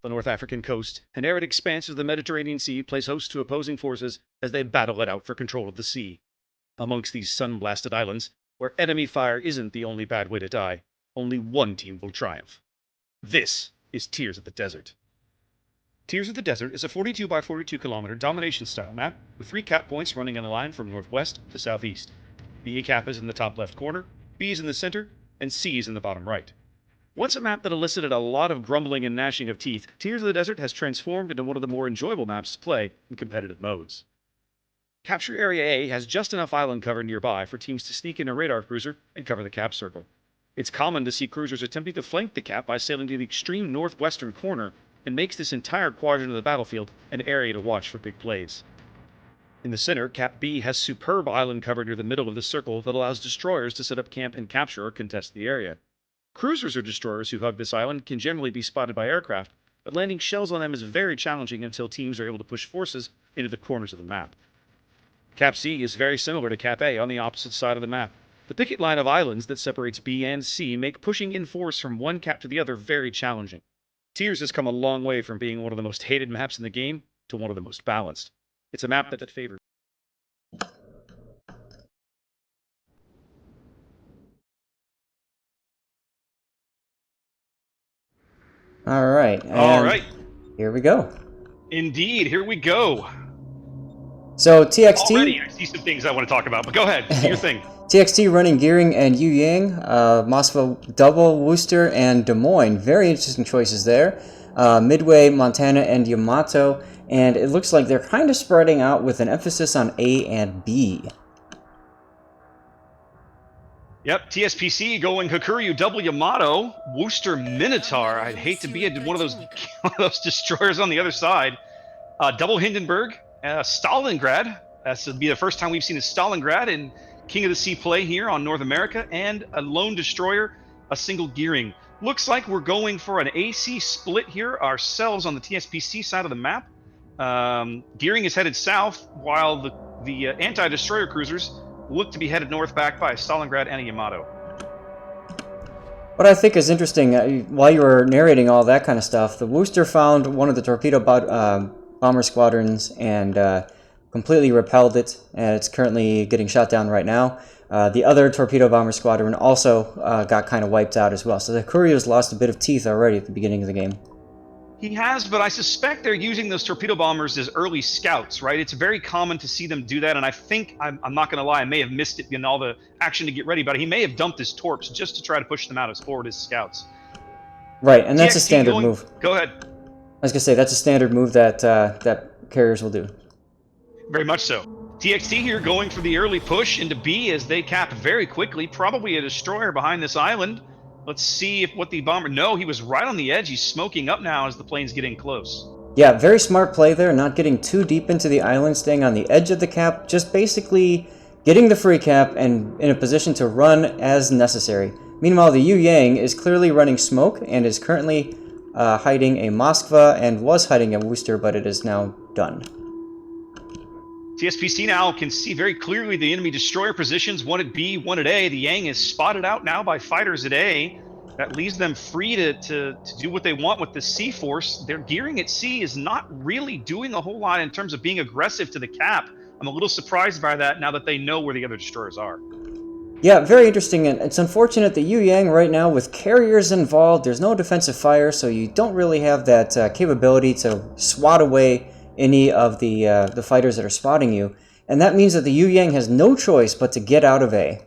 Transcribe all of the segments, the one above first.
The North African coast and arid expanse of the Mediterranean Sea plays host to opposing forces as they battle it out for control of the sea. Amongst these sun-blasted islands, where enemy fire isn't the only bad way to die, only one team will triumph. This is Tears of the Desert. Tears of the Desert is a 42 by 42 kilometer domination-style map with 3 cap points running in a line from northwest to southeast. The A cap is in the top left corner, B is in the center, and C is in the bottom right. Once a map that elicited a lot of grumbling and gnashing of teeth, Tears of the Desert has transformed into one of the more enjoyable maps to play in competitive modes. Capture Area A has just enough island cover nearby for teams to sneak in a radar cruiser and cover the cap circle. It's common to see cruisers attempting to flank the cap by sailing to the extreme northwestern corner, and makes this entire quadrant of the battlefield an area to watch for big plays. In the center, Cap B has superb island cover near the middle of the circle that allows destroyers to set up camp and capture or contest the area. Cruisers or destroyers who hug this island can generally be spotted by aircraft, but landing shells on them is very challenging until teams are able to push forces into the corners of the map. Cap C is very similar to Cap A on the opposite side of the map. The picket line of islands that separates B and C make pushing in force from one cap to the other very challenging. Tears has come a long way from being one of the most hated maps in the game to one of the most balanced. It's a map that favors. All right. All right. Here we go. Indeed, here we go. So TXT. Already, I see some things I want to talk about, but go ahead. Do your thing. TXT running Gearing and Yu Yang, Moscow Double, Worcester, and Des Moines. Very interesting choices there. Midway, Montana, and Yamato. And it looks like they're kind of spreading out with an emphasis on A and B. Yep, TSPC going Hakuryu Double Yamato, Worcester Minotaur. I'd hate to be one of those destroyers on the other side. Double Hindenburg, Stalingrad. This will be the first time we've seen a Stalingrad in King of the Sea play here on North America, and a lone destroyer, a single Gearing. Looks like we're going for an AC split here ourselves on the TSPC side of the map. Gearing is headed south, while the anti-destroyer cruisers look to be headed north, backed by a Stalingrad and a Yamato. What I think is interesting, while you were narrating all that kind of stuff, the Worcester found one of the torpedo bomber squadrons and completely repelled it, and it's currently getting shot down right now. The other torpedo bomber squadron also got kind of wiped out as well. So the Hakuryu's lost a bit of teeth already at the beginning of the game. He has, but I suspect they're using those torpedo bombers as early scouts, right? It's very common to see them do that, and I think, I'm not going to lie, I may have missed it in all the action to get ready, but he may have dumped his torps just to try to push them out as forward as scouts. Right, and that's a standard move. Go ahead. I was going to say, that's a standard move that that carriers will do. Very much so. TXT here going for the early push into B as they cap very quickly, probably a destroyer behind this island. Let's see what the bomber... No, he was right on the edge. He's smoking up now as the plane's getting close. Yeah, very smart play there, not getting too deep into the island, staying on the edge of the cap, just basically getting the free cap and in a position to run as necessary. Meanwhile, the Yu Yang is clearly running smoke and is currently hiding a Moskva and was hiding a Worcester, but it is now done. TSPC now can see very clearly the enemy destroyer positions, one at B, one at A. The Yang is spotted out now by fighters at A. That leaves them free to do what they want with the C force. Their Gearing at C is not really doing a whole lot in terms of being aggressive to the cap. I'm a little surprised by that now that they know where the other destroyers are. Yeah, very interesting, and it's unfortunate that Yu Yang right now, with carriers involved, there's no defensive fire, so you don't really have that capability to swat away any of the fighters that are spotting you, and that means that the Yu Yang has no choice but to get out of A.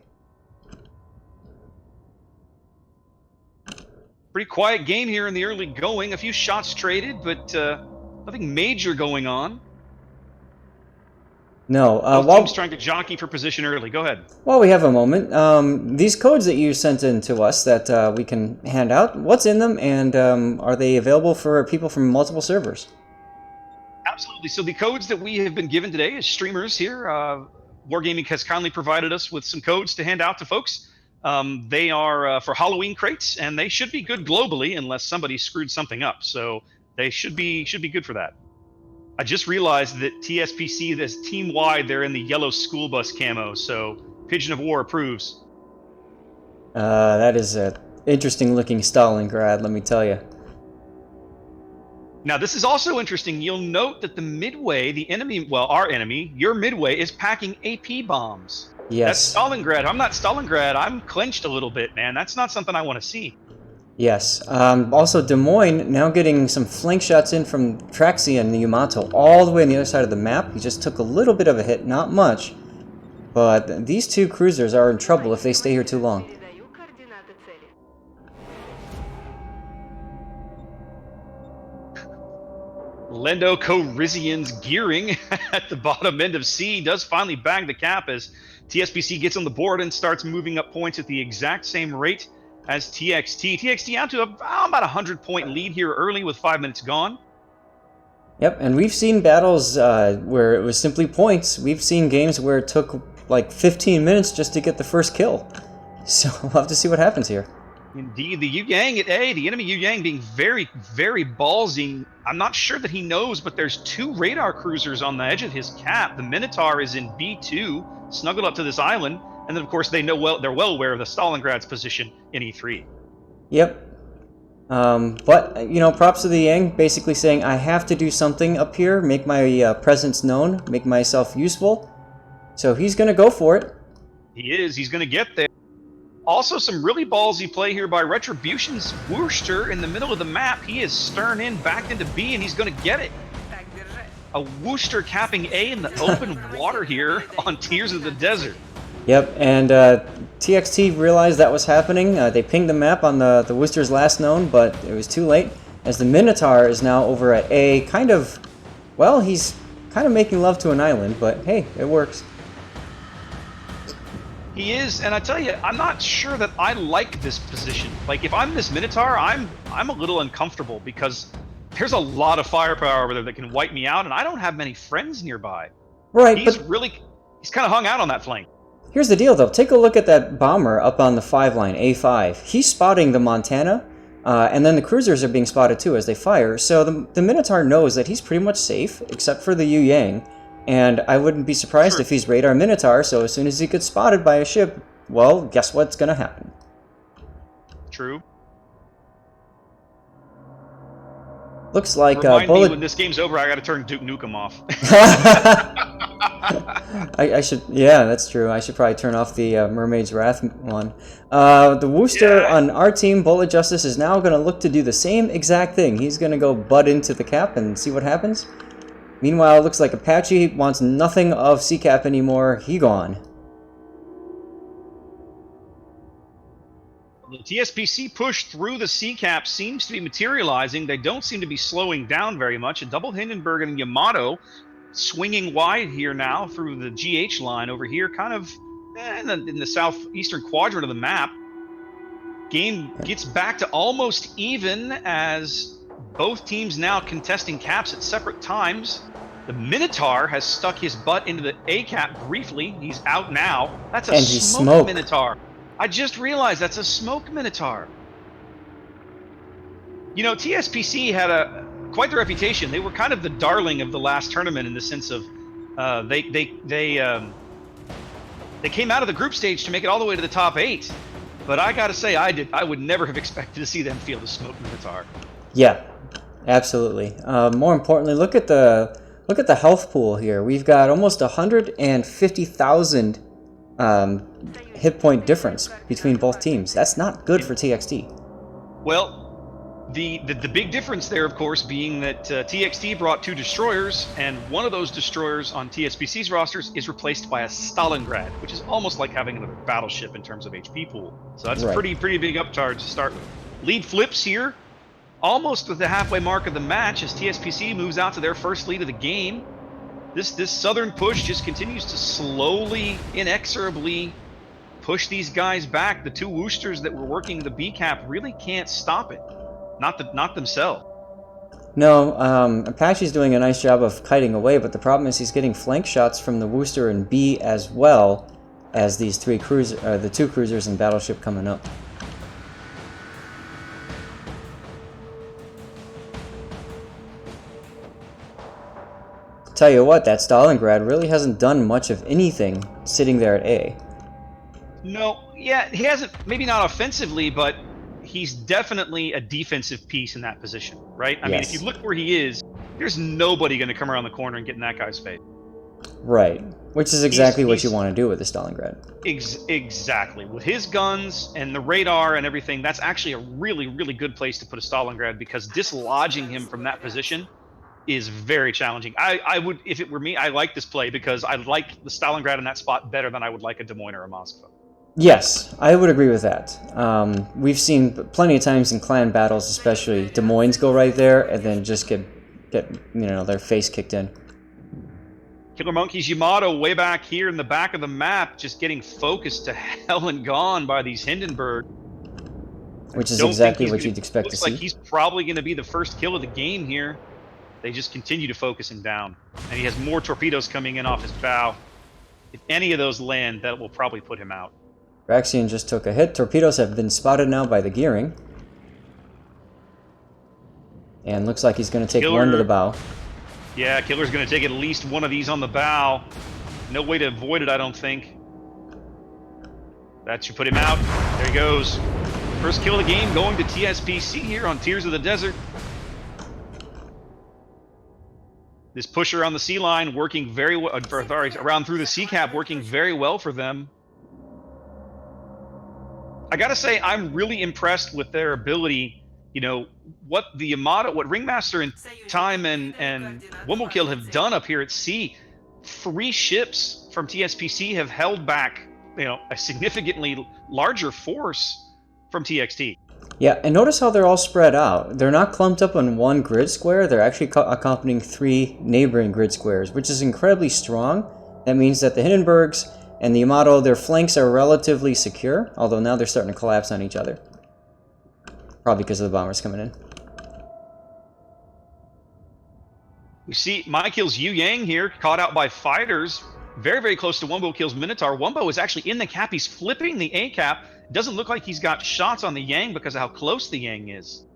Pretty quiet game here in the early going. A few shots traded, but nothing major going on. No. Both teams trying to jockey for position early. Go ahead. While we have a moment, these codes that you sent in to us that we can hand out, what's in them, and are they available for people from multiple servers? Absolutely. So the codes that we have been given today as streamers here, Wargaming has kindly provided us with some codes to hand out to folks. They are for Halloween crates, and they should be good globally unless somebody screwed something up. So they should be good for that. I just realized that TSPC, this team-wide, they're in the yellow school bus camo, so Pigeon of War approves. That is an interesting-looking Stalingrad, let me tell you. Now, this is also interesting. You'll note that the midway, the enemy, well, our enemy, your midway, is packing AP bombs. That's Yes. Stalingrad. I'm not Stalingrad. I'm clenched a little bit, man. That's not something I want to see. Yes. Also, Des Moines now getting some flank shots in from Traxia and the Yamato all the way on the other side of the map. He just took a little bit of a hit, not much. But these two cruisers are in trouble if they stay here too long. Lendo Corizian's gearing at the bottom end of C does finally bang the cap as TSPC gets on the board and starts moving up points at the exact same rate as TXT. TXT out to about a 100-point lead here early with 5 minutes gone. Yep, and we've seen battles where it was simply points. We've seen games where it took like 15 minutes just to get the first kill. So we'll have to see what happens here. Indeed, the Yu Yang at A, the enemy Yu Yang being very, very ballsy. I'm not sure that he knows, but there's 2 radar cruisers on the edge of his cap. The Minotaur is in B2, snuggled up to this island, and then of course they're well aware of the Stalingrad's position in E3. Yep. But, you know, props to the Yang, basically saying, I have to do something up here, make my presence known, make myself useful. So he's going to go for it. He's going to get there. Also, some really ballsy play here by Retribution's Worcester in the middle of the map. He is stern in, backed into B, and he's going to get it. A Worcester capping A in the open water here on Tears of the Desert. Yep, and TXT realized that was happening. They pinged the map on the Worcester's last known, but it was too late, as the Minotaur is now over at A, kind of, well, he's kind of making love to an island, but hey, it works. He is, and I tell you, I'm not sure that I like this position. Like, if I'm this Minotaur, I'm a little uncomfortable because there's a lot of firepower over there that can wipe me out, and I don't have many friends nearby. Right, he's kind of hung out on that flank. Here's the deal, though. Take a look at that bomber up on the 5 line, A5. He's spotting the Montana, and then the cruisers are being spotted too as they fire. So the Minotaur knows that he's pretty much safe, except for the Yu Yang. And I wouldn't be surprised if he's radar Minotaur, so as soon as he gets spotted by a ship, well, guess what's going to happen? True. Looks like Remind me when this game's over, I got to turn Duke Nukem off. I should, yeah, that's true. I should probably turn off the Mermaid's Wrath one. The Worcester on our team, Bullet Justice, is now going to look to do the same exact thing. He's going to go butt into the cap and see what happens. Meanwhile, it looks like Apache wants nothing of C-Cap anymore. He gone. The TSPC push through the C-Cap seems to be materializing. They don't seem to be slowing down very much. A double Hindenburg and Yamato swinging wide here now through the GH line over here, kind of in the southeastern quadrant of the map. Game gets back to almost even as both teams now contesting caps at separate times. The Minotaur has stuck his butt into the A cap briefly. He's out now. That's a smoke Minotaur. I just realized that's a smoke Minotaur. You know, TSPC had quite the reputation. They were kind of the darling of the last tournament in the sense of they came out of the group stage to make it all the way to the top 8. But I gotta say, I would never have expected to see them field a smoke Minotaur. Yeah, absolutely. More importantly, look at the health pool here. We've got almost 150,000 hit point difference between both teams. That's not good for TXT. Well, the big difference there, of course, being that TXT brought 2 destroyers, and one of those destroyers on TSPC's rosters is replaced by a Stalingrad, which is almost like having another battleship in terms of HP pool. So that's a pretty big upcharge to start with. Lead flips here, almost at the halfway mark of the match as TSPC moves out to their first lead of the game. This southern push just continues to slowly, inexorably push these guys back. The 2 Worcesters that were working the B cap really can't stop it. Not themselves. No, Apache's doing a nice job of kiting away, but the problem is he's getting flank shots from the Worcester and B as well as these the 2 cruisers and battleship coming up. Tell you what, that Stalingrad really hasn't done much of anything sitting there at A. No, yeah, he hasn't, maybe not offensively, but he's definitely a defensive piece in that position, right? I mean, if you Yes. look where he is, there's nobody going to come around the corner and get in that guy's face. Right. Which is He's exactly what you want to do with the Stalingrad. exactly with his guns and the radar and everything. That's actually a really, really good place to put a Stalingrad, because dislodging him from that position is very challenging. I would, if it were me, I like this play because I like the Stalingrad in that spot better than I would like a Des Moines or a Moscow. Yes, I would agree with that. We've seen plenty of times in clan battles, especially Des Moines, go right there and then just get their face kicked in. Killer Monkey's Yamato way back here in the back of the map, just getting focused to hell and gone by these Hindenburg. Which is exactly what you'd expect to see. Looks like he's probably going to be the first kill of the game here. They just continue to focus him down. And he has more torpedoes coming in off his bow. If any of those land, that will probably put him out. Raxian just took a hit. Torpedoes have been spotted now by the gearing. And looks like he's going to take one to the bow. Yeah, Killer's going to take at least one of these on the bow. No way to avoid it, I don't think. That should put him out. There he goes. First kill of the game going to TSPC here on Tears of the Desert. This pusher on the sea line working very well, around through the sea cap, working very well for them. I gotta say, I'm really impressed with their ability. You know, what the Yamato, what Ringmaster and Time and Womblekill have done up here at sea. 3 ships from TSPC have held back, a significantly larger force from TXT. Yeah, and notice how they're all spread out. They're not clumped up on one grid square. They're actually accompanying 3 neighboring grid squares, which is incredibly strong. That means that the Hindenburgs and the Yamato, their flanks are relatively secure, although now they're starting to collapse on each other. Probably because of the bombers coming in. We see Mykill's Yu Yang here, caught out by fighters, very, very close to Wombokill's Minotaur. Wombo is actually in the cap. He's flipping the A cap. Doesn't look like he's got shots on the Yang because of how close the Yang is.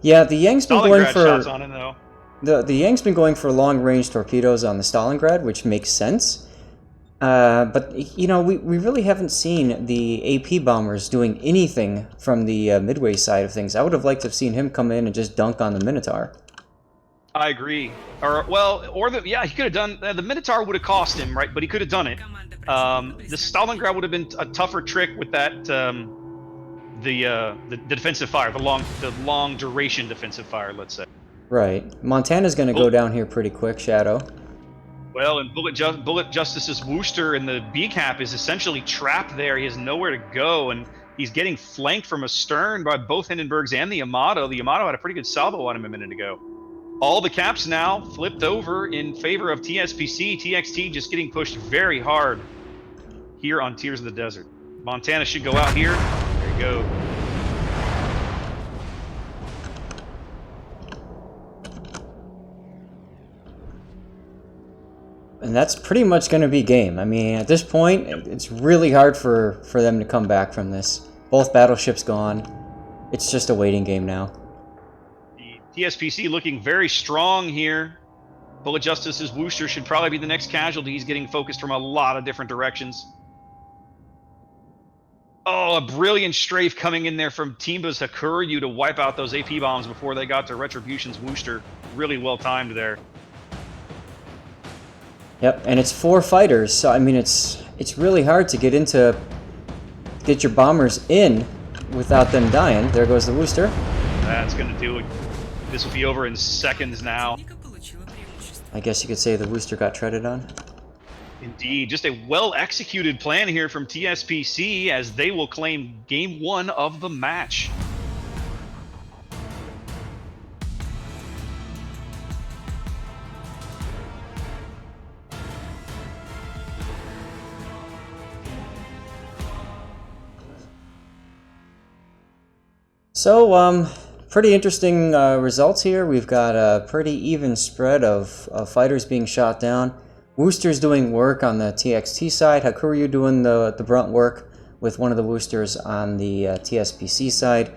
Yeah, the Yang's been going for shots on him, though. The Yang's been going for long-range torpedoes on the Stalingrad, which makes sense. But we really haven't seen the AP bombers doing anything from the Midway side of things. I would have liked to have seen him come in and just dunk on the Minotaur. I agree. He could have done. The Minotaur would have cost him, right? But he could have done it. The Stalingrad would have been a tougher trick with that. The defensive fire, the long duration defensive fire, let's say. Right. Montana's going to go down here pretty quick, Shadow. Well, and Bullet Justice's Wooster in the B cap is essentially trapped there. He has nowhere to go, and he's getting flanked from astern by both Hindenburgs and the Yamato. The Yamato had a pretty good salvo on him a minute ago. All the caps now flipped over in favor of TSPC. TXT just getting pushed very hard here on Tears of the Desert. Montana should go out here. There you go. And that's pretty much going to be game. I mean, at this point, it's really hard for them to come back from this. Both battleships gone. It's just a waiting game now. The TSPC looking very strong here. Bullet Justice's Wooster should probably be the next casualty. He's getting focused from a lot of different directions. Oh, a brilliant strafe coming in there from Timba's Hakuryu to wipe out those AP bombs before they got to Retribution's Wooster. Really well timed there. Yep, and it's 4 fighters, so I mean it's really hard to get your bombers in without them dying. There goes the Wooster. That's gonna do it. This will be over in seconds now. I guess you could say the Wooster got treaded on. Indeed, just a well-executed plan here from TSPC as they will claim Game 1 of the match. So, pretty interesting results here. We've got a pretty even spread of fighters being shot down. Wooster's doing work on the TXT side. Hakuryu doing the brunt work with one of the Woosters on the TSPC side.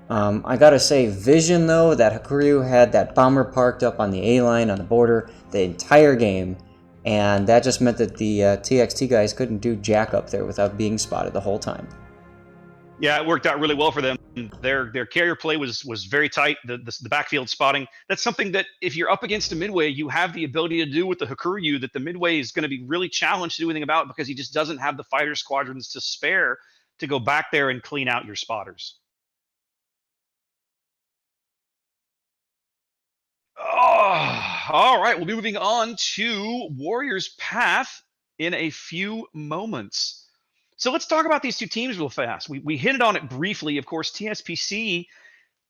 I gotta say, vision though, that Hakuryu had that bomber parked up on the A-line on the border the entire game. And that just meant that the TXT guys couldn't do jack up there without being spotted the whole time. Yeah, it worked out really well for them. Their carrier play was very tight. The backfield spotting. That's something that if you're up against a midway, you have the ability to do with the Hakuryu that the midway is going to be really challenged to do anything about because he just doesn't have the fighter squadrons to spare to go back there and clean out your spotters. Oh, all right. We'll be moving on to Warriors Path in a few moments. So let's talk about these two teams real fast. We hit it on it briefly. Of course, TSPC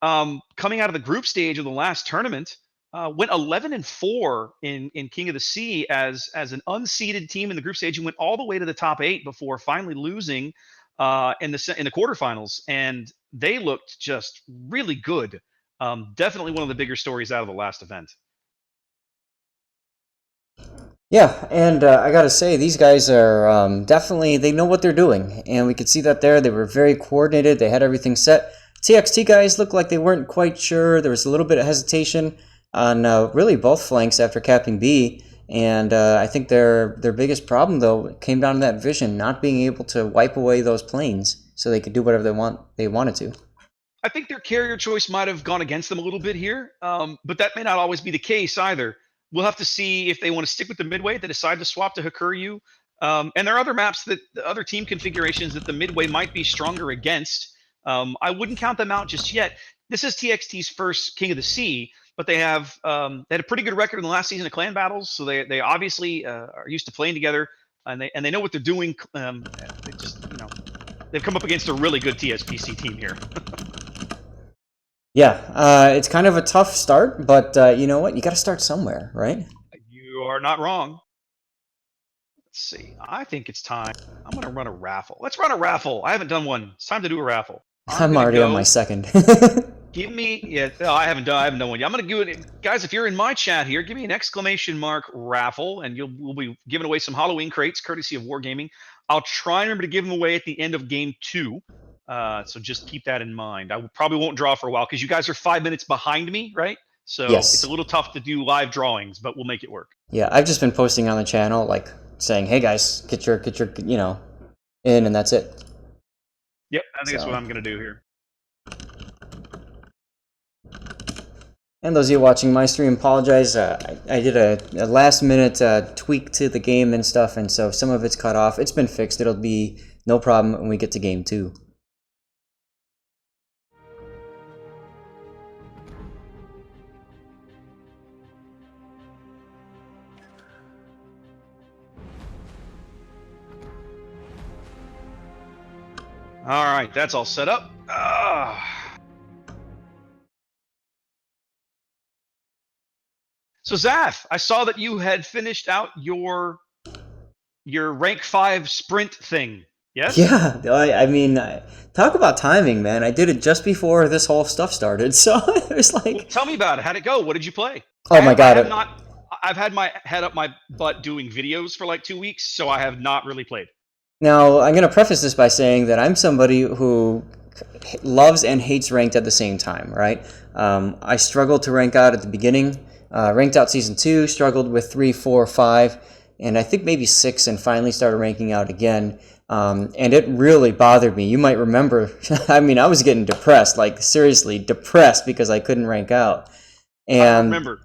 coming out of the group stage of the last tournament, went 11-4 in King of the Sea as an unseeded team in the group stage and went all the way to the top 8 before finally losing in the quarterfinals. And they looked just really good. Definitely one of the bigger stories out of the last event. Yeah, and I gotta say, these guys are definitely, they know what they're doing. And we could see that there. They were very coordinated. They had everything set. TXT guys looked like they weren't quite sure. There was a little bit of hesitation on really both flanks after capping B. And I think their biggest problem, though, came down to that vision, not being able to wipe away those planes so they could do whatever they wanted to. I think their carrier choice might have gone against them a little bit here, but that may not always be the case either. We'll have to see if they want to stick with the midway. They decide to swap to Hakuryu. And there are other maps that the other team configurations that the midway might be stronger against. I wouldn't count them out just yet. This is TXT's first King of the Sea, but they had a pretty good record in the last season of clan battles, so they obviously are used to playing together, and they know what they're doing. They just they've come up against a really good TSPC team here. Yeah, it's kind of a tough start, but you know what? You got to start somewhere, right? You are not wrong. Let's see. I think it's time. I'm going to run a raffle. Let's run a raffle. I haven't done one. It's time to do a raffle. I'm already on my second. Give me, yeah, no, I haven't done one yet. I'm going to do it. Guys, if you're in my chat here, give me an exclamation mark raffle, and we'll be giving away some Halloween crates, courtesy of Wargaming. I'll try and remember to give them away at the end of game 2. So just keep that in mind. I probably won't draw for a while because you guys are 5 minutes behind me, right? So Yes. It's a little tough to do live drawings, but we'll make it work. Yeah, I've just been posting on the channel, like saying, "Hey guys, get your in," and that's it. Yep, I think that's what I'm going to do here. And those of you watching my stream, apologize. I did a last-minute tweak to the game and stuff, and so some of it's cut off. It's been fixed. It'll be no problem when we get to game 2. All right, that's all set up. So Zath, I saw that you had finished out your rank 5 sprint thing. Yes? Yeah, I mean, talk about timing, man. I did it just before this whole stuff started, so it was like... Well, tell me about it. How'd it go? What did you play? Oh my god. I've had my head up my butt doing videos for like 2 weeks, so I have not really played. Now, I'm going to preface this by saying that I'm somebody who loves and hates ranked at the same time, right? I struggled to rank out at the beginning. Ranked out Season 2, struggled with 3, 4, 5, and I think maybe 6, and finally started ranking out again. And it really bothered me. You might remember, I mean, I was getting depressed, like seriously depressed because I couldn't rank out. And I remember.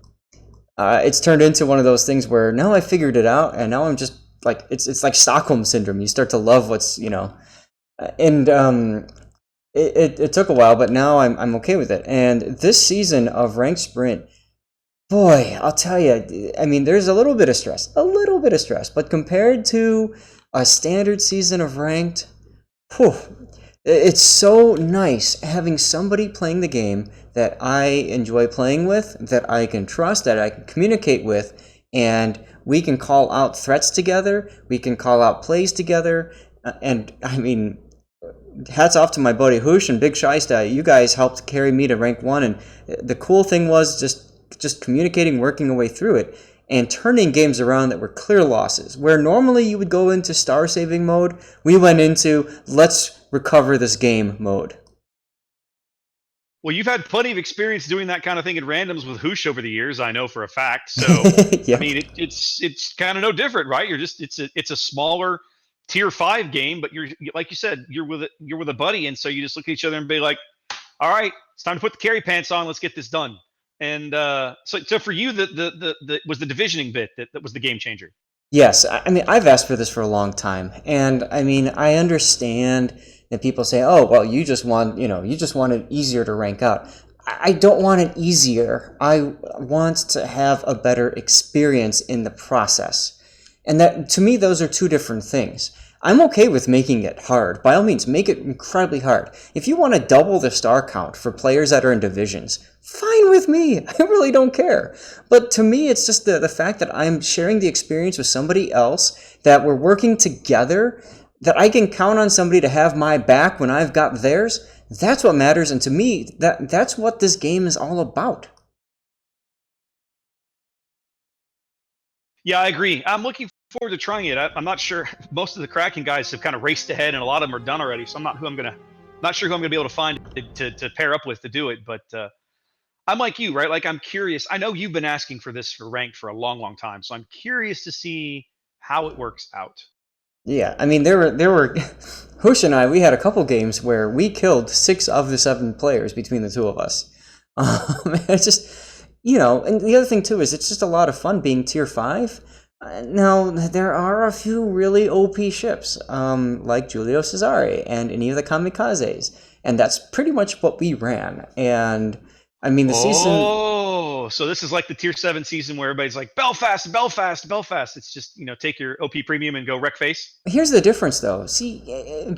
It's turned into one of those things where now I figured it out, and now I'm just like, it's like Stockholm Syndrome. You start to love what's, and it took a while, but now I'm okay with it. And this season of Ranked Sprint, boy, I'll tell you, I mean, there's a little bit of stress, but compared to a standard season of Ranked, whew, it's so nice having somebody playing the game that I enjoy playing with, that I can trust, that I can communicate with, and we can call out threats together, we can call out plays together, and I mean, hats off to my buddy Hoosh and Big Shiesta. You guys helped carry me to rank 1, and the cool thing was just communicating, working our way through it, and turning games around that were clear losses. Where normally you would go into star saving mode, we went into let's recover this game mode. Well, you've had plenty of experience doing that kind of thing in randoms with Hoosh over the years, I know for a fact. So yeah. I mean, it's kind of no different, right? It's a smaller tier 5 game, but you're, like you said, you're with a buddy, and so you just look at each other and be like, all right, it's time to put the carry pants on. Let's get this done. And so for you, the was the divisioning bit that was the game changer. Yes, I mean, I've asked for this for a long time, and I mean, I understand that people say, "Oh, well, you just want, you just want it easier to rank out." I don't want it easier. I want to have a better experience in the process. And that, to me, those are two different things. I'm okay with making it hard. By all means, make it incredibly hard. If you want to double the star count for players that are in divisions, fine with me. I really don't care. But to me, it's just the fact that I'm sharing the experience with somebody else, that we're working together, that I can count on somebody to have my back when I've got theirs. That's what matters. And to me, that's what this game is all about. Yeah, I agree. I'm looking forward to trying it. I'm not sure. Most of the Kraken guys have kind of raced ahead, and a lot of them are done already. So not sure who I'm gonna be able to find to pair up with to do it. But I'm like you, right? Like I'm curious. I know you've been asking for this for ranked for a long, long time. So I'm curious to see how it works out. Yeah, I mean, there were Hoosh and I. We had a couple games where we killed 6 of the 7 players between the two of us. It's just, and the other thing too is it's just a lot of fun being tier 5. Now there are a few really OP ships, like Giulio Cesare and any of the kamikazes, and that's pretty much what we ran. And I mean, the season. Oh, so this is like the tier 7 season where everybody's like Belfast, Belfast, Belfast. It's just take your OP premium and go wreck face. Here's the difference, though. See,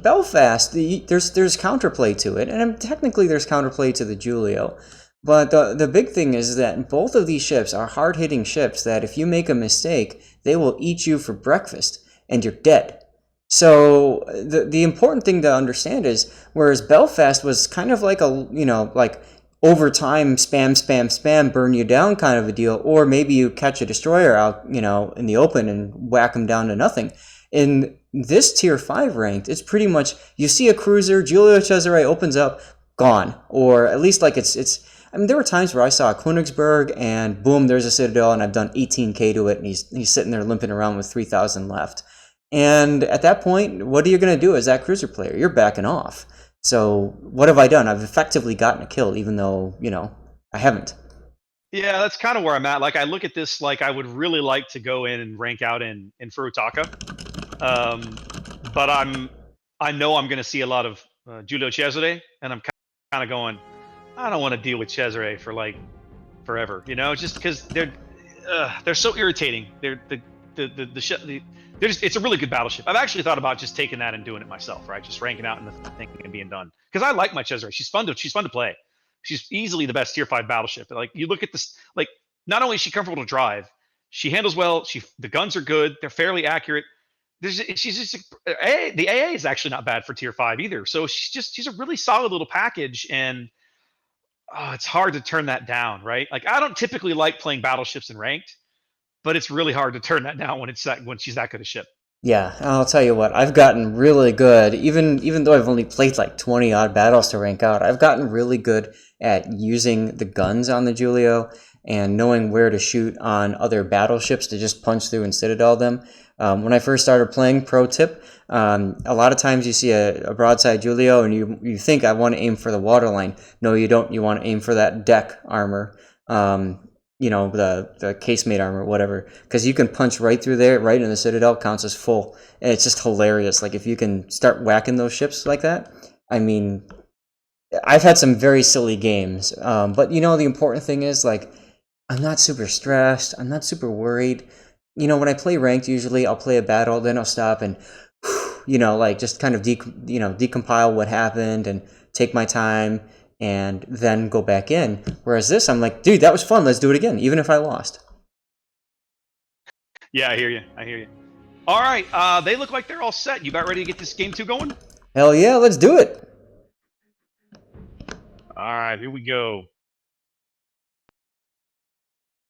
Belfast, there's counterplay to it, and technically there's counterplay to the Julio. But the big thing is that both of these ships are hard hitting ships that if you make a mistake, they will eat you for breakfast, and you're dead. So the important thing to understand is, whereas Belfast was kind of like like overtime spam, burn you down kind of a deal, or maybe you catch a destroyer out, in the open and whack them down to nothing. In this tier 5 ranked, it's pretty much you see a cruiser, Giulio Cesare opens up, gone, or at least like it's. I mean, there were times where I saw a Königsberg and boom, there's a Citadel, and I've done 18k to it, and he's sitting there limping around with 3,000 left. And at that point, what are you going to do as that cruiser player? You're backing off. So what have I done? I've effectively gotten a kill, even though, I haven't. Yeah, that's kind of where I'm at. Like I look at this, like I would really like to go in and rank out in Furutaka, um, but I know I'm going to see a lot of Giulio Cesare, and I'm kind of going, I don't want to deal with Cesare for like forever, just because they're so irritating. They're they're just, it's a really good battleship. I've actually thought about just taking that and doing it myself, right? Just ranking out in the thing and being done. Because I like my Cesare. She's fun to play. She's easily the best tier 5 battleship. Like you look at this, like not only is she comfortable to drive, she handles well. The guns are good. They're fairly accurate. She's just the AA is actually not bad for tier 5 either. So she's a really solid little package, and it's hard to turn that down, right? Like I don't typically like playing battleships in ranked, but it's really hard to turn that down when she's that good a ship. Yeah, I'll tell you what, I've gotten really good, even though I've only played like 20 odd battles to rank out, I've gotten really good at using the guns on the Julio and knowing where to shoot on other battleships to just punch through and citadel them. When I first started playing, pro tip, a lot of times you see a broadside Julio and you think I want to aim for the waterline. No, you don't. You want to aim for that deck armor. The casemate armor, whatever, because you can punch right through there, right in the Citadel, counts as full, and it's just hilarious. Like if you can start whacking those ships like that, I mean, I've had some very silly games, but the important thing is like I'm not super stressed, I'm not super worried. When I play ranked, usually I'll play a battle, then I'll stop and like just kind of decompile what happened and take my time and then go back in. Whereas this, I'm like, dude, that was fun. Let's do it again, even if I lost. Yeah, I hear you. I hear you. All right, they look like they're all set. You about ready to get this game 2 going? Hell yeah, let's do it. All right, here we go.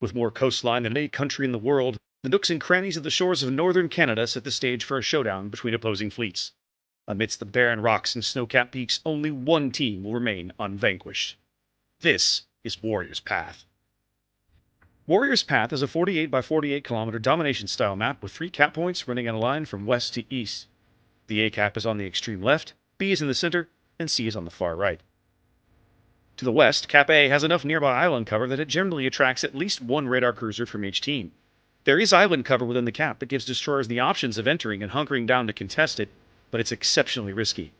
With more coastline than any country in the world, the nooks and crannies of the shores of northern Canada set the stage for a showdown between opposing fleets. Amidst the barren rocks and snow-capped peaks, only one team will remain unvanquished. This is Warrior's Path. Warrior's Path is a 48 by 48 kilometer domination-style map with 3 cap points running in a line from west to east. The A cap is on the extreme left, B is in the center, and C is on the far right. To the west, Cap A has enough nearby island cover that it generally attracts at least one radar cruiser from each team. There is island cover within the cap that gives destroyers the options of entering and hunkering down to contest it, but it's exceptionally risky.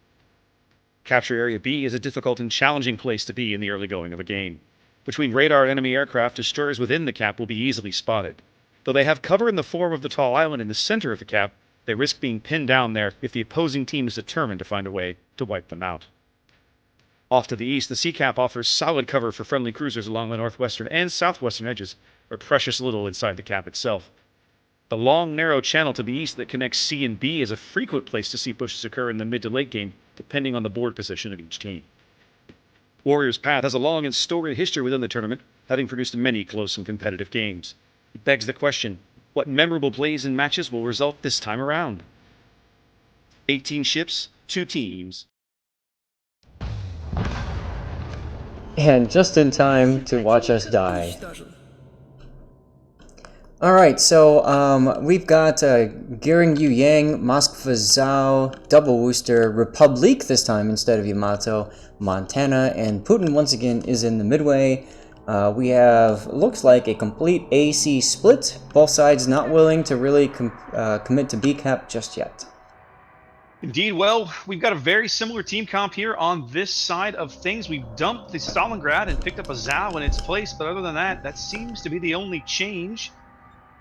Capture Area B is a difficult and challenging place to be in the early going of a game. Between radar and enemy aircraft, destroyers within the cap will be easily spotted. Though they have cover in the form of the tall island in the center of the cap, they risk being pinned down there if the opposing team is determined to find a way to wipe them out. Off to the east, the sea cap offers solid cover for friendly cruisers along the northwestern and southwestern edges, but precious little inside the cap itself. The long, narrow channel to the east that connects C and B is a frequent place to see pushes occur in the mid to late game, depending on the board position of each team. Warrior's Path has a long and storied history within the tournament, having produced many close and competitive games. It begs the question, what memorable plays and matches will result this time around? 18 ships, 2 teams. And just in time to watch us die. Alright, so we've got Gearing Yu Yang, Moskva Zhao, Double Wooster, Republique this time instead of Yamato, Montana, and Putin once again is in the midway. We have, looks like, a complete AC split, both sides not willing to really commit to B-Cap just yet. Indeed, well, we've got a very similar team comp here on this side of things. We've dumped the Stalingrad and picked up a Zhao in its place, but other than that, that seems to be the only change.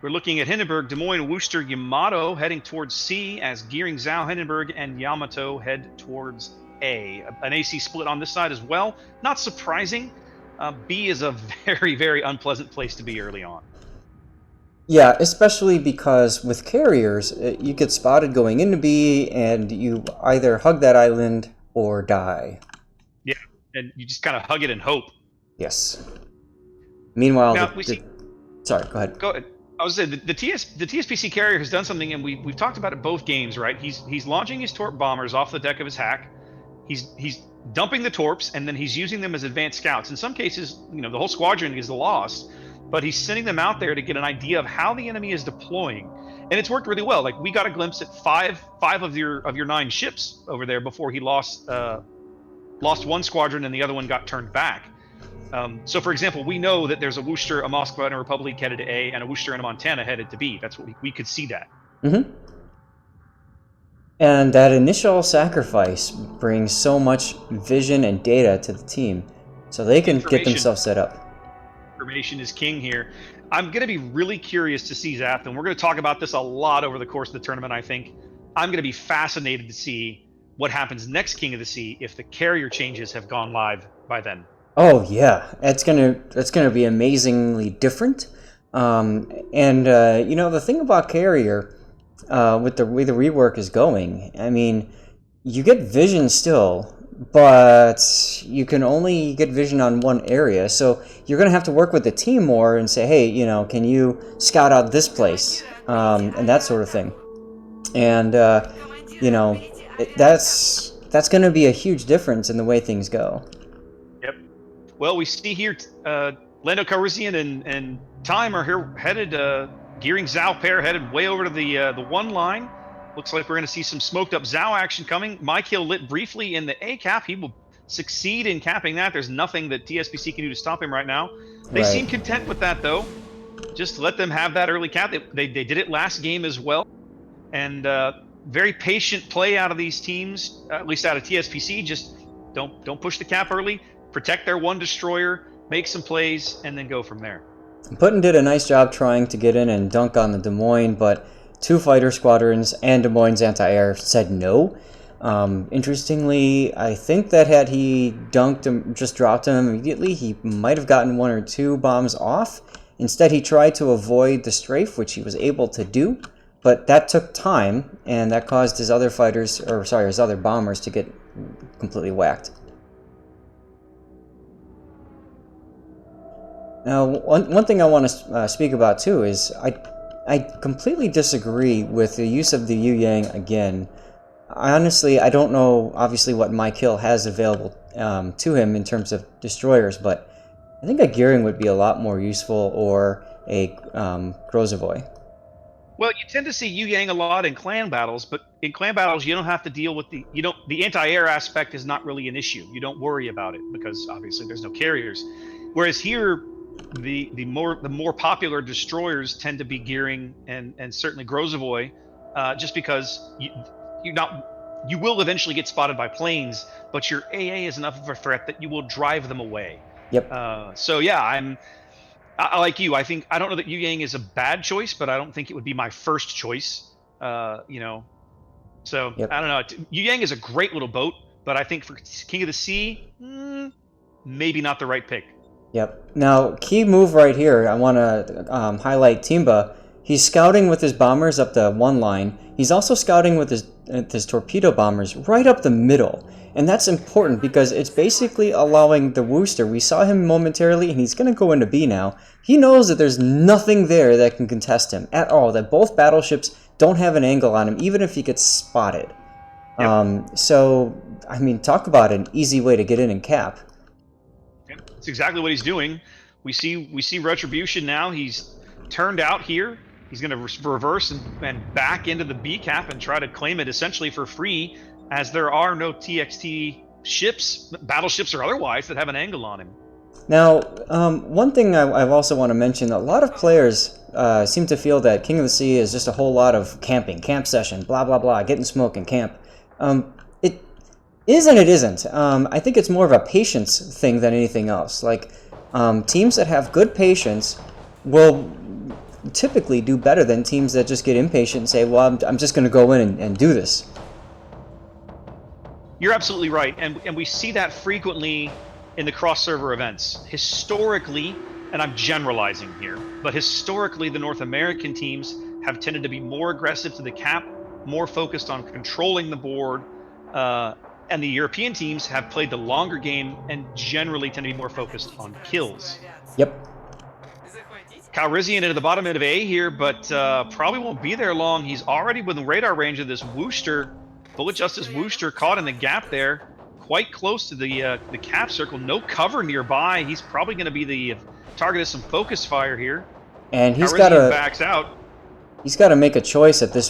We're looking at Hindenburg, Des Moines, Worcester, Yamato heading towards C as Gearing, Zhao, Hindenburg, and Yamato head towards A. An AC split on this side as well. Not surprising. B is a very, very unpleasant place to be early on. Yeah, especially because with carriers, you get spotted going into B, and you either hug that island or die. Yeah, and you just kind of hug it and hope. Yes. Meanwhile, now, sorry, go ahead. Go ahead. I was saying the TSPC carrier has done something, and we've talked about it both games, right? He's launching his torp bombers off the deck of his hack. He's dumping the torps, and then he's using them as advanced scouts. In some cases, the whole squadron is lost. But he's sending them out there to get an idea of how the enemy is deploying, and it's worked really well. Like, we got a glimpse at five of your 9 ships over there before he lost one squadron and the other one got turned back. So, for example, we know that there's a Worcester, a Moskva, and a Republic headed to A, and a Worcester and a Montana headed to B. That's what we could see that. Mm-hmm. And that initial sacrifice brings so much vision and data to the team, so they can get themselves set up. Information is king here. I'm going to be really curious to see Zaph, and we're going to talk about this a lot over the course of the tournament, I think. I'm going to be fascinated to see what happens next King of the Sea if the carrier changes have gone live by then. Oh yeah, it's gonna be amazingly different. The thing about carrier, with the way the rework is going, I mean, you get vision still, but you can only get vision on one area, so you're going to have to work with the team more and say, hey, can you scout out this place, and that sort of thing. And, that's going to be a huge difference in the way things go. Yep. Well, we see here Lando Calrissian and Time are here headed, Gearing Zhao pair headed way over to the 1 line. Looks like we're going to see some smoked up Zhao action coming. My kill lit briefly in the A cap. He will succeed in capping that. There's nothing that TSPC can do to stop him right now. They seem content with that, though. Just let them have that early cap. They did it last game as well. And very patient play out of these teams, at least out of TSPC. Just don't push the cap early. Protect their 1 destroyer, make some plays, and then go from there. Putin did a nice job trying to get in and dunk on the Des Moines, but 2 fighter squadrons and Des Moines anti-air said no. Interestingly, I think that had he dunked him, just dropped him immediately, he might have gotten 1 or 2 bombs off. Instead, he tried to avoid the strafe, which he was able to do, but that took time, and that caused his other bombers to get completely whacked. Now, one thing I want to speak about too is I completely disagree with the use of the Yu Yang again. Honestly, I don't know, obviously, what my kill has available to him in terms of destroyers, but I think a Gearing would be a lot more useful, or a Grozovoy. Well, you tend to see Yu Yang a lot in clan battles, but in clan battles you don't have to deal with the anti-air aspect is not really an issue. You don't worry about it because obviously there's no carriers. Whereas here, the more popular destroyers tend to be Gearing and certainly Grozavoy, just because you will eventually get spotted by planes, but your AA is enough of a threat that you will drive them away. Yep. So yeah, I like you. I don't know that Yu Yang is a bad choice, but I don't think it would be my first choice. You know, so Yep. I don't know. Yu Yang is a great little boat, but I think for King of the Sea, maybe not the right pick. Yep. Now, key move right here, I want to highlight Timba. He's scouting with his bombers up the one line. He's also scouting with his torpedo bombers right up the middle. And that's important because it's basically allowing the Wooster. We saw him momentarily, and he's going to go into B now. He knows that there's nothing there that can contest him at all, that both battleships don't have an angle on him, even if he gets spotted. Yep. So, I mean, talk about an easy way to get in and cap. That's exactly what he's doing. We see Retribution now. He's turned out here. He's going to reverse and back into the B cap and try to claim it essentially for free, as there are no TXT ships, battleships or otherwise, that have an angle on him. Now, one thing I also want to mention, a lot of players seem to feel that King of the Sea is just a whole lot of camping, camp session, blah, blah, blah, get in smoke and camp. It is and it isn't. I think it's more of a patience thing than anything else. Like, teams that have good patience will typically do better than teams that just get impatient and say, well, I'm just going to go in and do this. You're absolutely right, and we see that frequently in the cross-server events. Historically, and I'm generalizing here, but historically the North American teams have tended to be more aggressive to the cap, more focused on controlling the board, and the European teams have played the longer game and generally tend to be more focused on kills. Yep. Calrissian into the bottom end of A here, but probably won't be there long. He's already within radar range of this Wooster. Bullet Justice Wooster caught in the gap there, quite close to the cap circle. No cover nearby. He's probably going to be the target of some focus fire here. And he's got to backs out. He's got to make a choice at this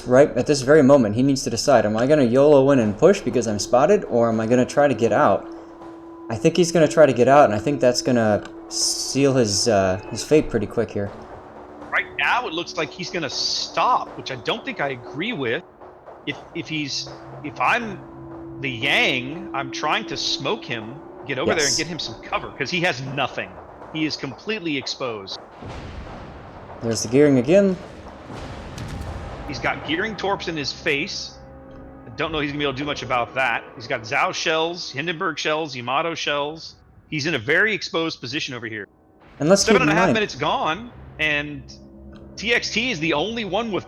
very moment. He needs to decide: am I going to YOLO in and push because I'm spotted, or am I going to try to get out? I think he's going to try to get out, and I think that's going to seal his fate pretty quick here. Right now, it looks like he's going to stop, which I don't think I agree with. If I'm the Yang, I'm trying to smoke him, get over there and get him some cover, because he has nothing. He is completely exposed. There's the gearing again. He's got gearing torps in his face. I don't know he's going to be able to do much about that. He's got Zhao shells, Hindenburg shells, Yamato shells. He's in a very exposed position over here. And let's keep in mind, 7.5 minutes gone, and TXT is the only one who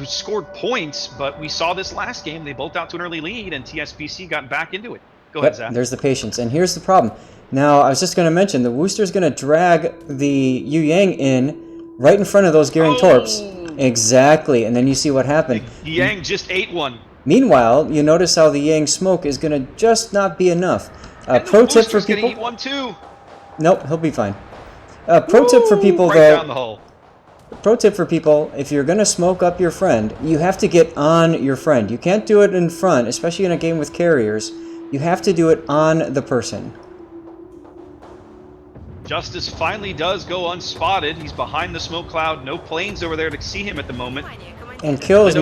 scored points, but we saw this last game. They bolt out to an early lead, and TSBC got back into it. Go ahead, Zach. There's the patience. And here's the problem. Now, I was just going to mention, the Wooster's going to drag the Yu Yang in right in front of those gearing torps. Exactly. And then you see what happened. The Yang just ate one. Meanwhile, you notice how the Yang smoke is going to just not be enough. Pro tip for people. Gonna eat one too. Nope, he'll be fine. Pro tip for people, right though. Down the hole. Pro tip for people: if you're going to smoke up your friend, you have to get on your friend. You can't do it in front, especially in a game with carriers. You have to do it on the person. Justice finally does go unspotted. He's behind the smoke cloud. No planes over there to see him at the moment. And Kill is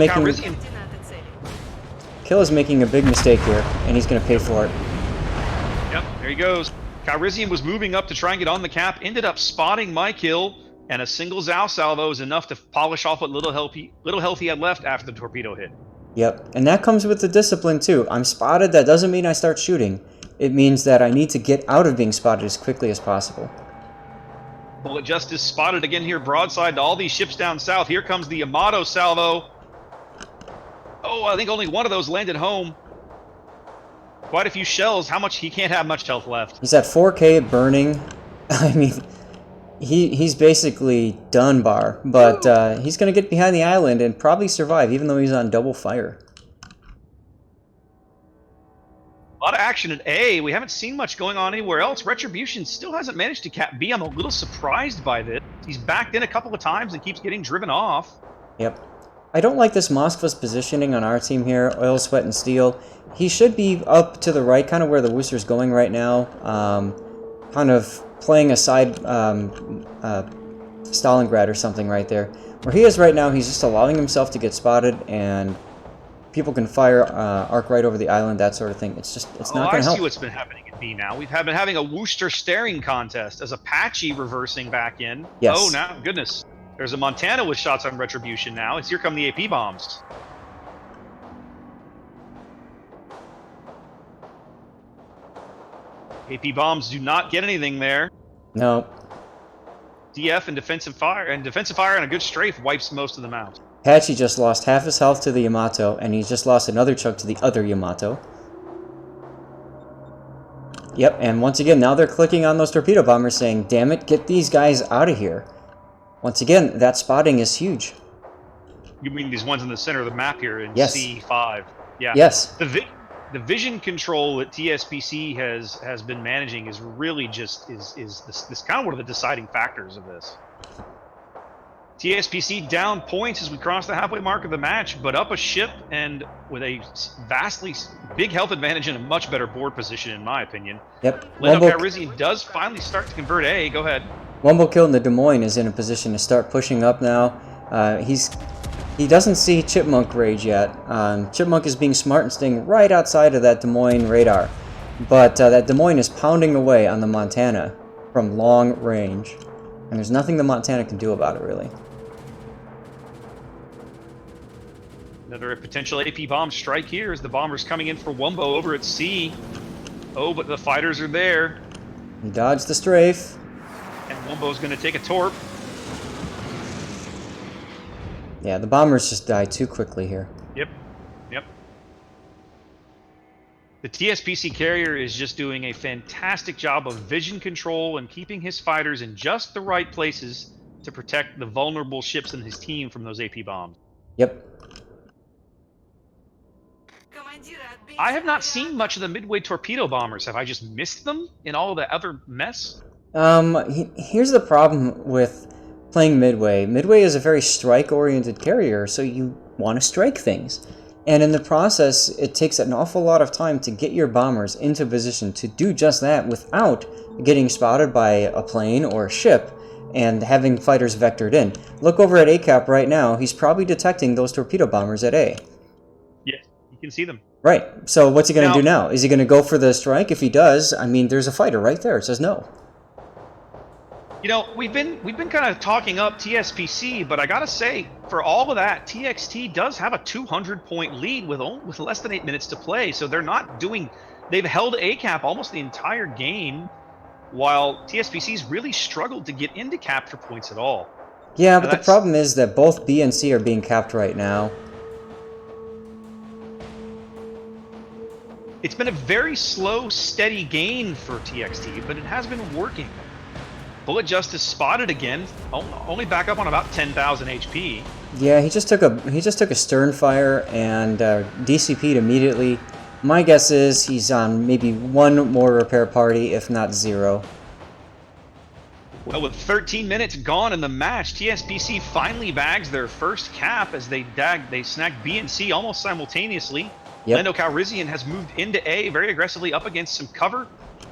making a big mistake here, and he's going to pay for it. Yep, there he goes. Calrissian was moving up to try and get on the cap, ended up spotting my kill, and a single Zhao salvo is enough to polish off what little health he had left after the torpedo hit. Yep, and that comes with the discipline too. I'm spotted, that doesn't mean I start shooting. It means that I need to get out of being spotted as quickly as possible. Bullet Justice spotted again here broadside to all these ships down south. Here comes the Yamato salvo. Oh, I think only one of those landed home. Quite a few shells. He can't have much health left. He's at 4K burning. I mean, he's basically done bar, but he's going to get behind the island and probably survive, even though he's on double fire. A lot of action at A. We haven't seen much going on anywhere else. Retribution still hasn't managed to cap B. I'm a little surprised by this. He's backed in a couple of times and keeps getting driven off. Yep. I don't like this Moskva's positioning on our team here, Oil, Sweat, and Steel. He should be up to the right, kind of where the Worcester's going right now. Kind of playing a side Stalingrad or something right there. Where he is right now, he's just allowing himself to get spotted, and people can fire arc right over the island, that sort of thing. It's not going to help. I see what's been happening at B now. We've been having a Worcester staring contest as Apache reversing back in. Yes. Oh, now, goodness. There's a Montana with shots on retribution now. It's here come the AP bombs. AP bombs do not get anything there. No. DF and defensive fire and a good strafe wipes most of them out. Apache just lost half his health to the Yamato, and he's just lost another chunk to the other Yamato. Yep, and once again, now they're clicking on those torpedo bombers saying, damn it, get these guys out of here. Once again, that spotting is huge. You mean these ones in the center of the map here in Yes. C5? Yeah. Yes. The vision control that TSPC has been managing is really just is this kind of one of the deciding factors of this. TSPC down points as we cross the halfway mark of the match, but up a ship and with a vastly big health advantage and a much better board position, in my opinion. Yep. Lando Calrissian does finally start to convert A. Go ahead. Wumbo Kill in the Des Moines is in a position to start pushing up now. He doesn't see Chipmunk Rage yet. Chipmunk is being smart and staying right outside of that Des Moines radar. But that Des Moines is pounding away on the Montana from long range. And there's nothing the Montana can do about it, really. Another potential AP bomb strike here as the bombers coming in for Wumbo over at C. Oh, but the fighters are there. He dodged the strafe. And Wumbo's going to take a torp. Yeah, the bombers just died too quickly here. Yep. The TSPC carrier is just doing a fantastic job of vision control and keeping his fighters in just the right places to protect the vulnerable ships in his team from those AP bombs. Yep. I have not seen much of the Midway torpedo bombers. Have I just missed them in all the other mess? Here's the problem with playing Midway. Midway is a very strike-oriented carrier, so you want to strike things. And in the process, it takes an awful lot of time to get your bombers into position to do just that without getting spotted by a plane or a ship and having fighters vectored in. Look over at ACAP right now. He's probably detecting those torpedo bombers at A. Yes, you can see them. Right. So what's he going to do now? Is he going to go for the strike? If he does, I mean, there's a fighter right there. It says no. You know, we've been kind of talking up TSPC, but I gotta say, for all of that, TXT does have a 200-point lead with less than 8 minutes to play. So they're not doing. They've held ACAP almost the entire game, while TSPC's really struggled to get into capture points at all. Yeah, but the problem is that both B and C are being capped right now. It's been a very slow, steady gain for TXT, but it has been working. Bullet Justice spotted again, only back up on about 10,000 HP. Yeah, he just took a stern fire and DCP'd immediately. My guess is he's on maybe one more repair party, if not zero. Well, with 13 minutes gone in the match, TSPC finally bags their first cap as they snag B and C almost simultaneously. Yep. Lando Calrissian has moved into A very aggressively up against some cover.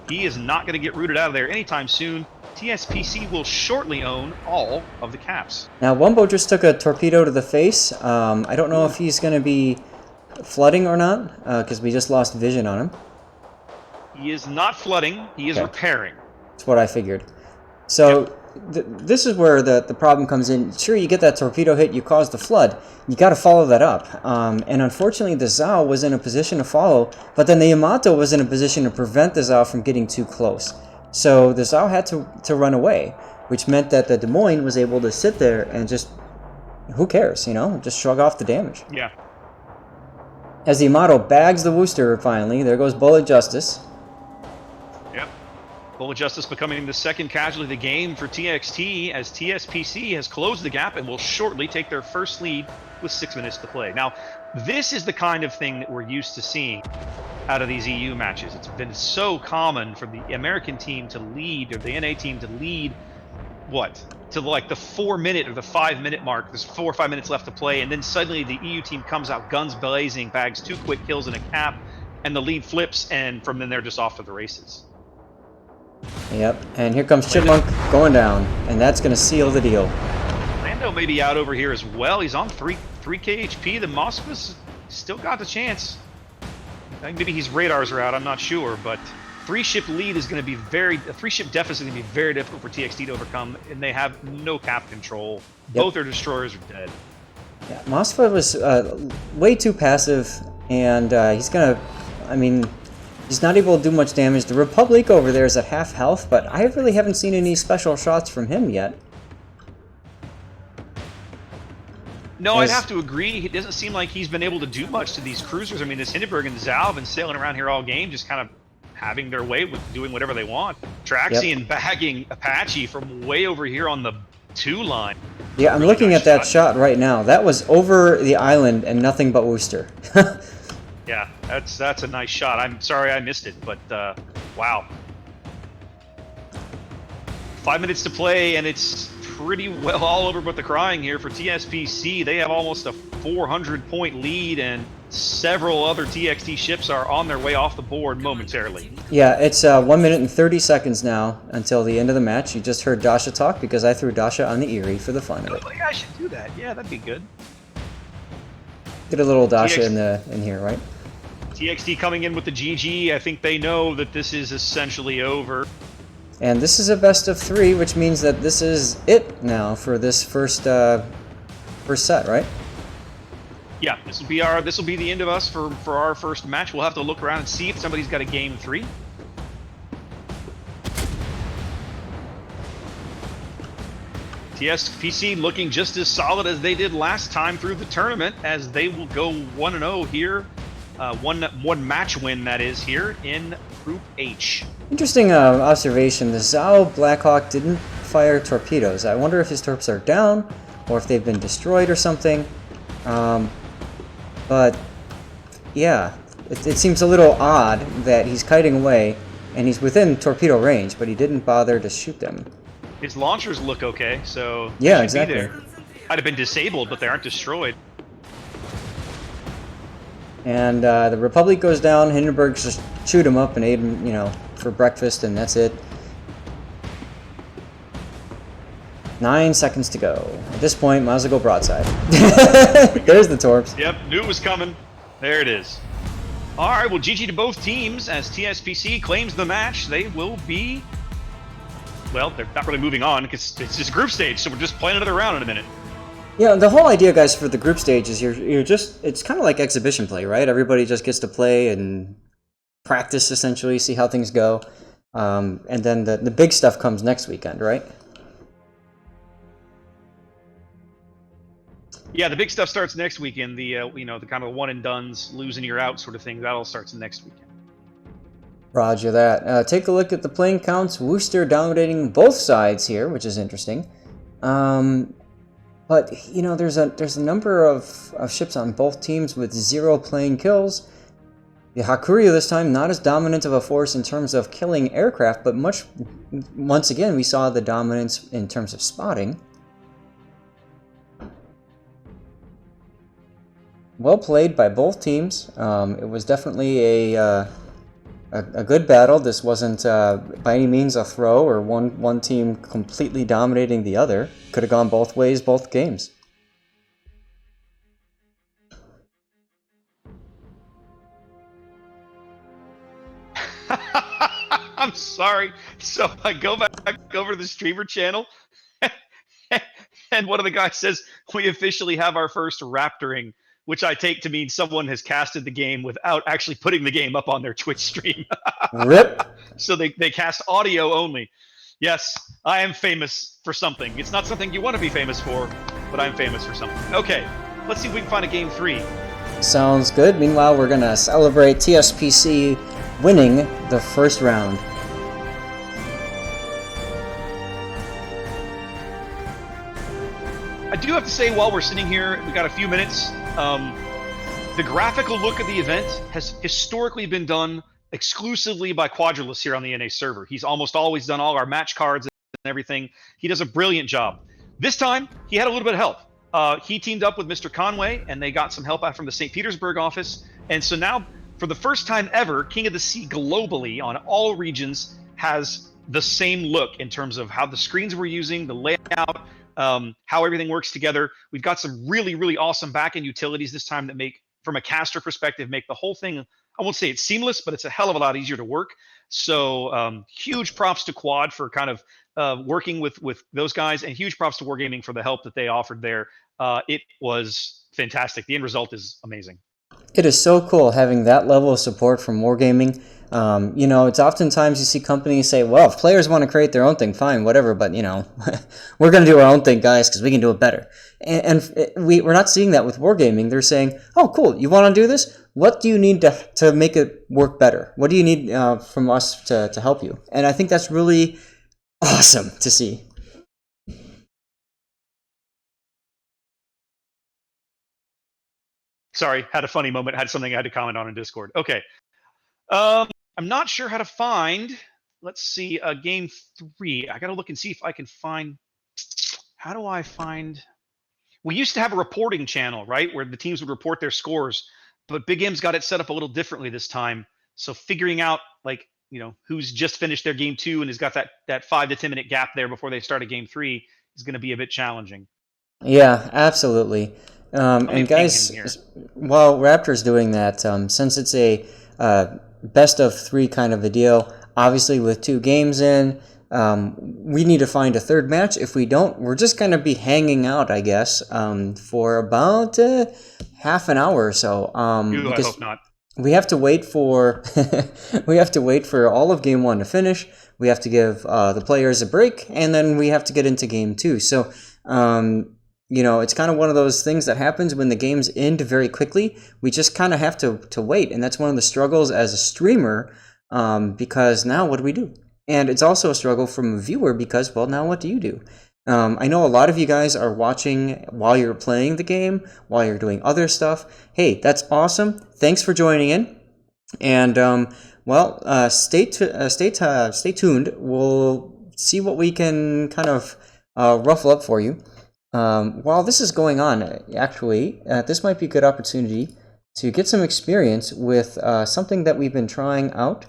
He is not going to get rooted out of there anytime soon. TSPC will shortly own all of the caps. Now, Wumbo just took a torpedo to the face. I don't know if he's going to be flooding or not, because we just lost vision on him. He is not flooding. He is repairing. That's what I figured. So this is where the problem comes in. Sure, you get that torpedo hit, you cause the flood. You got to follow that up. And unfortunately, the Zao was in a position to follow, but then the Yamato was in a position to prevent the Zao from getting too close. So the Zao had to run away, which meant that the Des Moines was able to sit there and just, who cares, you know, just shrug off the damage. Yeah. As the Yamato bags the Worcester finally, there goes Bullet Justice. Yep. Bullet Justice becoming the second casualty of the game for TXT as TSPC has closed the gap and will shortly take their first lead with 6 minutes to play. Now, this is the kind of thing that we're used to seeing out of these EU matches. It's been so common for the American team to lead, or the NA team to lead what? To like the 4-minute or the 5-minute mark. There's 4 or 5 minutes left to play, and then suddenly the EU team comes out guns blazing, bags 2 quick kills and a cap, and the lead flips, and from then they're just off to the races. Yep, and here comes Chipmunk going down, and that's going to seal the deal. Lando may be out over here as well. He's on 3 KHP. The Moskva's still got the chance. I think maybe his radars are out. I'm not sure, but 3-ship lead is going to be a 3-ship deficit is going to be very difficult for TXT to overcome, and they have no cap control. Yep. Both their destroyers are dead. Yeah, Moskva was way too passive, and he's gonna. I mean, he's not able to do much damage. The Republic over there is at half health, but I really haven't seen any special shots from him yet. No, I'd have to agree. It doesn't seem like he's been able to do much to these cruisers. I mean, this Hindenburg and Zao have been sailing around here all game, just kind of having their way with doing whatever they want. Traxian bagging Apache from way over here on the 2 line. Yeah, I'm looking at that shot right now. That was over the island and nothing but Worcester. Yeah, that's a nice shot. I'm sorry I missed it, but wow. 5 minutes to play, and it's pretty well all over but the crying here for TSPC. They have almost a 400-point lead, and several other TXT ships are on their way off the board momentarily. Yeah, it's 1 minute and 30 seconds now until the end of the match. You just heard Dasha talk because I threw Dasha on the Erie for the fun of it. Oh, yeah, I should do that. Yeah, that'd be good. Get a little Dasha in here, right? TXT coming in with the GG. I think they know that this is essentially over. And this is a best of 3, which means that this is it now for this first set, right? Yeah, this will be the end of us for our first match. We'll have to look around and see if somebody's got a game 3. TSPC looking just as solid as they did last time through the tournament, as they will go 1-0 here. One match win, that is, here in Group H. Interesting observation. The Zao Blackhawk didn't fire torpedoes. I wonder if his torps are down or if they've been destroyed or something. But yeah, it seems a little odd that he's kiting away and he's within torpedo range, but he didn't bother to shoot them. His launchers look okay, so yeah, they should exactly. be there. Might have been disabled, but they aren't destroyed. And the Republic goes down. Hindenburg just chewed him up and ate him, you know, for breakfast, and that's it. 9 seconds to go. At this point, might as well go broadside. There's the torps. Yep, knew it was coming. There it is. All right, well, GG to both teams as TSPC claims the match. They will be, well, they're not really moving on because it's just group stage, so we're just playing another round in a minute. Yeah, the whole idea, guys, for the group stage is you're just, it's kind of like exhibition play, right? Everybody just gets to play and practice, essentially, see how things go. And then the big stuff comes next weekend, right? Yeah, the big stuff starts next weekend. The the kind of one and dones, losing you're out sort of thing. That all starts next weekend. Roger that. Take a look at the playing counts. Worcester dominating both sides here, which is interesting. But you know, there's a number of ships on both teams with 0 plane kills. The Hakuryu this time not as dominant of a force in terms of killing aircraft, but once again we saw the dominance in terms of spotting. Well played by both teams. It was definitely a good battle. This wasn't by any means a throw or one team completely dominating the other. Could have gone both ways, both games. I'm sorry. So I go back over to the streamer channel, and one of the guys says, "We officially have our first Raptoring," which I take to mean someone has casted the game without actually putting the game up on their Twitch stream. Rip. So they cast audio only. Yes, I am famous for something. It's not something you want to be famous for, but I'm famous for something. Okay, let's see if we can find a game 3. Sounds good. Meanwhile, we're going to celebrate TSPC winning the first round. I do have to say, while we're sitting here, we got a few minutes. The graphical look of the event has historically been done exclusively by Quadrillus here on the NA server. He's almost always done all our match cards everything. He does a brilliant job. This time, he had a little bit of help. He teamed up with Mr. Conway, and they got some help out from the St. Petersburg office. And so now, for the first time ever, King of the Sea globally on all regions has the same look in terms of how the screens we're using, the layout, how everything works together. We've got some really, really awesome backend utilities this time that make, from a caster perspective, make the whole thing, I won't say it's seamless, but it's a hell of a lot easier to work. So huge props to Quad for kind of working with those guys, and huge props to Wargaming for the help that they offered there. It was fantastic. The end result is amazing. It is so cool having that level of support from Wargaming. You know, it's oftentimes you see companies say, well, if players want to create their own thing, fine, whatever, but, you know, we're going to do our own thing, guys, because we can do it better. And we're not seeing that with Wargaming. They're saying, oh, cool, you want to do this? What do you need to make it work better? What do you need from us to help you? And I think that's really awesome to see. Sorry, had a funny moment. Had something I had to comment on in Discord. Okay. I'm not sure how to find. Let's see. Game 3. I got to look and see if I can find. How do I find? We used to have a reporting channel, right, where the teams would report their scores, but Big M's got it set up a little differently this time. So figuring out, like, you know, who's just finished their game 2 and has got that 5 to 10 minute gap there before they start a game 3 is going to be a bit challenging. Yeah, absolutely. Let me And ping him guys, here. while Raptor's doing that, since it's a best of 3 kind of a deal, obviously with 2 games in, we need to find a third match. If we don't, we're just going to be hanging out, I guess, for about half an hour or so. Ooh, I Because hope not. we have to wait for we have to wait for all of game 1 to finish. We have to give the players a break, and then we have to get into game 2. So you know, it's kind of one of those things that happens when the games end very quickly. We just kind of have to wait, and that's one of the struggles as a streamer, because now what do we do? And it's also a struggle from a viewer because, well, now what do you do? I know a lot of you guys are watching while you're playing the game, while you're doing other stuff. Hey, that's awesome. Thanks for joining in. And, well, stay tuned. We'll see what we can kind of ruffle up for you. While this is going on, actually, this might be a good opportunity to get some experience with something that we've been trying out,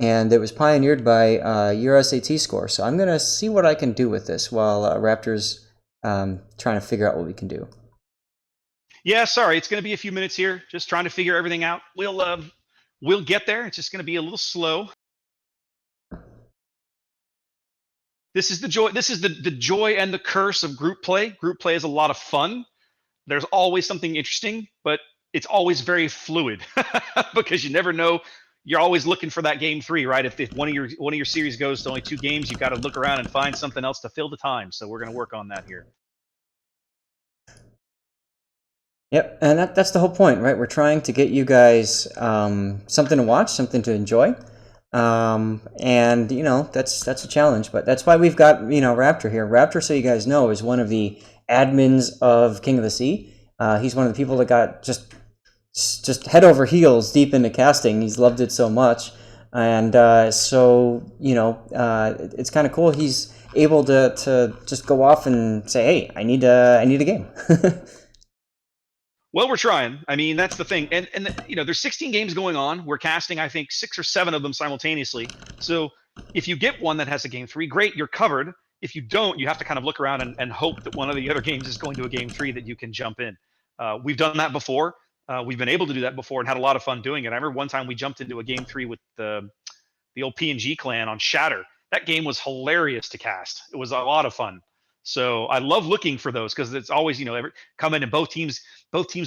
and it was pioneered by your SAT score. So I'm going to see what I can do with this while Raptor's trying to figure out what we can do. Yeah, sorry, it's going to be a few minutes here, just trying to figure everything out. We'll get there. It's just going to be a little slow. This is the joy. This is the joy and the curse of group play. Group play is a lot of fun. There's always something interesting, but it's always very fluid because you never know. You're always looking for that game 3, right? If one of your series goes to only 2 games, you've got to look around and find something else to fill the time. So we're going to work on that here. Yep, and that's the whole point, right? We're trying to get you guys something to watch, something to enjoy, and you know that's a challenge. But that's why we've got Raptor here. Raptor, so you guys know, is one of the admins of King of the Sea. He's one of the people that got just head over heels deep into casting. He's loved it so much, and so it's kind of cool. He's able to just go off and say, "Hey, I need a game." Well, we're trying. I mean, that's the thing. And there's 16 games going on. We're casting, I think, 6 or 7 of them simultaneously. So if you get one that has a game 3, great, you're covered. If you don't, you have to kind of look around and hope that one of the other games is going to a game 3 that you can jump in. We've done that before. We've been able to do that before and had a lot of fun doing it. I remember one time we jumped into a game 3 with the old P&G clan on Shatter. That game was hilarious to cast. It was a lot of fun. So I love looking for those because it's always come in and both teams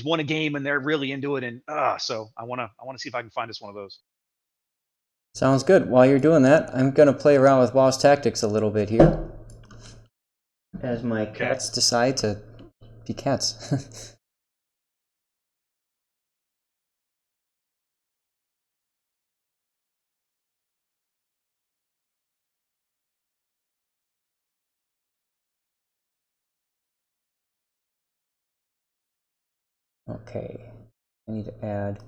won a game and they're really into it, and so I want to see if I can find us one of those. Sounds good. While you're doing that, I'm going to play around with Boss Tactics a little bit here as my cats decide to be cats. Okay, I need to add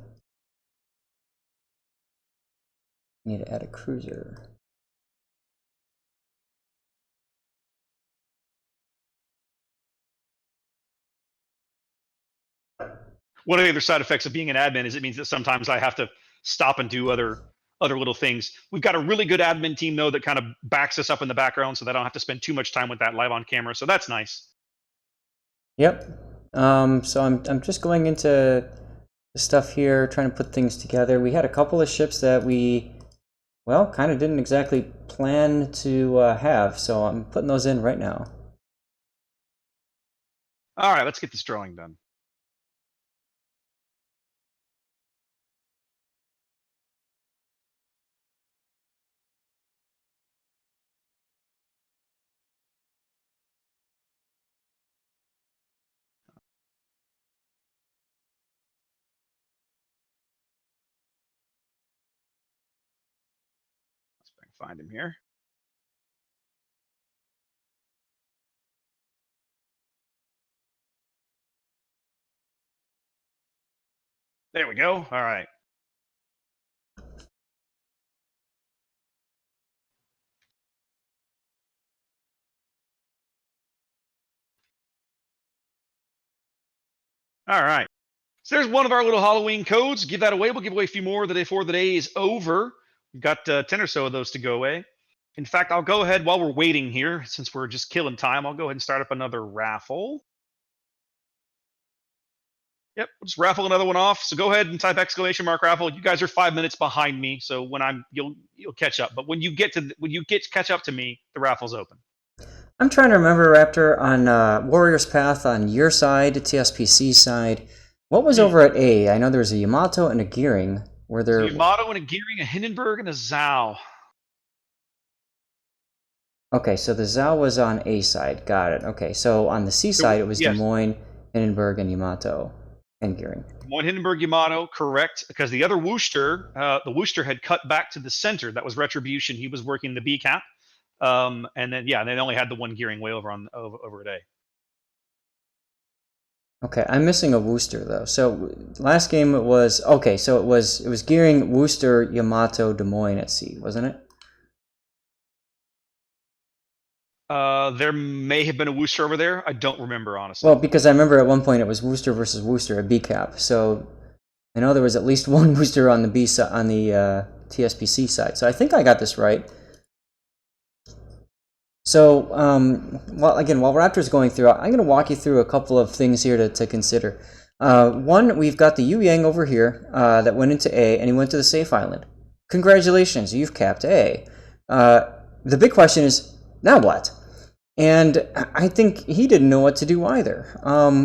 a cruiser. one of the other side effects of being an admin is it means that sometimes I have to stop and do other little things. We've got a really good admin team though that kind of backs us up in the background, so that I don't have to spend too much time with that live on camera. So that's nice. Yep. So I'm just going into the stuff here, trying to put things together. We had a couple of ships that we, well, kind of didn't exactly plan to have, so I'm putting those in right now. All right, let's get this drawing done. Let's see if I can find him here. There we go. All right. All right. So there's one of our little Halloween codes. Give that away. We'll give away a few more before the day is over. We've got 10 or so of those to go away. In fact, I'll go ahead while we're waiting here, since we're just killing time. I'll go ahead and start up another raffle. Yep, we'll just raffle another one off. So go ahead and type exclamation mark raffle. You guys are 5 minutes behind me, so when you'll catch up. But when you catch up to me, the raffle's open. I'm trying to remember, Raptor, on Warrior's Path on your side, TSPC side. What was over at A? I know there was a Yamato and a Gearing. Were there a Yamato and a Gearing, a Hindenburg, and a Zhao. Okay, so the Zhao was on A side. Got it. Okay, so on the C side, it was yes. Des Moines, Hindenburg, and Yamato, and Gearing. Des Moines, Hindenburg, Yamato, correct. Because the other Worcester, the Worcester had cut back to the center. That was Retribution. He was working the B cap. And then, yeah, they only had the one Gearing way over at A. Okay, I'm missing a Worcester though. So last game it was okay. So it was Gearing, Worcester, Yamato, Des Moines at C, wasn't it? There may have been a Worcester over there. I don't remember, honestly. Well, because I remember at one point it was Worcester versus Worcester at B cap. So I know there was at least one Worcester on the B side, on the TSPC side. So I think I got this right. So, while Raptor's going through, I'm going to walk you through a couple of things here to consider. One, we've got the Yu Yang over here that went into A, and he went to the safe island. Congratulations, you've capped A. The big question is, now what? And I think he didn't know what to do either.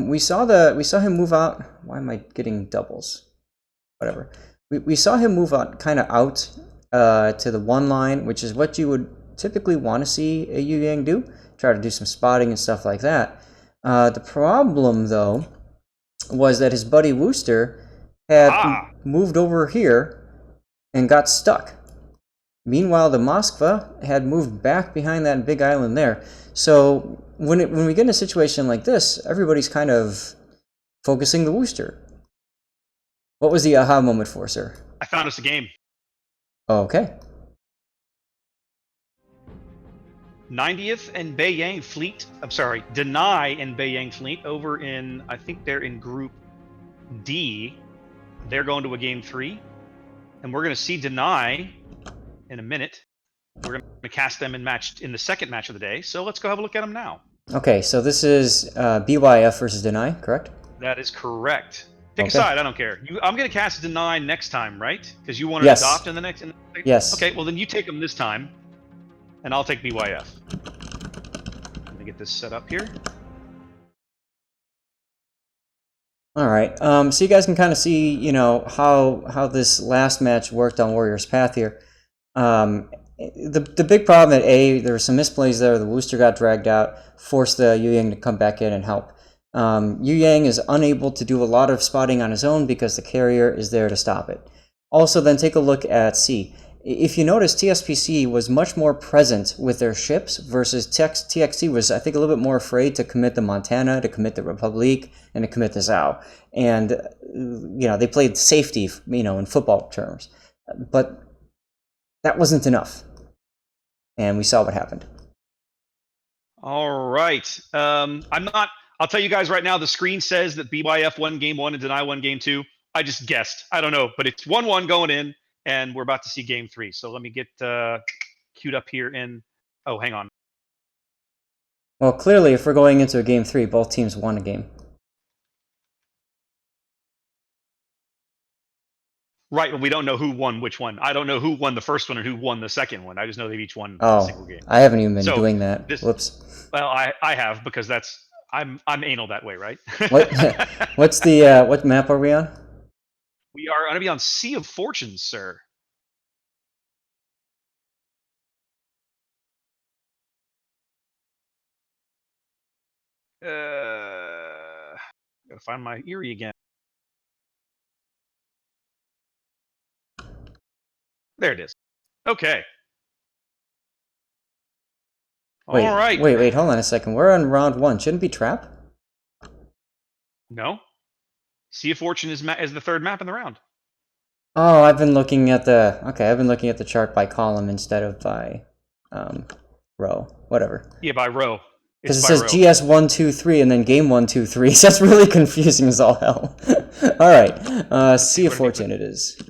We saw him move out. Why am I getting doubles? Whatever. We saw him move out, kind of out to the one line, which is what you would typically want to see a Yu Yang do, try to do some spotting and stuff like that. The problem, though, was that his buddy Worcester had moved over here and got stuck. Meanwhile, the Moskva had moved back behind that big island there. So when we get in a situation like this, everybody's kind of focusing the Worcester. What was the aha moment for, sir? I found us a game. Okay. 90th and Beiyang fleet. I'm sorry, Deny and Beiyang fleet over in, I think they're in Group D. They're going to a game 3, and we're going to see Deny in a minute. We're going to cast them in the second match of the day. So let's go have a look at them now. Okay, so this is BYF versus Deny, correct? That is correct. Pick a side. I don't care. I'm going to cast Deny next time, right? Because you want to adopt in the next. Yes. Okay. Well, then you take them this time. And I'll take BYF. Let me get this set up here. All right. So you guys can kind of see, how this last match worked on Warrior's Path here. The big problem at A, there were some misplays there. The Worcester got dragged out, forced the Yu Yang to come back in and help. Yu Yang is unable to do a lot of spotting on his own because the carrier is there to stop it. Also, then take a look at C. If you notice, TSPC was much more present with their ships versus TXT was, I think, a little bit more afraid to commit the Montana, to commit the Republique, and to commit the Zhao. And, they played safety, in football terms. But that wasn't enough. And we saw what happened. All right. I'll tell you guys right now, the screen says that BYF won game 1 and Deny won game 2. I just guessed. I don't know, but it's 1-1 going in, and we're about to see game 3. So let me get queued up here in... Oh, hang on. Well, clearly, if we're going into a game 3, both teams won a game. Right, but we don't know who won which one. I don't know who won the first one and who won the second one. I just know they've each won a single game. I haven't even been So doing that. this, Whoops. well, I have, because I'm anal that way, right? What? What's the what map are we on? We are going to be on Sea of Fortunes, sir. Gotta find my Erie again. There it is. Okay. Wait, All right. wait, hold on a second. We're on round 1. Shouldn't it be Trap? No. Sea of Fortune is the third map in the round. Oh, I've been looking at the... Okay, I've been looking at the chart by column instead of by row. Whatever. Yeah, by row. Because it says GS 1, 2, 3, and then game 1, 2, 3. So that's really confusing as all hell. All right, Sea of Fortune it is.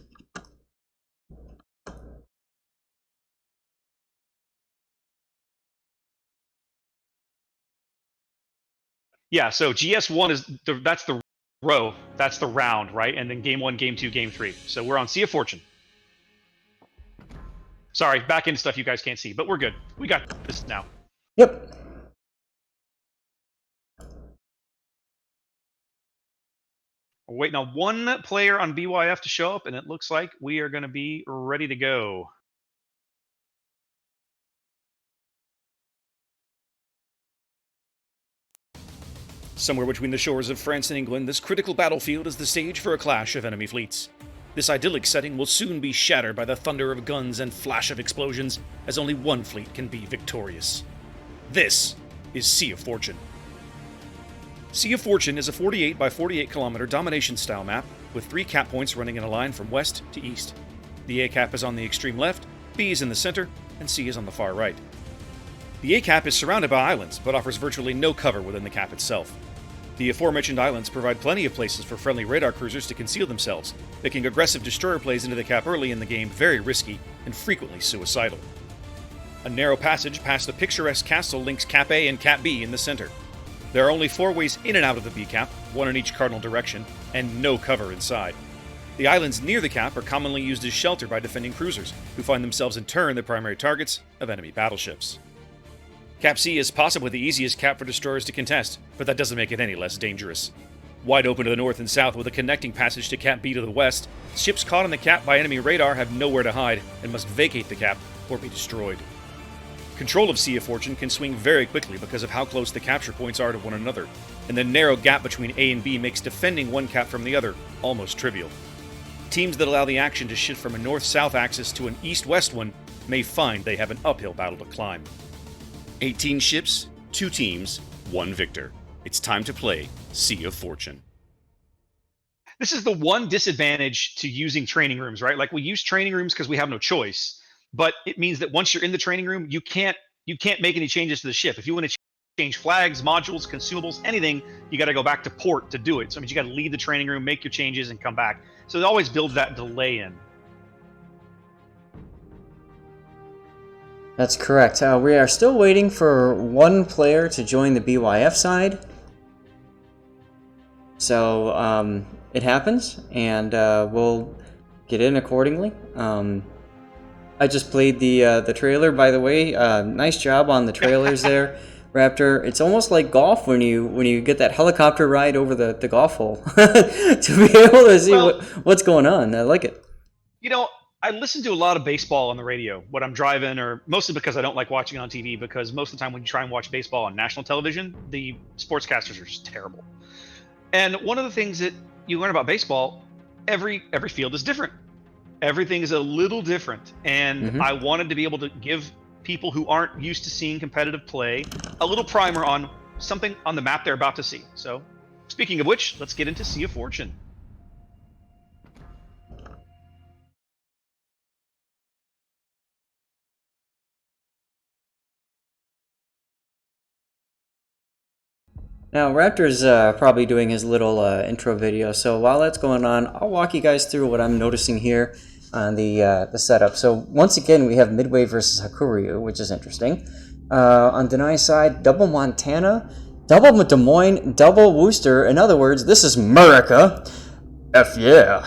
Yeah, so GS1 is that's the row, that's the round, right? And then game 1, game 2, game 3. So we're on Sea of Fortune. Sorry, back end stuff you guys can't see, but we're good. We got this now. Yep. We're waiting on one player on BYF to show up, and it looks like we are going to be ready to go. Somewhere between the shores of France and England, this critical battlefield is the stage for a clash of enemy fleets. This idyllic setting will soon be shattered by the thunder of guns and flash of explosions, as only one fleet can be victorious. This is Sea of Fortune. Sea of Fortune is a 48 by 48 kilometer domination-style map with 3 cap points running in a line from west to east. The A cap is on the extreme left, B is in the center, and C is on the far right. The A cap is surrounded by islands, but offers virtually no cover within the cap itself. The aforementioned islands provide plenty of places for friendly radar cruisers to conceal themselves, making aggressive destroyer plays into the cap early in the game very risky and frequently suicidal. A narrow passage past the picturesque castle links Cap A and Cap B in the center. There are only 4 ways in and out of the B cap, 1 in each cardinal direction, and no cover inside. The islands near the cap are commonly used as shelter by defending cruisers, who find themselves in turn the primary targets of enemy battleships. Cap C is possibly the easiest cap for destroyers to contest, but that doesn't make it any less dangerous. Wide open to the north and south with a connecting passage to Cap B to the west, ships caught on the cap by enemy radar have nowhere to hide and must vacate the cap or be destroyed. Control of Sea of Fortune can swing very quickly because of how close the capture points are to one another, and the narrow gap between A and B makes defending one cap from the other almost trivial. Teams that allow the action to shift from a north-south axis to an east-west one may find they have an uphill battle to climb. 18 ships, 2 teams, 1 victor. It's time to play Sea of Fortune. This is the one disadvantage to using training rooms, right? Like, we use training rooms because we have no choice, but it means that once you're in the training room, you can't make any changes to the ship. If you want to change flags, modules, consumables, anything, you got to go back to port to do it. So it means you got to leave the training room, make your changes, and come back. So it always builds that delay in. That's correct. We are still waiting for 1 player to join the BYF side. So it happens, and we'll get in accordingly. I just played the trailer, by the way. Nice job on the trailers there, Raptor. It's almost like golf when you get that helicopter ride over the golf hole to be able to see what's going on. I like it. You know, I listen to a lot of baseball on the radio when I'm driving, or mostly because I don't like watching it on TV, because most of the time when you try and watch baseball on national television, the sportscasters are just terrible. And one of the things that you learn about baseball, every field is different. Everything is a little different. And I wanted to be able to give people who aren't used to seeing competitive play a little primer on something on the map they're about to see. So, speaking of which, let's get into Sea of Fortune. Now, Raptor's probably doing his little intro video, so while that's going on, I'll walk you guys through what I'm noticing here on the setup. So once again, we have Midway versus Hakuryu, which is interesting. On Denai's side, double Montana, double Des Moines, double Worcester. In other words, this is America. F yeah.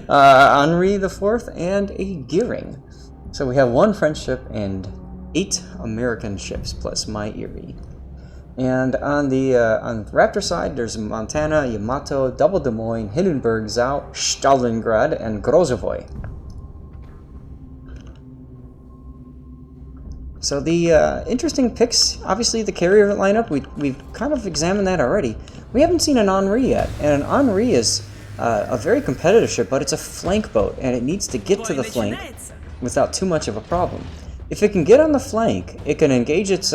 Henri the Fourth and a Gearing. So we have 1 French ship and 8 American ships plus my Erie. And on the Raptor side, there's Montana, Yamato, double Des Moines, Hindenburg, Zau, Stalingrad, and Grozovoy. So the interesting picks, obviously the carrier lineup, we've kind of examined that already. We haven't seen an Henri yet, and an Henri is a very competitive ship, but it's a flank boat, and it needs to get to the flank without too much of a problem. If it can get on the flank, it can engage its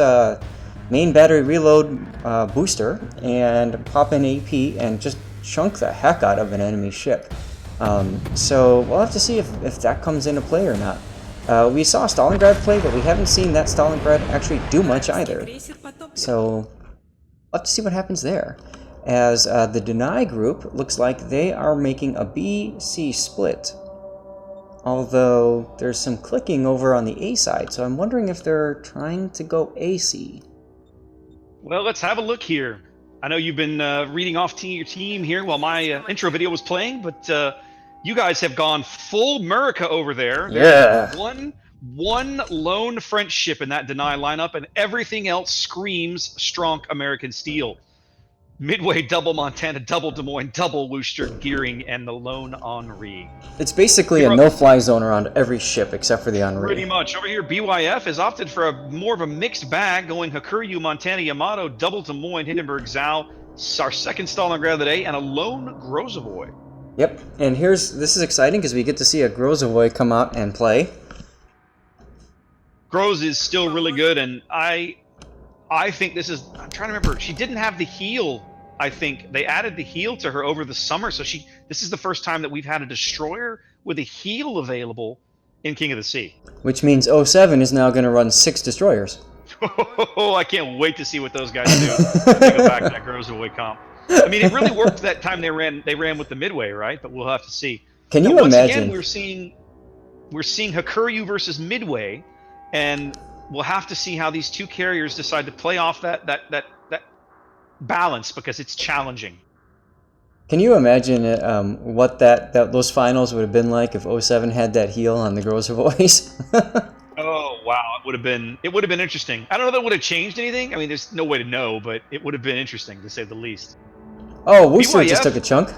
main battery reload booster and pop in AP and just chunk the heck out of an enemy ship. So we'll have to see if that comes into play or not. We saw Stalingrad play, but we haven't seen that Stalingrad actually do much either. So we'll have to see what happens there. As the Deny group looks like they are making a B-C split. Although there's some clicking over on the A side, so I'm wondering if they're trying to go AC. Well, let's have a look here. I know you've been reading off your team here while my intro video was playing, but you guys have gone full America over there. Yeah. There's one lone French ship in that Deny lineup, and everything else screams strong American steel. Midway, double Montana, double Des Moines, double Worcester, Gearing, and the lone Henri. It's basically a no-fly zone around every ship except for the Henri. Pretty much. Over here, BYF has opted for more of a mixed bag, going Hakuryu, Montana, Yamato, double Des Moines, Hindenburg, Zau, our second Stalingrad of the day, and a lone Grozovoy. Yep, and this is exciting because we get to see a Grozovoy come out and play. Groz is still really good, and I think this is, I'm trying to remember, she didn't have the heal. I think they added the heal to her over the summer, so this is the first time that we've had a destroyer with a heal available in King of the Sea. Which means 07 is now going to run 6 destroyers. Oh, I can't wait to see what those guys do. They go back to that Grozovoy comp. I mean, it really worked that time they ran with the Midway, right? But we'll have to see. Can you once imagine? Again, we're seeing Hakuryu versus Midway, and we'll have to see how these two carriers decide to play off that balance, because it's challenging. Can you imagine what those finals would have been like if 07 had that heal on the Grozovoys? Oh wow, it would have been interesting. I don't know that it would have changed anything. I mean, there's no way to know, but it would have been interesting to say the least. Oh, Worcester just took a chunk.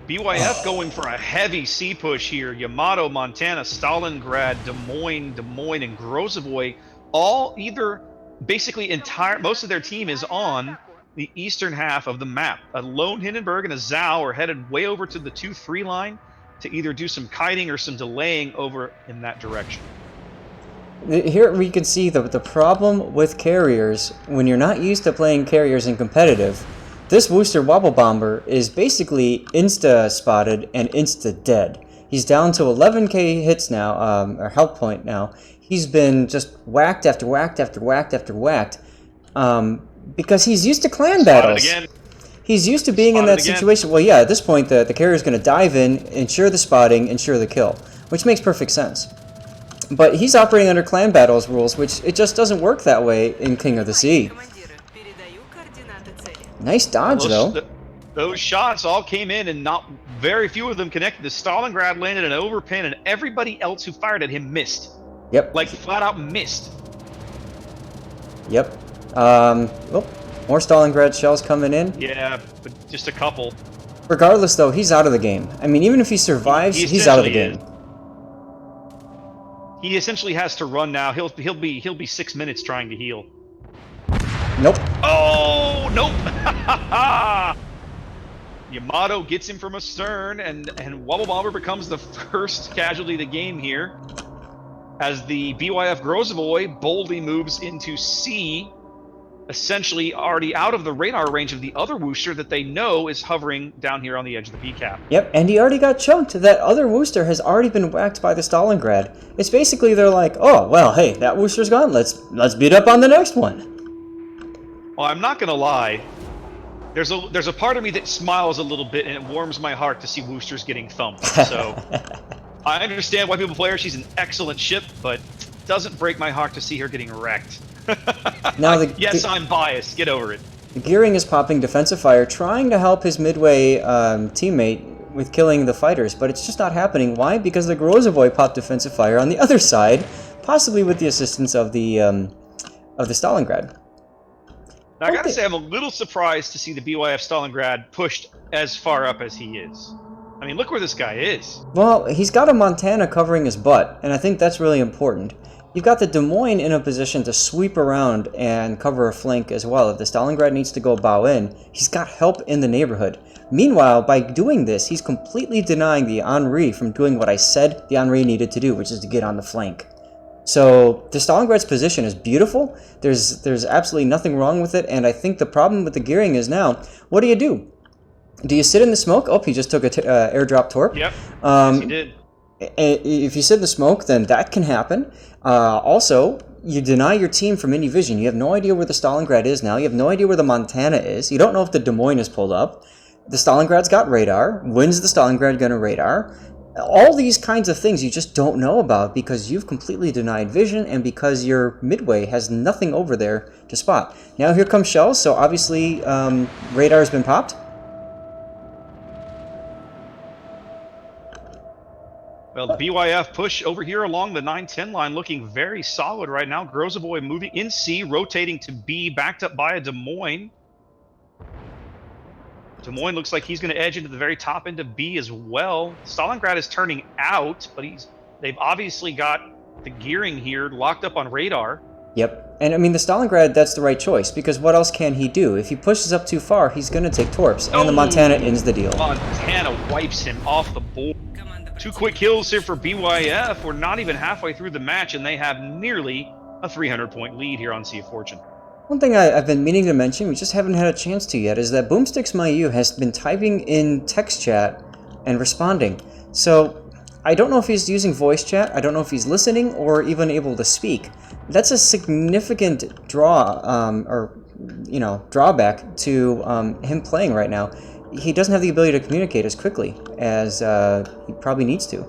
BYF going for a heavy sea push here. Yamato, Montana, Stalingrad, Des Moines, and Grozovoy, all either basically most of their team is on the eastern half of the map. A lone Hindenburg and a Zau are headed way over to the 2-3 line to either do some kiting or some delaying over in that direction. Here we can see the problem with carriers when you're not used to playing carriers in competitive. This Worcester Wobble Bomber is basically insta-spotted and insta-dead. He's down to 11k hits now, or health point now. He's been just whacked after whacked after whacked after whacked, because he's used to clan battles. Again. He's used to being in that situation. Well, yeah, at this point, the carrier's going to dive in, ensure the spotting, ensure the kill, which makes perfect sense. But he's operating under clan battles rules, which it just doesn't work that way in King of the Sea. Nice dodge, though. Those shots all came in, and not very few of them connected. The Stalingrad landed an overpin, and everybody else who fired at him missed. Yep. Like, flat out missed. Yep. Oh, more Stalingrad shells coming in. Yeah, but just a couple. Regardless, though, he's out of the game. I mean, even if he survives, he's out of the game. He essentially has to run now. He'll be 6 minutes trying to heal. Nope. Oh, nope. Yamato gets him from astern, and Wobble Bomber becomes the first casualty of the game here, as the BYF Grozovoy boldly moves into C, essentially already out of the radar range of the other Worcester that they know is hovering down here on the edge of the PCAP. Yep, and he already got chunked. That other Worcester has already been whacked by the Stalingrad. It's basically they're like, oh, well, hey, that Worcester's gone. Let's beat up on the next one. Well, I'm not gonna lie. There's a part of me that smiles a little bit, and it warms my heart to see Woosters getting thumped. So I understand why people play her. She's an excellent ship, but it doesn't break my heart to see her getting wrecked. Now Yes, I'm biased. Get over it. the Gearing is popping defensive fire, trying to help his Midway teammate with killing the fighters, but it's just not happening. Why? Because the Grozavoy popped defensive fire on the other side, possibly with the assistance of the Stalingrad. Now, I gotta say, I'm a little surprised to see the BYF Stalingrad pushed as far up as he is. I mean, look where this guy is. Well, he's got a Montana covering his butt, and I think that's really important. You've got the Des Moines in a position to sweep around and cover a flank as well. If the Stalingrad needs to go bow in, he's got help in the neighborhood. Meanwhile, by doing this, he's completely denying the Henri from doing what I said the Henri needed to do, which is to get on the flank. So the Stalingrad's position is beautiful. There's absolutely nothing wrong with it, and I think the problem with the Gearing is now, what do? Do you sit in the smoke? Oh, he just took a airdrop torp. Yep, yes, he did. If you sit in the smoke, then that can happen. Also, you deny your team from any vision. You have no idea where the Stalingrad is now. You have no idea where the Montana is. You don't know if the Des Moines is pulled up. The Stalingrad's got radar. When's the Stalingrad going to radar? All these kinds of things you just don't know about because you've completely denied vision and because your Midway has nothing over there to spot. Now here comes shells, so obviously radar has been popped. Well, the BYF push over here along the 9-10 line looking very solid right now. Grozavoy moving in C, rotating to B, backed up by a Des Moines. Des Moines looks like he's going to edge into the very top end of B as well. Stalingrad is turning out, but they've obviously got the Gearing here locked up on radar. Yep. And I mean, the Stalingrad, that's the right choice, because what else can he do? If he pushes up too far, he's going to take torps, and the Montana ends the deal. Montana wipes him off the board. 2 quick kills here for BYF. We're not even halfway through the match, and they have nearly a 300-point lead here on Sea of Fortune. One thing I've been meaning to mention, we just haven't had a chance to yet, is that Boomsticks Mayu has been typing in text chat and responding. So I don't know if he's using voice chat, I don't know if he's listening or even able to speak. That's a significant drawback to him playing right now. He doesn't have the ability to communicate as quickly as he probably needs to.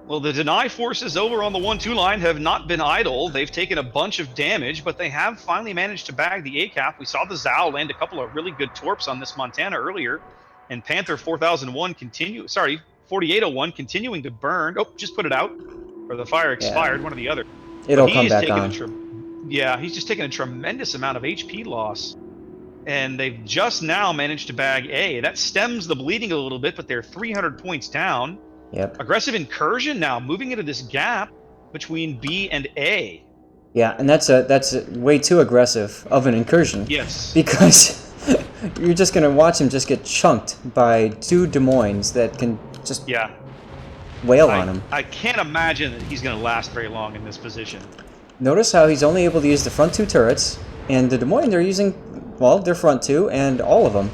Well, the deny forces over on the 1-2 line have not been idle. They've taken a bunch of damage, but they have finally managed to bag the ACAP. We saw the Zao land a couple of really good torps on this Montana earlier, and Panther 4801 continuing to burn. Oh, just put it out, or the fire expired, one or the other. It'll come back on. He's just taken a tremendous amount of HP loss. And they've just now managed to bag A. That stems the bleeding a little bit, but they're 300 points down. Yep. Aggressive incursion now, moving into this gap between B and A. Yeah, and that's way too aggressive of an incursion. Yes. Because you're just going to watch him just get chunked by 2 Des Moines that can just wail on him. I can't imagine that he's going to last very long in this position. Notice how he's only able to use the front 2 turrets, and the Des Moines, they're using, well, their front 2 and all of them.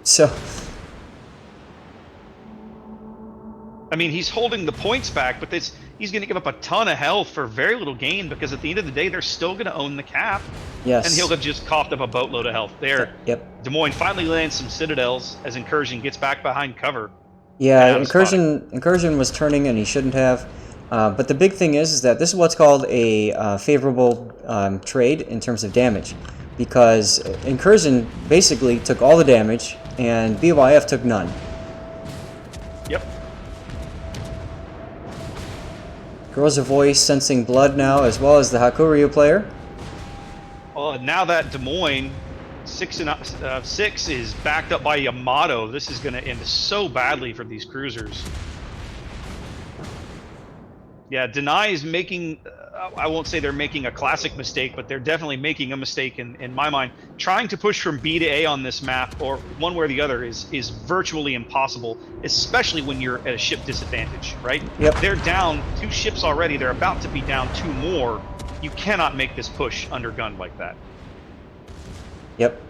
So I mean, he's holding the points back, but he's going to give up a ton of health for very little gain because at the end of the day, they're still going to own the cap. Yes. And he'll have just coughed up a boatload of health there. Yep. Des Moines finally lands some citadels as Incursion gets back behind cover. Yeah, Incursion was turning and he shouldn't have. But the big thing is that this is what's called a favorable trade in terms of damage. Because Incursion basically took all the damage and BYF took none. Yep. Grozavoy sensing blood now, as well as the Hakuryu player. Well, now that Des Moines 6 is backed up by Yamato, this is going to end so badly for these cruisers. Yeah, Deny is making, I won't say they're making a classic mistake, but they're definitely making a mistake in my mind. Trying to push from B to A on this map, or one way or the other, is virtually impossible, especially when you're at a ship disadvantage, right? Yep. They're down 2 ships already. They're about to be down 2 more. You cannot make this push undergunned like that. Yep.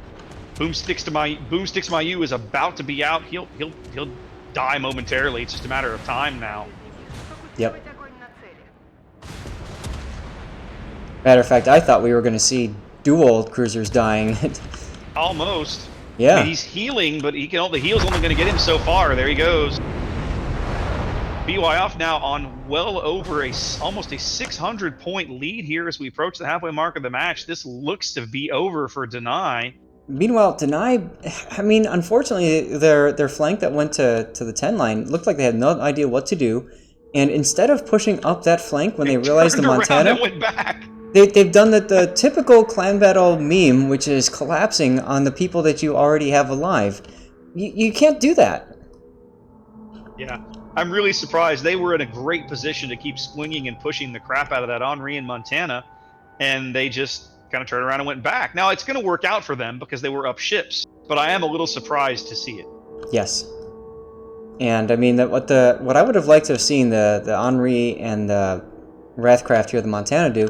Boomsticks Mayu is about to be out. He'll die momentarily. It's just a matter of time now. Yep. Matter of fact, I thought we were going to see dual cruisers dying. Almost. Yeah. I mean, he's healing, but the heal's only going to get him so far. There he goes. BYF now on well over almost a 600-point lead here as we approach the halfway mark of the match. This looks to be over for Deny. Meanwhile, Deny, I mean, unfortunately, their flank that went to the 10 line looked like they had no idea what to do. And instead of pushing up that flank when they realized the Montana, and went back. They've done the typical clan battle meme, which is collapsing on the people that you already have alive. You can't do that. Yeah, I'm really surprised. They were in a great position to keep swinging and pushing the crap out of that Henri and Montana, and they just kind of turned around and went back. Now, it's going to work out for them because they were up ships, but I am a little surprised to see it. Yes. And I mean, what I would have liked to have seen the Henri and the Wrathcraft here, the Montana do,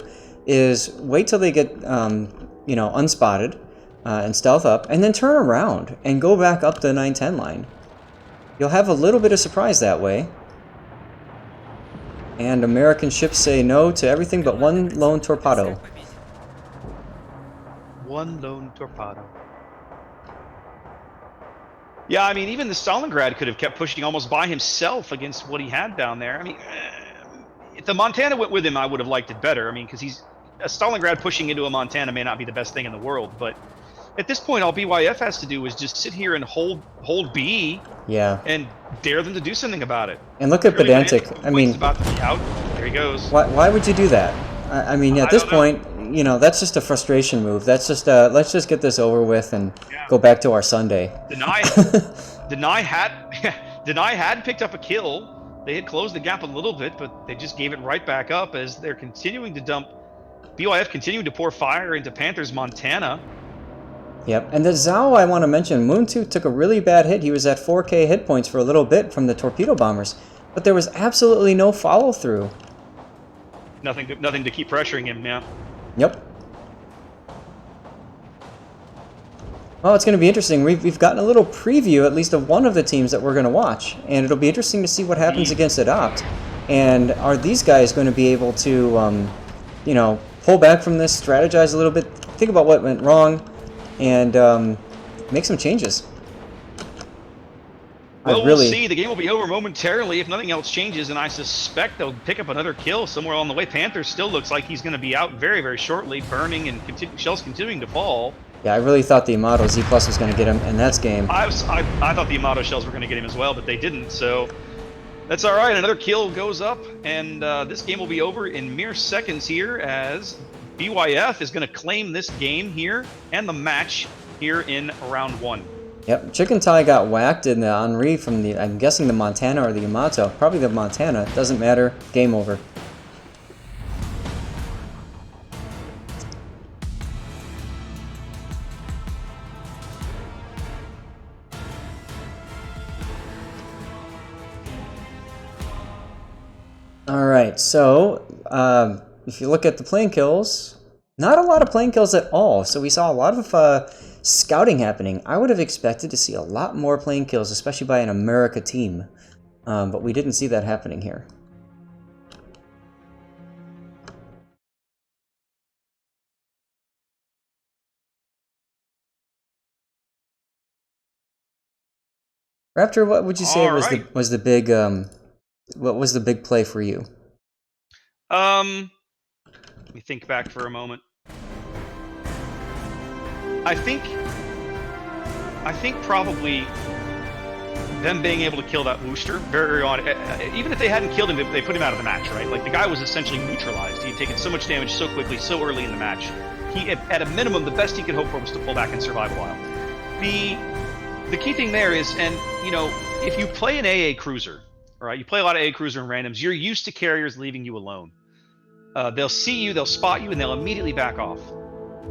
is wait till they get unspotted and stealth up, and then turn around and go back up the 9-10 line. You'll have a little bit of surprise that way. And American ships say no to everything but one lone torpedo. One lone torpedo. Yeah, I mean, even the Stalingrad could have kept pushing almost by himself against what he had down there. I mean, if the Montana went with him, I would have liked it better. I mean, because a Stalingrad pushing into a Montana may not be the best thing in the world, but at this point, all BYF has to do is just sit here and hold B. Yeah. And dare them to do something about it. And look at Pedantic. I mean, about to be out. There he goes. Why would you do that? I mean, at this point, that's just a frustration move. That's just let's just get this over with and go back to our Sunday. Deny had picked up a kill. They had closed the gap a little bit, but they just gave it right back up as they're continuing to dump. BYF continuing to pour fire into Panthers Montana. Yep, and the Zhao I want to mention, Moon2 took a really bad hit. He was at 4K hit points for a little bit from the torpedo bombers, but there was absolutely no follow-through. Nothing to keep pressuring him now. Yep. Well, it's going to be interesting. We've gotten a little preview, at least of one of the teams that we're going to watch, and it'll be interesting to see what happens against Adopt. And are these guys going to be able to, pull back from this, strategize a little bit, think about what went wrong, and make some changes? Well, we'll see. The game will be over momentarily if nothing else changes, and I suspect they'll pick up another kill somewhere on the way. Panther still looks like he's going to be out very, very shortly, burning and shells continuing to fall. Yeah, I really thought the Amato Z+ was going to get him, and that's game. I thought the Amato shells were going to get him as well, but they didn't, so that's all right. Another kill goes up, and this game will be over in mere seconds here as BYF is going to claim this game here and the match here in round 1. Yep, Chicken Tie got whacked in the Henri from the, I'm guessing the Montana or the Yamato. Probably the Montana. Doesn't matter. Game over. Alright, so if you look at the plane kills, not a lot of plane kills at all. So we saw a lot of scouting happening. I would have expected to see a lot more plane kills, especially by an America team. But we didn't see that happening here. Raptor, what would you say was the big what was the big play for you? Let me think back for a moment. I think probably them being able to kill that Wooster very early on. Even if they hadn't killed him, they put him out of the match, right? Like, the guy was essentially neutralized. He had taken so much damage so quickly, so early in the match. He, at a minimum, the best he could hope for was to pull back and survive a while. The key thing there is, and if you play an AA cruiser, right? You play a lot of AA cruiser and randoms. You're used to carriers leaving you alone. They'll see you, they'll spot you, and they'll immediately back off.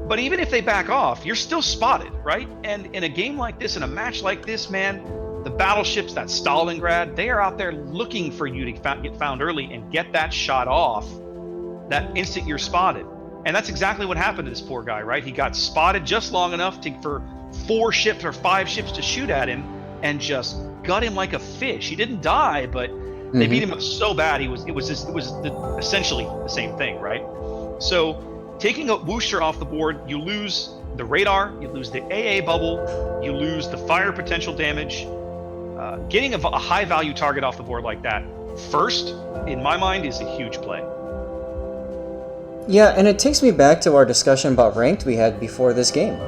But even if they back off, you're still spotted, right? And in a game like this, in a match like this, man, the battleships, that Stalingrad, they are out there looking for you to get found early and get that shot off that instant you're spotted. And that's exactly what happened to this poor guy, right? He got spotted just long enough for 4 ships or 5 ships to shoot at him and just gut him like a fish. He didn't die, but they beat him up so bad. It was essentially the same thing, right? So taking a Worcester off the board, you lose the radar, you lose the AA bubble, you lose the fire potential damage. Getting a high value target off the board like that first, in my mind, is a huge play. Yeah, and it takes me back to our discussion about ranked we had before this game.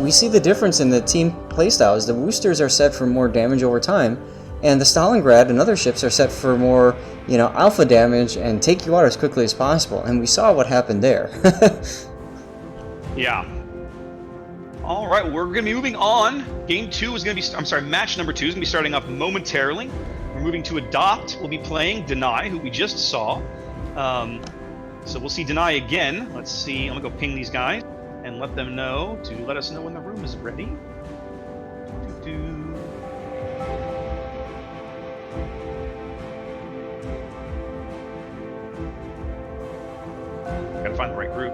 We see the difference in the team playstyles. The Woosters are set for more damage over time, and the Stalingrad and other ships are set for more, alpha damage and take you out as quickly as possible. And we saw what happened there. Yeah. All right, we're going to be moving on. Match number 2 is going to be starting off momentarily. We're moving to Adopt. We'll be playing Deny, who we just saw. So we'll see Deny again. Let's see. I'm going to go ping these guys and let them know to let us know when the room is ready. Gotta find the right group.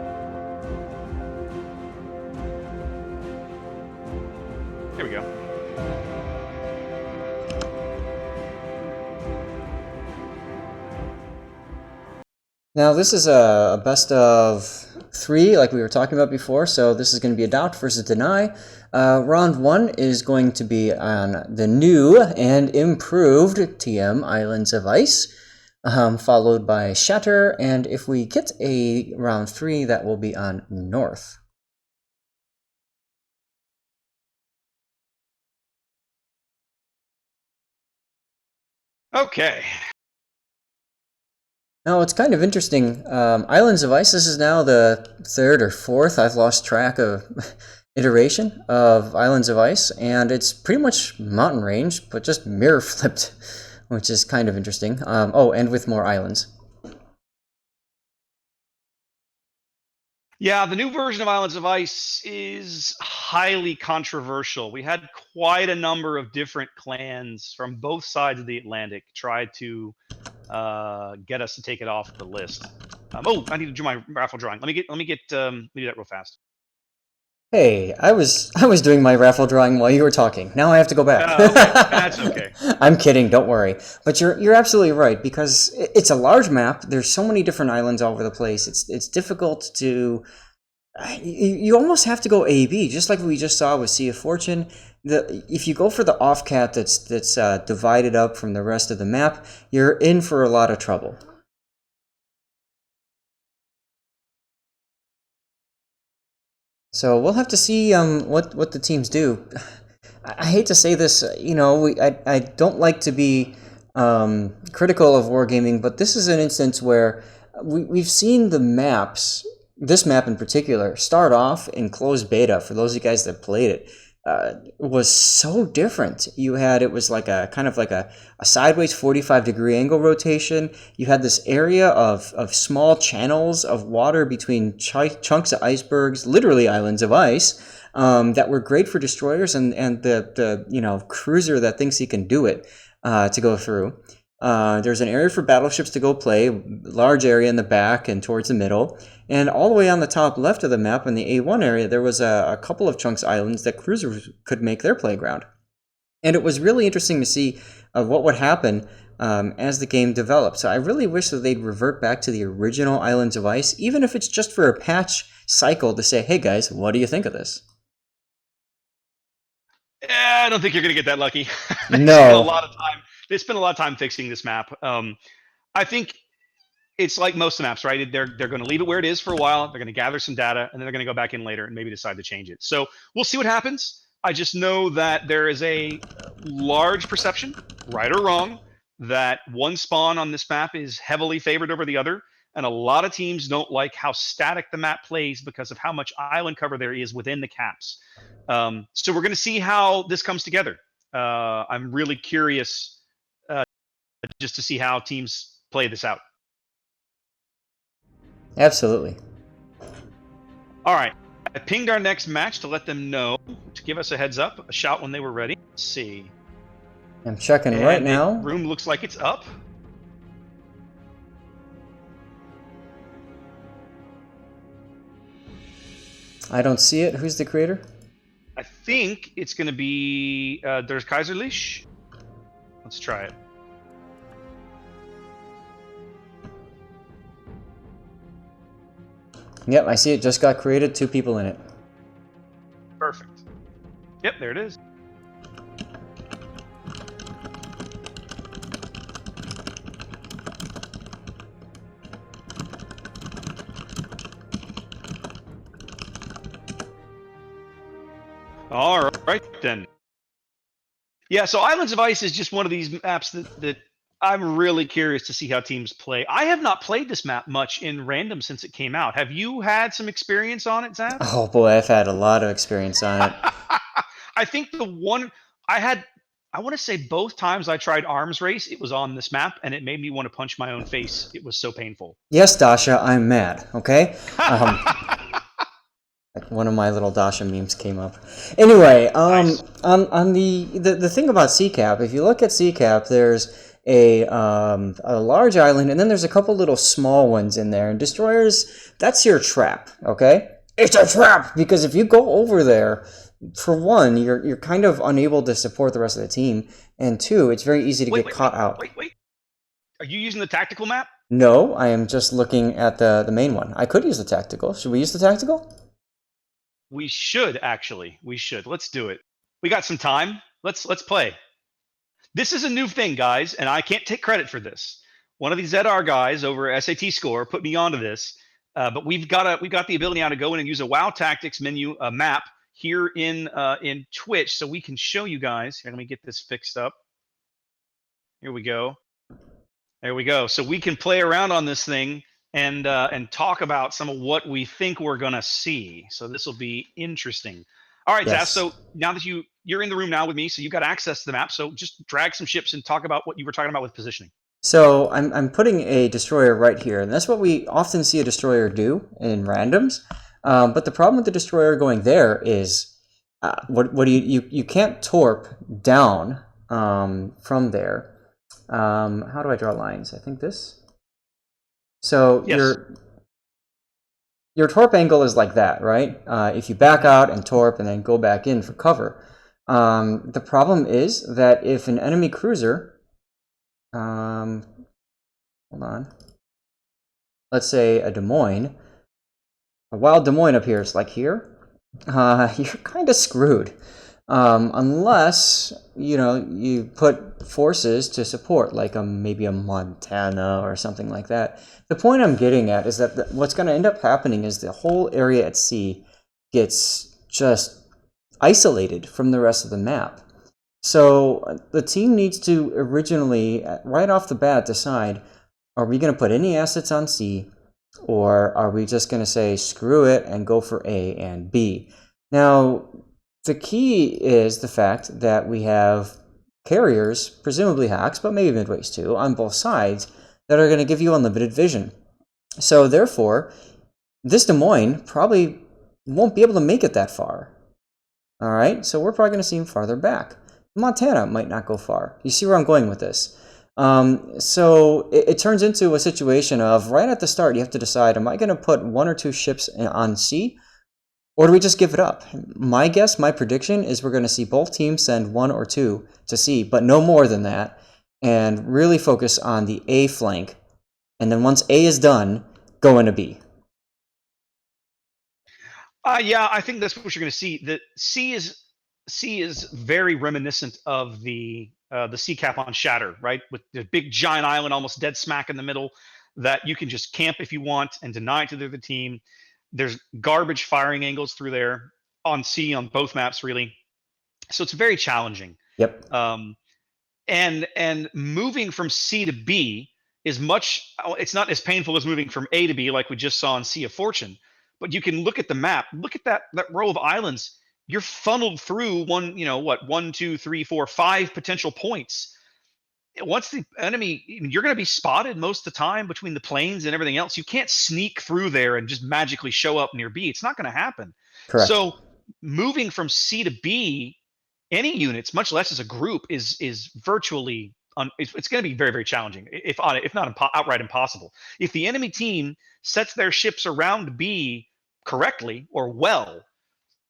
There we go. Now this is a best of 3, like we were talking about before, so this is going to be Adopt versus Deny. Round 1 is going to be on the new and improved TM Islands of Ice, followed by Shatter, and if we get a round 3, that will be on North. Okay. Now, it's kind of interesting. Islands of Ice, this is now the 3rd or 4th, I've lost track of, iteration of Islands of Ice, and it's pretty much mountain range, but just mirror flipped, which is kind of interesting. And with more islands. Yeah, the new version of Islands of Ice is highly controversial. We had quite a number of different clans from both sides of the Atlantic try to get us to take it off the list. I need to do my raffle drawing. Let me do that real fast. Hey, I was doing my raffle drawing while you were talking. Now I have to go back. Okay. That's okay. I'm kidding, don't worry. But you're absolutely right, because it's a large map. There's so many different islands all over the place. It's difficult to... You almost have to go A-B, just like we just saw with Sea of Fortune. If you go for the off-cat that's divided up from the rest of the map, you're in for a lot of trouble. So we'll have to see what the teams do. I hate to say this, I don't like to be critical of wargaming, but this is an instance where we've seen the maps, this map in particular, start off in closed beta. For those of you guys that played it, was so different. It was like a kind of like a sideways 45-degree angle rotation. You had this area of small channels of water between chunks of icebergs, literally islands of ice, that were great for destroyers and the cruiser that thinks he can do it to go through. There's an area for battleships to go play, large area in the back and towards the middle, and all the way on the top left of the map in the A1 area, there was a couple of chunks islands that cruisers could make their playground. And it was really interesting to see what would happen as the game developed. So I really wish that they'd revert back to the original Islands of Ice, even if it's just for a patch cycle to say, hey guys, what do you think of this? I don't think you're going to get that lucky. No. They spent a lot of time fixing this map. I think it's like most maps, right? They're going to leave it where it is for a while. They're going to gather some data, and then they're going to go back in later and maybe decide to change it. So we'll see what happens. I just know that there is a large perception, right or wrong, that one spawn on this map is heavily favored over the other. And a lot of teams don't like how static the map plays because of how much island cover there is within the caps. So we're going to see how this comes together. I'm really curious just to see how teams play this out. Absolutely. All right. I pinged our next match to let them know, to give us a heads up, a shout when they were ready. Let's see. I'm checking right now. The room looks like it's up. I don't see it. Who's the creator? I think it's going to be there's Kaiserlich. Let's try it. Yep, I see it just got created. 2 people in it. Perfect. Yep, there it is. All right, then. Yeah, so Islands of Ice is just one of these maps that I'm really curious to see how teams play. I have not played this map much in random since it came out. Have you had some experience on it, Zap? Oh boy, I've had a lot of experience on it. I think the one I had, I want to say both times I tried Arms Race, it was on this map, and it made me want to punch my own face. It was so painful. Yes, Dasha, I'm mad. Okay. Like one of my little Dasha memes came up. Anyway, Nice. on the thing about CCAP, if you look at CCAP, there's a large island, and then there's a couple little small ones in there. And destroyers, that's your trap. Okay, it's a trap because if you go over there, for one, you're kind of unable to support the rest of the team, and two, it's very easy to get caught out. Wait. Are you using the tactical map? No, I am just looking at the main one. I could use the tactical. Should we use the tactical? We should actually. We should. Let's do it. We got some time. Let's play. This is a new thing, guys, and I can't take credit for this. One of these ZR guys over at SAT Score put me onto this, but we've got the ability now to go in and use a WoW Tactics menu map here in Twitch, so we can show you guys. Here, let me get this fixed up. Here we go. There we go. So we can play around on this thing and talk about some of what we think we're gonna see. So this will be interesting. All right, Yes. Zaf. So now that you're in the room now with me, so you've got access to the map. So just drag some ships and talk about what you were talking about with positioning. So I'm putting a destroyer right here, and that's what we often see a destroyer do in randoms. But the problem with the destroyer going there is, what do you can't torp down from there. How do I draw lines? I think this. So Yes. your torp angle is like that, right? If you back out and torp and then go back in for cover. The problem is that if an enemy cruiser, hold on, let's say a Des Moines, a wild Des Moines appears like here, you're kind of screwed. Unless, you put forces to support, like maybe a Montana or something like that. The point I'm getting at is that what's going to end up happening is the whole area at sea gets just isolated from the rest of the map. So the team needs to originally, right off the bat, decide, are we going to put any assets on C, or are we just going to say screw it and go for A and B? Now, the key is the fact that we have carriers, presumably hacks, but maybe midways too, on both sides that are going to give you unlimited vision. So therefore, this Des Moines probably won't be able to make it that far. All right, so we're probably going to see him farther back. Montana might not go far. You see where I'm going with this? So it turns into a situation of right at the start, you have to decide, am I going to put 1 or 2 ships on C, or do we just give it up? My guess, my prediction is we're going to see both teams send 1 or 2 to C, but no more than that, and really focus on the A flank. And then once A is done, go into B. Yeah, I think that's what you're going to see. The C is very reminiscent of the sea cap on Shatter, right? With the big giant island almost dead smack in the middle that you can just camp if you want and deny it to the other team. There's garbage firing angles through there on C on both maps, really. So it's very challenging. Yep. And moving from C to B is it's not as painful as moving from A to B like we just saw in Sea of Fortune. But you can look at the map, look at that row of islands. You're funneled through 1, 2, 3, 4, 5 potential points. Once the enemy, you're going to be spotted most of the time between the planes and everything else. You can't sneak through there and just magically show up near B. It's not going to happen. Correct. So moving from C to B, any units, much less as a group, is virtually it's going to be very, very challenging, if not outright impossible. If the enemy team sets their ships around B correctly or well,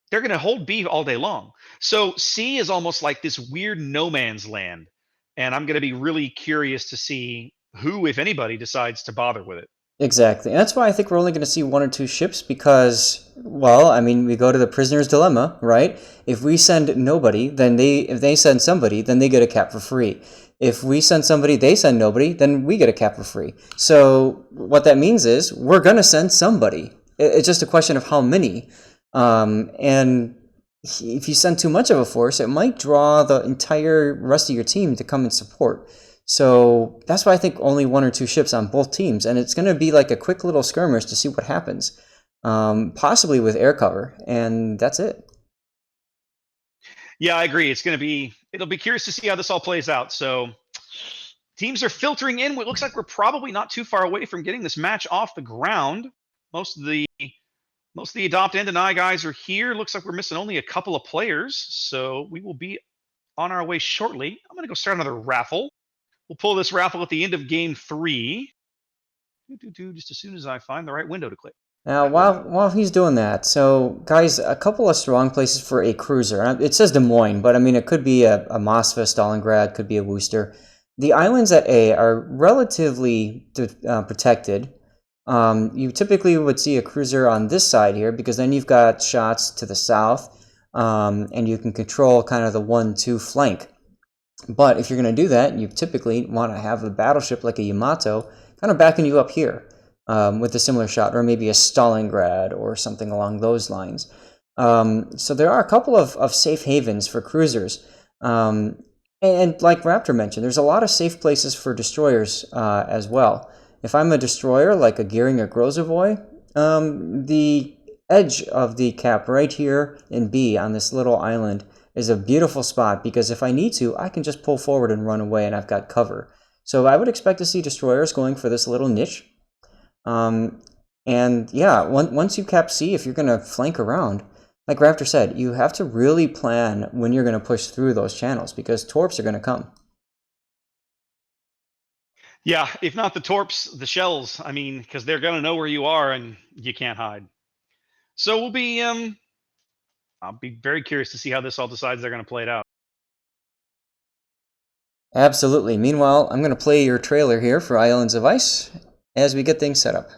they're going to hold B all day long. So C is almost like this weird no man's land, and I'm going to be really curious to see who, if anybody, decides to bother with it. Exactly. And that's why I think we're only going to see one or two ships because, well, I mean, we go to the prisoner's dilemma, right? If we send nobody, then if they send somebody, then they get a cap for free. If we send somebody, they send nobody, then we get a cap for free. So what that means is we're going to send somebody. It's just a question of how many. And if you send too much of a force, it might draw the entire rest of your team to come and support. So that's why I think only one or two ships on both teams, and it's going to be like a quick little skirmish to see what happens, possibly with air cover, and that's it. Yeah, I agree. It'll be curious to see how this all plays out. So teams are filtering in. It looks like we're probably not too far away from getting this match off the ground. Most of the adopt and deny guys are here. Looks like we're missing only a couple of players, so we will be on our way shortly. I'm gonna go start another raffle. We'll pull this raffle at the end of game 3. Just as soon as I find the right window to click. Now, while he's doing that, so guys, a couple of strong places for a cruiser. It says Des Moines, but I mean it could be a Moskva, Stalingrad, could be a Worcester. The islands at A are relatively protected. You typically would see a cruiser on this side here because then you've got shots to the south, and you can control kind of the 1-2 flank. But if you're going to do that, you typically want to have a battleship like a Yamato kind of backing you up here with a similar shot, or maybe a Stalingrad or something along those lines. So there are a couple of safe havens for cruisers. And like Raptor mentioned, there's a lot of safe places for destroyers as well. If I'm a destroyer like a Gearing or Grozavoy, the edge of the cap right here in B on this little island is a beautiful spot because if I need to, I can just pull forward and run away and I've got cover. So I would expect to see destroyers going for this little niche. And yeah, once you cap C, if you're going to flank around, like Raptor said, you have to really plan when you're going to push through those channels because torps are going to come. Yeah, if not the torps, the shells. I mean, because they're gonna know where you are and you can't hide. So I'll be very curious to see how this all decides they're gonna play it out. Absolutely. Meanwhile, I'm going to play your trailer here for Islands of Ice as we get things set up.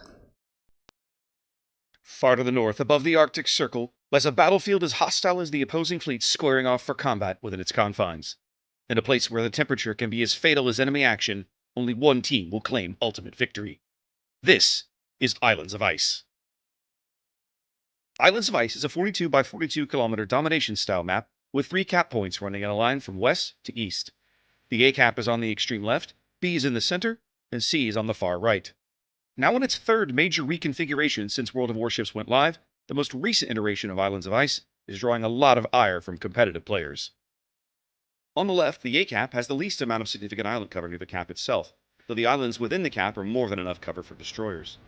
Far to the north, above the Arctic Circle, lies a battlefield as hostile as the opposing fleet squaring off for combat within its confines. In a place where the temperature can be as fatal as enemy action, only one team will claim ultimate victory. This is Islands of Ice. Islands of Ice is a 42 by 42 kilometer domination-style map with 3 cap points running in a line from west to east. The A cap is on the extreme left, B is in the center, and C is on the far right. Now in its third major reconfiguration since World of Warships went live, the most recent iteration of Islands of Ice is drawing a lot of ire from competitive players. On the left, the A cap has the least amount of significant island cover near the cap itself, though the islands within the cap are more than enough cover for destroyers.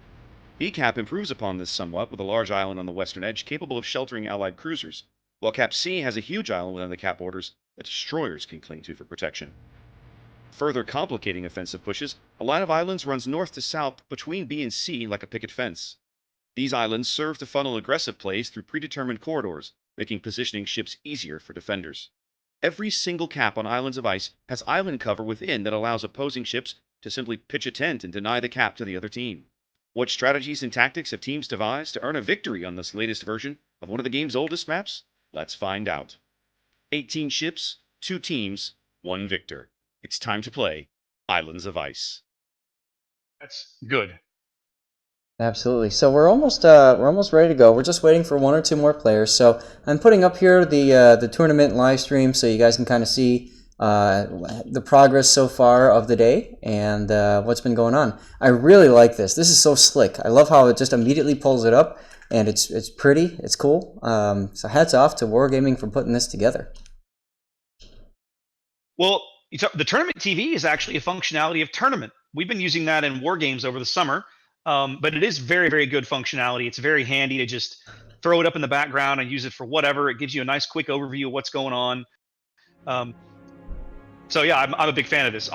B cap improves upon this somewhat with a large island on the western edge capable of sheltering allied cruisers, while Cap C has a huge island within the cap borders that destroyers can cling to for protection. Further complicating offensive pushes, a line of islands runs north to south between B and C like a picket fence. These islands serve to funnel aggressive plays through predetermined corridors, making positioning ships easier for defenders. Every single cap on Islands of Ice has island cover within that allows opposing ships to simply pitch a tent and deny the cap to the other team. What strategies and tactics have teams devised to earn a victory on this latest version of one of the game's oldest maps? Let's find out. 18 ships, 2 teams, 1 victor. It's time to play Islands of Ice. That's good. Absolutely. So we're almost ready to go. We're just waiting for one or two more players. So I'm putting up here the tournament live stream so you guys can kind of see the progress so far of the day and what's been going on. I really like this. This is so slick. I love how it just immediately pulls it up, and it's pretty. It's cool. So hats off to Wargaming for putting this together. Well, the tournament TV is actually a functionality of tournament. We've been using that in war games over the summer, but it is very, very good functionality. It's very handy to just throw it up in the background and use it for whatever. It gives you a nice quick overview of what's going on. So yeah, I'm a big fan of this.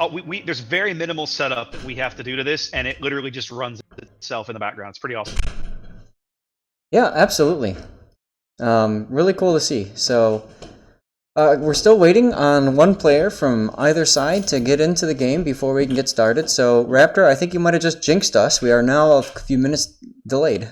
There's very minimal setup that we have to do to this, and it literally just runs itself in the background. It's pretty awesome. Yeah, absolutely. Really cool to see. So We're still waiting on one player from either side to get into the game before we can get started. So, Raptor, I think you might have just jinxed us. We are now a few minutes delayed.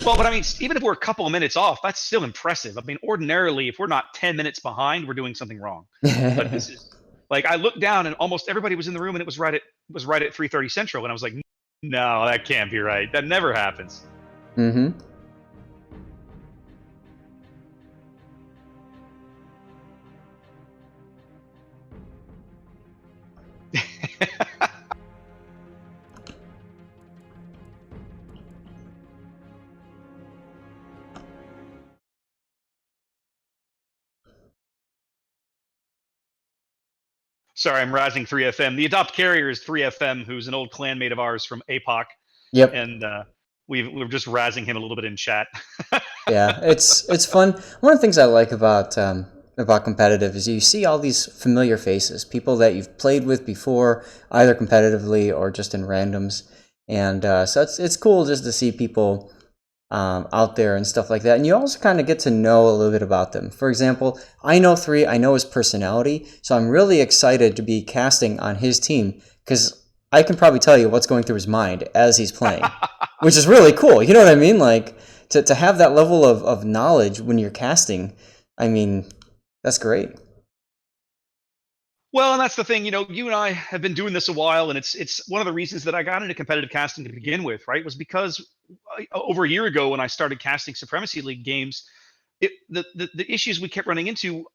Well, but I mean, even if we're a couple of minutes off, that's still impressive. I mean, ordinarily, if we're not 10 minutes behind, we're doing something wrong. But this is like I looked down and almost everybody was in the room, and it was right at 3:30 Central, and I was like, no, that can't be right. That never happens. Mm-hmm. Sorry, I'm razzing 3FM. The adopt carrier is 3FM, who's an old clanmate of ours from APOC, Yep. and we're just razzing him a little bit in chat. Yeah, it's fun. One of the things I like about competitive is you see all these familiar faces, people that you've played with before, either competitively or just in randoms, and so it's cool just to see people out there and stuff like that. And you also kind of get to know a little bit about them. For example, I know Three, I know his personality, so I'm really excited to be casting on his team because I can probably tell you what's going through his mind as he's playing, which is really cool. You know what I mean? Like to have that level of knowledge when you're casting, I mean, that's great. Well, and that's the thing, you and I have been doing this a while, and it's one of the reasons that I got into competitive casting to begin with, right? Was because over a year ago when I started casting Supremacy League games, the issues we kept running into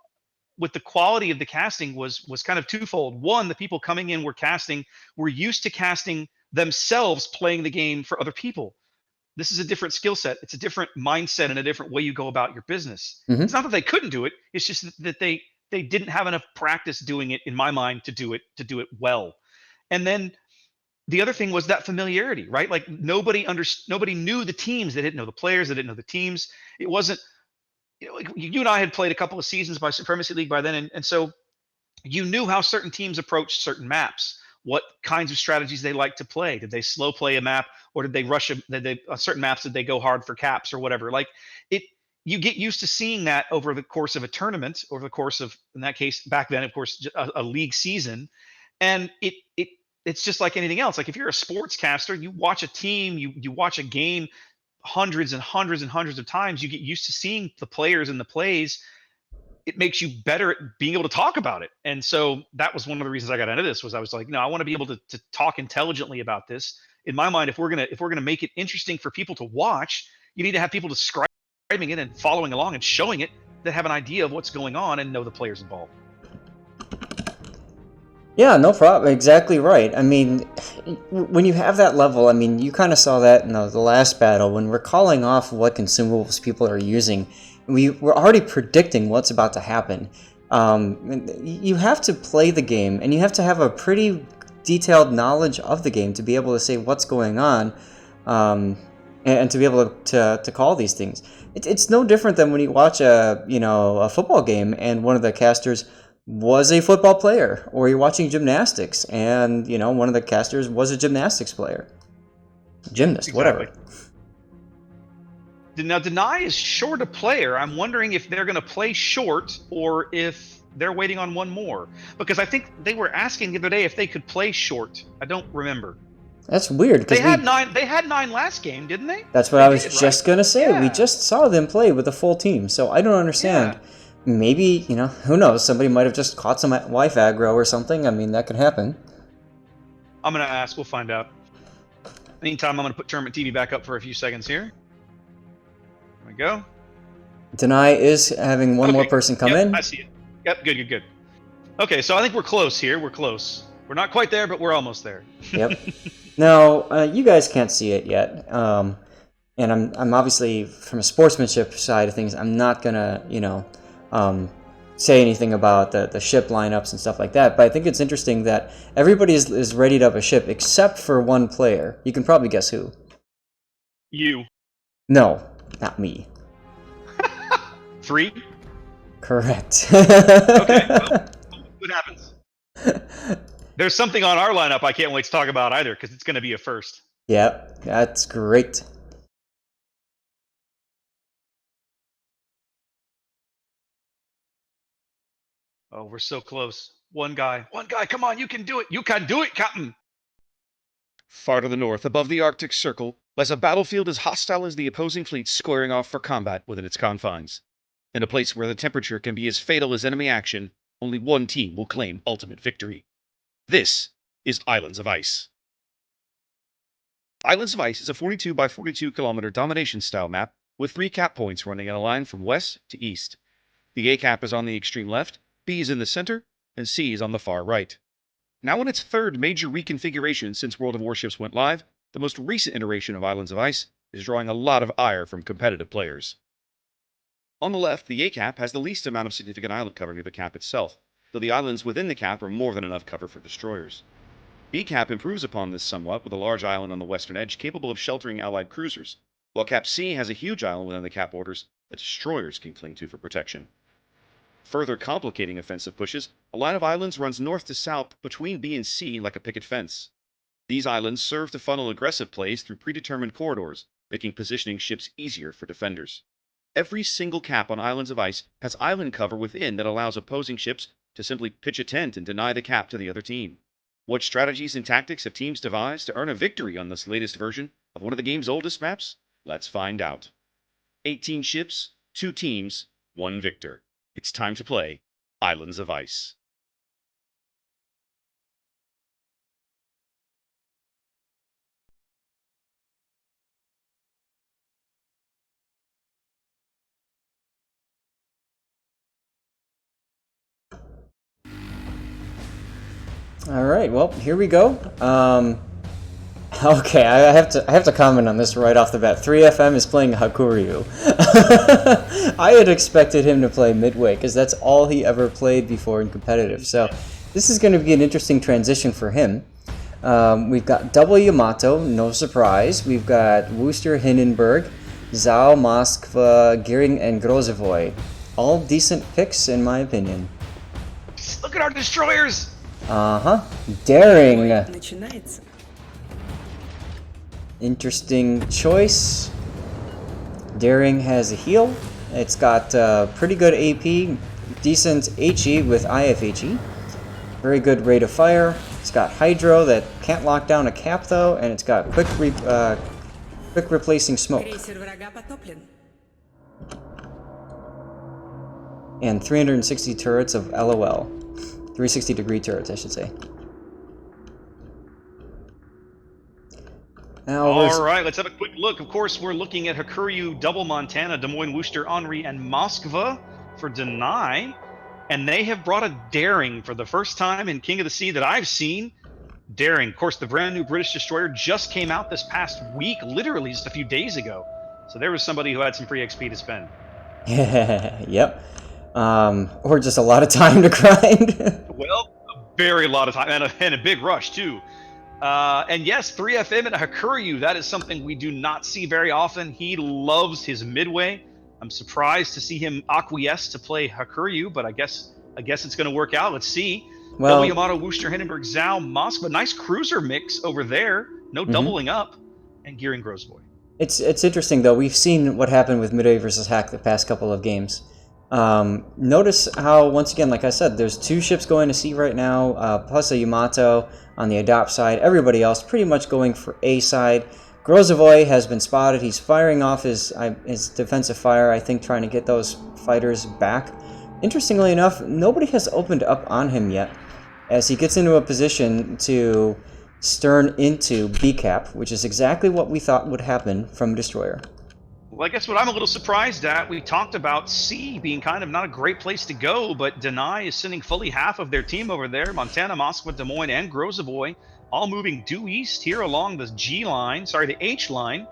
with the quality of the casting was kind of twofold. One, the people coming in were used to casting themselves playing the game for other people. This is a different skill set. It's a different mindset and a different way you go about your business. It's Mm-hmm. not that they couldn't do it. It's just that they didn't have enough practice doing it, in my mind, to do it well. And then the other thing was that familiarity, right? Like nobody knew the teams. They didn't know the players. They didn't know the teams. It wasn't, like you and I had played a couple of seasons by Supremacy League by then, and so you knew how certain teams approached certain maps, what kinds of strategies they like to play. Did they slow play a map, or did they rush certain maps? Did they go hard for caps or whatever? Like it, you get used to seeing that over the course of a tournament, over the course of, in that case, back then, of course, a league season, and it's just like anything else. Like if you're a sportscaster, you watch a team, you watch a game hundreds and hundreds and hundreds of times. You get used to seeing the players and the plays. It makes you better at being able to talk about it. And so that was one of the reasons I got into this. Was I was like, no, I want to be able to talk intelligently about this. In my mind, if we're gonna make it interesting for people to watch, you need to have people describing it and following along and showing it, that have an idea of what's going on and know the players involved. Yeah, no problem. Exactly right. I mean, when you have that level, I mean, you kind of saw that in the last battle when we're calling off what consumables people are using. We're already predicting what's about to happen. You have to play the game, and you have to have a pretty detailed knowledge of the game to be able to say what's going on, and to be able to call these things. It's no different than when you watch a football game and one of the casters was a football player, or you're watching gymnastics and one of the casters was a gymnastics player, gymnast, Exactly. whatever. Now, Deny is short a player. I'm wondering if they're going to play short or if they're waiting on one more. Because I think they were asking the other day if they could play short. I don't remember. That's weird They because had nine. They had 9 last game, didn't they? that's what They I was did, right? just gonna say. We Yeah. just saw them play with a full team, so I don't understand. Yeah. Maybe, who knows, somebody might have just caught some wife aggro or something. I mean, that could happen. I'm going to ask. We'll find out. Meantime, I'm going to put Tournament TV back up for a few seconds here. There we go. Deny is having one more Okay. person come Yep, in. I see it. Yep, good. Okay, so I think we're close here. We're close. We're not quite there, but we're almost there. Yep. Now, you guys can't see it yet, and I'm obviously, from a sportsmanship side of things, I'm not gonna say anything about the ship lineups and stuff like that. But I think it's interesting that everybody is readied up a ship except for one player. You can probably guess who. You. No, not me. 3? Correct. Okay, well, what happens? There's something on our lineup I can't wait to talk about either, because it's going to be a first. Yep, that's great. Oh, we're so close. One guy. Come on, you can do it. You can do it, Captain. Far to the north, above the Arctic Circle, lies a battlefield as hostile as the opposing fleet squaring off for combat within its confines. In a place where the temperature can be as fatal as enemy action, only one team will claim ultimate victory. This is Islands of Ice. Islands of Ice is a 42 by 42 kilometer domination style map with 3 cap points running in a line from west to east. The A cap is on the extreme left, B is in the center, and C is on the far right. Now in its third major reconfiguration since World of Warships went live, the most recent iteration of Islands of Ice is drawing a lot of ire from competitive players. On the left, the A cap has the least amount of significant island cover near the cap itself, though the islands within the cap are more than enough cover for destroyers. B cap improves upon this somewhat with a large island on the western edge capable of sheltering allied cruisers, while Cap C has a huge island within the cap borders that destroyers can cling to for protection. Further complicating offensive pushes, a line of islands runs north to south between B and C like a picket fence. These islands serve to funnel aggressive plays through predetermined corridors, making positioning ships easier for defenders. Every single cap on Islands of Ice has island cover within that allows opposing ships to simply pitch a tent and deny the cap to the other team. What strategies and tactics have teams devised to earn a victory on this latest version of one of the game's oldest maps? Let's find out. 18 ships, 2 teams, 1 victor. It's time to play Islands of Ice. All right, well, here we go. Okay, I have to comment on this right off the bat. 3FM is playing Hakuryu. I had expected him to play Midway because that's all he ever played before in competitive. So this is going to be an interesting transition for him. We've got double Yamato, no surprise. We've got Worcester, Hindenburg, Zao, Moskva, Gearing, and Grozovoy. All decent picks, in my opinion. Look at our destroyers! Uh-huh. Daring. Начинается. Interesting choice. Daring has a heal. It's got pretty good AP, decent HE with IFHE. Very good rate of fire. It's got Hydro that can't lock down a cap though, and it's got quick replacing smoke. Крейсер врага потоплен. And 360 turrets of LOL. 360 degree turrets, I should say. Now All right, let's have a quick look. Of course, we're looking at Hakuryu, Double Montana, Des Moines, Worcester, Henri, and Moskva for Deny. And they have brought a Daring for the first time in King of the Sea that I've seen. Daring, of course, the brand new British destroyer just came out this past week, literally just a few days ago. So there was somebody who had some free XP to spend. Yep. Or just a lot of time to grind. Well, a very lot of time and a big rush too. And yes, 3FM and Hakuryu, that is something we do not see very often. He loves his Midway. I'm surprised to see him acquiesce to play Hakuryu, but I guess it's going to work out. Let's see. Well, Yamato, Worcester, Hindenburg, Zao, Moskva. Nice cruiser mix over there. No doubling up. And Gearing Grozovoy. It's interesting though. We've seen what happened with Midway versus Hack the past couple of games. Notice how, once again, like I said, there's 2 ships going to sea right now, plus a Yamato on the Adopt side. Everybody else pretty much going for A side. Grozovoy has been spotted. He's firing off his defensive fire, I think, trying to get those fighters back. Interestingly enough, nobody has opened up on him yet, as he gets into a position to stern into B cap, which is exactly what we thought would happen from Destroyer. Well, I guess what I'm a little surprised at, we talked about C being kind of not a great place to go, but Deny is sending fully half of their team over there. Montana, Moskva, Des Moines, and Grozovoy all moving due east here along the the H line,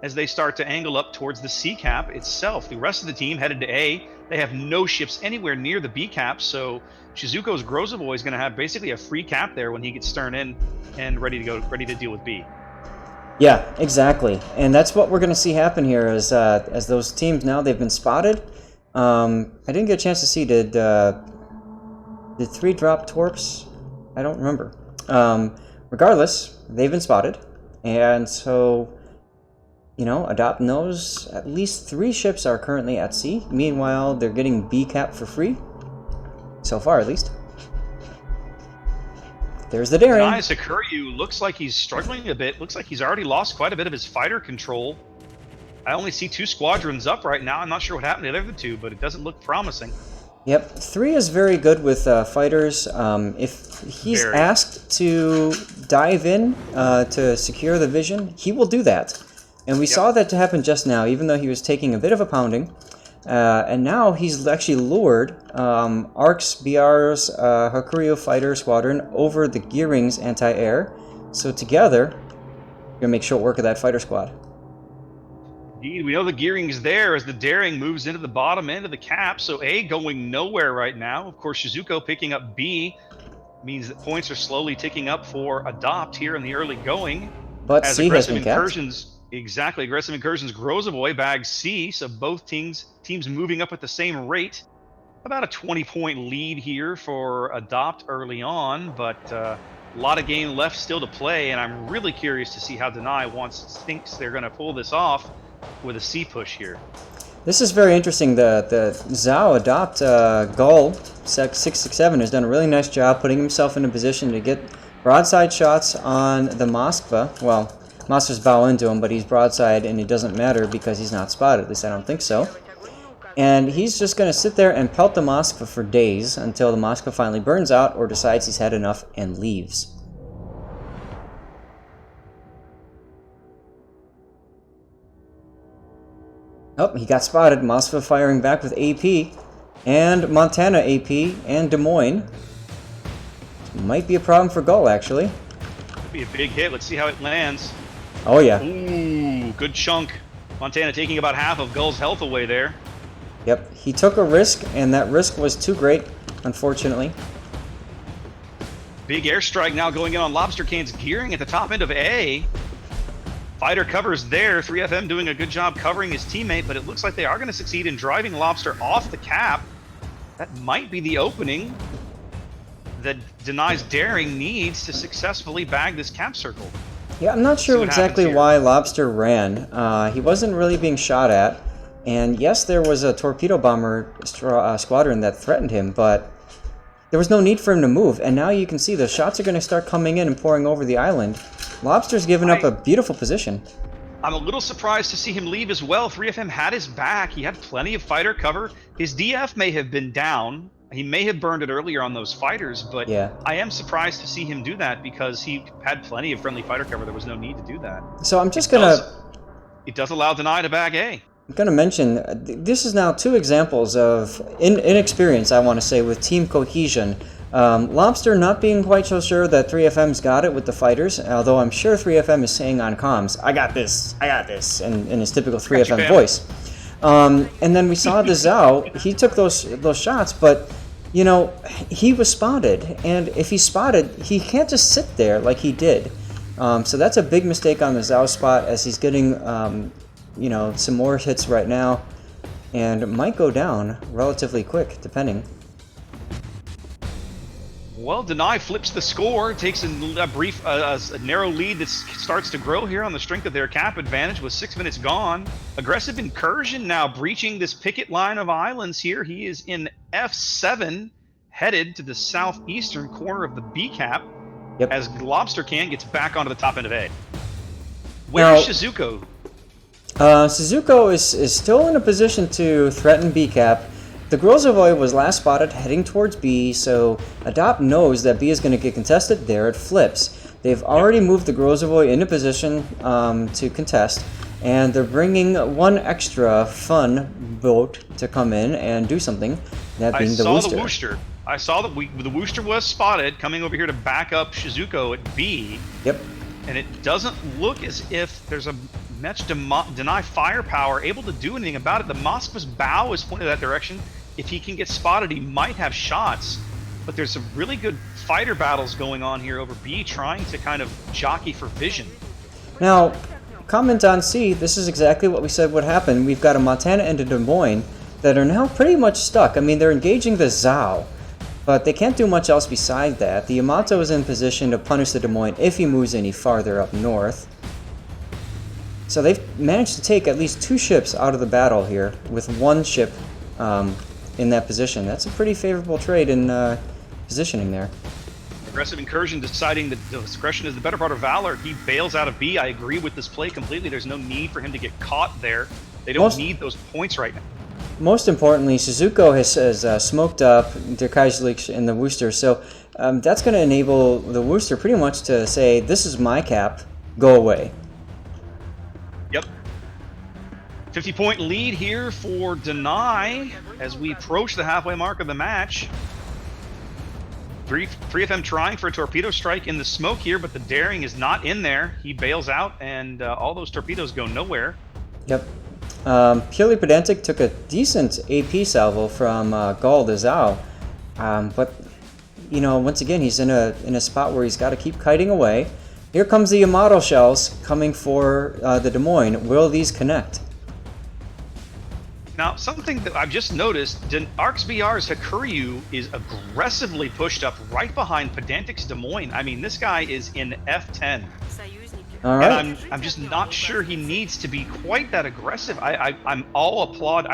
as they start to angle up towards the C cap itself. The rest of the team headed to A. They have no ships anywhere near the B cap, so Shizuko's Grozovoy is going to have basically a free cap there when he gets stern in and ready to deal with B. Yeah, exactly, and that's what we're going to see happen here as those teams now, they've been spotted. I didn't get a chance to see, did 3 drop torps? I don't remember. Regardless, they've been spotted, and so, you know, Adopt knows at least 3 ships are currently at sea. Meanwhile, they're getting B cap for free. So far, at least. There's the daring. Nice. Hakuryu looks like he's struggling a bit. Looks like he's already lost quite a bit of his fighter control. I only see 2 squadrons up right now. I'm not sure what happened to the other 2, but it doesn't look promising. Yep, 3 is very good with fighters. If he's asked to dive in to secure the vision, he will do that. And we saw that to happen just now, even though he was taking a bit of a pounding. And now he's actually lured Ark's, BR's, Hakuryu fighter squadron over the Gearing's anti-air. So together, we're going to make short work of that fighter squad. Indeed, we know the Gearing's there as the daring moves into the bottom end of the cap. So A going nowhere right now. Of course, Shizuko picking up B means that points are slowly ticking up for Adopt here in the early going. But as C has been incursions, Exactly, aggressive incursions. Grozavoy bags C, so both teams moving up at the same rate. About a 20-point lead here for Adopt early on, but a lot of game left still to play, and I'm really curious to see how Deny thinks they're going to pull this off with a C push here. This is very interesting. The Zhao Adopt Gull 667 has done a really nice job putting himself in a position to get broadside shots on the Moskva. Well, Moskva's bow into him, but he's broadside, and it doesn't matter because he's not spotted. At least I don't think so. And he's just going to sit there and pelt the Moskva for days until the Moskva finally burns out or decides he's had enough and leaves. Oh, he got spotted. Moskva firing back with AP, and Montana AP, and Des Moines. Might be a problem for Gull, actually. Could be a big hit. Let's see how it lands. Oh, yeah. Ooh, good chunk. Montana taking about half of Gull's health away there. Yep, he took a risk, and that risk was too great, unfortunately. Big airstrike now going in on Lobster Can's Gearing at the top end of A. Fighter covers there. 3FM doing a good job covering his teammate, but it looks like they are going to succeed in driving Lobster off the cap. That might be the opening that Deny's daring needs to successfully bag this cap circle. Yeah, I'm not sure exactly why Lobster ran. He wasn't really being shot at. And yes, there was a torpedo bomber squadron that threatened him, but there was no need for him to move. And now you can see the shots are going to start coming in and pouring over the island. Lobster's given up a beautiful position. I'm a little surprised to see him leave as well. 3FM had his back. He had plenty of fighter cover. His DF may have been down. He may have burned it earlier on those fighters, but yeah. I am surprised to see him do that because he had plenty of friendly fighter cover. There was no need to do that. So I'm just going to... It does allow Deny to bag A. I'm going to mention, this is now 2 examples of inexperience, I want to say, with team cohesion. Lobster not being quite so sure that 3FM's got it with the fighters, although I'm sure 3FM is saying on comms, I got this, in his typical 3FM voice. And then we saw the Zhao, he took those shots, but, you know, he was spotted, and if he's spotted, he can't just sit there like he did. So that's a big mistake on the Zhao spot, as he's getting, you know, some more hits right now, and might go down relatively quick, depending. Well, Deny flips the score, takes a brief, a narrow lead that starts to grow here on the strength of their cap advantage with 6 minutes gone. Aggressive incursion now breaching this picket line of islands here. He is in F7, headed to the southeastern corner of the B cap, as Lobster Can gets back onto the top end of A. Where is Shizuko? Shizuko is still in a position to threaten B cap. The Grozavoy was last spotted heading towards B, so Adopt knows that B is going to get contested. There it flips. They've already moved the Grozavoy into position to contest, and they're bringing one extra fun boat to come in and do something, that being the Wooster. I saw that the Wooster was spotted coming over here to back up Shizuko at B. Yep. And it doesn't look as if there's a much Deny firepower able to do anything about it. The Moskva's bow is pointed that direction. If he can get spotted, he might have shots. But there's some really good fighter battles going on here over B, trying to kind of jockey for vision. Now, comment on C, this is exactly what we said would happen. We've got a Montana and a Des Moines that are now pretty much stuck. I mean, they're engaging the Zhao, but they can't do much else beside that. The Yamato is in position to punish the Des Moines if he moves any farther up north. So they've managed to take at least 2 ships out of the battle here, with 1 ship in that position. That's a pretty favorable trade in positioning there. Aggressive incursion, deciding that discretion is the better part of valor. He bails out of B. I agree with this play completely. There's no need for him to get caught there. They don't need those points right now. Most importantly, Suzuko has smoked up their Kaiserlich in the Worcester, so that's going to enable the Worcester pretty much to say, this is my cap, go away. Yep. 50-point lead here for Deny as we approach the halfway mark of the match. 3 of them trying for a torpedo strike in the smoke here, but the daring is not in there. He bails out, and all those torpedoes go nowhere. Yep. Purely Pedantic took a decent AP salvo from Gall to Zhao, but you know, once again, he's in a spot where he's got to keep kiting away. Here comes the Yamato shells coming for the Des Moines. Will these connect? Now, something that I've just noticed, Arx BR's Hakuryu is aggressively pushed up right behind Pedantic's Des Moines. I mean, this guy is in F10. All right. And I'm just not sure he needs to be quite that aggressive. I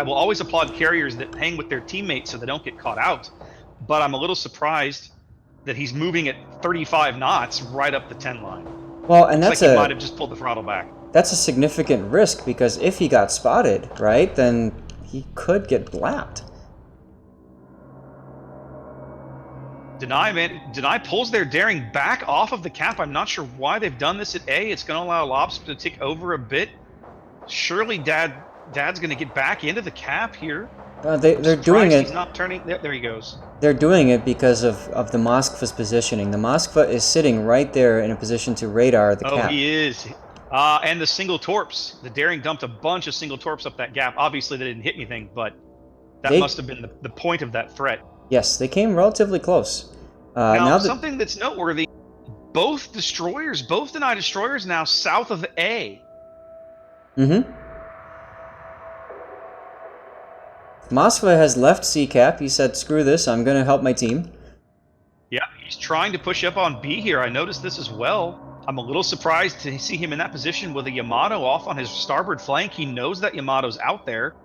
will always applaud carriers that hang with their teammates so they don't get caught out. But I'm a little surprised that he's moving at 35 knots right up the 10 line. Well, and Looks like he might have just pulled the throttle back. That's a significant risk, because if he got spotted, right, then he could get blapped. Deny pulls their daring back off of the cap. I'm not sure why they've done this at A. It's going to allow Lobs to tick over a bit. Surely Dad's going to get back into the cap here. They're doing it. He's not turning. There he goes. They're doing it because of the Moskva's positioning. The Moskva is sitting right there in a position to radar the cap. Oh, he is. And the single torps. The daring dumped a bunch of single torps up that gap. Obviously, they didn't hit anything, but that must have been the point of that threat. Yes, they came relatively close. Now something that's noteworthy, both Deny destroyers now south of A. Mm-hmm. Moskva has left C-cap. He said, screw this, I'm going to help my team. Yeah, he's trying to push up on B here. I noticed this as well. I'm a little surprised to see him in that position with a Yamato off on his starboard flank. He knows that Yamato's out there.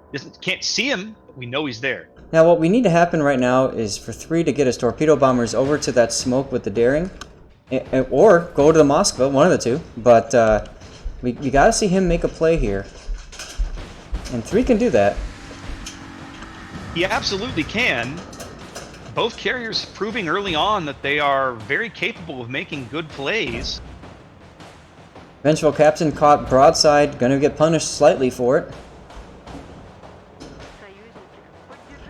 Can't see him, but we know he's there. Now, what we need to happen right now is for 3 to get his torpedo bombers over to that smoke with the daring, or go to the Moskva, one of the two. But we got to see him make a play here, and 3 can do that. He absolutely can. Both carriers proving early on that they are very capable of making good plays. Vengeful Captain caught broadside, going to get punished slightly for it.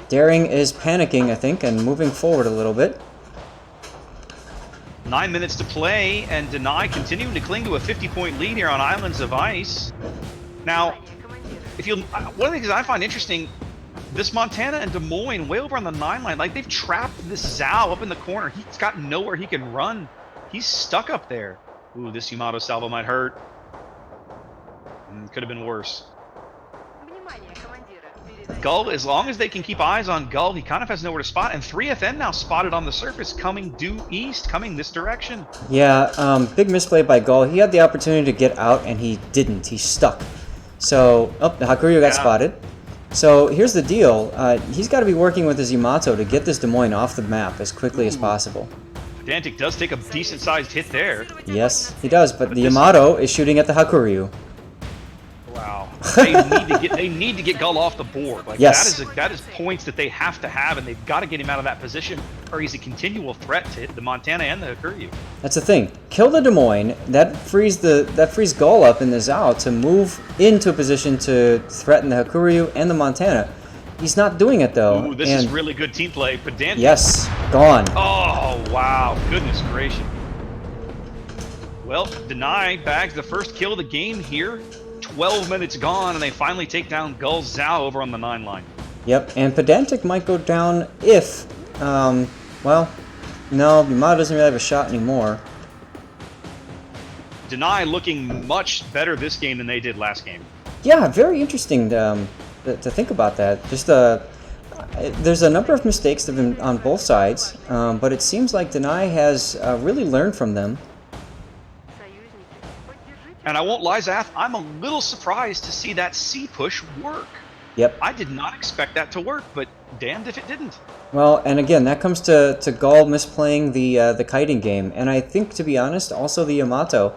Daring is panicking, I think, and moving forward a little bit. 9 minutes to play, and Deny continuing to cling to a 50-point lead here on Islands of Ice. Now, one of the things I find interesting, this Montana and Des Moines way over on the 9 line, like they've trapped this Zhao up in the corner. He's got nowhere he can run. He's stuck up there. Ooh, this Yamato salvo might hurt. Could have been worse. Gull, as long as they can keep eyes on Gull, he kind of has nowhere to spot. And 3FN now spotted on the surface, coming due east, coming this direction. Yeah, big misplay by Gull. He had the opportunity to get out, and he didn't. He's stuck. So, the Hakuryu got spotted. So here's the deal. He's got to be working with his Yamato to get this Des Moines off the map as quickly as possible. Pedantic does take a decent-sized hit there. Yes, he does, but the Yamato is shooting at the Hakuryu. Wow. They need to get Gull off the board. Like yes. that is points that they have to have, and they've got to get him out of that position, or he's a continual threat to hit the Montana and the Hakuryu. That's the thing. Kill the Des Moines. That frees Gull up in the Zhao to move into a position to threaten the Hakuryu and the Montana. He's not doing it though. Ooh, this is really good team play. Pedantic. Yes, gone. Oh wow! Goodness gracious. Well, Deny bags the first kill of the game here. 12 minutes gone, and they finally take down Gull Zhao over on the 9 line. Yep, and Pedantic might go down if, well, no, Yamato doesn't really have a shot anymore. Deny looking much better this game than they did last game. Yeah, very interesting to think about that. Just there's a number of mistakes that have been on both sides, but it seems like Deny has really learned from them. And I won't lie, Zath, I'm a little surprised to see that C push work. Yep. I did not expect that to work, but damned if it didn't. Well, and again, that comes to Gaul misplaying the kiting game, and I think, to be honest, also the Yamato.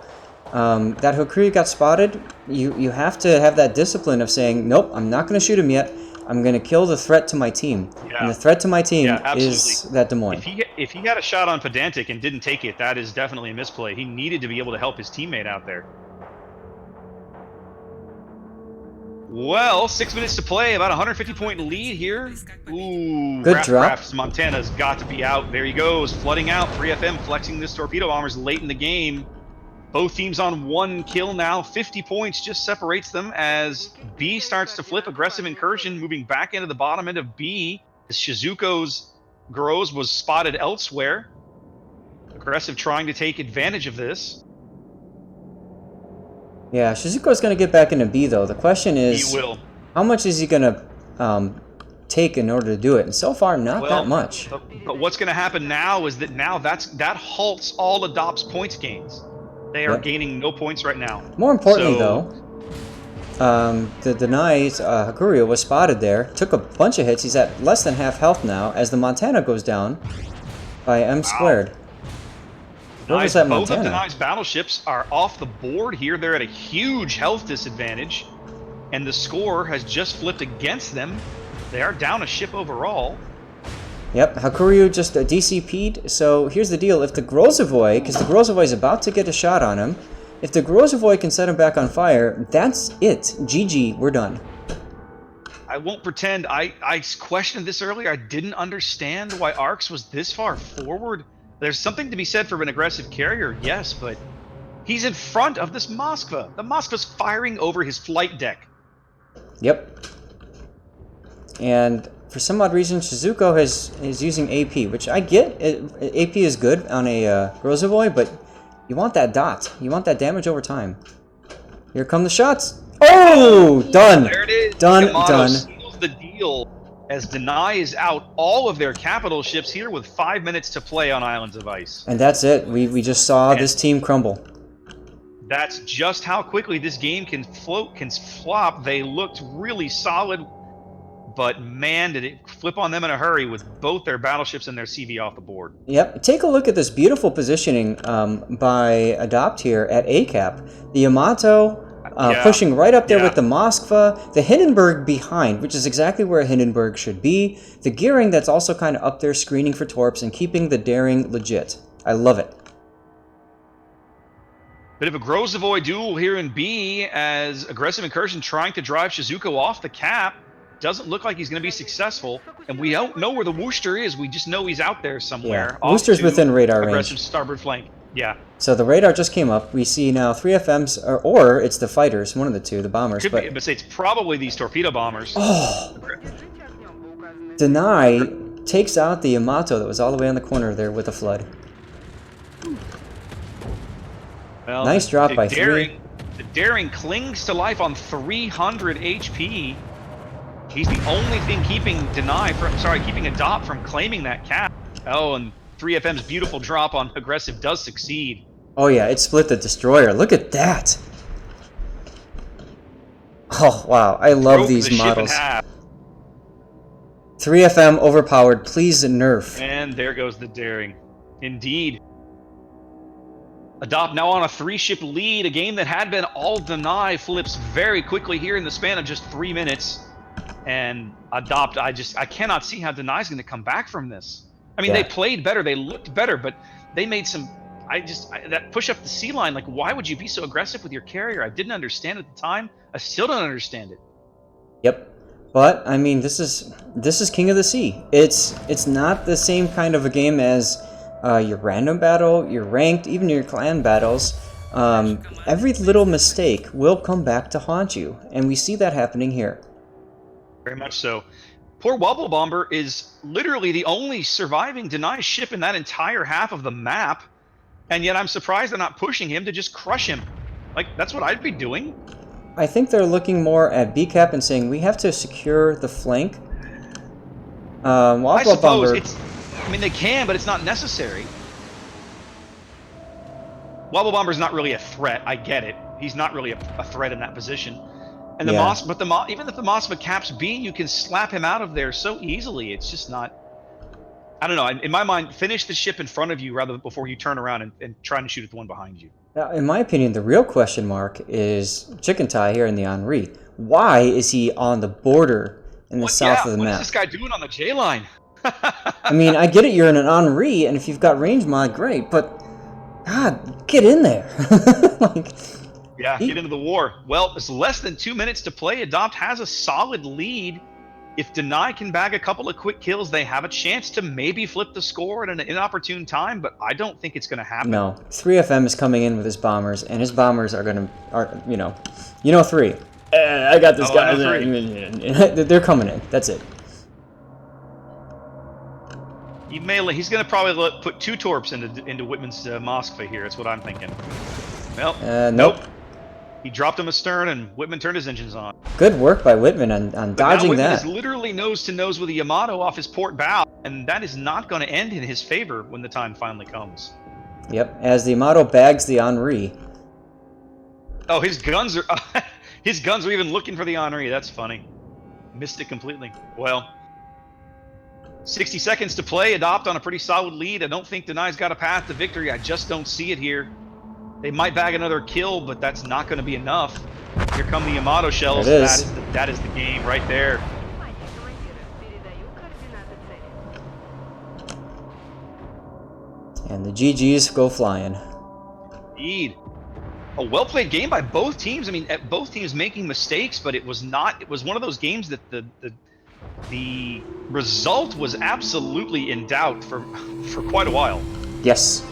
That Hakuryu got spotted. You have to have that discipline of saying, nope, I'm not going to shoot him yet. I'm going to kill the threat to my team. Yeah. And the threat to my team Yeah, absolutely. is that Des Moines. If he had a shot on Pedantic and didn't take it, that is definitely a misplay. He needed to be able to help his teammate out there. Well, 6 minutes to play, about 150-point lead here. Ooh, Good drop. Raftcraft's Montana's got to be out. There he goes, flooding out. 3FM flexing this torpedo bombers late in the game. Both teams on 1 kill now. 50 points just separates them as B starts to flip. Aggressive incursion moving back into the bottom end of B. As Shizuko's Grows was spotted elsewhere. Aggressive trying to take advantage of this. Yeah, Shizuko's going to get back into B, though. The question is, He will. how much is he going to take in order to do it? And so far, not that much. But what's going to happen now is that that halts all Adopt's points gains. They are gaining no points right now. More importantly, though, the Denai's Hakuryu was spotted there, took a bunch of hits. He's at less than half health now as the Montana goes down by M squared. Where was that Both Montana? of Denai's battleships are off the board here. They're at a huge health disadvantage, and the score has just flipped against them. They are down a ship overall. Yep, Hakuryu just DCP'd. So here's the deal. If the Grozavoy, because the Grozavoy is about to get a shot on him, if the Grozavoy can set him back on fire, that's it. GG, we're done. I won't pretend. I questioned this earlier. I didn't understand why Arx was this far forward. There's something to be said for an aggressive carrier, yes, but he's in front of this Moskva. The Moskva's firing over his flight deck. Yep. And for some odd reason, Shizuko is using AP, which I get. AP is good on a Grozavoy, but you want that dot. You want that damage over time. Here come the shots. Oh, done. There it is. Done, Yamato done. seals the deal as Denai is out all of their capital ships here with 5 minutes to play on Islands of Ice. And that's it. We just saw this team crumble. That's just how quickly this game can flop. They looked really solid, but man, did it flip on them in a hurry with both their battleships and their CV off the board. Yep. Take a look at this beautiful positioning by Adopt here at ACAP. The Yamato pushing right up there with the Moskva. The Hindenburg behind, which is exactly where a Hindenburg should be. The Gearing that's also kind of up there screening for torps and keeping the daring legit. I love it. Bit of a Grozavoy duel here in B as aggressive incursion trying to drive Shizuko off the cap. Doesn't look like he's going to be successful, and we don't know where the Wooster is. We just know he's out there somewhere. Yeah. Wooster's within radar range. Aggressive starboard flank. Yeah. So the radar just came up. We see now 3 FMs, or it's the fighters, one of the two, the bombers. Could be, but it's probably these torpedo bombers. Oh! Denai takes out the Yamato that was all the way on the corner there with a flood. Well, nice drop by Daring, 3. The Daring clings to life on 300 HP. He's the only thing keeping keeping Adopt from claiming that cap. Oh, and 3FM's beautiful drop on aggressive does succeed. Oh yeah, it split the destroyer. Look at that. Oh wow, I love these models. 3FM overpowered. Please nerf. And there goes the Daring. Indeed. Adopt now on a 3-ship lead. A game that had been all Denai flips very quickly here in the span of just 3 minutes. And Adopt, I cannot see how Denai's going to come back from this. I mean, they played better, they looked better, but they made some. That push up the sea line. Like, why would you be so aggressive with your carrier? I didn't understand at the time. I still don't understand it. Yep, but I mean, this is King of the Sea. It's not the same kind of a game as your random battle, your ranked, even your clan battles. Every little mistake will come back to haunt you, and we see that happening here. Very much so. Poor Wobble Bomber is literally the only surviving Denai ship in that entire half of the map, and yet I'm surprised they're not pushing him to just crush him. Like, that's what I'd be doing. I think they're looking more at BCAP and saying, we have to secure the flank. I suppose I mean, they can, but it's not necessary. Wobble Bomber's not really a threat. I get it. He's not really a threat in that position. And the Yeah. even if the Mossma caps B, you can slap him out of there so easily. It's just not. I don't know. In my mind, finish the ship in front of you rather than before you turn around and try to shoot at the one behind you. Now, in my opinion, the real question mark is Chicken Tie here in the Henri. Why is he on the border in the south of the What map? is this guy doing on the J line? I mean, I get it, you're in an Henri, and if you've got range mod, great, but God, get in there. Like, Yeah, get into the war. Well, it's less than 2 minutes to play. Adopt has a solid lead. If Deny can bag a couple of quick kills, they have a chance to maybe flip the score at an inopportune time, but I don't think it's going to happen. No, 3FM is coming in with his bombers, and his bombers are gonna, you know 3. I got this guy. They're coming in. That's it. He's going to probably put 2 torps into Whitman's Moskva here. That's what I'm thinking. Well, Nope. He dropped him astern, and Whitman turned his engines on. Good work by Whitman on dodging Whitman that. is literally nose to nose with a Yamato off his port bow, and that is not going to end in his favor when the time finally comes. Yep, as the Yamato bags the Henri. Oh, his guns are his guns are even looking for the Henri. That's funny. Missed it completely. Well, 60 seconds to play. Adopt on a pretty solid lead. I don't think Deny's got a path to victory. I just don't see it here. They might bag another kill, but that's not going to be enough. Here come the Yamato shells. It is. That is the game right there. And the GGs go flying. Indeed. A well-played game by both teams. I mean, both teams making mistakes, but it was one of those games that the result was absolutely in doubt for quite a while. Yes.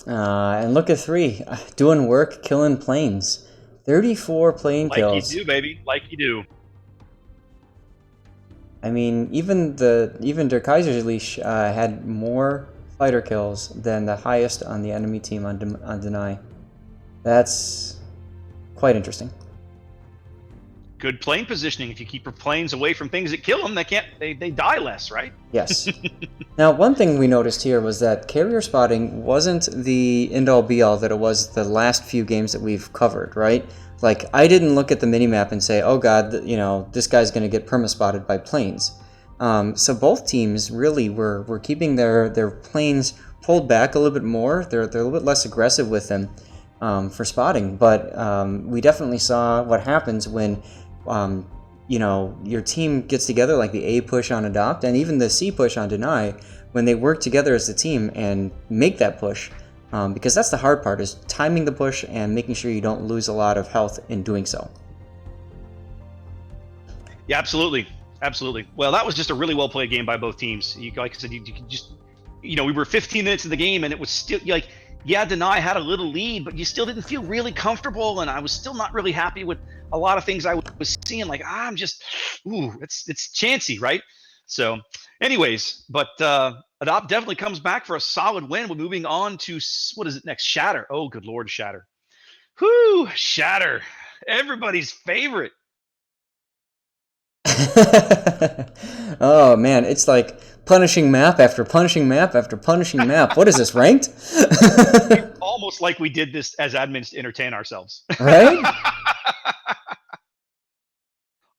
And look at 3, doing work, killing planes. 34 plane kills. Like you do, baby. Like you do. I mean, even Der Kaiserlich had more fighter kills than the highest on the enemy team on Deny. That's quite interesting. Good plane positioning. If you keep your planes away from things that kill them, they die less, right? Yes. Now, one thing we noticed here was that carrier spotting wasn't the end-all be-all that it was the last few games that we've covered, right? Like, I didn't look at the minimap and say, oh god, you know, this guy's going to get perma-spotted by planes. So both teams really were keeping their planes pulled back a little bit more. They're a little bit less aggressive with them for spotting, but we definitely saw what happens when you know, your team gets together, like the A push on Adopt and even the C push on Deny, when they work together as a team and make that push, because that's the hard part, is timing the push and making sure you don't lose a lot of health in doing so. Yeah, absolutely. Absolutely. Well, that was just a really well-played game by both teams. Like I said, you could just, you know, we were 15 minutes in the game, and it was still, like, yeah, Deny had a little lead, but you still didn't feel really comfortable, and I was still not really happy with a lot of things I was seeing. Like, I'm just, it's chancy, right? So, anyways, but Adopt definitely comes back for a solid win. We're moving on to, what is it next? Shatter. Oh, good Lord, Shatter. Whoo, Shatter. Everybody's favorite. Oh man, it's like punishing map after punishing map after punishing map. What is this, ranked? Almost like we did this as admins to entertain ourselves. Right?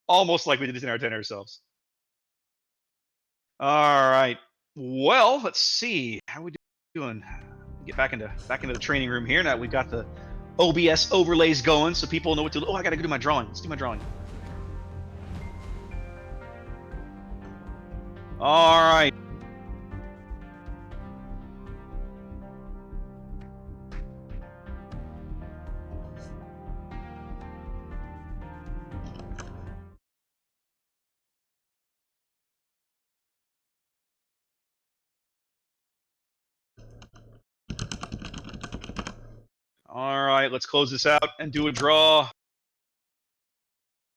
Almost like we did this to entertain ourselves. All right. Well, let's see. How are we doing? Get back into the training room here. Now we've got the OBS overlays going so people know what to do. Oh, I got to go do my drawing. Let's do my drawing. All right. All right, let's close this out and do a draw.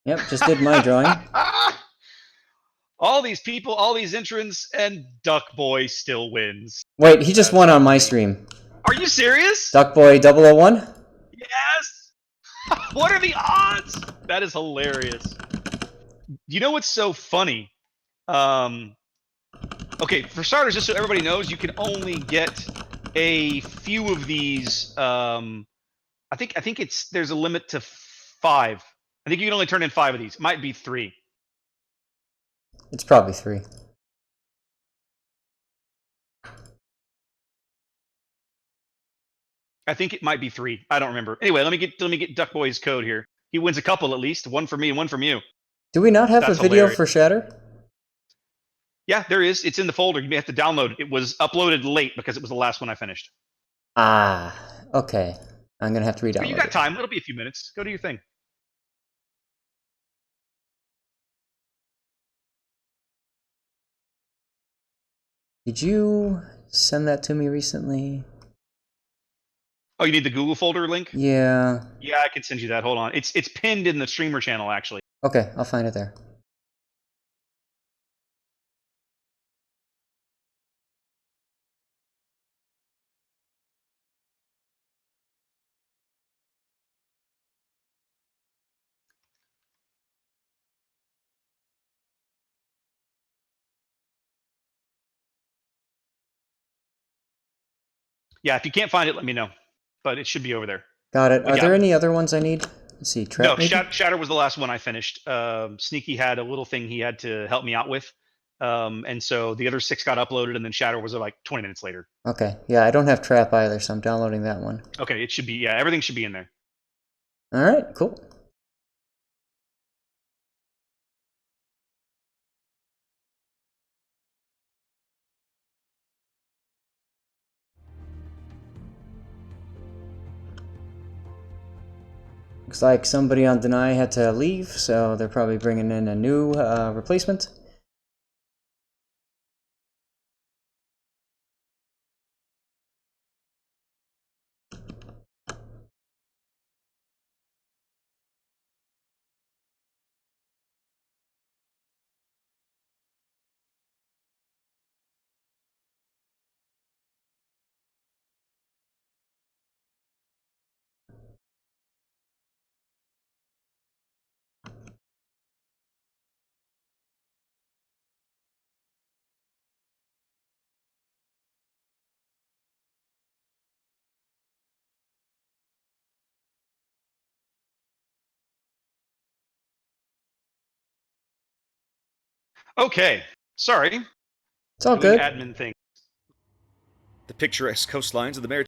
Yep, just did my drawing. All these people, all these entrants, and Duck Boy still wins. Wait, he just won on my stream. Are you serious? Duck Boy 001? Yes. What are the odds? That is hilarious. You know what's so funny? Okay, for starters, just so everybody knows, you can only get a few of these. I think there's a limit to 5. I think you can only turn in 5 of these. It might be 3. It's probably 3. I think it might be 3. I don't remember. Anyway, let me get Duck Boy's code here. He wins a couple at least. 1 for me and 1 from you. Do we not have That's a video hilarious. for Shatter? Yeah, there is. It's in the folder. You may have to download it. It was uploaded late because it was the last one I finished. Ah, okay. I'm gonna have to But you re-download got it. time. It'll be a few minutes. Go do your thing. Did you send that to me recently? Oh, you need the Google folder link? Yeah. Yeah, I can send you that. Hold on. It's pinned in the streamer channel, actually. Okay, I'll find it there. Yeah, if you can't find it, let me know. But it should be over there. Got it. But Are yeah. there any other ones I need? Let's see, Trap No, maybe? Shatter was the last one I finished. Sneaky had a little thing he had to help me out with. And so the other 6 got uploaded, and then Shatter was like 20 minutes later. Okay, yeah, I don't have Trap either, so I'm downloading that one. Okay, it should be, yeah, everything should be in there. Alright, cool. Looks like somebody on Deny had to leave, so they're probably bringing in a new replacement. Okay, sorry. It's all Doing good. admin thing. The picturesque coastlines of the Maritime.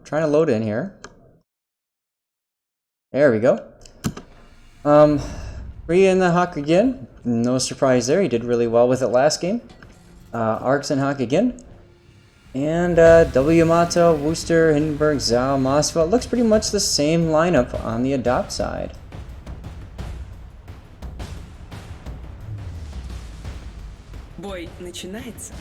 Trying to load in here. There we go. Rhea in the Hawk again. No surprise there. He did really well with it last game. Arcs and Hawk again. And W Mata, Wooster, Hindenburg, Zhao, Mosfeld. Looks pretty much the same lineup on the Adopt side. Бой начинается.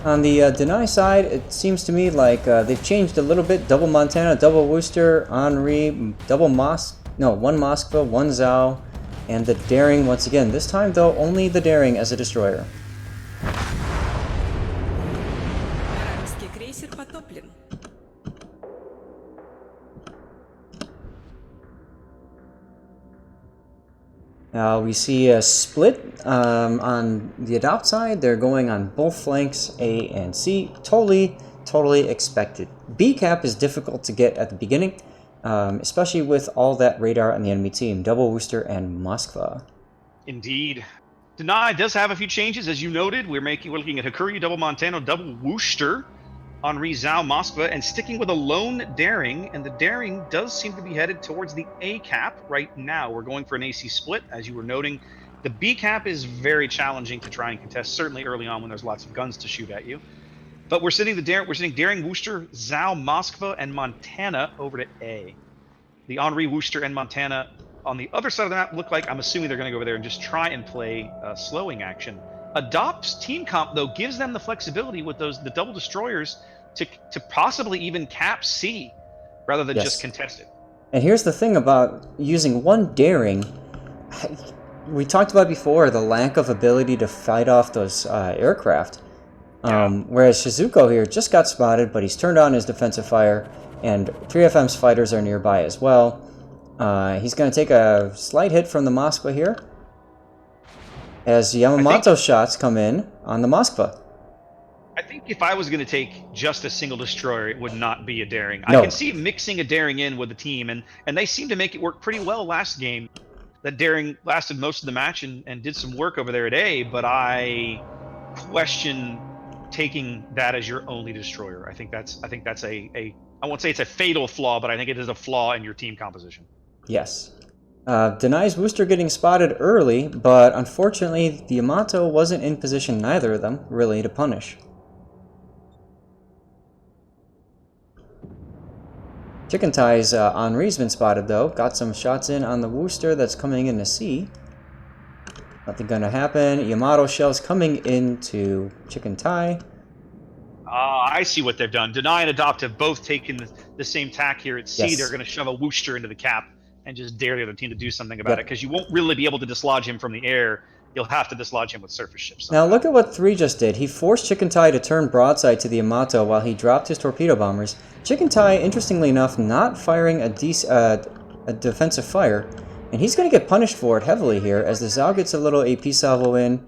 On the Deny side, it seems to me like they've changed a little bit. Double Montana, double Worcester, Henri, double one Moskva, one Zhao, and the Daring once again. This time, though, only the Daring as a destroyer. Вражеский крейсер потоплен. We see a split on the Adopt side. They're going on both flanks, A and C. Totally expected. B cap is difficult to get at the beginning, especially with all that radar on the enemy team. Double Worcester and Moskva. Indeed. Deny does have a few changes, as you noted. We're looking at Hakuryu, double Montano, double Worcester, Henri, Zhao, Moskva, and sticking with a lone Daring, and the Daring does seem to be headed towards the A cap right now. We're going for an AC split, as you were noting. The B cap is very challenging to try and contest, certainly early on when there's lots of guns to shoot at you. But we're sending Daring, Worcester, Zhao, Moskva, and Montana over to A. The Henri, Worcester, and Montana on the other side of the map look like, I'm assuming they're going to go over there and just try and play slowing action. Adopt's team comp, though, gives them the flexibility with the double destroyers to possibly even cap C rather than just contest it. And here's the thing about using one Daring. We talked about before the lack of ability to fight off those aircraft. Whereas Shizuko here just got spotted, but he's turned on his defensive fire, and 3FM's fighters are nearby as well. He's going to take a slight hit from the Moskva here, as Yamamoto shots come in on the Moskva. I think if I was going to take just a single destroyer, it would not be a Daring. No. I can see mixing a Daring in with the team, and they seem to make it work pretty well last game. That Daring lasted most of the match and did some work over there at A, but I question taking that as your only destroyer. I think that's a I won't say it's a fatal flaw, but I think it is a flaw in your team composition. Yes. Denies Worcester getting spotted early, but unfortunately the Yamato wasn't in position, neither of them, really, to punish. Chicken Tie's Henri's been spotted, though. Got some shots in on the Worcester that's coming in to C. Nothing gonna happen. Yamato shells coming into Chicken Tie. I see what they've done. Deny and Adopt have both taken the same tack here at C. Yes. They're going to shove a Worcester into the cap and just dare the other team to do something about it, because you won't really be able to dislodge him from the air. You'll have to dislodge him with surface ships. Now look at what 3 just did. He forced Chicken Tie to turn broadside to the Yamato while he dropped his torpedo bombers. Chicken Tie, interestingly enough, not firing a defensive fire, and he's going to get punished for it heavily here as the Zhao gets a little AP salvo in.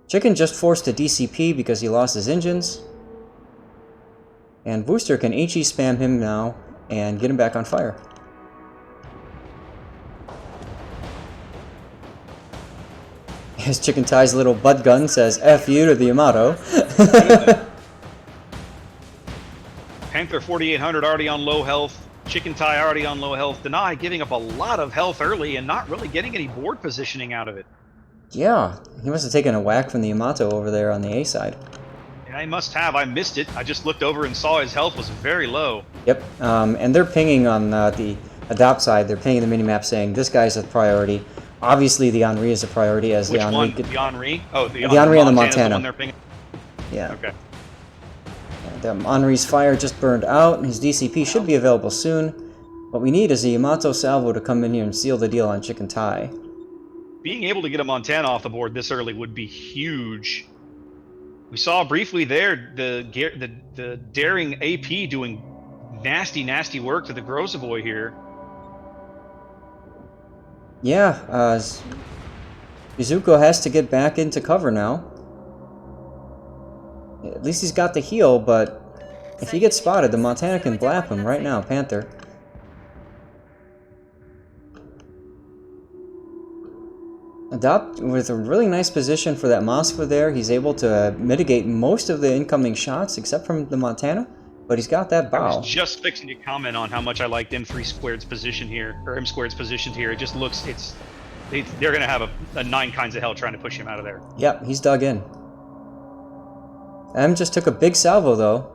Chicken just forced a DCP because he lost his engines. And Worcester can HE spam him now and get him back on fire. His Chicken Tie's little butt gun says F you to the Yamato. Panther 4800 already on low health. Chicken Tie already on low health. Deny giving up a lot of health early and not really getting any board positioning out of it. Yeah, he must have taken a whack from the Yamato over there on the A side. Yeah, I must have. I missed it. I just looked over and saw his health was very low. Yep, and they're pinging on the Adopt side. They're pinging the minimap saying this guy's a priority. Obviously, the Henri is a priority as Which the Henri. The Henri? Oh, the Henri and the Montana. The one they're pinging? Yeah. Okay. And, Henri's fire just burned out, and his DCP should be available soon. What we need is a Yamato salvo to come in here and seal the deal on Chicken Tie. Being able to get a Montana off the board this early would be huge. We saw briefly there the Daring AP doing nasty work to the Grozavoy here. Yeah, Izuku has to get back into cover now. At least he's got the heal, but if he gets spotted, the Montana can blap him right now, Panther. Adopt with a really nice position for that Moskva there. He's able to mitigate most of the incoming shots, except from the Montana, but he's got that bow. I was just fixing to comment on how much I liked M3 squared's position here, or M squared's position here. It just looks, they're going to have a 9 kinds of hell trying to push him out of there. Yep, he's dug in. M just took a big salvo, though.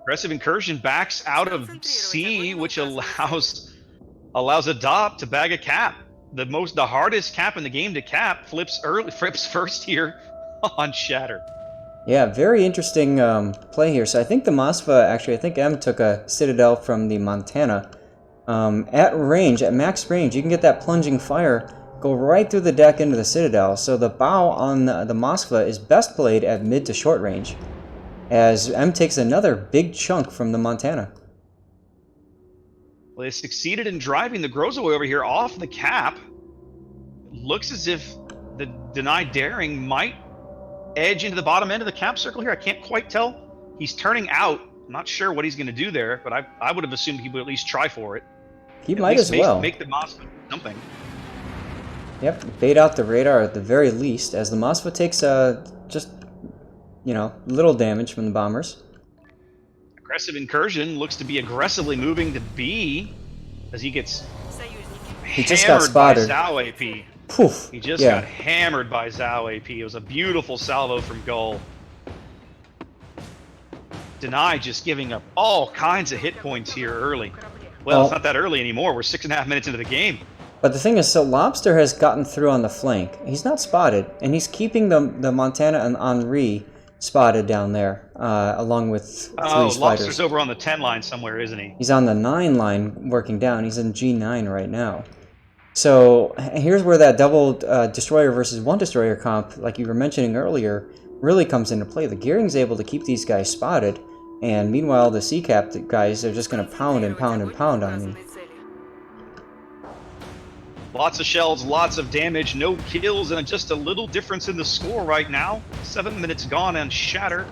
Aggressive incursion backs out of C, which allows Adopt to bag a cap. The hardest cap in the game to cap flips first here on Shatter. Yeah, very interesting play here. So I think the Moskva, actually, I think M took a Citadel from the Montana. At range, at max range, you can get that plunging fire, go right through the deck into the Citadel. So the bow on the Moskva is best played at mid to short range, as M takes another big chunk from the Montana. Well, they succeeded in driving the Grozowoi over here off the cap. It looks as if the denied daring might edge into the bottom end of the cap circle here. I can't quite tell. He's turning out. I'm not sure what he's going to do there, but I would have assumed he would at least try for it. He might as well. Make the Moskva something. Yep, bait out the radar at the very least, as the Moskva takes just, you know, little damage from the bombers. Aggressive incursion looks to be aggressively moving to B as he gets He just got spotted. by Zhao AP. Poof. He just got hammered by Zhao AP. It was a beautiful salvo from Gull. Deny just giving up all kinds of hit points here early. Well, it's not that early anymore. We're 6.5 minutes into the game. But the thing is, so Lobster has gotten through on the flank. He's not spotted, and he's keeping the Montana and Henri spotted down there, along with three fighters. Lobster's over on the 10 line somewhere, isn't he? He's on the 9 line working down. He's in G9 right now. So here's where that double destroyer versus one destroyer comp, like you were mentioning earlier, really comes into play. The Gearing's able to keep these guys spotted, and meanwhile the C-Cap guys are just going to pound and pound and pound on me. Lots of shells, lots of damage, no kills, and just a little difference in the score right now. 7 minutes gone on Shatter,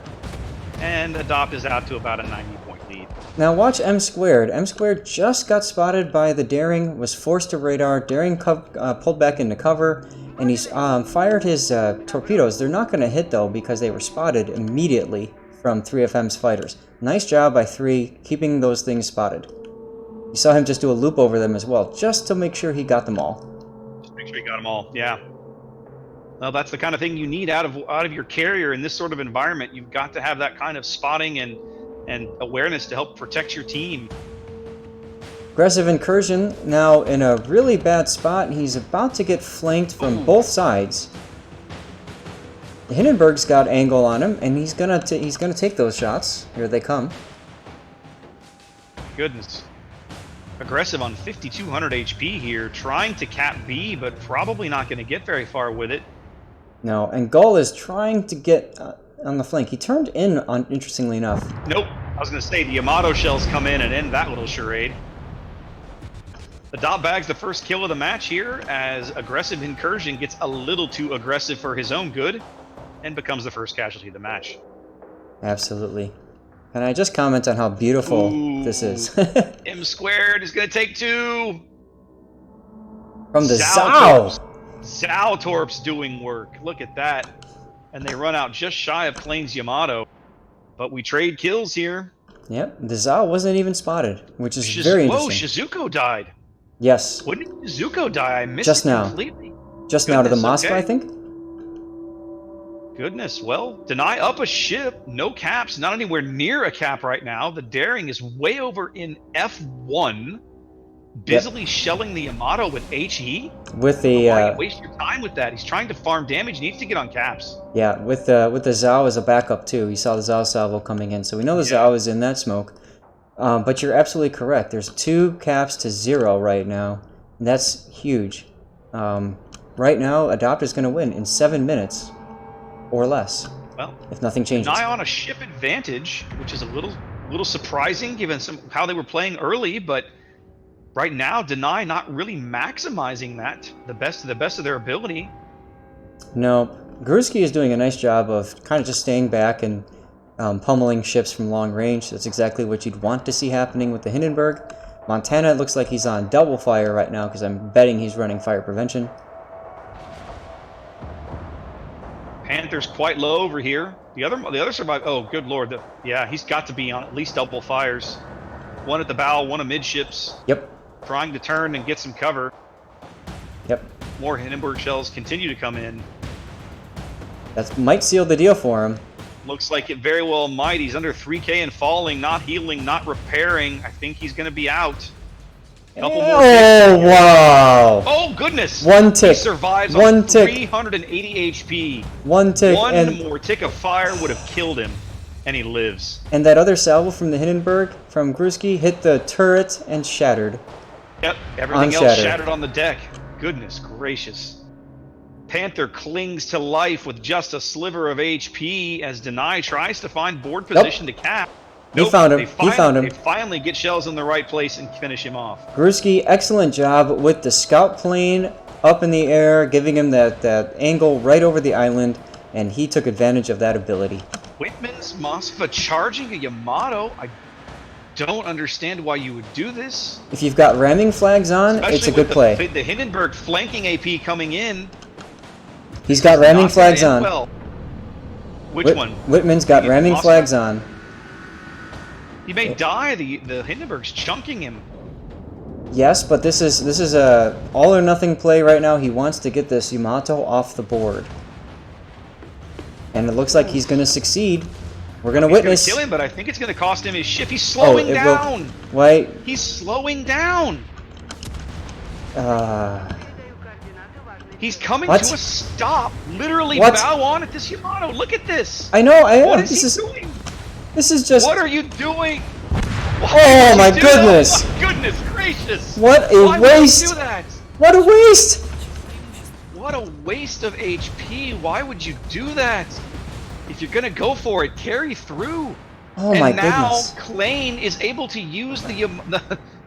and Adopt is out to about a 90-point lead. Now watch M squared. M squared just got spotted by the Daring, was forced to radar. Daring pulled back into cover, and he's fired his torpedoes. They're not going to hit though because they were spotted immediately from 3FM's fighters. Nice job by 3 keeping those things spotted. You saw him just do a loop over them as well, just to make sure he got them all. Just make sure he got them all, yeah. Well, that's the kind of thing you need out of your carrier in this sort of environment. You've got to have that kind of spotting and awareness to help protect your team. Aggressive incursion now in a really bad spot. He's about to get flanked from both sides. Hindenburg's got angle on him, and he's gonna take those shots. Here they come. Goodness. Aggressive on 5200 HP here, trying to cap B, but probably not going to get very far with it. No, and Gull is trying to get on the flank. He turned in, interestingly enough. Nope. I was going to say the Yamato shells come in and end that little charade. The dot bags the first kill of the match here as aggressive incursion gets a little too aggressive for his own good and becomes the first casualty of the match. Absolutely. Can I just comment on how beautiful this is? M squared is going to take 2. From the Zhao! Zhao Torp's doing work. Look at that. And they run out just shy of Klane's Yamato. But we trade kills here. Yep, the Zhao wasn't even spotted, which is very interesting. Whoa, Shizuko died. Yes. When did Shizuko die? I missed just it now. Completely. Just now to the Moskva, okay. I think? Goodness, well, Deny up a ship, no caps, not anywhere near a cap right now. The Daring is way over in F1, busily shelling the Yamato with HE. With the why you waste your time with that? He's trying to farm damage, he needs to get on caps. Yeah, with the Zhao as a backup too. You saw the Zhao salvo coming in, so we know the Zhao is in that smoke. But you're absolutely correct. There's 2 caps to 0 right now. And that's huge. Right now, Adopt is going to win in 7 minutes. Or less, well, if nothing changes. Deny on a ship advantage, which is a little surprising given how they were playing early, but right now Deny not really maximizing that the best of their ability. No, Gursky is doing a nice job of kind of just staying back and pummeling ships from long range. That's exactly what you'd want to see happening with the Hindenburg. Montana, it looks like he's on double fire right now because I'm betting he's running fire prevention. Panther's quite low over here. The other survive. Oh, good lord! Yeah, he's got to be on at least double fires. One at the bow, one amidships. Yep. Trying to turn and get some cover. Yep. More Hindenburg shells continue to come in. That might seal the deal for him. Looks like it very well might. He's under 3K and falling, not healing, not repairing. I think he's going to be out. Couple more ticks. Oh, wow. Oh, goodness. One tick. He survives One on tick. 380 HP. One tick. One more tick of fire would have killed him, and he lives. And that other salvo from the Hindenburg, from Gruski, hit the turret and shattered. Yep, everything else Unshattered. shattered on the deck. Goodness gracious. Panther clings to life with just a sliver of HP as Deny tries to find board position to cap. He found him. They He found him. They finally get shells in the right place and finish him off. Gruski, excellent job with the scout plane up in the air, giving him that angle right over the island, and he took advantage of that ability. Whitman's Moskva charging a Yamato. I don't understand why you would do this. If you've got ramming flags on, Especially it's a with good play. The Hindenburg flanking AP coming in. He's got ramming Not flags gonna on. end well. Which one? Whitman's got The ramming Moskva? flags on. He may die. The Hindenburg's chunking him. Yes, but this is a all or nothing play right now. He wants to get this Yamato off the board, and it looks like he's going to succeed. We're going to witness. He's gonna kill him, but I think it's gonna cost him his ship. He's slowing it will- down. Wait. He's slowing down. He's coming What? to a stop. Literally What? bow on at this Yamato. Look at this. I know. What is This he is doing? this is just. What are you doing? Why Oh, would my you do goodness. that? Oh, my goodness gracious. What a Why would you waste. do that? What a waste! What a waste of HP. Why would you do that? If you're gonna go for it, carry through. Oh and my now goodness. Klein is able to use the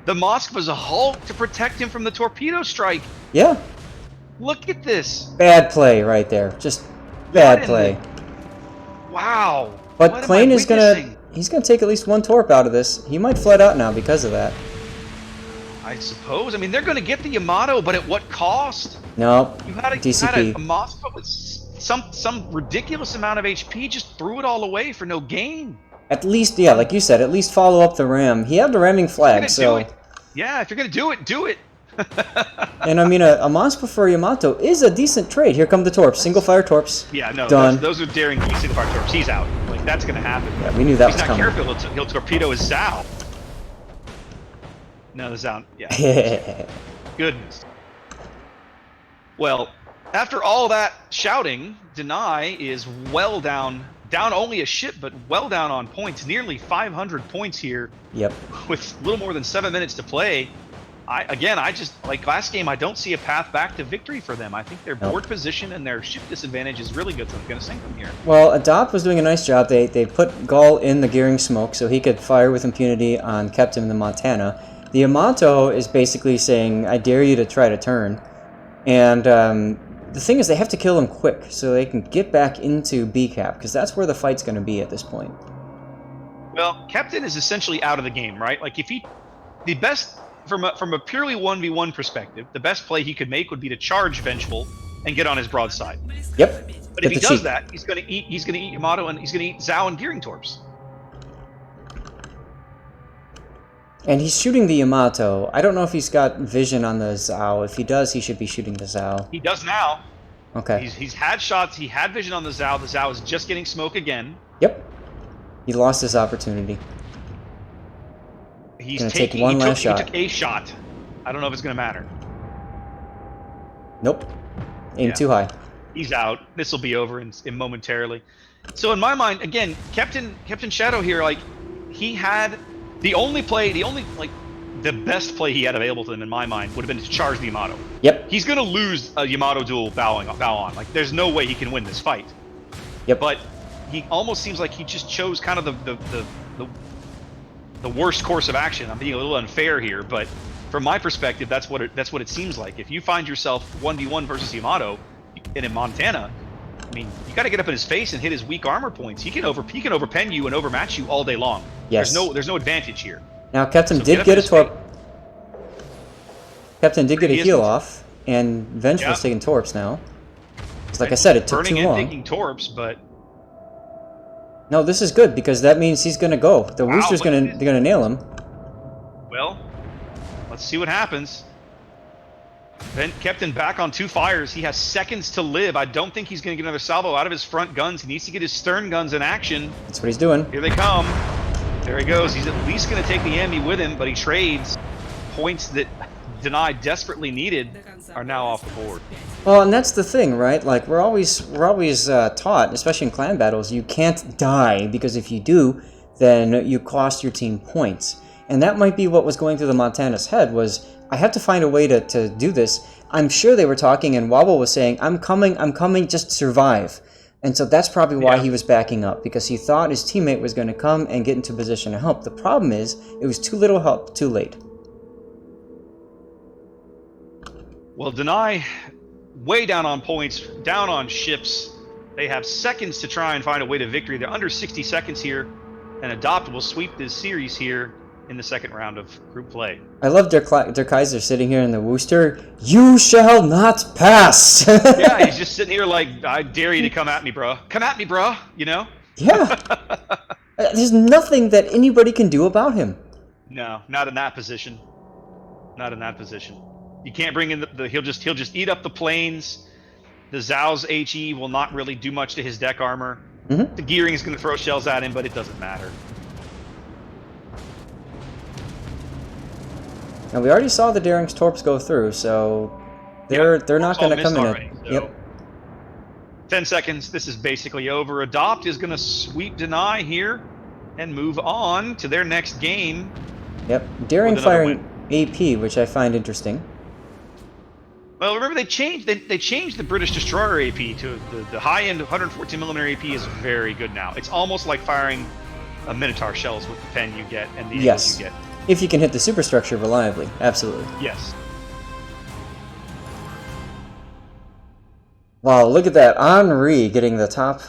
Moskva's Hulk to protect him from the torpedo strike. Yeah. Look at this. Bad play right there. Just bad What in play. Wow. But What am Klein I is witnessing? he's gonna take at least one torp out of this. He might flood out now because of that. I suppose. I mean, they're gonna get the Yamato, but at what cost? No. You had a DCP. Moskva with some ridiculous amount of HP, just threw it all away for no gain. At least, yeah, like you said, at least follow up the ram. He had the ramming If you're flag, gonna so. do it, yeah, if you're gonna do it, do it. And I mean, a Moskva for Yamato is a decent trade. Here come the torps. Single fire torps. Yeah, no, Done. those are daring single fire torps. He's out. Like that's gonna happen. Yeah, we knew that If was he's not coming. careful, he'll torpedo his Zao. No, the Zao. Yeah. Goodness. Well, after all that shouting, Deny is well down only a ship, but well down on points. Nearly 500 points here Yep. with a little more than 7 minutes to play. I just, like last game, I don't see a path back to victory for them. I think their Nope. board position and their ship disadvantage is really good, so I'm going to sink them here. Well, Adopt was doing a nice job. They put Gull in the gearing smoke so he could fire with impunity on Captain in the Montana. The Yamato is basically saying, I dare you to try to turn. And the thing is, they have to kill him quick so they can get back into B-Cap, because that's where the fight's going to be at this point. Well, Captain is essentially out of the game, right? Like, if he... The best... From a purely 1v1 perspective, the best play he could make would be to charge Vengeful and get on his broadside. Yep. But Get if he the does cheat. that, he's gonna eat Yamato and he's gonna eat Zao and Gearing Torps. And he's shooting the Yamato. I don't know if he's got vision on the Zao. If he does, he should be shooting the Zao. He does now. Okay. He's had shots. He had vision on the Zao. The Zao is just getting smoke again. Yep. He lost his opportunity. He's Gonna taking take one last shot. He took a shot. I don't know if it's gonna matter. Nope. Aim Yeah. too high. He's out. This will be over in momentarily. So in my mind, again, Captain Shadow here, like he had the best play he had available to him in my mind would have been to charge the Yamato. Yep. He's gonna lose a Yamato duel bow on. Like there's no way he can win this fight. Yep. But he almost seems like he just chose kind of the worst course of action. I'm being a little unfair here, but from my perspective, that's what it seems like. If you find yourself 1v1 versus Yamato, and in Montana, I mean, you got to get up in his face and hit his weak armor points. He can overpen you and overmatch you all day long. Yes. There's no advantage here. Now, Captain So did get get a up in his torp. Captain did get a He is- heal off, and Vengeful's Yeah. taking torps now. 'Cause like I said, it took Burning too and long. taking torps, but No, this is good because that means he's gonna go. The Wow, Rooster's what gonna is- they're gonna nail him. well, let's see what happens. Then Captain back on 2 fires. He has seconds to live. I don't think he's going to get another salvo out of his front guns. He needs to get his stern guns in action. That's what he's doing. Here they come. There he goes. He's at least going to take the enemy with him, but he trades. points that Deny desperately needed are now off the board. Well, and that's the thing, right? Like we're always taught, especially in clan battles, you can't die because if you do, then you cost your team points. And that might be what was going through the Montana's head was, I have to find a way to do this. I'm sure they were talking and Wobble was saying, I'm coming, just survive. And so that's probably why he was backing up, because he thought his teammate was going to come and get into position to help. The problem is, it was too little help, too late. Well, Deny, way down on points, down on ships. They have seconds to try and find a way to victory. They're under 60 seconds here, and Adopt will sweep this series here in the second round of group play. I love Der Kaiser sitting here in the Worcester. You shall not pass! Yeah, he's just sitting here like, I dare you to come at me, bro. Come at me, bro, you know? Yeah. There's nothing that anybody can do about him. No, not in that position. Not in that position. You can't bring in he'll just eat up the planes. The Zhao's HE will not really do much to his deck armor. Mm-hmm. The gearing is going to throw shells at him, but it doesn't matter. Now we already saw the Daring's torps go through, so they're not going to come in. Already, so. Yep. 10 seconds. This is basically over. Adopt is going to sweep Deny here and move on to their next game. Yep. Daring firing AP, which I find interesting. Well, remember they changed the British Destroyer AP to the high-end 114mm AP is very good now. It's almost like firing a Minotaur shells with the pen you get and the angles you get. If you can hit the superstructure reliably, absolutely. Yes. Wow, look at that. Henri getting the top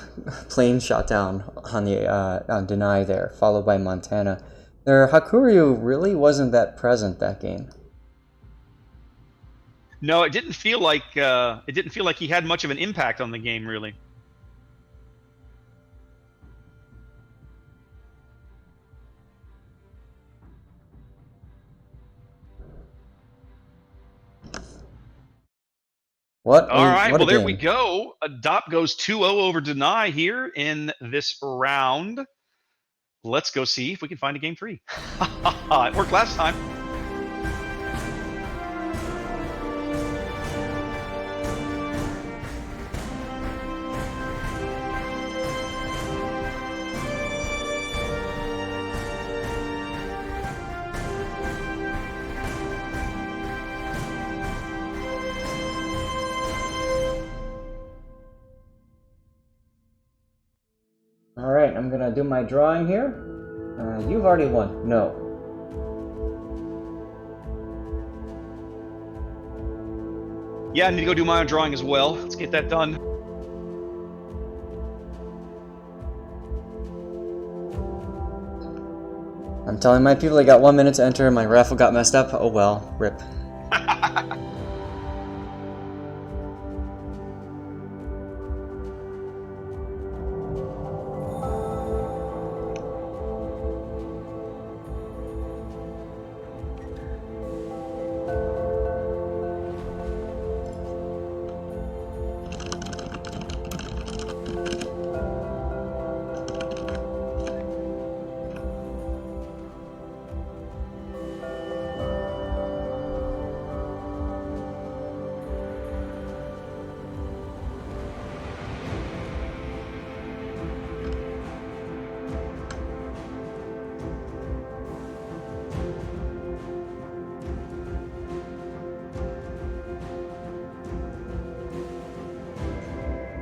plane shot down on the on Deny there, followed by Montana. Their Hakuryu really wasn't that present that game. No, it didn't feel like he had much of an impact on the game, really. All right, well, there we go. Adopt goes 2-0 over Deny here in this round. Let's go see if we can find a game 3. It worked last time. Alright, I'm gonna do my drawing here. You've already won. No. Yeah, I need to go do my own drawing as well. Let's get that done. I'm telling my people they got 1 minute to enter and my raffle got messed up. Oh well, rip.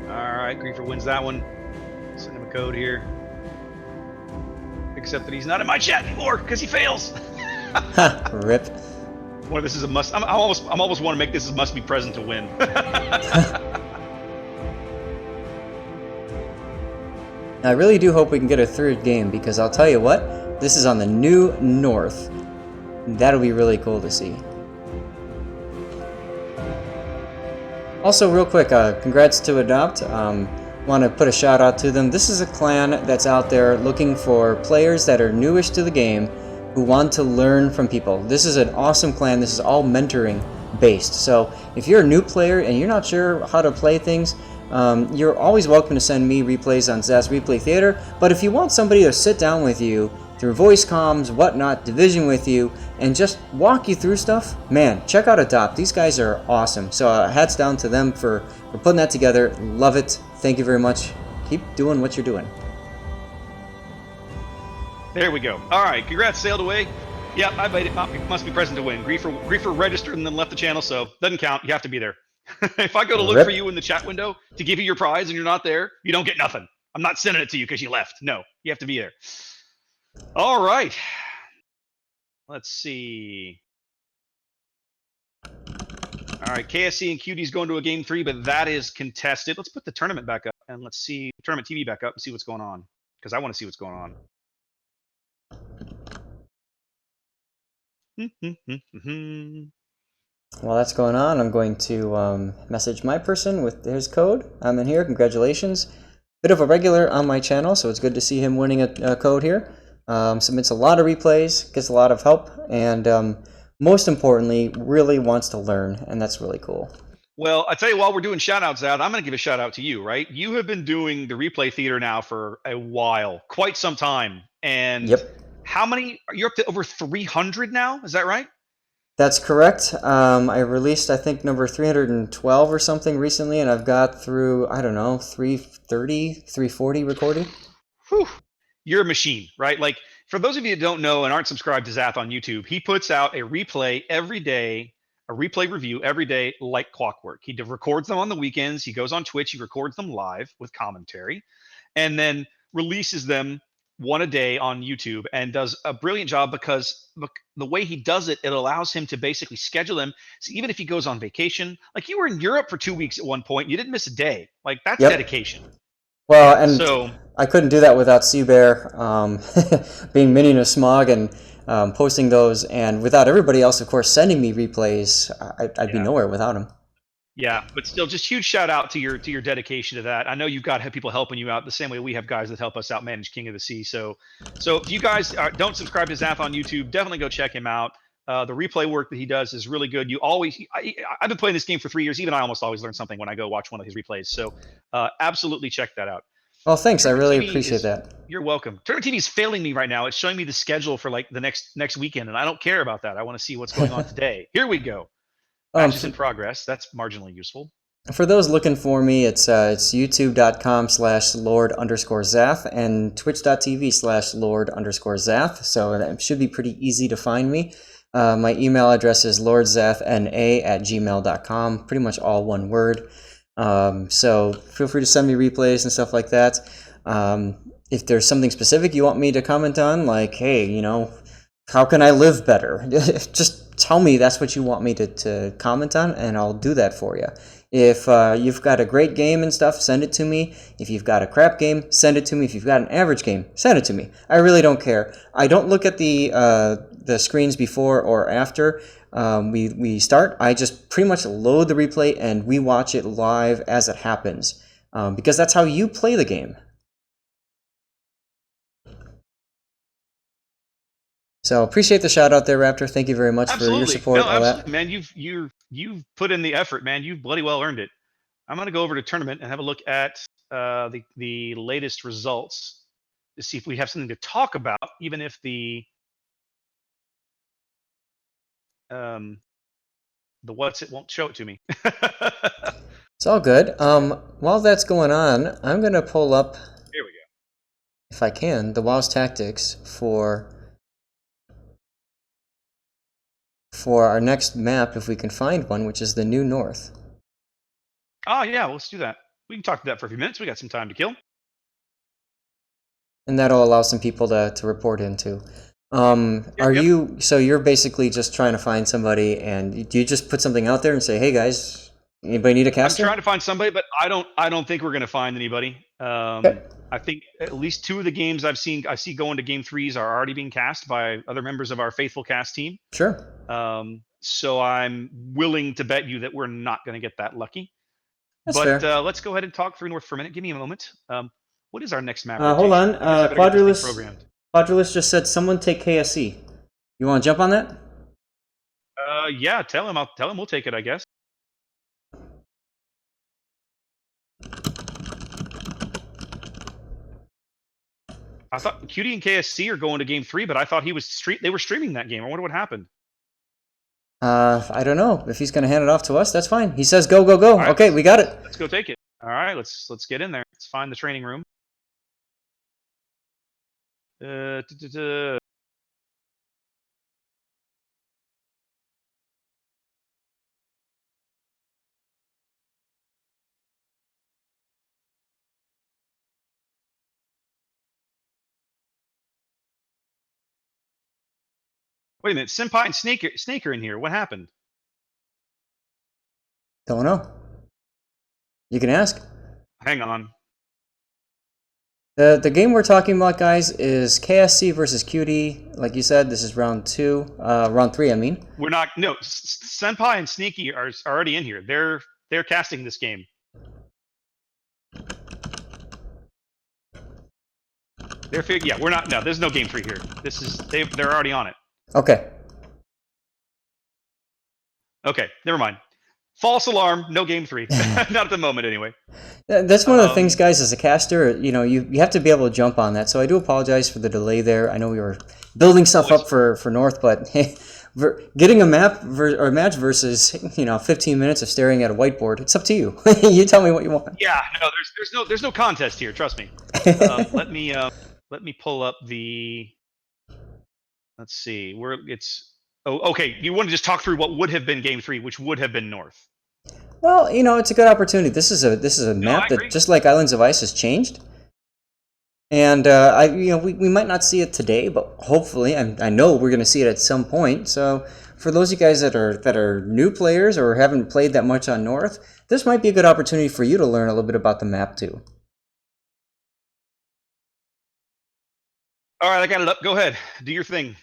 Alright, Griefer wins that one. Send him a code here. Except that he's not in my chat anymore because he fails. Rip. Well, this is a must. I'm almost want to make this a must be present to win. I really do hope we can get a third game, because I'll tell you what, this is on the new North. That'll be really cool to see. Also, real quick, congrats to Adopt. Want to put a shout out to them. This is a clan that's out there looking for players that are newish to the game who want to learn from people. This is an awesome clan. This is all mentoring based. So if you're a new player and you're not sure how to play things, you're always welcome to send me replays on Zaz Replay Theater. But if you want somebody to sit down with you through voice comms, whatnot, division with you, and just walk you through stuff, man, check out Adopt. These guys are awesome. So hats down to them for putting that together. Love it. Thank you very much. Keep doing what you're doing. There we go. All right, congrats, sailed away. Yep, I made it. Must be present to win. Griefer registered and then left the channel, so doesn't count. You have to be there. If I go to look for you in the chat window to give you your prize and you're not there, you don't get nothing. I'm not sending it to you because you left. No, you have to be there. All right. Let's see. All right, KSC and QD's going to a game 3, but that is contested. Let's put the tournament back up and let's see tournament TV back up and see what's going on because I want to see what's going on. While that's going on, I'm going to message my person with his code. I'm in here. Congratulations. Bit of a regular on my channel, so it's good to see him winning a code here. Submits a lot of replays, gets a lot of help, and most importantly, really wants to learn, and that's really cool. Well, I tell you, while we're doing shout-outs out, I'm going to give a shout-out to you, right? You have been doing the replay theater now for a while, quite some time. And Yep. how many? You're up to over 300 now? Is that right? That's correct. I released, I think, number 312 or something recently, and I've got through, I don't know, 330, 340 recorded. Whew. You're a machine, right? Like, for those of you that don't know and aren't subscribed to Zath on YouTube, he puts out a replay every day, a replay review every day like clockwork. He records them on the weekends. He goes on Twitch. He records them live with commentary and then releases them one a day on YouTube and does a brilliant job because the way he does it, it allows him to basically schedule them. So even if he goes on vacation, like you were in Europe for 2 weeks at one point, you didn't miss a day. Like that's dedication. Well, and so I couldn't do that without Seabear being minion of Smog and posting those, and without everybody else, of course, sending me replays. I'd be nowhere without him. Yeah, but still, just huge shout out to your dedication to that. I know you've got people helping you out the same way we have guys that help us out manage King of the Sea. So if you guys don't subscribe to Zath on YouTube, definitely go check him out. The replay work that he does is really good. I've been playing this game for 3 years. Even I almost always learn something when I go watch one of his replays. So absolutely check that out. Well, thanks. Tournament I really TV appreciate that. You're welcome. Tournament TV is failing me right now. It's showing me the schedule for like the next weekend, and I don't care about that. I want to see what's going on today. Here we go. Matches in progress. That's marginally useful. For those looking for me, it's youtube.com/Lord_Zath and twitch.tv/Lord_Zath. So it should be pretty easy to find me. My email address is lordzathna@gmail.com, pretty much all one word. So feel free to send me replays and stuff like that. If there's something specific you want me to comment on, like, hey, you know, how can I live better? Just tell me that's what you want me to comment on, and I'll do that for you. If you've got a great game and stuff, send it to me. If you've got a crap game, send it to me. If you've got an average game, send it to me. I really don't care. I don't look at the screens before or after we start. I just pretty much load the replay and we watch it live as it happens, because that's how you play the game. So appreciate the shout out there, Raptor. Thank you very much for your support. No, absolutely, man. You've put in the effort, man. You've bloody well earned it. I'm gonna go over to tournament and have a look at the latest results to see if we have something to talk about, even if the what's it won't show it to me. It's all good. While that's going on, I'm gonna pull up. Here we go. If I can, the WoW's tactics for our next map, if we can find one, which is the New North. Oh yeah, let's do that. We can talk to that for a few minutes. We got some time to kill. And that'll allow some people to report into. So you're basically just trying to find somebody, and do you just put something out there and say, hey guys, anybody need a caster? I'm trying to find somebody, but I don't think we're gonna find anybody. Okay. I think at least 2 of the games I see going to game 3s are already being cast by other members of our faithful cast team. Sure. So I'm willing to bet you that we're not going to get that lucky. That's fair. Let's go ahead and talk through North for a minute. Give me a moment. What is our next map? Hold on. Quadrillus just said someone take KSC. You want to jump on that? Yeah. Tell him we'll take it, I guess. I thought QD and KSC are going to game 3, but I thought they were streaming that game. I wonder what happened. I don't know. If he's going to hand it off to us, that's fine. He says go, go, go. Right, Okay, we got it. Let's go take it. All right, let's get in there. Let's find the training room. Wait a minute, Senpai and Snake are in here. What happened? Don't know. You can ask. Hang on. The game we're talking about, guys, is KSC versus QD. Like you said, this is round 3, I mean. We're not. No, Senpai and Sneaky are already in here. They're casting this game. Yeah, we're not. No, there's no game 3 here. They're already on it. Okay. Okay, never mind. False alarm. No game 3. Not at the moment, anyway. That's one of the things, guys, as a caster, you have to be able to jump on that. So I do apologize for the delay there. I know we were building stuff up for North, but getting a match versus 15 minutes of staring at a whiteboard, it's up to you. You tell me what you want. Yeah, no, there's no contest here. Trust me. Let me pull up the. Let's see where it's. Oh, okay. You want to just talk through what would have been game 3, which would have been North. Well, it's a good opportunity. This is a map that, just like Islands of Ice, has changed. And we might not see it today, but hopefully, I know we're going to see it at some point. So for those of you guys that are new players or haven't played that much on North, this might be a good opportunity for you to learn a little bit about the map too. All right, I got it up. Go ahead, do your thing.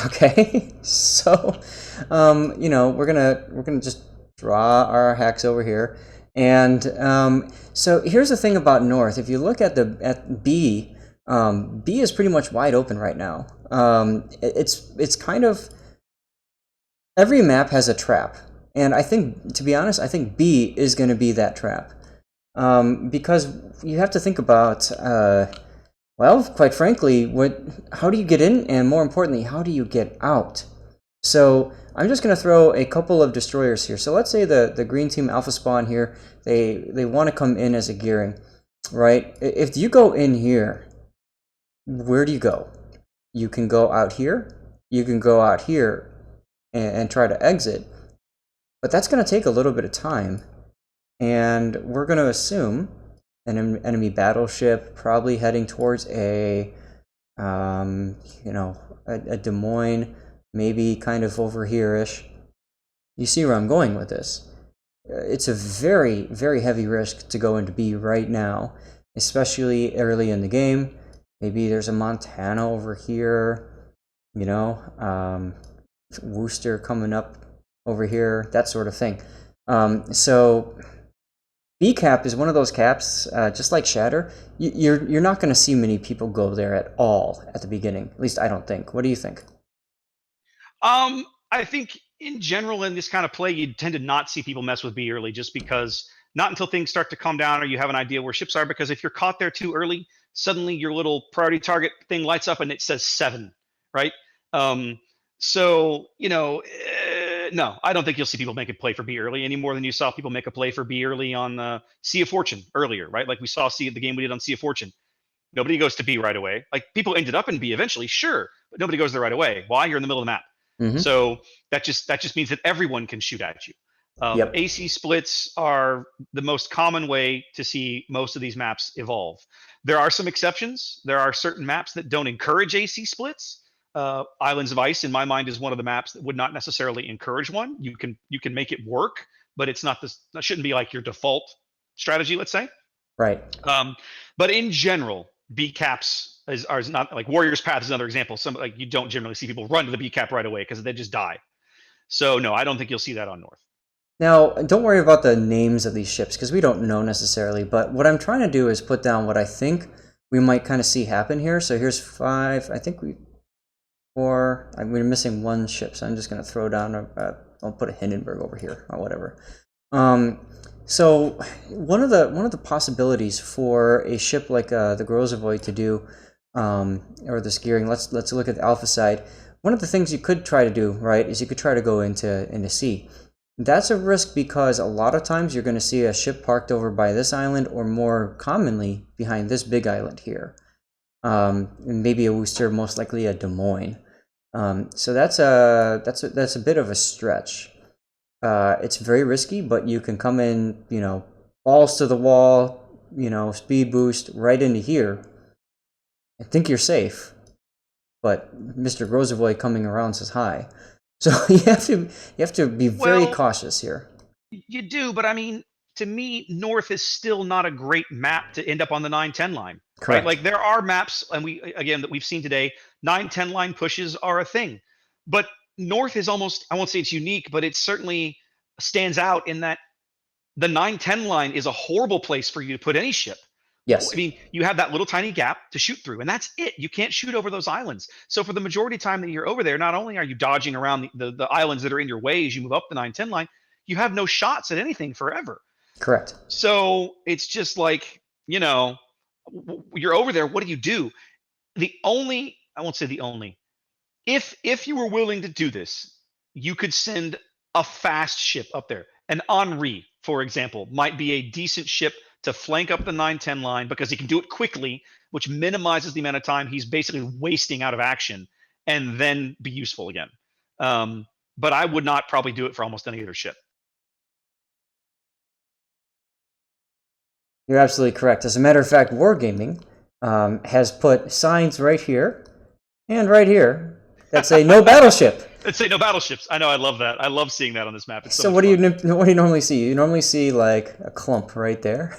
Okay, so we're gonna just draw our hex over here, and so here's the thing about North. If you look at B, B is pretty much wide open right now. It's kind of every map has a trap, and I think, to be honest, I think B is going to be that trap, because you have to think about. Well, quite frankly, how do you get in, and more importantly, how do you get out? So I'm just going to throw a couple of destroyers here. So let's say the green team alpha spawn here, they want to come in as a gearing, right? If you go in here, where do you go? You can go out here, you can go out here and try to exit, but that's going to take a little bit of time, and we're going to assume an enemy battleship, probably heading towards a Des Moines, maybe kind of over here-ish. You see where I'm going with this. It's a very, very heavy risk to go into B right now, especially early in the game. Maybe there's a Montana over here, Worcester coming up over here, that sort of thing. So B cap is one of those caps, just like Shatter. You're not going to see many people go there at all at the beginning. At least I don't think. What do you think? I think in general in this kind of play, you tend to not see people mess with B early, just because not until things start to calm down or you have an idea where ships are. Because if you're caught there too early, suddenly your little priority target thing lights up and it says 7, right? No, I don't think you'll see people make a play for B early any more than you saw people make a play for B early on Sea of Fortune earlier, right? Like we saw the game we did on Sea of Fortune. Nobody goes to B right away. Like people ended up in B eventually, sure, but nobody goes there right away. Why? You're in the middle of the map. Mm-hmm. So that just means that everyone can shoot at you. Yep. AC splits are the most common way to see most of these maps evolve. There are some exceptions. There are certain maps that don't encourage AC splits. Islands of Ice, in my mind, is one of the maps that would not necessarily encourage one. You can make it work, but it's not this. That shouldn't be like your default strategy, let's say. Right. But in general, B caps are not like Warrior's Path is another example. You don't generally see people run to the B cap right away because they just die. So no, I don't think you'll see that on North. Now, don't worry about the names of these ships because we don't know necessarily. But what I'm trying to do is put down what I think we might kind of see happen here. So here's 5. I think we're missing 1 ship, so I'm just going to throw down I'll put a Hindenburg over here or whatever. So one of the possibilities for a ship like the Grozovoy to do or this gearing. Let's look at the alpha side. One of the things you could try to do, right, is you could try to go into C. That's a risk because a lot of times you're going to see a ship parked over by this island, or more commonly behind this big island here. Maybe a Worcester, most likely a Des Moines. So that's a bit of a stretch. It's very risky, but you can come in, balls to the wall, speed boost right into here. I think you're safe, but Mr. Grozovoy coming around says hi. So you have to be very cautious here. You do, but I mean, to me, North is still not a great map to end up on the 9-10 line. Correct. Right? Like there are maps, and that we've seen today, 9-10 line pushes are a thing. But North is almost, I won't say it's unique, but it certainly stands out in that the 9-10 line is a horrible place for you to put any ship. Yes. I mean, you have that little tiny gap to shoot through, and that's it. You can't shoot over those islands. So for the majority of time that you're over there, not only are you dodging around the islands that are in your way as you move up the 9-10 line, you have no shots at anything forever. Correct. So it's just like, you're over there. What do you do? I won't say the only. If you were willing to do this, you could send a fast ship up there. An Henri, for example, might be a decent ship to flank up the 9-10 line because he can do it quickly, which minimizes the amount of time he's basically wasting out of action, and then be useful again. But I would not probably do it for almost any other ship. You're absolutely correct. As a matter of fact, Wargaming has put signs right here and right here that say no battleship. Let's say no battleships. I know, I love that. I love seeing that on this map. It's so what do you normally see? You normally see like a clump right there.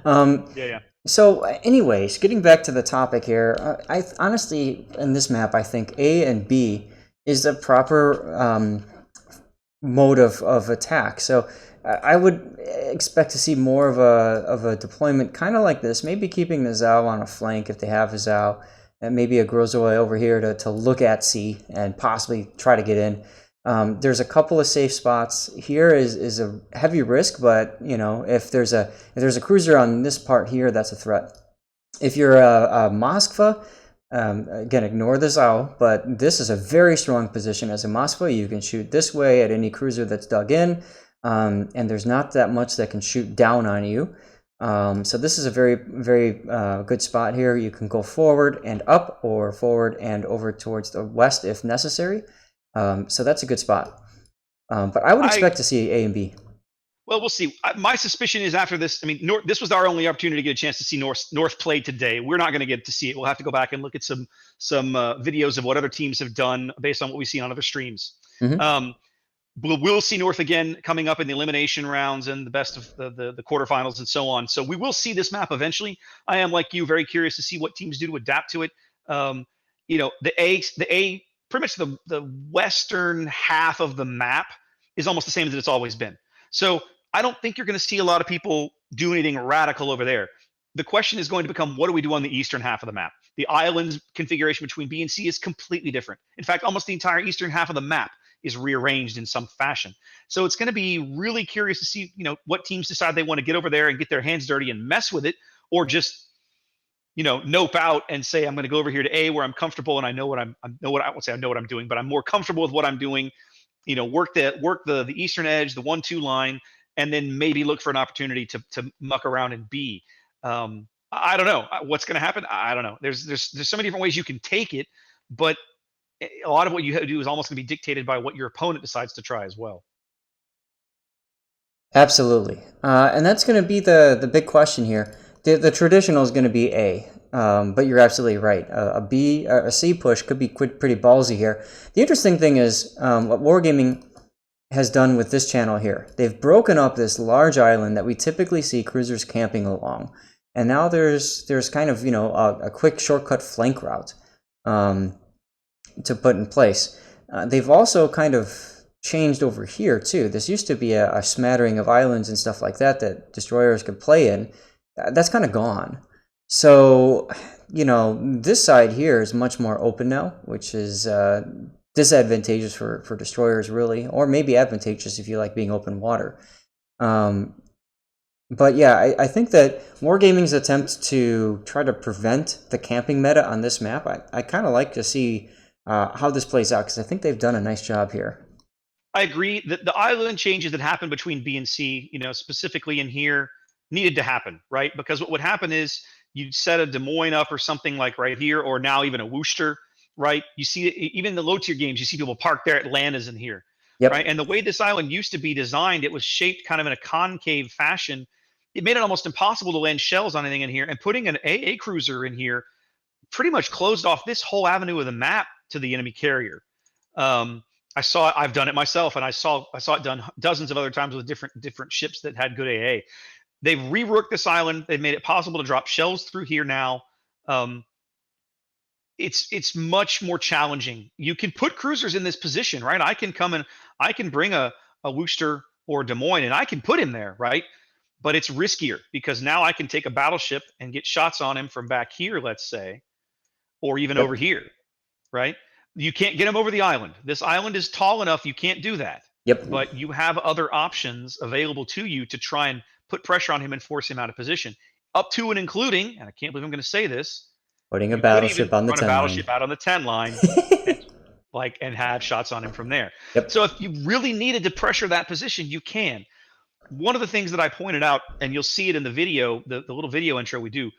Yeah. So anyways, getting back to the topic here, I honestly, in this map, I think A and B is the proper mode of attack. So I would expect to see more of a deployment kind of like this, maybe keeping the Zhao on a flank if they have a Zhao, and maybe a Grozoi over here to look at C and possibly try to get in. There's a couple of safe spots. Here is a heavy risk, but if there's a cruiser on this part here, that's a threat. If you're a Moskva, again, ignore the Zhao, but this is a very strong position. As a Moskva, you can shoot this way at any cruiser that's dug in, and there's not that much that can shoot down on you. So this is a very, very good spot here. You can go forward and up, or forward and over towards the west if necessary. So that's a good spot. But I would expect to see A and B. Well, we'll see. My suspicion is after this, I mean, this was our only opportunity to get a chance to see North play today. We're not going to get to see it. We'll have to go back and look at some videos of what other teams have done based on what we've seen on other streams. Mm-hmm. We'll see North again coming up in the elimination rounds and the best of the quarterfinals and so on. So we will see this map eventually. I am, like you, very curious to see what teams do to adapt to it. The A, pretty much the western half of the map is almost the same as it's always been. So I don't think you're going to see a lot of people do anything radical over there. The question is going to become, what do we do on the eastern half of the map? The islands configuration between B and C is completely different. In fact, almost the entire eastern half of the map is rearranged in some fashion. So it's going to be really curious to see, what teams decide they want to get over there and get their hands dirty and mess with it, or just, nope out and say, I'm going to go over here to A where I'm comfortable and I know what I won't say I know what I'm doing, but I'm more comfortable with what I'm doing. Work the eastern edge, the 1-2 line, and then maybe look for an opportunity to muck around in B. I don't know what's going to happen. I don't know. There's so many different ways you can take it, but a lot of what you have to do is almost going to be dictated by what your opponent decides to try as well. Absolutely. And that's going to be the big question here. The traditional is going to be A, but you're absolutely right. A C push could be pretty ballsy here. The interesting thing is what Wargaming has done with this channel here. They've broken up this large island that we typically see cruisers camping along. And now there's kind of, a quick shortcut flank route to put in place. They've also kind of changed over here too. This used to be a smattering of islands and stuff like that destroyers could play in. That's kind of gone. So, this side here is much more open now, which is disadvantageous for destroyers really, or maybe advantageous if you like being open water. But yeah, I think that Wargaming's attempt to try to prevent the camping meta on this map, I kind of like to see how this plays out, because I think they've done a nice job here. I agree that the island changes that happened between B and C, specifically in here, needed to happen, right? Because what would happen is you'd set a Des Moines up or something like right here, or now even a Worcester, right? You see, even in the low tier games, you see people park their Atlantas in here, right? Yep. And the way this island used to be designed, it was shaped kind of in a concave fashion. It made it almost impossible to land shells on anything in here. And putting an AA cruiser in here pretty much closed off this whole avenue of the map to the enemy carrier. Um, I saw it. I've done it myself, and I saw it done dozens of other times with different ships that had good AA. They've reworked this island. They've made it possible to drop shells through here now. Um, it's much more challenging. You can put cruisers in this position, right? I can come and I can bring a Worcester or Des Moines, and I can put him there, right? But it's riskier because now I can take a battleship and get shots on him from back here, let's say, or even over Yep. here, right? You can't get him over the island. This island is tall enough, you can't do that. Yep. But you have other options available to you to try and put pressure on him and force him out of position. Up to and including, and I can't believe I'm going to say this, Putting a you could even battleship on the run a 10 line. battleship out on the 10 line and and have shots on him from there. Yep. So if you really needed to pressure that position, you can. One of the things that I pointed out, and you'll see it in the video, the little video intro we do,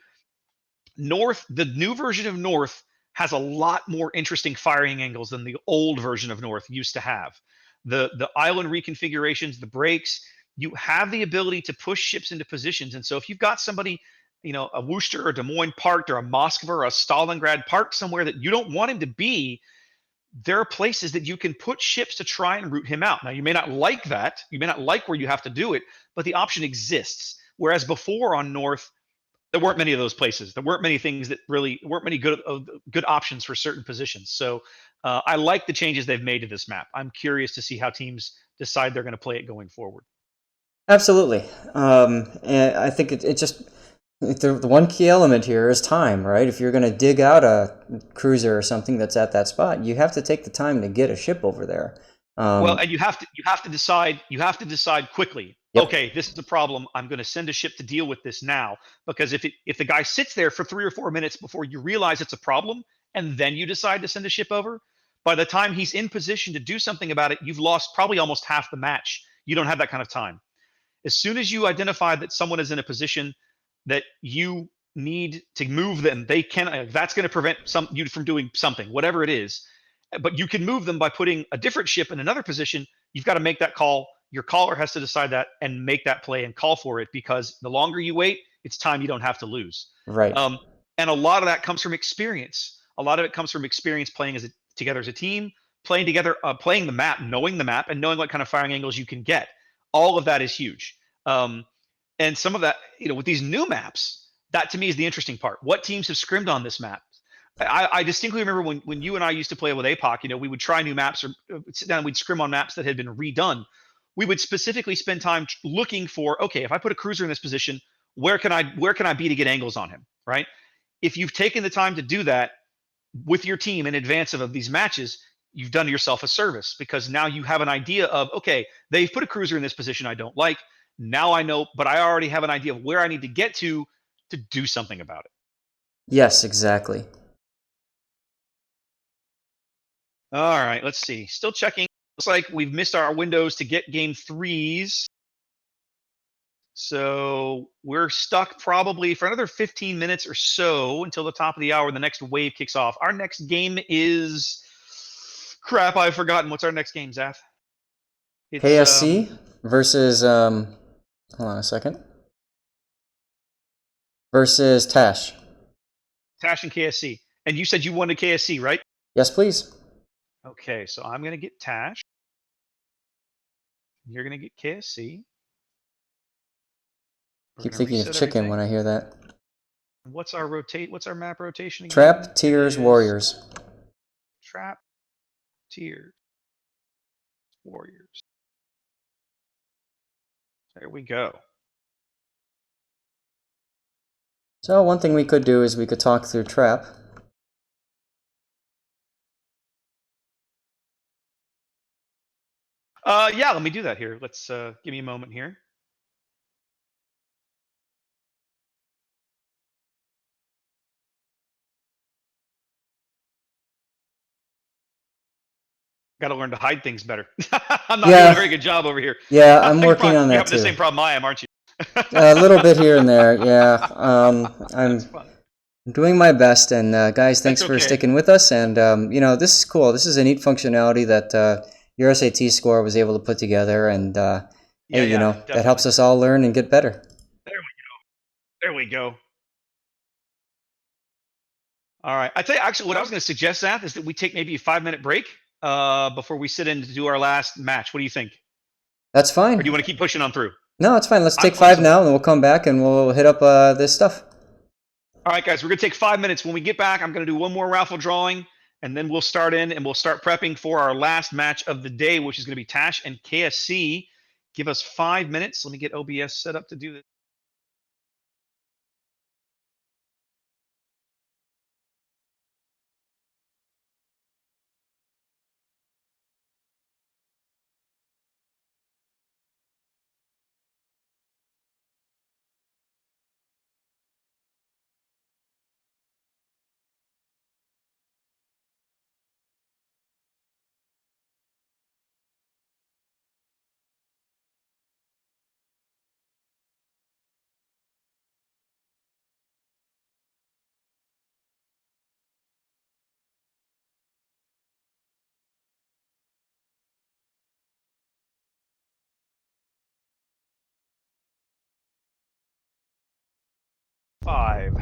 the new version of North has a lot more interesting firing angles than the old version of North used to have. The island reconfigurations, the breaks, you have the ability to push ships into positions. And so if you've got somebody, a Worcester or Des Moines parked, or a Moskva or a Stalingrad parked somewhere that you don't want him to be, there are places that you can put ships to try and root him out. Now, you may not like that. You may not like where you have to do it, but the option exists. Whereas before on North, there weren't many of those places. There weren't many things that really weren't many good options for certain positions. So I like the changes they've made to this map. I'm curious to see how teams decide they're going to play it going forward. Absolutely. And I think it just the one key element here is time, right? If you're going to dig out a cruiser or something that's at that spot, you have to take the time to get a ship over there. Well, and you have to decide quickly. Yep. Okay, this is the problem. I'm going to send a ship to deal with this now, because if the guy sits there for 3 or 4 minutes before you realize it's a problem, and then you decide to send a ship over, by the time he's in position to do something about it, you've lost probably almost half the match. You don't have that kind of time. As soon as you identify that someone is in a position that you need to move them, they can. That's going to prevent you from doing something, whatever it is. But you can move them by putting a different ship in another position. You've got to make that call. Your caller has to decide that and make that play and call for it, because the longer you wait, it's time you don't have to lose. Right. And a lot of that comes from experience. A lot of it comes from experience playing together as a team, playing together, playing the map, and knowing what kind of firing angles you can get. All of that is huge. And some of that, with these new maps, that to me is the interesting part. What teams have scrimmed on this map? I distinctly remember when you and I used to play with APOC, we would try new maps, or sit down and we'd scrim on maps that had been redone. We would specifically spend time looking for, okay, if I put a cruiser in this position, where can I be to get angles on him, right? If you've taken the time to do that with your team in advance of these matches, you've done yourself a service, because now you have an idea of, okay, they've put a cruiser in this position I don't like. Now I know, but I already have an idea of where I need to get to do something about it. Yes, exactly. All right, let's see. Still checking. Looks like we've missed our windows to get game threes. So we're stuck probably for another 15 minutes or so until the top of the hour. The next wave kicks off. Our next game is crap. I've forgotten. What's our next game, Zaf? It's KSC versus hold on a second. Versus Tash. Tash and KSC. And you said you wanted KSC, right? Yes, please. Okay, so I'm gonna get Tash. You're gonna get KSC. We're Keep gonna thinking of reset chicken everything. when I hear that. What's our map rotation again? Trap, Tiers, Warriors. Trap, Tiers, Warriors. There we go. So one thing we could do is we could talk through Trap. Yeah, let me do that here. Let's give me a moment here. Got to learn to hide things better. I'm not Yeah. doing a very good job over here. Yeah, I'm working on You're that having the too. same problem I am, aren't you? A little bit here and there, yeah. That's I'm fun. doing my best, and guys, thanks That's for okay. sticking with us. And this is cool. This is a neat functionality that your SAT score was able to put together, and hey, Yeah, that helps definitely. us all learn and get better. There we go. There we go. All right. I tell you, actually, what I was going to suggest, Seth, is that we take maybe a 5-minute break before we sit in to do our last match. What do you think? That's Or do you fine. want to keep pushing on through? No, it's fine. Let's I'm take putting 5 some. now, and we'll come back and we'll hit up this stuff. All right, guys, we're going to take 5 minutes. When we get back, I'm going to do one more raffle drawing, and then we'll start in and we'll start prepping for our last match of the day, which is going to be Tash and KSC. Give us 5 minutes. Let me get OBS set up to do this. Five.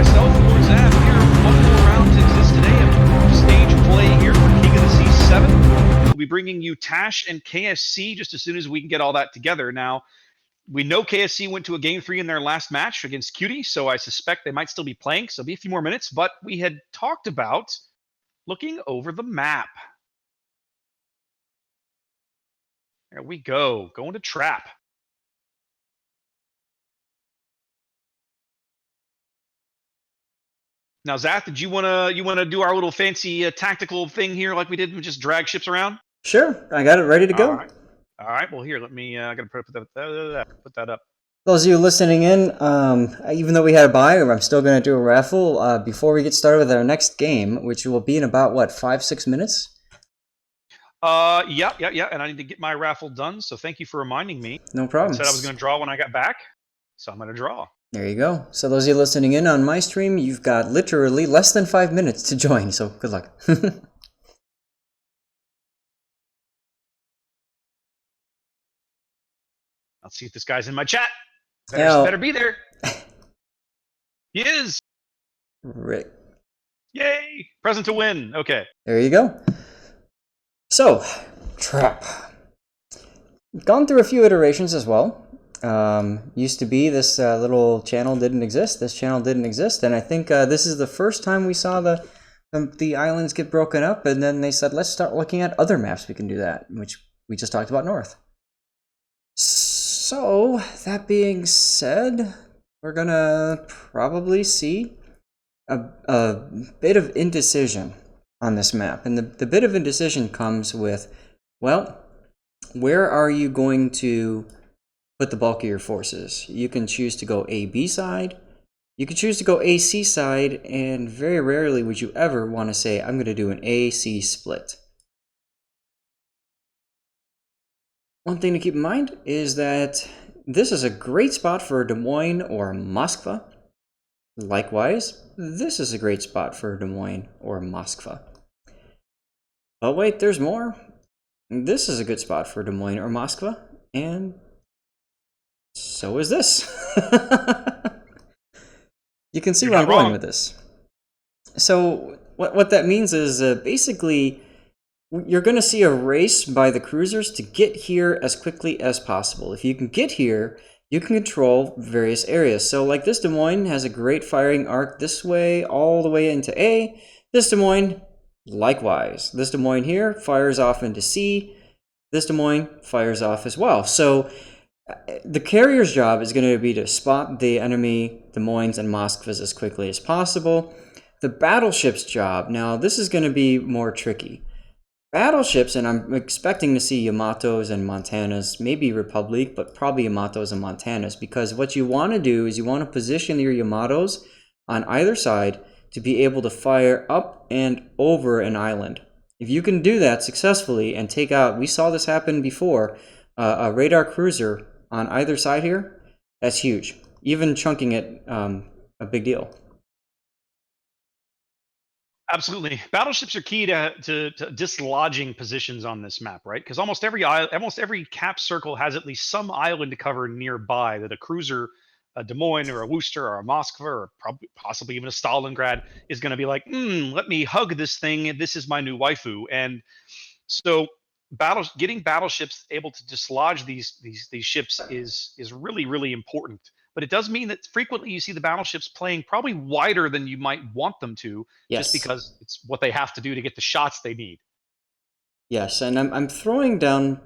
myself, Lord Zab, here. One more round to exist today of stage play here for King of the Sea 7. We'll be bringing you Tash and KSC just as soon as we can get all that together. Now, we know KSC went to a game 3 in their last match against Cutie, so I suspect they might still be playing, so it'll be a few more minutes. But we had talked about looking over the map. There we go, going to trap. Now, Zach, did you wanna do our little fancy tactical thing here, like we did, and just drag ships around? Sure, I got it ready to go. All right. Well, here, let me. I gotta put that up. Those of you listening in, even though we had a bye, I'm still going to do a raffle before we get started with our next game, which will be in about, what, 5-6 minutes? Yeah. And I need to get my raffle done, so thank you for reminding me. No problem. I said I was going to draw when I got back, so I'm going to draw. There you go. So those of you listening in on my stream, you've got literally less than 5 minutes to join, so good luck. Let's see if this guy's in my chat. Now, Better be there. He is. Rick. Yay! Present to win. Okay. There you go. So, trap. Gone through a few iterations as well. Used to be this little channel didn't exist. This channel didn't exist, and I think this is the first time we saw the islands get broken up, and then they said, let's start looking at other maps we can do that, which we just talked about north. So, that being said, we're gonna probably see a bit of indecision on this map. And the bit of indecision comes with, well, where are you going to put the bulk of your forces? You can choose to go A-B side, you can choose to go A-C side, and very rarely would you ever want to say, I'm going to do an A-C split. One thing to keep in mind is that this is a great spot for Des Moines or Moskva. Likewise, this is a great spot for Des Moines or Moskva. Oh wait, there's more. This is a good spot for Des Moines or Moskva, and so is this. You can see where I'm going with this. So what that means is basically you're going to see a race by the cruisers to get here as quickly as possible. If you can get here, you can control various areas. So like this Des Moines has a great firing arc this way, all the way into A. This Des Moines, likewise. This Des Moines here fires off into C. This Des Moines fires off as well. So the carrier's job is going to be to spot the enemy Des Moines and Moskvas as quickly as possible. The battleship's job, now this is going to be more tricky. Battleships, and I'm expecting to see Yamatos and Montanas, maybe Republic, but probably Yamatos and Montanas, because what you want to do is you want to position your Yamatos on either side to be able to fire up and over an island. If you can do that successfully and take out, we saw this happen before, a radar cruiser on either side here, that's huge. Even chunking it, a big deal. Absolutely. Battleships are key to dislodging positions on this map, right? Because almost every cap circle has at least some island to cover nearby that a cruiser, a Des Moines or a Worcester or a Moskva or possibly even a Stalingrad is going to be like, let me hug this thing. This is my new waifu. And so getting battleships able to dislodge these ships is really, really important. But it does mean that frequently you see the battleships playing probably wider than you might want them to, Yes. just because it's what they have to do to get the shots they need. Yes, and I'm throwing down,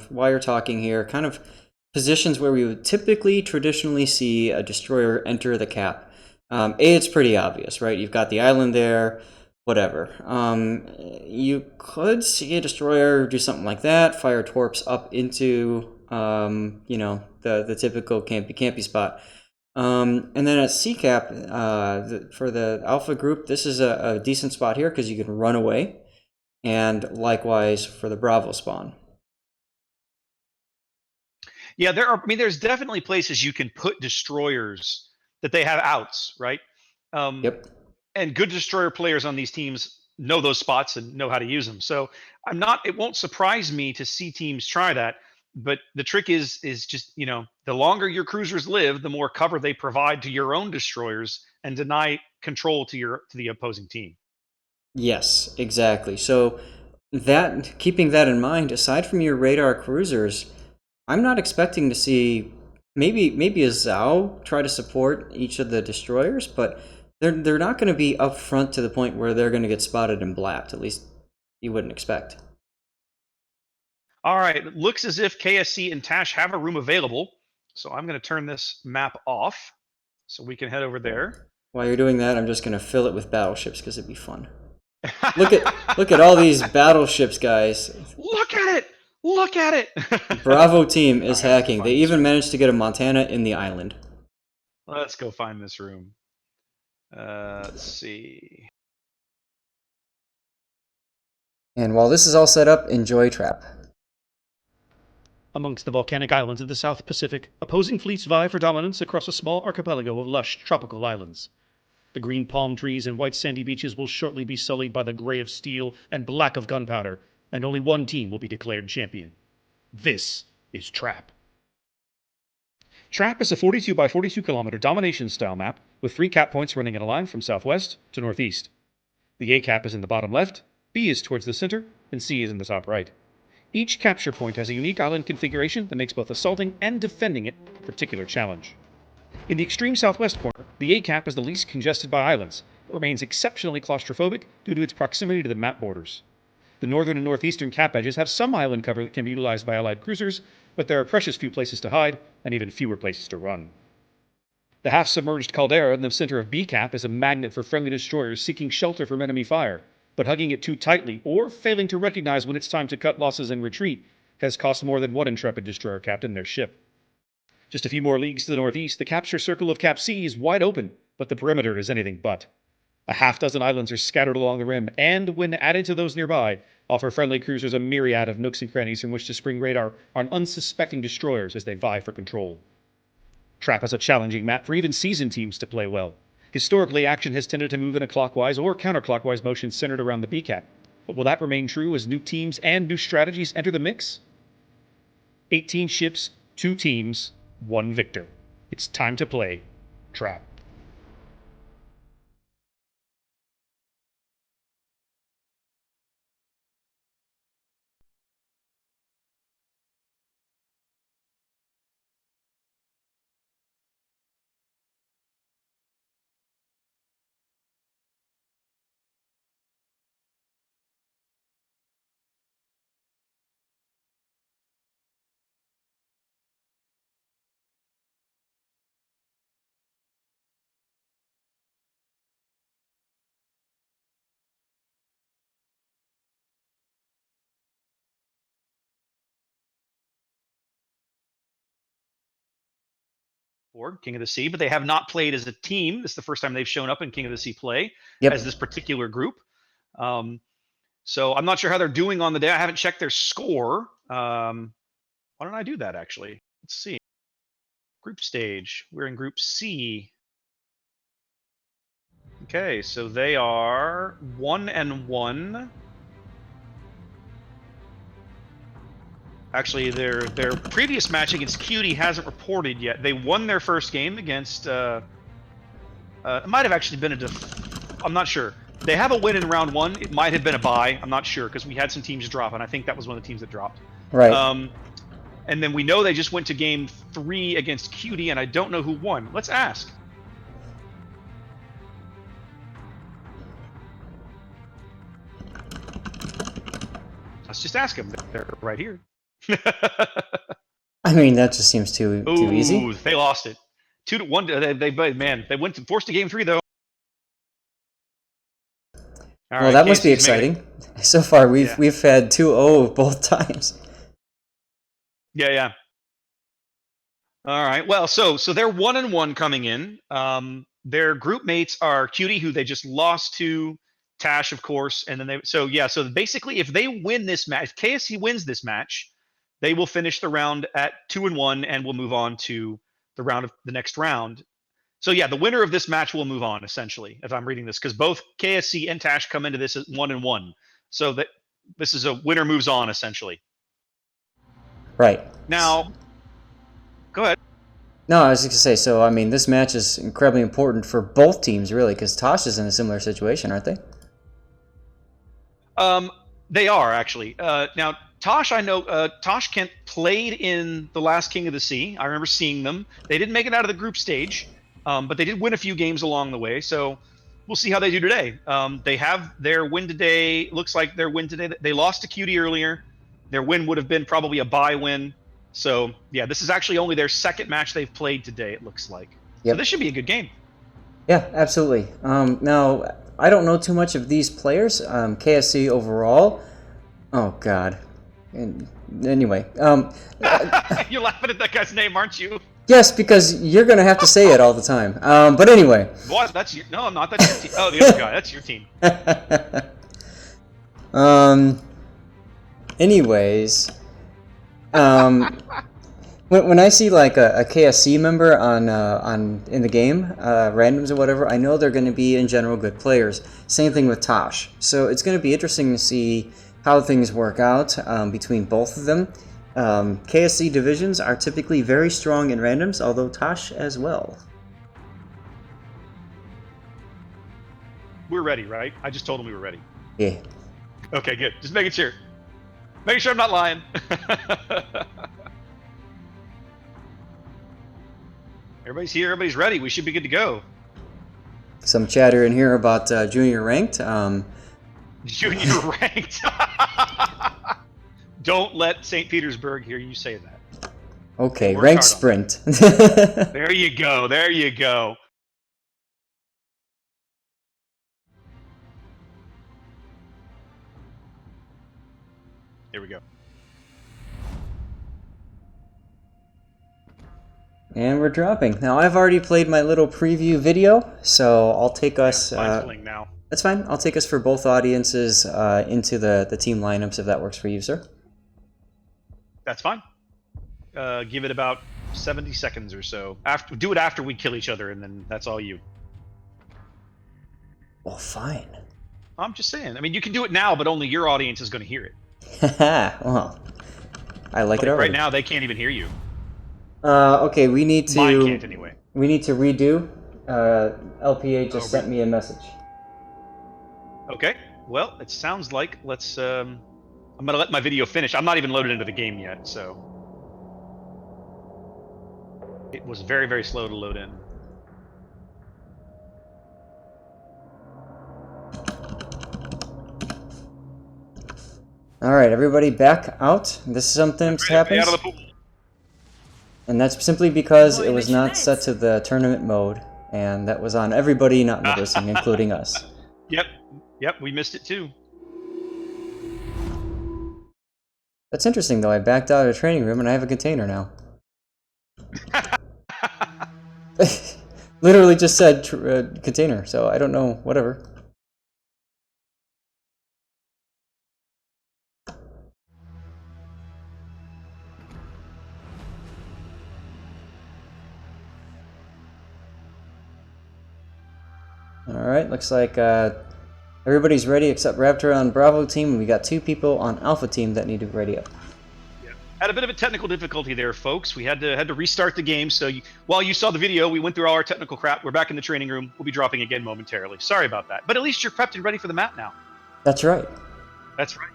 while you're talking here, kind of positions where we would traditionally see a destroyer enter the cap. It's pretty obvious, right? You've got the island there, whatever. You could see a destroyer do something like that, fire torps up into the typical campy spot. And then at CCAP, for the Alpha group, this is a decent spot here because you can run away. And likewise for the Bravo spawn. Yeah, there's definitely places you can put destroyers that they have outs, right? Yep. And good destroyer players on these teams know those spots and know how to use them. So it won't surprise me to see teams try that. But the trick is just, the longer your cruisers live, the more cover they provide to your own destroyers and deny control to the opposing team. Yes, exactly. So that keeping that in mind, aside from your radar cruisers, I'm not expecting to see maybe a Zhao try to support each of the destroyers, but they're not going to be up front to the point where they're going to get spotted and blapped. At least you wouldn't expect. All right, it looks as if KSC and Tash have a room available, so I'm going to turn this map off so we can head over there. While you're doing that, I'm just going to fill it with battleships because it'd be fun. Look at all these battleships, guys. Look at it! Look at it! Bravo team is All right, hacking. They even managed to get a Montana in the island. Let's go find this room. Let's see. And while this is all set up, enjoy Trap. Amongst the volcanic islands of the South Pacific, opposing fleets vie for dominance across a small archipelago of lush tropical islands. The green palm trees and white sandy beaches will shortly be sullied by the gray of steel and black of gunpowder, and only one team will be declared champion. This is Trap. Trap is a 42 by 42 kilometer domination style map with 3 cap points running in a line from southwest to northeast. The A cap is in the bottom left, B is towards the center, and C is in the top right. Each capture point has a unique island configuration that makes both assaulting and defending it a particular challenge. In the extreme southwest corner, the A cap is the least congested by islands, but remains exceptionally claustrophobic due to its proximity to the map borders. The northern and northeastern cap edges have some island cover that can be utilized by Allied cruisers, but there are precious few places to hide and even fewer places to run. The half-submerged caldera in the center of B cap is a magnet for friendly destroyers seeking shelter from enemy fire, but hugging it too tightly or failing to recognize when it's time to cut losses and retreat has cost more than one intrepid destroyer captain their ship. Just a few more leagues to the northeast, the capture circle of Cap C is wide open, but the perimeter is anything but. A half-dozen islands are scattered along the rim, and when added to those nearby, offer friendly cruisers a myriad of nooks and crannies from which to spring radar on unsuspecting destroyers as they vie for control. Trap is a challenging map for even seasoned teams to play well. Historically, action has tended to move in a clockwise or counterclockwise motion centered around the B cap, but will that remain true as new teams and new strategies enter the mix? 18 ships, 2 teams, 1 victor. It's time to play Trap. King of the Sea, but they have not played as a team. This is the first time they've shown up in King of the Sea play as this particular group. So I'm not sure how they're doing on the day. I haven't checked their score. Why don't I do that, actually? Let's see. Group stage. We're in Group C. Okay, so they are 1-1. Actually, their previous match against Cutie hasn't reported yet. They won their first game against. It might have actually been I'm not sure. They have a win in round 1. It might have been a bye. I'm not sure because we had some teams drop, and I think that was one of the teams that dropped. Right. And then we know they just went to game 3 against Cutie, and I don't know who won. Let's ask. Let's just ask them. They're right here. I mean, that just seems too easy. They lost it. 2-1. They went forced to game 3 though. Well, that must be exciting. So far, we've had 2-0 both times. Yeah. All right. Well, so they're 1-1 coming in. Their group mates are Cutie, who they just lost to, Tash, of course, and then so basically, if they win this match, if KSC wins this match, they will finish the round at 2-1 and will move on to the next round. So yeah, the winner of this match will move on, essentially, if I'm reading this, because both KSC and Tash come into this at 1-1. So that this is a winner moves on, essentially. Right. Now, go ahead. No, I was just gonna say. So I mean, this match is incredibly important for both teams, really, because Tosh is in a similar situation, aren't they? They are actually. Now, Tosh, I know Tosh Kent played in the last King of the Sea. I remember seeing them. They didn't make it out of the group stage, but they did win a few games along the way. So we'll see how they do today. They have their win today. Looks like their win today. They lost to Cutie earlier. Their win would have been probably a bye win. So yeah, this is actually only their second match they've played today. It looks like. So Yep. this should be a good game. Yeah, absolutely. Now, I don't know too much of these players. KSC overall. Oh God. And anyway, You're laughing at that guy's name, aren't you? yes, because you're gonna have to say it all the time. But anyway. What? That's your. No, I'm not. That's your team. Oh, the other guy. That's your team. Anyways, when I see like a KSC member on in the game, randoms or whatever, I know they're going to be in general good players. Same thing with Tosh. So it's going to be interesting to see how things work out between both of them. KSC divisions are typically very strong in randoms, although Tosh as well. We're ready, right? I just told him we were ready. Yeah. Okay, good. Just making sure. Making sure I'm not lying. Everybody's here. Everybody's ready. We should be good to go. Some chatter in here about junior ranked. Junior ranked. Don't let St. Petersburg hear you say that. Okay, Work ranked hard on sprint. There you go. There you go. Here we go. And we're dropping. Now, I've already played my little preview video, so I'll take us... Mine's playing now. That's fine. I'll take us for both audiences into the team lineups, if that works for you, sir. That's fine. Give it about 70 seconds or so. Do it after we kill each other, and then that's all you. Well, fine. I'm just saying. I mean, you can do it now, but only your audience is going to hear it. Well, I like it already. Right now, they can't even hear you. Okay, we need to... Mine can't, anyway. We need to redo. LPA just sent me a message. Okay. Well, it sounds like let's... I'm going to let my video finish. I'm not even loaded into the game yet, so... It was very, very slow to load in. Alright, everybody back out. This sometimes happens. Out of the pool. And that's simply because it was not set to the tournament mode. And that was on everybody not noticing, including us. Yep, we missed it too. That's interesting, though. I backed out of the training room and I have a container now. Literally just said container, so I don't know, whatever. Alright, looks like everybody's ready except Raptor on Bravo team, and we got 2 people on Alpha team that need to ready up. Had a bit of a technical difficulty there, folks. We had to restart the game. So while you saw the video, we went through all our technical crap. We're back in the training room. We'll be dropping again momentarily. Sorry about that. But at least you're prepped and ready for the map now. That's right. That's right.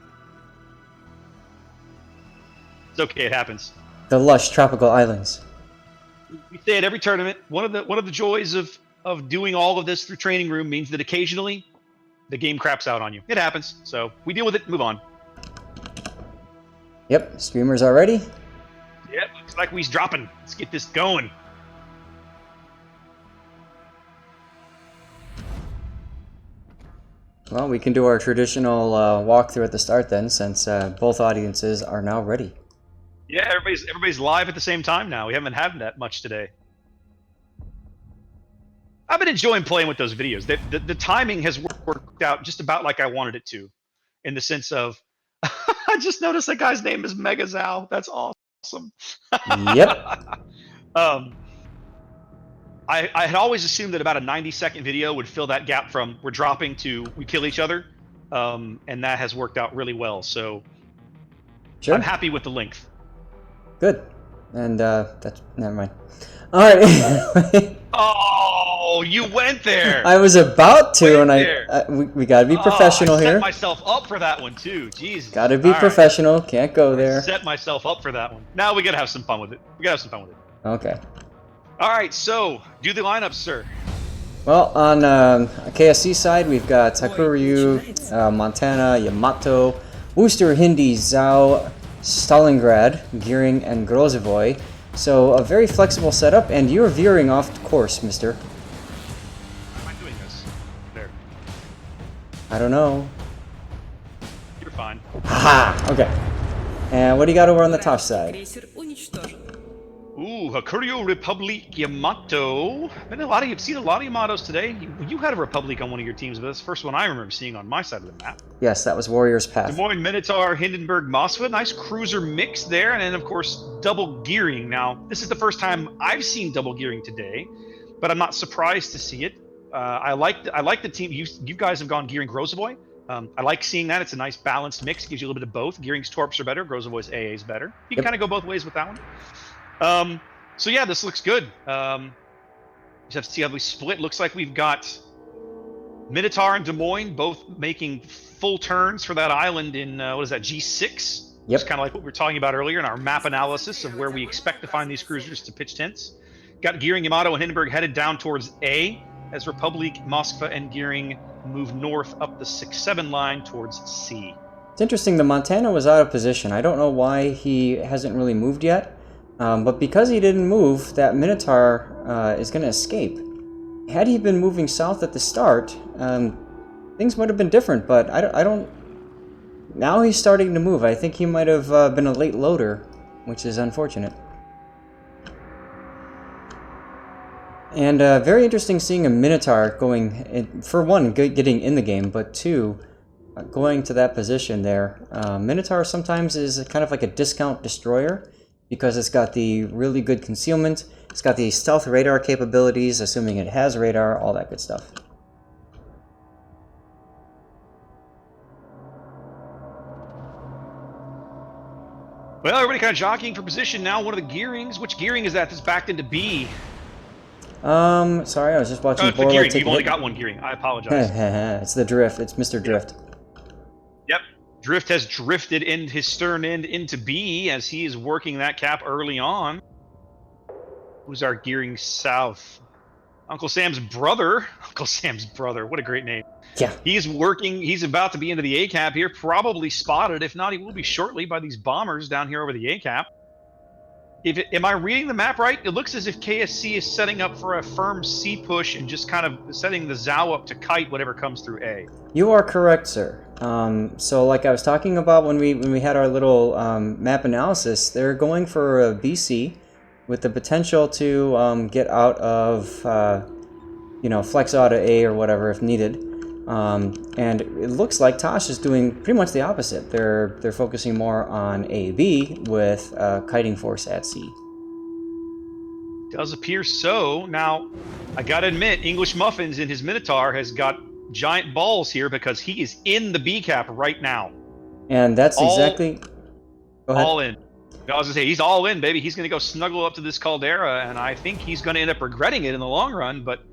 It's okay. It happens. The lush tropical islands. We say at every tournament, one of the joys of doing all of this through training room means that occasionally the game craps out on you. It happens. So we deal with it. Move on. Yep, streamers are ready. Yep, looks like we's dropping. Let's get this going. Well, we can do our traditional walkthrough at the start then, since both audiences are now ready. Yeah, everybody's live at the same time now. We haven't had that much today. I've been enjoying playing with those videos. The timing has worked out just about like I wanted it to, in the sense of I just noticed that guy's name is Mega Zao. That's awesome. Yep. I had always assumed that about a 90-second video would fill that gap from we're dropping to we kill each other, and that has worked out really well. So Sure. I'm happy with the length. Good. and that's never mind. All right. Oh, you went there. I was about to, and there. we got to be professional I here. set myself up for that one too. Jesus. Got to be All professional. Can't go right. there. Set myself up for that one. Now we gotta have some fun with it. Okay. All right. So do the lineups, sir. Well, on KSC side, we've got Takuryu, Montana, Yamato, Worcester, Hindi, Zhao, Stalingrad, Gearing, and Grozovoy. So a very flexible setup, and you're veering off course, mister. How am I doing this? There. I don't know. You're fine. Haha! Okay. And what do you got over on the top side? Крейсер уничтожен. Ooh, Hakuryu Republic Yamato. I've seen a lot of Yamatos today. You had a Republic on one of your teams, but that's the first one I remember seeing on my side of the map. Yes, that was Warrior's Path. Des Moines Minotaur, Hindenburg Moskva. Nice cruiser mix there. And then, of course, double gearing. Now, this is the first time I've seen double gearing today, but I'm not surprised to see it. I like the team. You guys have gone gearing Grozovoy. I like seeing that. It's a nice balanced mix. Gives you a little bit of both. Gearing's torps are better. Grozovoy's AA is better. You can kind of go both ways with that one. So yeah, this looks good. Just have to see how we split. Looks like we've got Minotaur and Des Moines both making full turns for that island in what is that, G6? Yep. It's kind of like what we were talking about earlier in our map analysis of where we expect to find these cruisers to pitch tents. Got Gearing, Yamato, and Hindenburg headed down towards A as Republic, Moskva, and Gearing move north up the 6-7 line towards C. It's interesting, the Montana was out of position. I don't know why he hasn't really moved yet. But because he didn't move, that Minotaur is going to escape. Had he been moving south at the start, things might have been different, but I don't... Now he's starting to move. I think he might have been a late loader, which is unfortunate. And very interesting seeing a Minotaur going, for one, getting in the game, but two, going to that position there. Minotaur sometimes is kind of like a discount destroyer, because it's got the really good concealment, it's got the stealth radar capabilities, assuming it has radar, all that good stuff. Well, everybody kind of jockeying for position now. One of the gearings. Which gearing is that that's backed into B? Sorry, I was just watching It's the gearing. You've only got one gearing. I apologize. It's the drift. It's Mr. Drift. Yep. Drift has drifted in his stern end into B as he is working that cap early on. Who's our gearing south? Uncle Sam's brother. Uncle Sam's brother. What a great name. Yeah. He's working. He's about to be into the A cap here. Probably spotted. If not, he will be shortly by these bombers down here over the A cap. Am I reading the map right? It looks as if KSC is setting up for a firm C push and just kind of setting the Zhao up to kite whatever comes through A. You are correct, sir. So like I was talking about when we had our little map analysis, they're going for a BC with the potential to get out of flex out of A or whatever if needed. And it looks like Tosh is doing pretty much the opposite. They're focusing more on AB with kiting force at C. Does appear so. Now, I gotta admit, English Muffins in his Minotaur has got giant balls here because he is in the B cap right now. And that's exactly... Go ahead. All in. I was gonna say, he's all in, baby. He's gonna go snuggle up to this Caldera, and I think he's gonna end up regretting it in the long run, but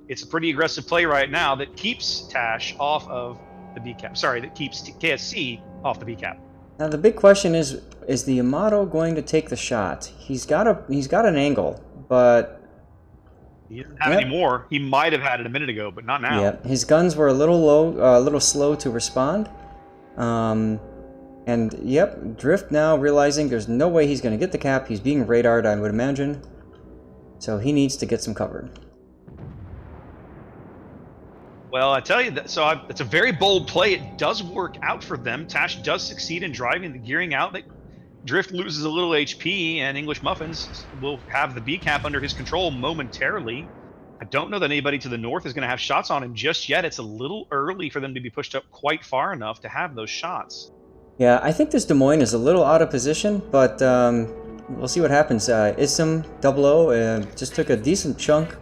it's a pretty aggressive play right now that keeps Tash off of the B cap. Sorry, that keeps KSC off the B cap. Now the big question is the Yamato going to take the shot? He's got an angle, but he doesn't have any more. He might have had it a minute ago, but not now. Yeah, his guns were a little low, a little slow to respond. And yep, Drift now realizing there's no way he's going to get the cap. He's being radared, I would imagine. So he needs to get some cover. Well, I tell you, it's a very bold play. It does work out for them. Tash does succeed in driving the gearing out. Drift loses a little HP, and English Muffins will have the B cap under his control momentarily. I don't know that anybody to the north is going to have shots on him just yet. It's a little early for them to be pushed up quite far enough to have those shots. Yeah, I think this Des Moines is a little out of position, but we'll see what happens. Ism 00 just took a decent chunk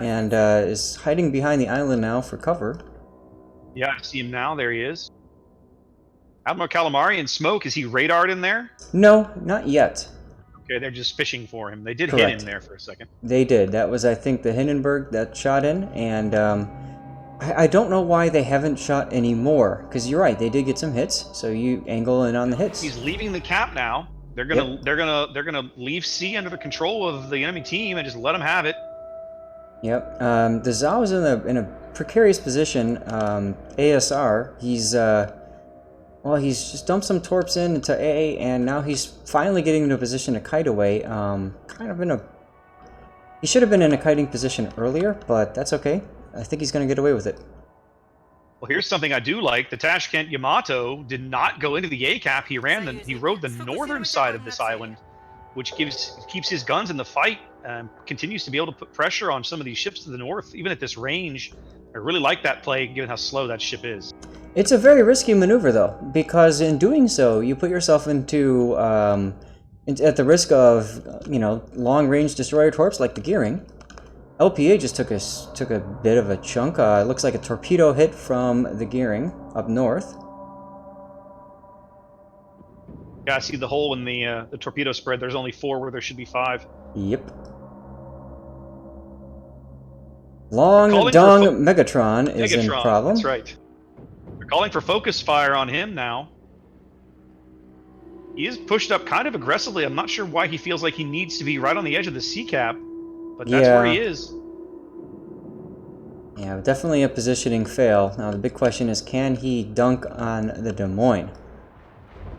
and is hiding behind the island now for cover. Yeah, I see him now. There he is. Admiral Calamari and Smoke, is he radared in there? No, not yet. Okay, they're just fishing for him. They did hit Correct. him there for a second. They did. That was, I think, the Hindenburg that shot in, and I don't know why they haven't shot any more. Because you're right, they did get some hits. So you angle in on the hits. He's leaving the cap now. They're gonna leave C under the control of the enemy team and just let him have it. Yep. The Zhao is in a precarious position. ASR, he's he's just dumped some torps into A, and now he's finally getting into a position to kite away. He should have been in a kiting position earlier, but that's okay. I think he's going to get away with it. Well, here's something I do like. The Tashkent Yamato did not go into the A cap. He rode the northern side of this island, which keeps his guns in the fight. Continues to be able to put pressure on some of these ships to the north, even at this range. I really like that play, given how slow that ship is. It's a very risky maneuver, though, because in doing so, you put yourself into at the risk of long-range destroyer torps like the Gearing. LPA just took a bit of a chunk. It looks like a torpedo hit from the Gearing up north. Yeah, I see the hole in the torpedo spread. There's only 4 where there should be 5. Yep. Long Dong Megatron is in problem. That's right. They're calling for focus fire on him now. He is pushed up kind of aggressively. I'm not sure why he feels like he needs to be right on the edge of the sea cap, but that's where he is. Yeah, definitely a positioning fail. Now the big question is, can he dunk on the Des Moines?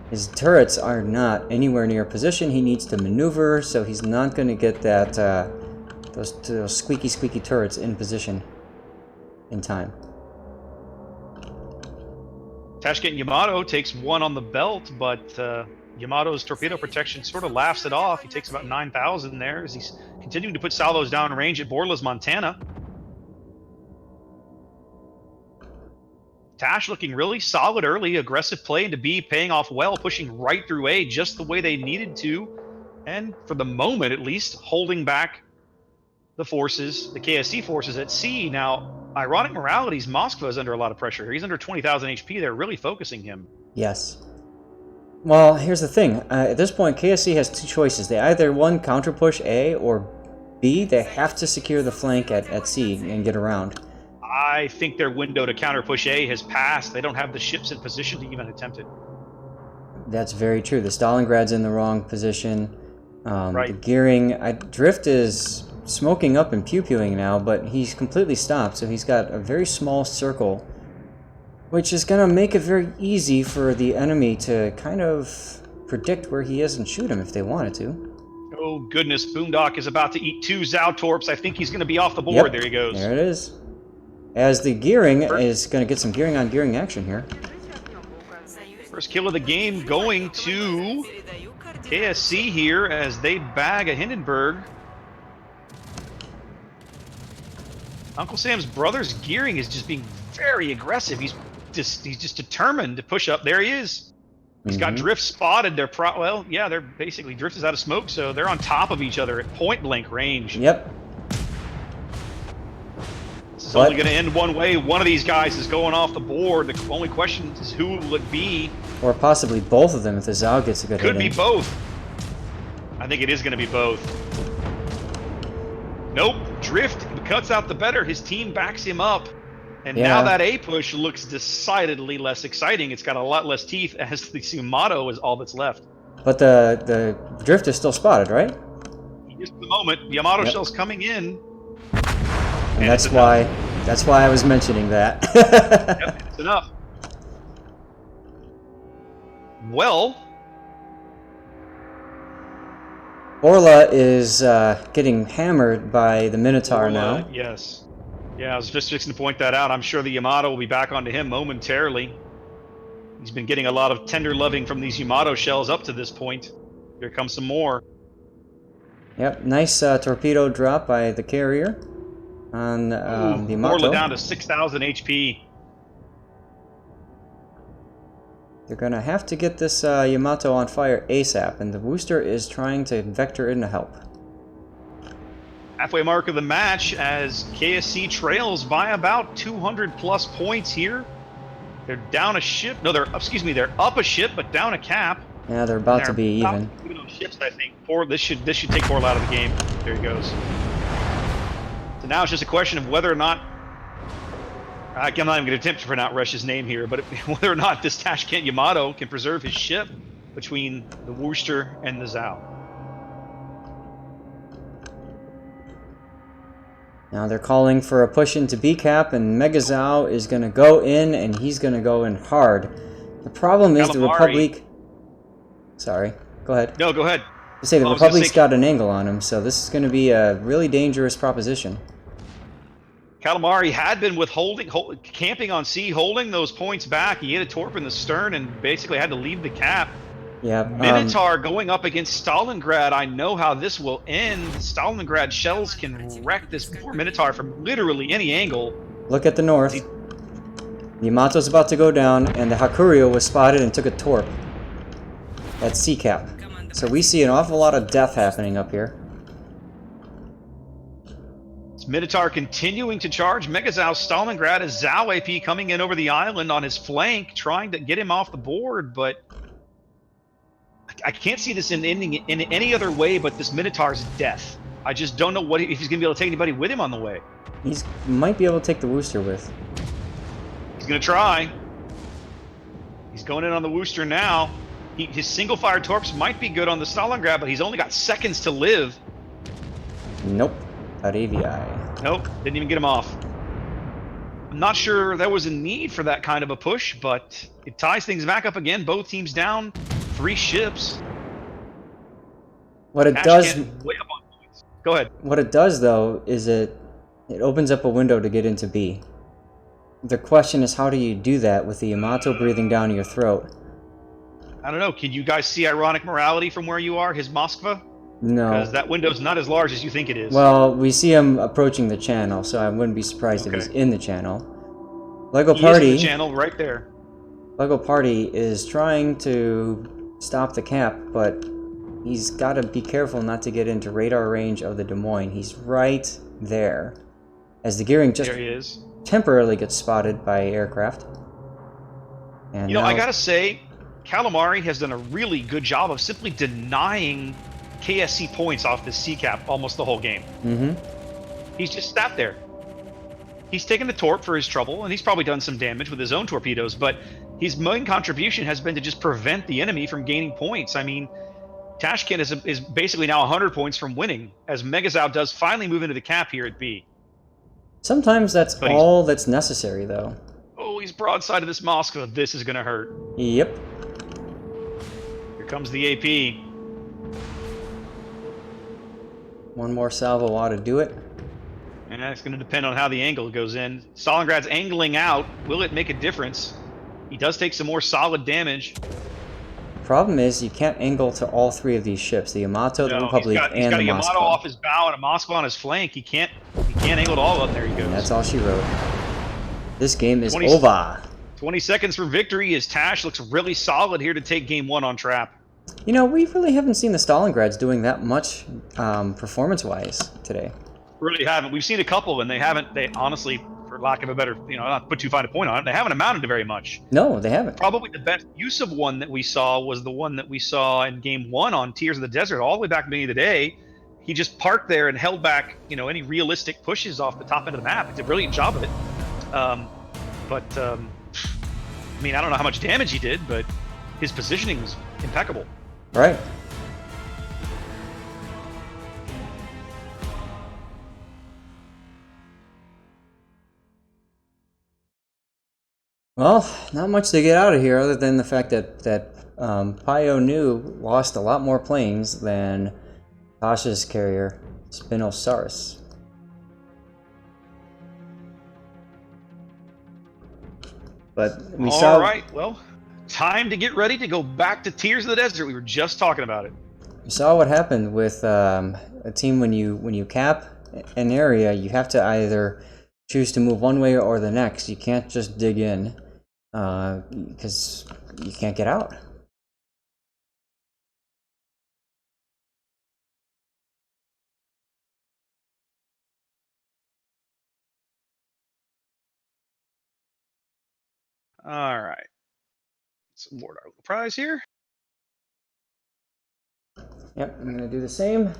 His turrets are not anywhere near position. He needs to maneuver, so he's not going to get that those squeaky turrets in position in time. Tashkent Yamato takes 1 on the belt, but Yamato's torpedo protection sort of laughs it off. He takes about 9,000 there as he's continuing to put salvos down range at Borla's Montana. Tash looking really solid early, aggressive play into B, paying off well, pushing right through A just the way they needed to, and for the moment at least, holding back the forces, the KSC forces at C. Now, ironic moralities, Moskva is under a lot of pressure here. He's under 20,000 HP. They're really focusing him. Yes. Well, here's the thing. At this point, KSC has 2 choices. They either, one, counter push A, or B, they have to secure the flank at C and get around. I think their window to counter push A has passed. They don't have the ships in position to even attempt it. That's very true. The Stalingrad's in the wrong position. Right. The Gearing... Drift is smoking up and pew-pewing now, but he's completely stopped, so he's got a very small circle, which is going to make it very easy for the enemy to kind of predict where he is and shoot him if they wanted to. Oh, goodness. Boondock is about to eat 2 Zautorps. I think he's going to be off the board. Yep. There he goes. There it is. As the Gearing is going to get some Gearing on Gearing action here. First kill of the game going to KSC here as they bag a Hindenburg. Uncle Sam's brother's Gearing is just being very aggressive. He's just determined to push up. There he is. He's got Drift spotted. They're basically Drift is out of smoke, so they're on top of each other at point blank range. Yep. It's only going to end one way. One of these guys is going off the board. The only question is who will it be? Or possibly both of them if the Zhao gets a good hit. Could be both. I think it is going to be both. Nope. Drift cuts out the better. His team backs him up. And now that A push looks decidedly less exciting. It's got a lot less teeth as the Yamato is all that's left. But the Drift is still spotted, right? Just the moment. Yamato shell's coming in. And that's why I was mentioning that. Yep, it's enough. Well, Orla is getting hammered by the Minotaur now. Yes. Yeah, I was just fixing to point that out. I'm sure the Yamato will be back onto him momentarily. He's been getting a lot of tender loving from these Yamato shells up to this point. Here comes some more. Yep, nice torpedo drop by the carrier on the Yamato. Orla down to 6,000 HP. They're going to have to get this Yamato on fire ASAP, and the Wooster is trying to vector in to help. Halfway mark of the match as KSC trails by about 200 plus points here. They're down a ship. No, they're up a ship, but down a cap. Yeah, they're about to They're be about even. to be even on ships, I think. This should take Portal out of the game. There he goes. So now it's just a question of whether or not I'm not even going to attempt to pronounce Rush's name here, but whether or not this Tashkent Yamato can preserve his ship between the Worcester and the Zhao. Now they're calling for a push into B cap, and Mega Zhao is going to go in, and he's going to go in hard. The problem is the Calamari. Republic. Sorry, go ahead. No, go ahead. I say the I was going to Republic's say got an angle on him, so this is going to be a really dangerous proposition. Calamari had been camping on C, holding those points back. He hit a torp in the stern and basically had to leave the cap. Yeah. Minotaur going up against Stalingrad. I know how this will end. Stalingrad shells can wreck this poor Minotaur from literally any angle. Look at the north. The Yamato's about to go down, and the Hakurio was spotted and took a torp. That's C cap. So we see an awful lot of death happening up here. It's Minotaur continuing to charge Megazao. Stalingrad is Zao AP coming in over the island on his flank, trying to get him off the board, but I can't see this ending in any other way but this Minotaur's death. I just don't know if he's going to be able to take anybody with him on the way. He might be able to take the Worcester with. He's going to try. He's going in on the Worcester now. His single-fire torps might be good on the Stalingrad, but he's only got seconds to live. Nope. At AVI. Nope, didn't even get him off. I'm not sure there was a need for that kind of a push, but it ties things back up again. Both teams down 3 ships. What it Tashkent does, way up on points. Go ahead. what it does though, is it opens up a window to get into B. The question is, how do you do that with the Yamato breathing down your throat? I don't know. Can you guys see ironic morality from where you are, his Moskva? No. Because that window's not as large as you think it is. Well, we see him approaching the channel, so I wouldn't be surprised if he's in the channel. Lego he is in Party. the channel right there. Lego Party is trying to stop the cap, but he's got to be careful not to get into radar range of the Des Moines. He's right there. As the gearing just There he is. temporarily gets spotted by aircraft. And You know, now, I gotta say, Calamari has done a really good job of simply denying KSC points off this C-cap almost the whole game. He's just sat there. He's taken the torp for his trouble, and he's probably done some damage with his own torpedoes, but his main contribution has been to just prevent the enemy from gaining points. I mean, Tashkent is basically now 100 points from winning, as Megazao does finally move into the cap here at B. sometimes that's But all that's necessary, though. Oh, he's broadside of this Moscow. This is going to hurt. Yep. Here comes the AP. One more salvo ought to do it. And that's going to depend on how the angle goes in. Stalingrad's angling out. Will it make a difference? He does take some more solid damage. Problem is, you can't angle to all 3 of these ships: the Yamato, the Republic, he's and got the a Yamato Moskva. off his bow and a Moskva on his flank. He can't angle it all up. There he goes. And that's all she wrote. This game is 20 over. 20 seconds for victory as Tash looks really solid here to take game 1 on trap. You know, we really haven't seen the Stalingrads doing that much performance-wise today. Really haven't. We've seen a couple, and they honestly, for lack of a better, not put too fine a point on it, they haven't amounted to very much. No, they haven't. Probably the best use of one that we saw was the one that we saw in game 1 on Tears of the Desert, all the way back to the beginning of the day. He just parked there and held back, any realistic pushes off the top end of the map. He did a brilliant job of it. I mean, I don't know how much damage he did, but his positioning was impeccable. Right. Well, not much to get out of here other than the fact that Pio Nu lost a lot more planes than Tasha's carrier, Spinosaurus. But we saw... Alright, well, time to get ready to go back to Tears of the Desert. We were just talking about it. You saw what happened with a team when you cap an area. You have to either choose to move one way or the next. You can't just dig in because you can't get out. Alright. Some more prize here. Yep, I'm gonna do the same.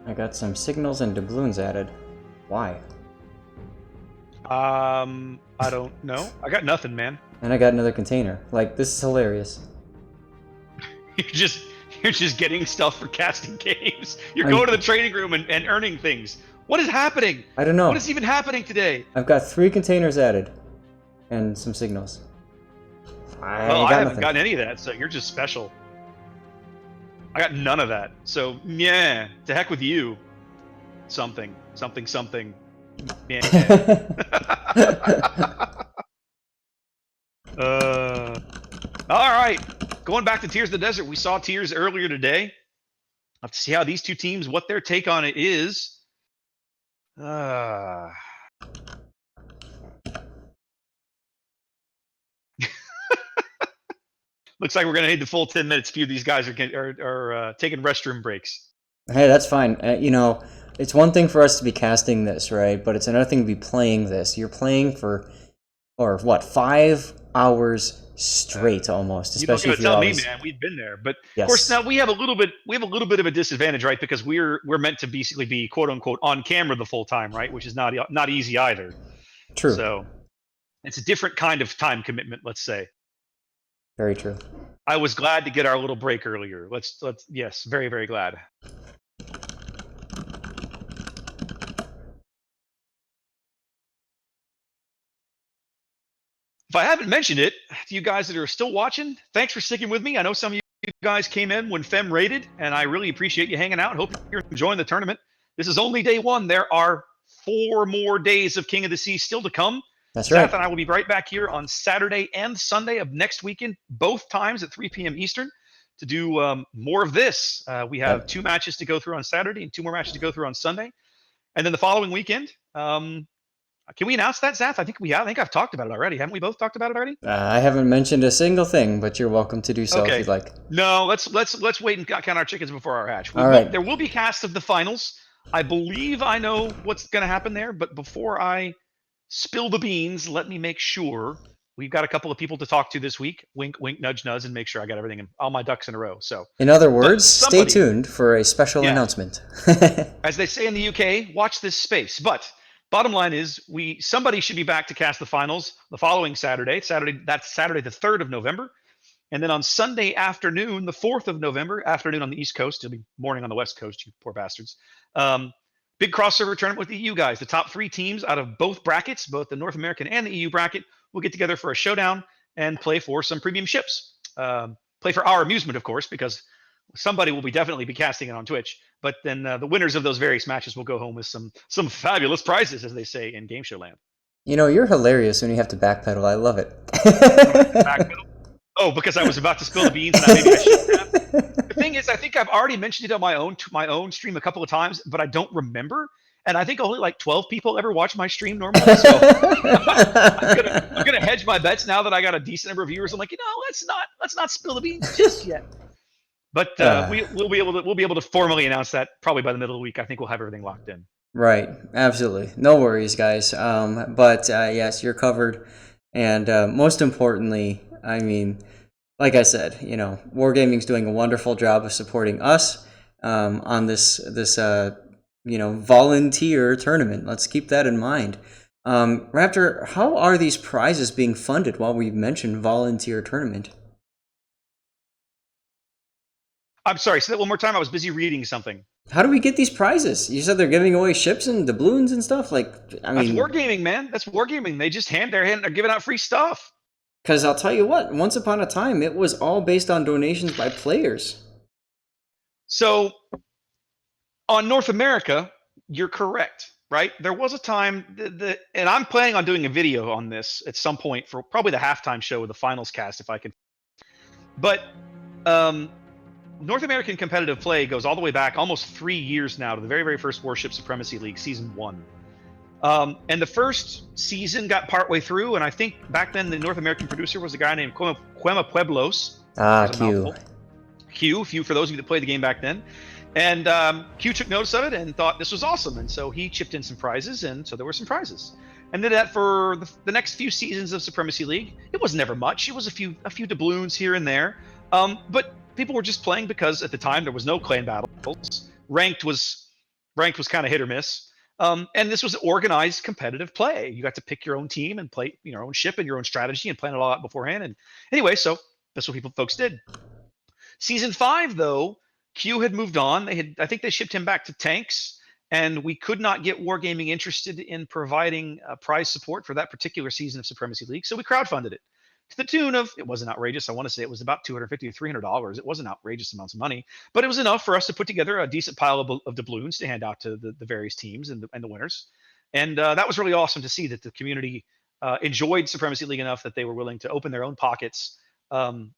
I got some signals and doubloons added. Why? I don't know. I got nothing, man. And I got another container. Like, this is hilarious. You're just you're just getting stuff for casting games. You're I'm- going to the training room and earning things. What is happening? I don't know. What is even happening today? I've got 3 containers added. And some signals. I Well, got I haven't nothing. gotten any of that, so you're just special. I got none of that. So yeah, to heck with you. Something. Yeah. All right. Going back to Tears of the Desert, we saw Tears earlier today. Have to see how these two teams, what their take on it is. Looks like we're gonna need the full 10 minutes. A few of these guys are taking restroom breaks. Hey, that's fine. You know, it's one thing for us to be casting this, right? But it's another thing to be playing this. You're playing for, or what, 5 hours straight almost, You don't especially gotta if you're tell always... me, man. We've been there, but Yes. of course now we have a little bit of a disadvantage, right? Because we're meant to basically be quote unquote on camera the full time, right? Which is not easy either. True. So it's a different kind of time commitment, let's say. Very true. I was glad to get our little break earlier. Yes, very, very glad. If I haven't mentioned it to you guys that are still watching, thanks for sticking with me. I know some of you guys came in when Fem raided, and I really appreciate you hanging out. Hope you're enjoying the tournament. This is only day 1. There are 4 more days of King of the Sea still to come. That's Zath right. and I will be right back here on Saturday and Sunday of next weekend, both times at 3 p.m. Eastern, to do more of this. We have 2 matches to go through on Saturday and 2 more matches to go through on Sunday. And then the following weekend, can we announce that, Zath? I think I've talked about it already. Haven't we both talked about it already? I haven't mentioned a single thing, but you're welcome to do so Okay. if you'd like. No, let's wait and count our chickens before our hatch. All right. There will be cast of the finals. I believe I know what's going to happen there, but before I spill the beans, let me make sure we've got a couple of people to talk to this week. Wink, wink, nudge, nudge, and make sure I got everything, all my ducks in a row. So, In other words, somebody- stay tuned for a special Yeah. announcement. as they say in the UK, watch this space. But bottom line is, somebody should be back to cast the finals the following Saturday. That's Saturday the 3rd of November. And then on Sunday afternoon, the 4th of November, afternoon on the East Coast, it'll be morning on the West Coast, you poor bastards. Big crossover tournament with the EU guys. The top 3 teams out of both brackets, both the North American and the EU bracket, will get together for a showdown and play for some premium ships. Play for our amusement, of course, because somebody will definitely be casting it on Twitch. But then the winners of those various matches will go home with some fabulous prizes, as they say in Game Show Land. You know, you're hilarious when you have to backpedal. I love it. Backpedal? Oh, because I was about to spill the beans, and maybe I shouldn't have. The thing is, I think I've already mentioned it on my own stream a couple of times, but I don't remember. And I think only like 12 people ever watch my stream normally. So I'm gonna hedge my bets now that I got a decent number of viewers. I'm like, let's not spill the beans just yet. But we'll be able to formally announce that probably by the middle of the week. I think we'll have everything locked in. Right, absolutely. No worries, guys. But yes, you're covered. And most importantly, I mean, like I said, you know, Wargaming's doing a wonderful job of supporting us on this you know, volunteer tournament. Let's keep that in mind. Raptor, how are these prizes being funded while we mentioned volunteer tournament? I'm sorry, say that one more time. I was busy reading something. How do we get these prizes? You said they're giving away ships and doubloons and stuff. Like, I mean, that's Wargaming, man. That's Wargaming. They just they're giving out free stuff. Because I'll tell you what, once upon a time, it was all based on donations by players. So, on North America, you're correct, right? There was a time, and I'm planning on doing a video on this at some point for probably the halftime show of the finals cast, if I can. But North American competitive play goes all the way back almost 3 years now to the very, very first Warship Supremacy League, Season 1. And the first season got partway through, and I think back then the North American producer was a guy named Quema Pueblos, Ah, There's a Q. mouthful. Q, for those of you that played the game back then. And Q took notice of it and thought this was awesome. And so he chipped in some prizes, and so there were some prizes. And did that for the next few seasons of Supremacy League. It was never much. It was a few doubloons here and there. But people were just playing because at the time there was no clan battles. Ranked was kind of hit or miss. And this was organized competitive play. You got to pick your own team and play your own ship and your own strategy and plan it all out beforehand. And anyway, so that's what folks did. Season 5, though, Q had moved on. I think they shipped him back to tanks, and we could not get Wargaming interested in providing prize support for that particular season of Supremacy League, so we crowdfunded it to the tune of, it wasn't outrageous. I want to say it was about $250 to $300. It wasn't outrageous amounts of money, but it was enough for us to put together a decent pile of doubloons to hand out to the various teams and the winners. And that was really awesome to see that the community enjoyed Supremacy League enough that they were willing to open their own pockets and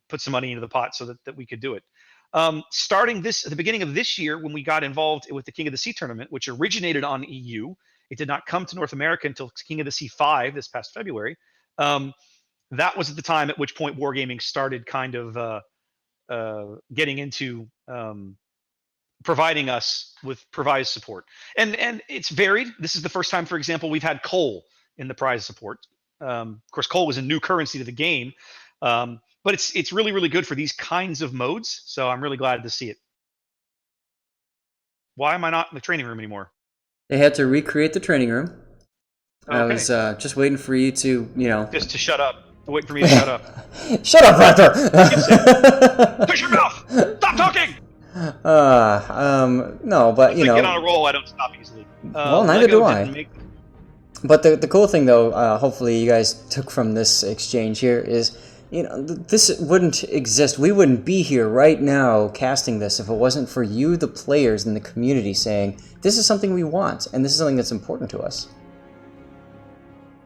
put some money into the pot so that we could do it. Starting at the beginning of this year, when we got involved with the King of the Sea tournament, which originated on EU, it did not come to North America until King of the Sea 5 this past February. That was at the time at which point Wargaming started kind of getting into providing us with prize support, and it's varied. This is the first time, for example, we've had coal in the prize support. Of course, coal was a new currency to the game, but it's really, really good for these kinds of modes. So I'm really glad to see it. Why am I not in the training room anymore? They had to recreate the training room. Okay. I was just waiting for you to, Just to shut up. Wait for me to shut up. Shut up, Raptor! Push your mouth! Stop talking! No, but Once I get on a roll, I don't stop easily. Well, neither do I. But the cool thing, though, hopefully you guys took from this exchange here is, this wouldn't exist. We wouldn't be here right now casting this if it wasn't for you, the players, and the community saying, this is something we want, and this is something that's important to us.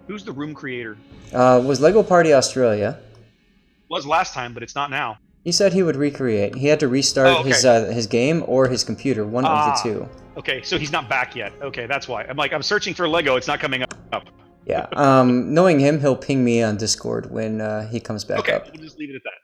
Who's the room creator? Was Lego Party Australia. Was last time, but it's not now. He said he would recreate. He had to restart his game or his computer, one of the two. Okay, so he's not back yet. Okay, that's why. I'm searching for Lego. It's not coming up. Yeah. Knowing him, he'll ping me on Discord when he comes back up. Okay, we'll just leave it at that.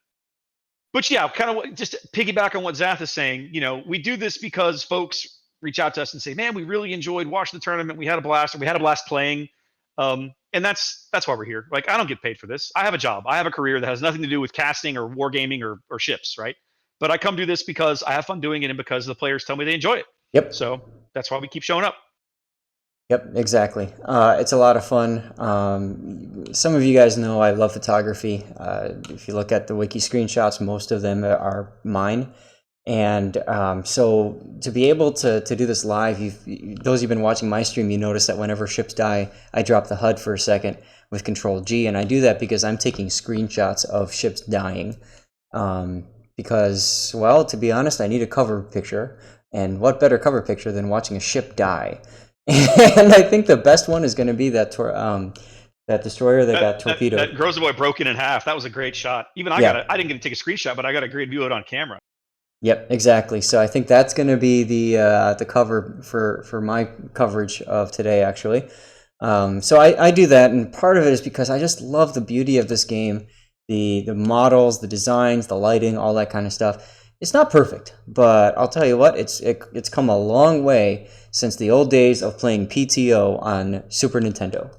But yeah, kind of just piggyback on what Zath is saying. We do this because folks reach out to us and say, "Man, we really enjoyed watching the tournament. We had a blast. We had a blast playing." And that's why we're here. Like, I don't get paid for this. I have a job. I have a career that has nothing to do with casting or wargaming or ships, right? But I come do this because I have fun doing it and because the players tell me they enjoy it. Yep. So that's why we keep showing up. Yep, exactly. It's a lot of fun. Some of you guys know I love photography. If you look at the wiki screenshots, most of them are mine. And so to be able to do this live, those who've been watching my stream, you notice that whenever ships die, I drop the HUD for a second with Control-G, and I do that because I'm taking screenshots of ships dying. Because, well, to be honest, I need a cover picture, and what better cover picture than watching a ship die? And I think the best one is going to be that destroyer that got torpedoed. That Grozavoy broken in half. That was a great shot. Even I didn't get to take a screenshot, but I got a great view of it on camera. Yep, exactly. So I think that's going to be the cover for my coverage of today, actually. So I do that, and part of it is because I just love the beauty of this game, the models, the designs, the lighting, all that kind of stuff. It's not perfect, but I'll tell you what, it's come a long way since the old days of playing PTO on Super Nintendo.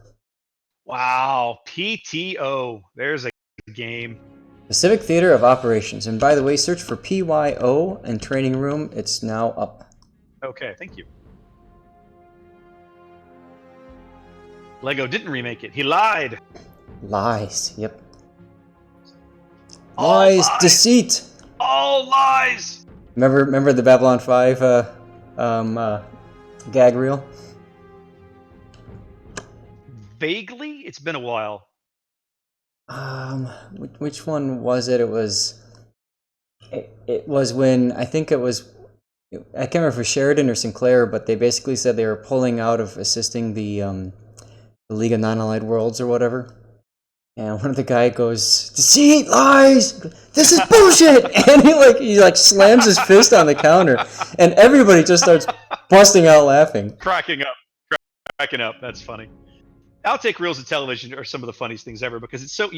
Wow, PTO. There's a game. Pacific Theater of Operations. And by the way, search for PYO in Training Room. It's now up. Okay, thank you. Lego didn't remake it. He lied. Lies. Yep. All lies. lies. Deceit. All lies. Remember the Babylon 5 gag reel? Vaguely? It's been a while. Which one was it? It was when, I think it was, I can't remember if it was Sheridan or Sinclair, but they basically said they were pulling out of assisting the League of Non-Allied Worlds or whatever. And one of the guy goes, "Deceit, lies, this is bullshit!" And he slams his fist on the counter, and everybody just starts busting out laughing. Cracking up. That's funny. outtake reels of television are some of the funniest things ever because it's so,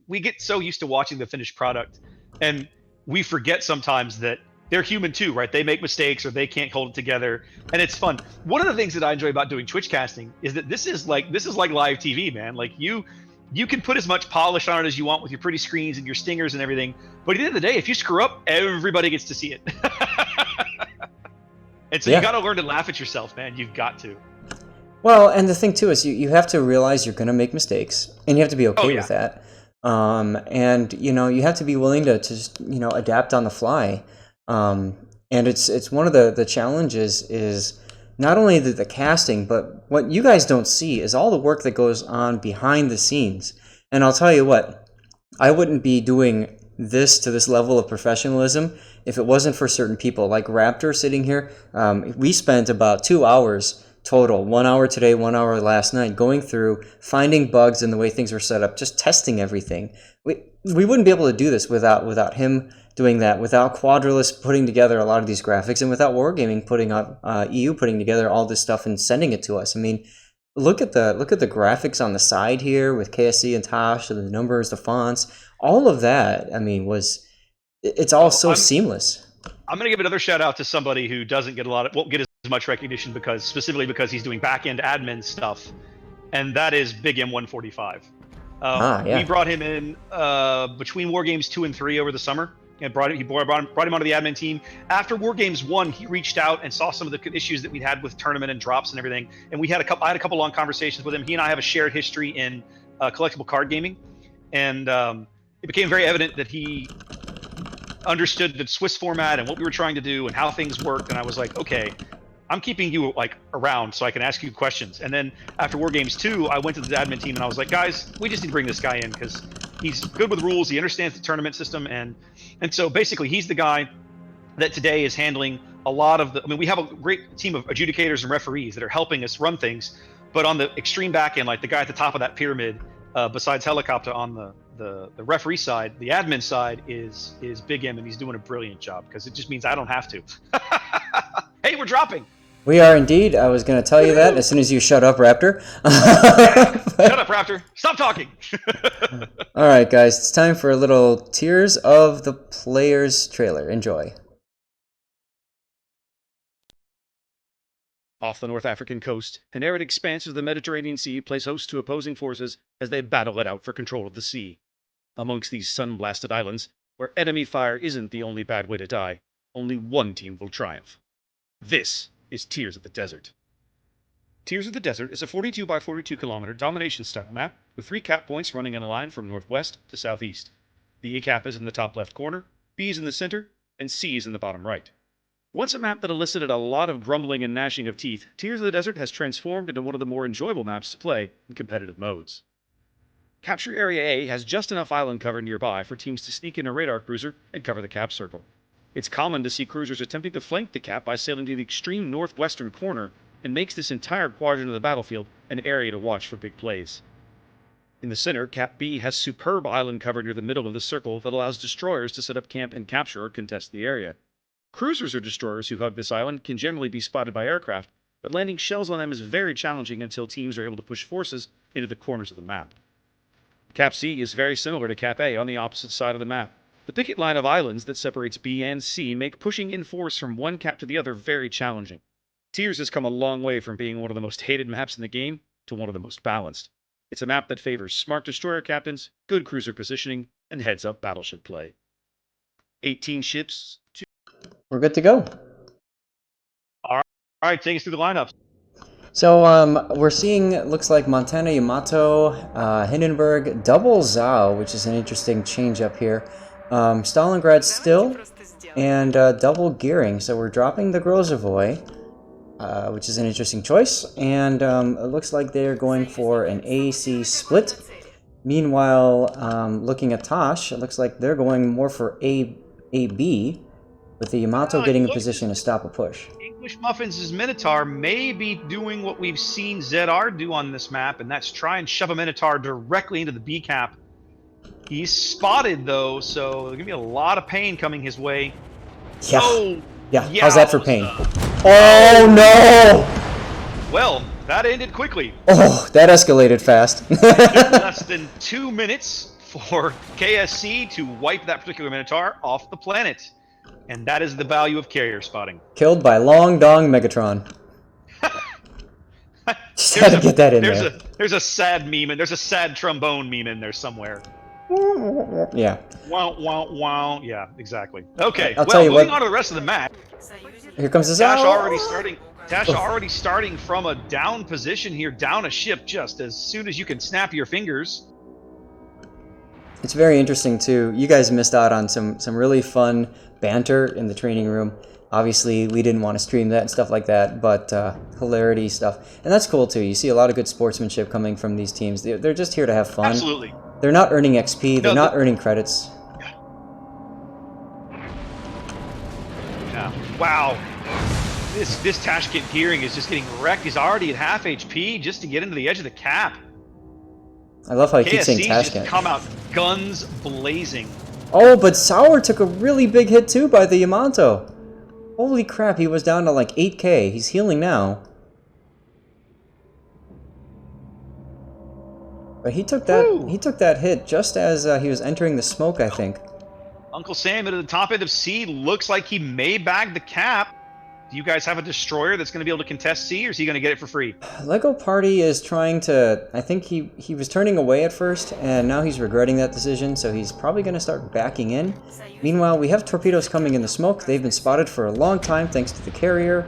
we get so used to watching the finished product, and we forget sometimes that they're human too, right? They make mistakes or they can't hold it together, and it's fun. One of the things that I enjoy about doing Twitch casting is that this is like live TV, man. Like you can put as much polish on it as you want with your pretty screens and your stingers and everything, but at the end of the day, if you screw up, everybody gets to see it. And so you got to learn to laugh at yourself, man. You've got to. Well, and the thing too is you have to realize you're going to make mistakes, and you have to be okay with that. And you have to be willing to just adapt on the fly. And it's one of the challenges is not only the casting, but what you guys don't see is all the work that goes on behind the scenes. And I'll tell you what, I wouldn't be doing this to this level of professionalism if it wasn't for certain people like Raptor sitting here. We spent about 2 hours total, 1 hour today, 1 hour last night, going through, finding bugs in the way things were set up, just testing everything. We wouldn't be able to do this without him doing that, without Quadralus putting together a lot of these graphics, and without Wargaming putting up EU putting together all this stuff and sending it to us. I mean, look at the graphics on the side here with KSC and Tosh, and the numbers, the fonts, all of that. I mean, it's all so seamless. I'm going to give another shout out to somebody who doesn't get won't get as much recognition specifically because he's doing back-end admin stuff, and that is Big M145. We brought him in between War Games 2 and 3 over the summer, and brought him onto the admin team. After War Games 1, he reached out and saw some of the issues that we'd had with tournament and drops and everything, and I had a couple long conversations with him. He and I have a shared history in collectible card gaming, and it became very evident that he understood the Swiss format and what we were trying to do and how things worked. And I was like, okay, I'm keeping you around so I can ask you questions. And then after War Games 2, I went to the admin team and I was like, guys, we just need to bring this guy in because he's good with rules. He understands the tournament system. And so basically he's the guy that today is handling a lot of we have a great team of adjudicators and referees that are helping us run things. But on the extreme back end, like the guy at the top of that pyramid, besides Helicopter on the referee side, the admin side is Big M, and he's doing a brilliant job because it just means I don't have to. Hey, we're dropping. We are indeed. I was going to tell you that as soon as you shut up, Raptor. Shut up, Raptor. Stop talking. All right, guys. It's time for a little Tears of the Players trailer. Enjoy. Off the North African coast, an arid expanse of the Mediterranean Sea plays host to opposing forces as they battle it out for control of the sea. Amongst these sun-blasted islands, where enemy fire isn't the only bad way to die, only one team will triumph. This is Tears of the Desert. Tears of the Desert is a 42 by 42 kilometer domination-style map with 3 cap points running in a line from northwest to southeast. The A cap is in the top left corner, B is in the center, and C is in the bottom right. Once a map that elicited a lot of grumbling and gnashing of teeth, Tears of the Desert has transformed into one of the more enjoyable maps to play in competitive modes. Capture Area A has just enough island cover nearby for teams to sneak in a radar cruiser and cover the cap circle. It's common to see cruisers attempting to flank the cap by sailing to the extreme northwestern corner, and makes this entire quadrant of the battlefield an area to watch for big plays. In the center, Cap B has superb island cover near the middle of the circle that allows destroyers to set up camp and capture or contest the area. Cruisers or destroyers who hug this island can generally be spotted by aircraft, but landing shells on them is very challenging until teams are able to push forces into the corners of the map. Cap C is very similar to Cap A on the opposite side of the map. The picket line of islands that separates B and C make pushing in force from one cap to the other very challenging. Tears has come a long way from being one of the most hated maps in the game to one of the most balanced. It's a map that favors smart destroyer captains, good cruiser positioning, and heads-up battleship play. 18 ships, We're good to go. All right, take us through the lineups. So we're seeing, looks like Montana, Yamato, Hindenburg, double Zao, which is an interesting change up here. Stalingrad still, and double Gearing. So we're dropping the Grozavoy, which is an interesting choice. And it looks like they're going for an AAC split. Meanwhile, looking at Tosh, it looks like they're going more for AB, with the Yamato getting a position to stop a push. English Muffins' Minotaur may be doing what we've seen ZR do on this map, and that's try and shove a Minotaur directly into the B cap. He's spotted, though, so there's going to be a lot of pain coming his way. Yeah. Oh, yeah. How's that for pain? Oh, no! Well, That ended quickly. Oh, that escalated fast. Less than 2 minutes for KSC to wipe that particular Minotaur off the planet. And that is the value of carrier spotting. Killed by Long Dong Megatron. Just had to get that in there. There's a sad meme, and there's a sad trombone meme in there somewhere. Yeah. Wow, wow, wow. Yeah, exactly. Okay, I'll tell you moving what. on to the rest of the match. Here comes the Dash Zao. already starting from a down position here, down a ship just as soon as you can snap your fingers. It's very interesting too. You guys missed out on some really fun banter in the training room. Obviously, we didn't want to stream that and stuff like that, but hilarity stuff. And that's cool too. You see a lot of good sportsmanship coming from these teams. They're just here to have fun. Absolutely. They're not earning XP. They're not earning credits. Yeah. Wow. This Tashkent gearing is just getting wrecked. He's already at half HP just to get into the edge of the cap. I love how he keeps saying KSC's just Tashkent. come out guns blazing. Oh, but Sour took a really big hit too by the Yamato. Holy crap, he was down to like 8k. He's healing now. But he took that hit just as he was entering the smoke, I think. Uncle Sam at the top end of C looks like he may bag the cap. Do you guys have a destroyer that's going to be able to contest C, or is he going to get it for free? Lego Party is trying to... I think he was turning away at first, and now he's regretting that decision, so he's probably going to start backing in. Meanwhile, we have torpedoes coming in the smoke. They've been spotted for a long time thanks to the carrier.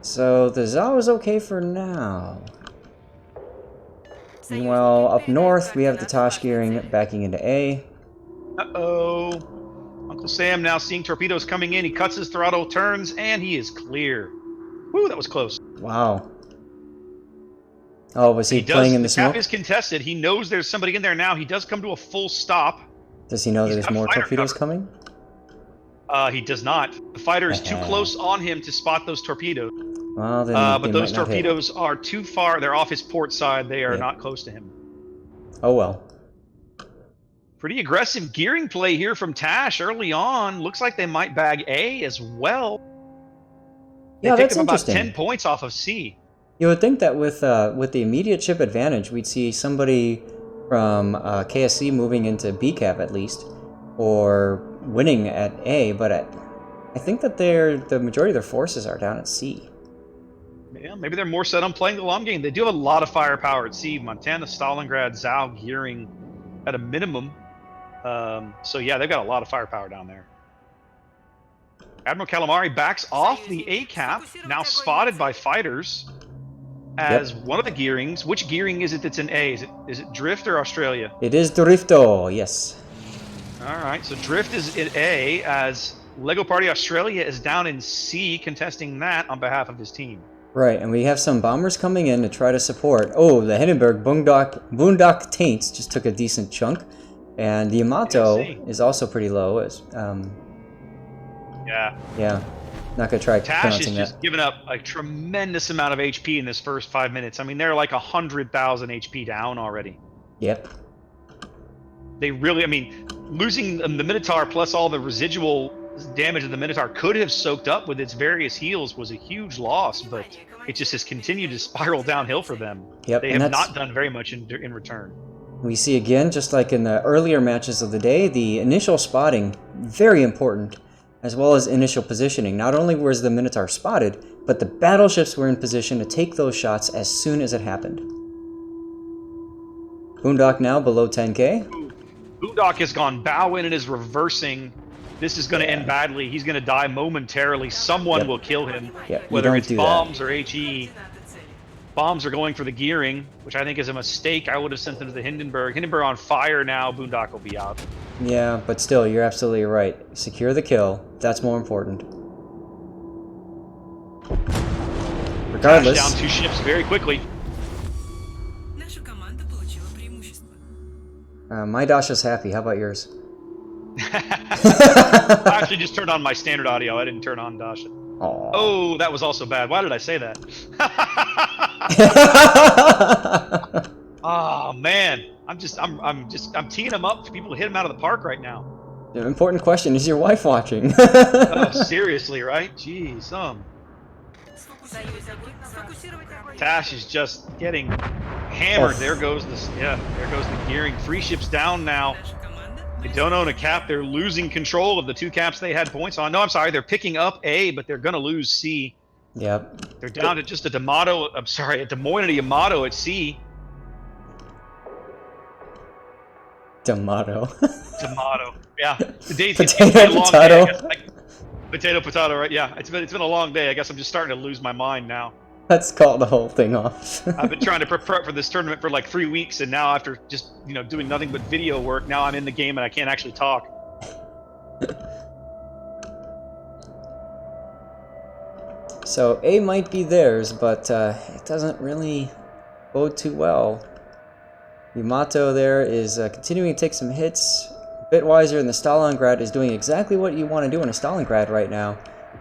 So the Zao is okay for now. Meanwhile, up north, we have the Tosh gearing backing into A. Uh-oh. Uncle Sam now seeing torpedoes coming in. He cuts his throttle, turns, and he is clear. Woo, that was close. Wow. Oh, was he playing in the smoke? The cap is contested. He knows there's somebody in there now. He does come to a full stop. Does he know there's more torpedoes coming? He does not. The fighter is too close on him to spot those torpedoes. Well, then but those torpedoes are too far. They're off his port side. They are not close to him. Oh, well. Pretty aggressive gearing play here from Tash early on. Looks like they might bag A as well. They picked up about 10 points off of C. You would think that with the immediate chip advantage, we'd see somebody from KSC moving into B cap at least, or winning at A. But I think that the majority of their forces are down at C. Yeah, maybe they're more set on playing the long game. They do have a lot of firepower at sea. Montana, Stalingrad, Zao gearing at a minimum. So yeah, they've got a lot of firepower down there. Admiral Calamari backs off the A cap, now spotted by fighters as one of the gearings. Which gearing is it that's in A? Is it Drift or Australia? It is Drifto, yes. All right, so Drift is in A as Lego Party Australia is down in C, contesting that on behalf of his team. Right, and we have some bombers coming in to try to support. Oh, the Hindenburg Boondock Taints just took a decent chunk. And the Yamato is also pretty low. Yeah. Not going to try pronouncing that. Tash is just giving up a tremendous amount of HP in this first 5 minutes. I mean, they're like 100,000 HP down already. Yep. They really, I mean, losing the Minotaur plus all the residual damage that the Minotaur could have soaked up with its various heals was a huge loss, but it just has continued to spiral downhill for them. Yep, they have not done very much in return. We see again, just like in the earlier matches of the day, the initial spotting, very important, as well as initial positioning. Not only was the Minotaur spotted, but the battleships were in position to take those shots as soon as it happened. Boondock now below 10k. Boondock has gone bow in and is reversing. This is going to end badly. He's going to die momentarily. Someone will kill him, whether it's bombs or HE. Bombs are going for the gearing, which I think is a mistake. I would have sent them to the Hindenburg. Hindenburg on fire now. Boondock will be out. Yeah, but still, you're absolutely right. Secure the kill. That's more important. Regardless. Tash down 2 ships very quickly. My Dasha's happy. How about yours? I actually just turned on my standard audio. I didn't turn on Dasha. Aww. Oh, that was also bad. Why did I say that? Oh man, I'm teeing him up for people to hit him out of the park right now. The important question: is your wife watching? Oh, seriously, right? Jeez, Tash is just getting hammered. Oh. There goes there goes the gearing. 3 ships down now. They don't own a cap. They're losing control of the 2 caps they had points on. No, I'm sorry. They're picking up A, but they're going to lose C. Yep. They're down to just a Des Moines and a Yamato at C. D'Amato. D'Amato. Yeah. The day's Potato, it's been a long potato. day. Potato, right? Yeah. It's been a long day. I guess I'm just starting to lose my mind now. Let's call the whole thing off. I've been trying to prepare for this tournament for like 3 weeks, and now after just doing nothing but video work, now I'm in the game and I can't actually talk. So A might be theirs, but it doesn't really bode too well. Yamato there is continuing to take some hits. Bitwiser in the Stalingrad is doing exactly what you want to do in a Stalingrad right now,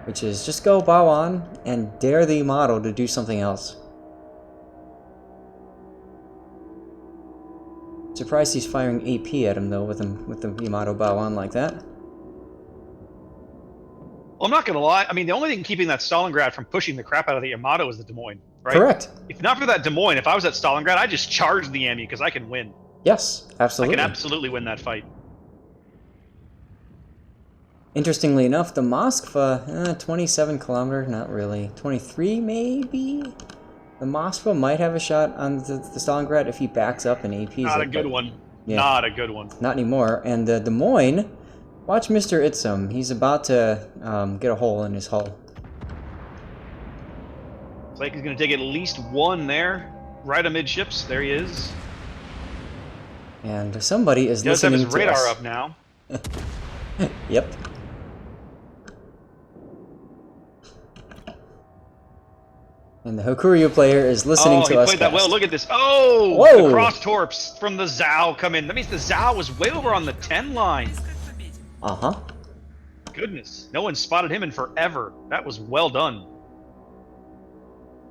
which is just go bow on and dare the Yamato to do something else. Surprised he's firing AP at him though with the Yamato bow on like that. Well, I'm not gonna lie. I mean, the only thing keeping that Stalingrad from pushing the crap out of the Yamato is the Des Moines, right? Correct. If not for that Des Moines, if I was at Stalingrad, I'd just charge the Emmy because I can win. Yes, absolutely. I can absolutely win that fight. Interestingly enough, the Moskva, 27 kilometer, not really. 23 maybe? The Moskva might have a shot on the Stalingrad if he backs up and APs Not it, a good but one. yeah. Not a good one. Not anymore. And the Des Moines, watch Mr. Itzum. He's about to get a hole in his hull. It's like he's going to take at least one there, right amidships. There he is. And somebody is He does have listening his to radar us. up now. Yep. And the Hokuryu player is listening to he us. played that cast. well. Look at this. Oh, Whoa. the cross torps from the Zhao come in. That means the Zhao was way over on the 10 line. Uh-huh. Goodness, no one spotted him in forever. That was well done.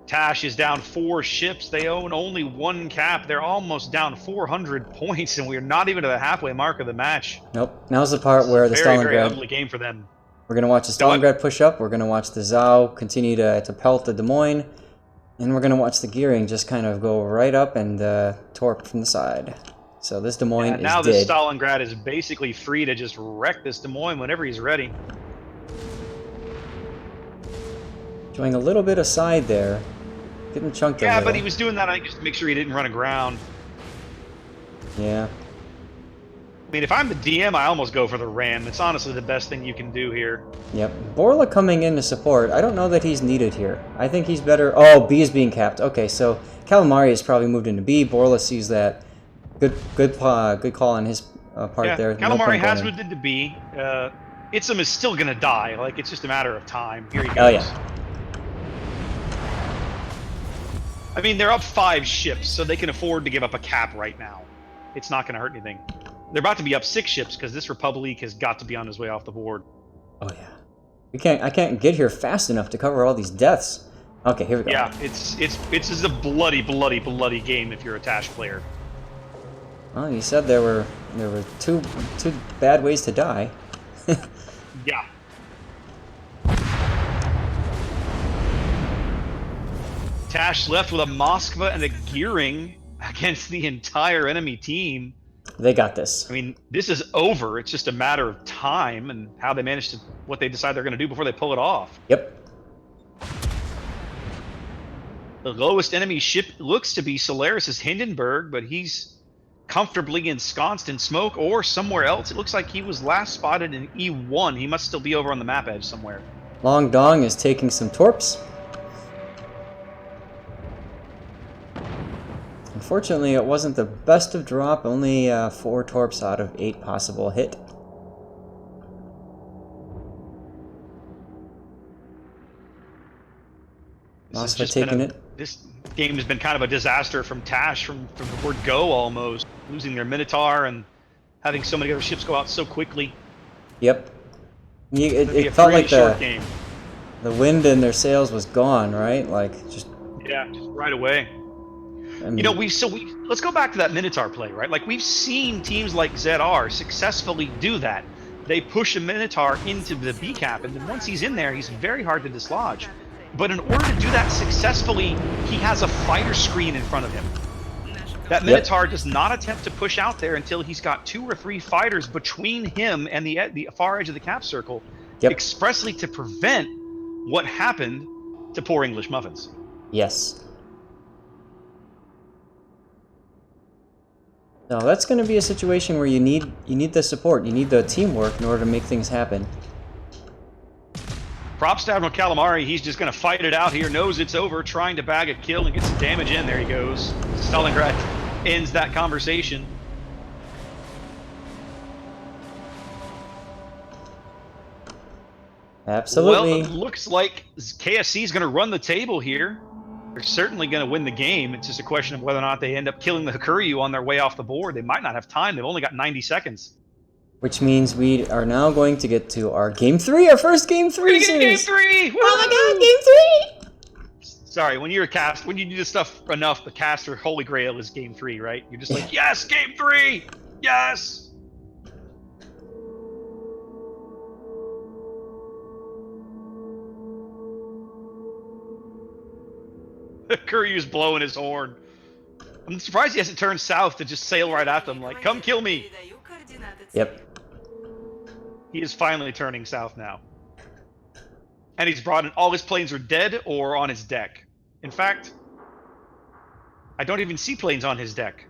Tash is down 4 ships. They own only 1 cap. They're almost down 400 points, and we're not even to the halfway mark of the match. Nope. Now's the part where the Very, very Stalingrad... ugly game for them. We're going to watch the Stalingrad push up. We're going to watch the Zhao continue to pelt the Des Moines. And we're going to watch the gearing just kind of go right up and torp from the side. So this Des Moines is now dead. this Stalingrad is basically free to just wreck this Des Moines whenever he's ready. Showing a little bit of side there. Getting chunked a Yeah, little. but he was doing that, I think, just to make sure he didn't run aground. Yeah. I mean, if I'm the DM, I almost go for the ram. It's honestly the best thing you can do here. Yep. Borla coming in to support. I don't know that he's needed here. I think he's better... Oh, B is being capped. Okay, so Calamari has probably moved into B. Borla sees that. Good call on his part there. No Calamari point has going in. moved into B. Itzum is still going to die. Like, it's just a matter of time. Here he goes. Oh, yeah. I mean, they're up 5 ships, so they can afford to give up a cap right now. It's not going to hurt anything. They're about to be up 6 ships because this Republic has got to be on his way off the board. Oh, yeah. I can't get here fast enough to cover all these deaths. Okay, here we go. Yeah, it's just a bloody game if you're a Tash player. Well, you said there were two bad ways to die. Yeah. Tash left with a Moskva and a Gearing against the entire enemy team. They got this. I mean, this is over. It's just a matter of time and how they manage to, what they decide they're going to do before they pull it off. Yep. The lowest enemy ship looks to be Solaris' Hindenburg, but he's comfortably ensconced in smoke or somewhere else. It looks like he was last spotted in E1. He must still be over on the map edge somewhere. Long Dong is taking some torps. Unfortunately, it wasn't the best of drop, only 4 torps out of 8 possible hit. Moskva taking it. This game has been kind of a disaster from Tash, from the word go almost. Losing their Minotaur and having so many other ships go out so quickly. Yep. It a felt really like short game. the wind in their sails was gone, right? Like, just... Yeah, just right away. I mean, You know, let's go back to that Minotaur play, right? Like, we've seen teams like ZR successfully do that. They push a Minotaur into the B cap, and then once he's in there, he's very hard to dislodge. But in order to do that successfully, he has a fighter screen in front of him. That Minotaur does not attempt to push out there until he's got 2 or 3 fighters between him and the far edge of the cap circle, expressly to prevent what happened to poor English muffins. Yes. No, that's going to be a situation where you need the support, you need the teamwork in order to make things happen. Props to Admiral Calamari. He's just going to fight it out here. Knows it's over. Trying to bag a kill and get some damage in. There he goes. Stalingrad ends that conversation. Absolutely. Well, it looks like KSC is going to run the table here. They're certainly going to win the game. It's just a question of whether or not they end up killing the Hakuryu on their way off the board. They might not have time. They've only got 90 seconds. Which means we are now going to get to our Game 3, our first Game 3 series. Game 3! Woo! Oh my god, Game 3! Sorry, when you're a cast, when you do this stuff enough, the caster holy grail is Game 3, right? You're just like, yes, Game 3! Yes! Kuryu's blowing his horn. I'm surprised he hasn't turned south to just sail right at them, like, come kill me! Yep. He is finally turning south now. And he's brought in all his planes are dead or on his deck. In fact, I don't even see planes on his deck.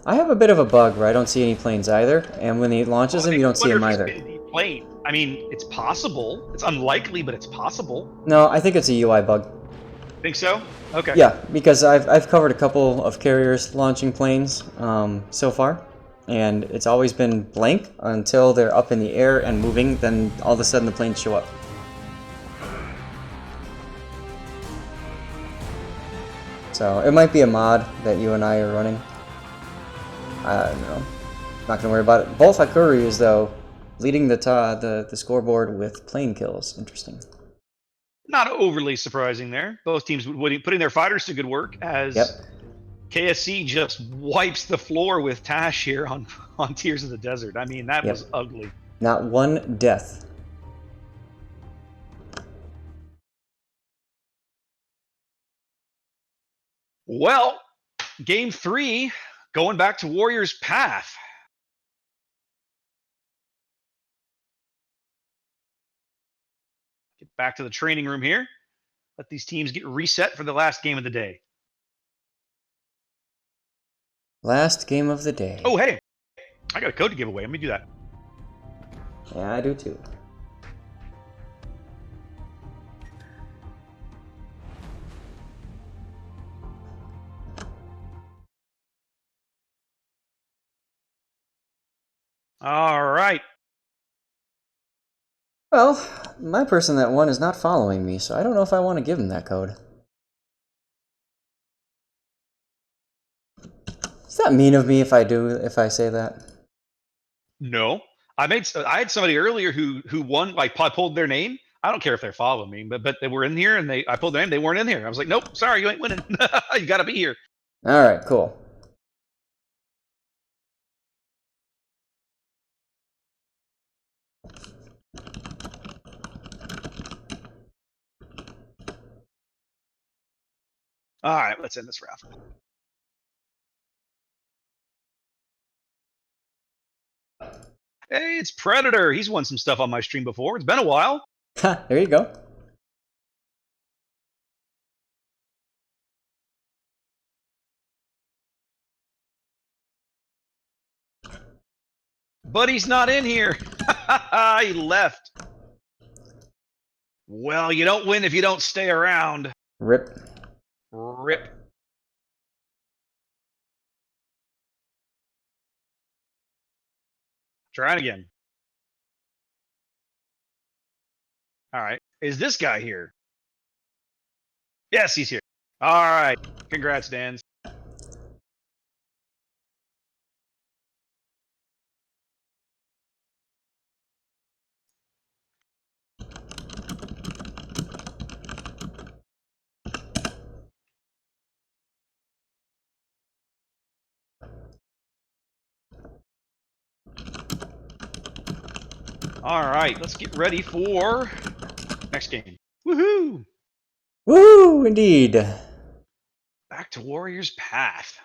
I have a bit of a bug where I don't see any planes either, and when he launches them, you don't see them either. Plane. I mean, it's possible. It's unlikely, but it's possible. No, I think it's a UI bug. Think so? Okay. Yeah, because I've covered a couple of carriers launching planes so far, and it's always been blank until they're up in the air and moving, then all of a sudden the planes show up. So it might be a mod that you and I are running. I don't know. Not gonna worry about it. Both Hakuryus, though, leading the scoreboard with plane kills. Interesting. Not overly surprising there. Both teams putting their fighters to good work as KSC just wipes the floor with Tash here on Tears of the Desert. I mean, that was ugly. Not one death. Well, Game 3, going back to Warriors' path. Get back to the training room here. Let these teams get reset for the last game of the day. Last game of the day. Oh, hey. I got a code to give away. Let me do that. Yeah, I do too. All right. Well, my person that won is not following me, so I don't know if I want to give him that code. Is that mean of me if I say that? No. I had somebody earlier who won, like, I pulled their name. I don't care if they're following me, but they were in here and I pulled their name. They weren't in here. I was like, nope, sorry, you ain't winning. You got to be here. All right, cool. All right, let's end this raffle. Hey, it's Predator. He's won some stuff on my stream before. It's been a while. There you go. But he's not in here. He left. Well, you don't win if you don't stay around. Rip. Rip. Try it again. All right. Is this guy here? Yes, he's here. All right. Congrats, Dan. All right, let's get ready for next game. Woohoo! Woo, indeed. Back to Warriors Path.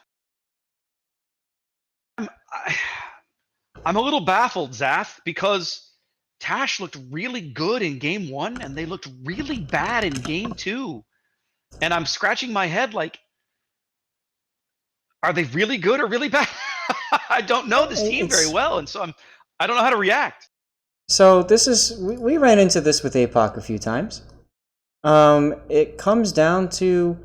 I'm a little baffled, Zath, because Tash looked really good in game 1 and they looked really bad in game 2. And I'm scratching my head like, are they really good or really bad? I don't know this team very well, and so I don't know how to react. So this is we ran into this with APOC a few times. It comes down to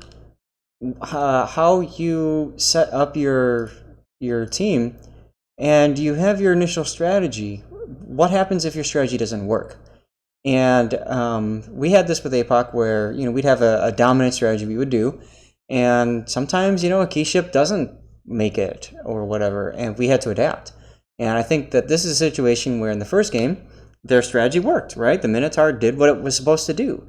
how you set up your team, and you have your initial strategy. What happens if your strategy doesn't work? And we had this with APOC where we'd have a dominant strategy we would do, and sometimes a key ship doesn't make it or whatever, and we had to adapt. And I think that this is a situation where in the first game their strategy worked, right? The Minotaur did what it was supposed to do.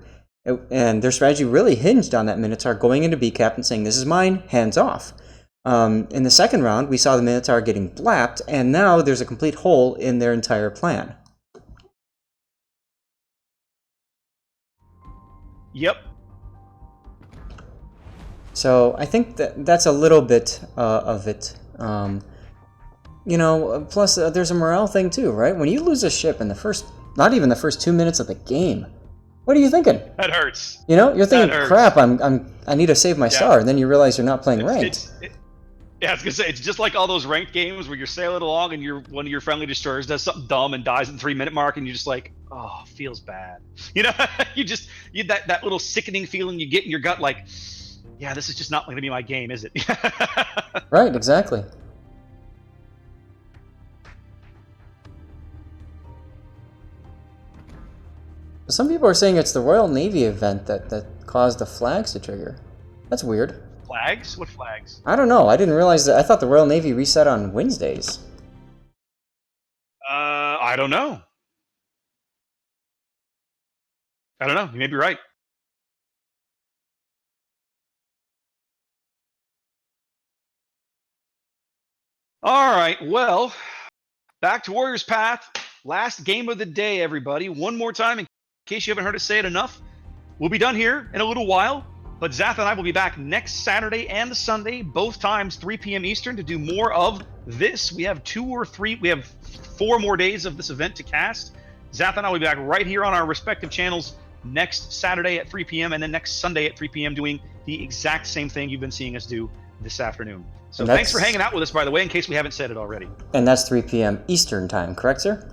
And their strategy really hinged on that Minotaur going into B-Cap and saying, this is mine, hands off. In the second round, we saw the Minotaur getting blapped, and now there's a complete hole in their entire plan. Yep. So I think that's a little bit of it. Plus there's a morale thing too, right? When you lose a ship in the first, not even the first 2 minutes of the game, what are you thinking? That hurts. You're thinking, crap, I need to save my star, and then you realize you're not playing ranked. Yeah, I was gonna say, it's just like all those ranked games where you're sailing along and one of your friendly destroyers does something dumb and dies at the 3-minute mark, and you're just like, oh, feels bad. You that little sickening feeling you get in your gut, like, yeah, this is just not going to be my game, is it? Right, exactly. Some people are saying it's the Royal Navy event that caused the flags to trigger. That's weird. Flags? What flags? I don't know. I didn't realize that. I thought the Royal Navy reset on Wednesdays. I don't know. You may be right. All right, well, back to Warriors Path. Last game of the day, everybody. One more time, in case you haven't heard us say it enough. We'll be done here in a little while, but Zath and I will be back next Saturday and Sunday, both times 3 p.m. Eastern, to do more of this. We have 4 more days of this event to cast. Zath and I will be back right here on our respective channels next Saturday at 3 p.m. and then next Sunday at 3 p.m. doing the exact same thing you've been seeing us do this afternoon. So thanks for hanging out with us, by the way, in case we haven't said it already. And that's 3 p.m. Eastern time, correct, sir?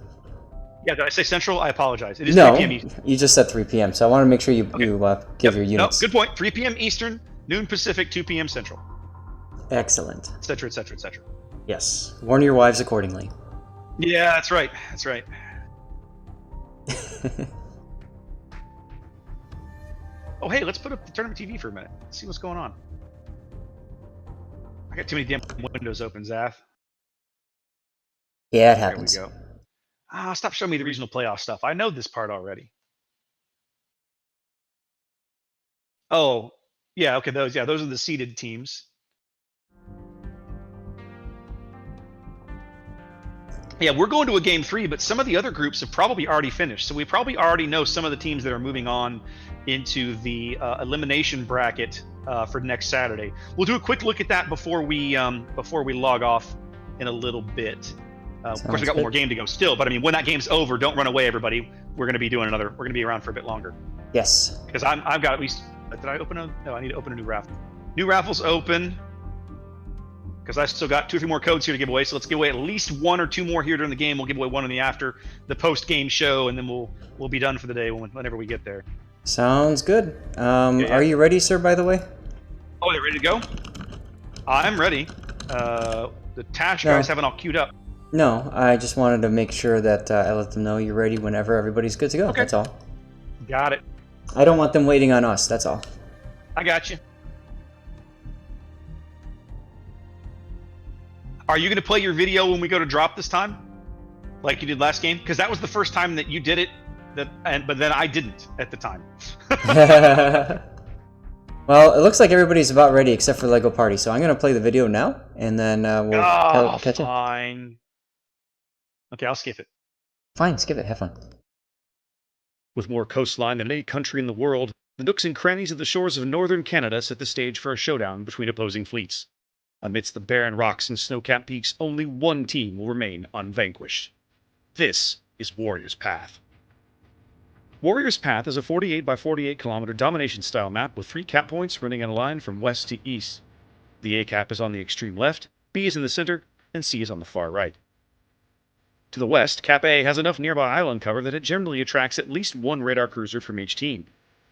Yeah, did I say Central? I apologize. It is no, 3 p.m. Eastern. You just said 3 p.m., so I want to make sure you give your units. No, good point. 3 p.m. Eastern, noon Pacific, 2 p.m. Central. Excellent. Et cetera, et cetera, et cetera. Yes. Warn your wives accordingly. Yeah, that's right. That's right. Oh, hey, let's put up the tournament TV for a minute. Let's see what's going on. I got too many damn windows open, Zath. Yeah, it happens. There we go. Stop showing me the regional playoff stuff. I know this part already. Oh, yeah, okay, those are the seeded teams. Yeah, we're going to a game 3, but some of the other groups have probably already finished. So we probably already know some of the teams that are moving on into the elimination bracket for next Saturday. We'll do a quick look at that before we log off in a little bit. Of course, we got one more game to go still, but I mean, when that game's over, don't run away, everybody. We're going to be doing another. We're going to be around for a bit longer. Yes. Because I've got at least. Did I open a? No, I need to open a new raffle. New raffle's open. Because I still got 2 or 3 more codes here to give away, so let's give away at least 1 or 2 more here during the game. We'll give away 1 in the after the post-game show, and then we'll be done for the day whenever we get there. Sounds good. Yeah. Are you ready, sir? By the way. Oh, they're ready to go. I'm ready. The Tash guys have it all queued up. No, I just wanted to make sure that I let them know you're ready whenever everybody's good to go. Okay. That's all. Got it. I don't want them waiting on us. That's all. I got you. Are you going to play your video when we go to drop this time, like you did last game? Because that was the first time that you did it, but then I didn't at the time. Well, it looks like everybody's about ready except for Lego Party, so I'm going to play the video now, and then we'll catch up. Fine. Okay, I'll skip it. Fine, skip it. Have fun. With more coastline than any country in the world, The nooks and crannies of the shores of northern Canada set the stage for a showdown between opposing fleets. Amidst the barren rocks and snow-capped peaks, only one team will remain unvanquished. This is Warrior's Path. Warrior's Path is a 48 by 48 kilometer domination-style map with 3 cap points running in a line from west to east. The A cap is on the extreme left, B is in the center, and C is on the far right. To the west, Cap A has enough nearby island cover that it generally attracts at least one radar cruiser from each team.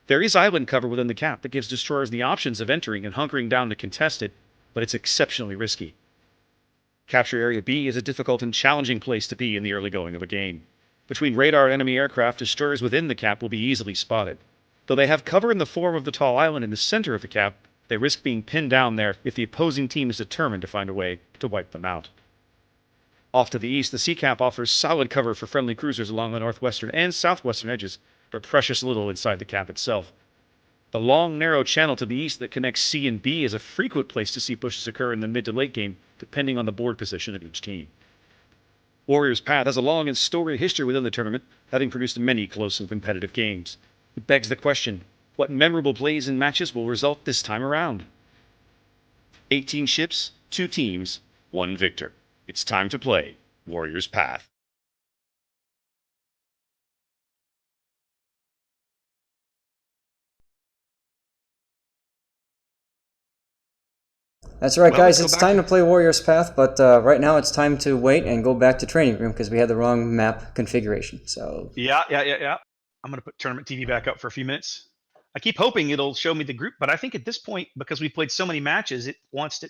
There is island cover within the cap that gives destroyers the options of entering and hunkering down to contest it, but it's exceptionally risky. Capture Area B is a difficult and challenging place to be in the early going of a game. Between radar and enemy aircraft, destroyers within the cap will be easily spotted. Though they have cover in the form of the tall island in the center of the cap, they risk being pinned down there if the opposing team is determined to find a way to wipe them out. Off to the east, the sea cap offers solid cover for friendly cruisers along the northwestern and southwestern edges, but precious little inside the cap itself. The long, narrow channel to the east that connects C and B is a frequent place to see pushes occur in the mid to late game, depending on the board position of each team. Warrior's Path has a long and storied history within the tournament, having produced many close and competitive games. It begs the question, what memorable plays and matches will result this time around? 18 ships, 2 teams, 1 victor. It's time to play Warrior's Path. That's right, Well, guys. let's It's go back time to- to play Warrior's Path, but right now it's time to wait and go back to training room because we had the wrong map configuration. So Yeah. I'm going to put Tournament TV back up for a few minutes. I keep hoping it'll show me the group, but I think at this point, because we played so many matches, it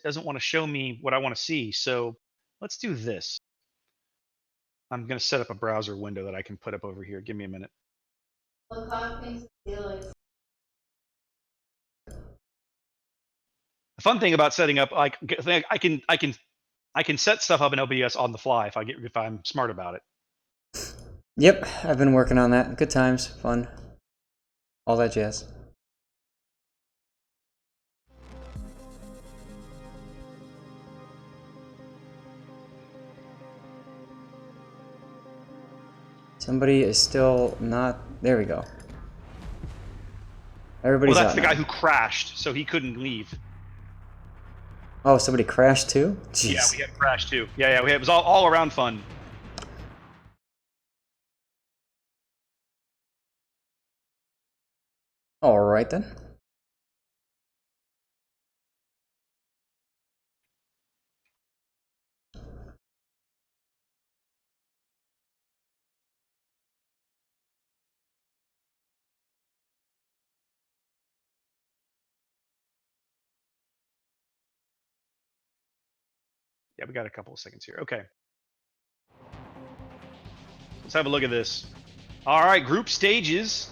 doesn't want to show me what I want to see. So let's do this. I'm going to set up a browser window that I can put up over here. Give me a minute. The fun thing about setting up, like, I can set stuff up in OBS on the fly if I'm smart about it. yep, I've been working on that. Good times, fun, all that jazz. Somebody is still not. There we go. Everybody's Well, that's out the now. guy who crashed, so he couldn't leave. Oh, somebody crashed too? Jeez. Yeah, we had crash too. It was all around fun. All right then. Yeah, we got a couple of seconds here. Okay. Let's have a look at this. All right, group stages.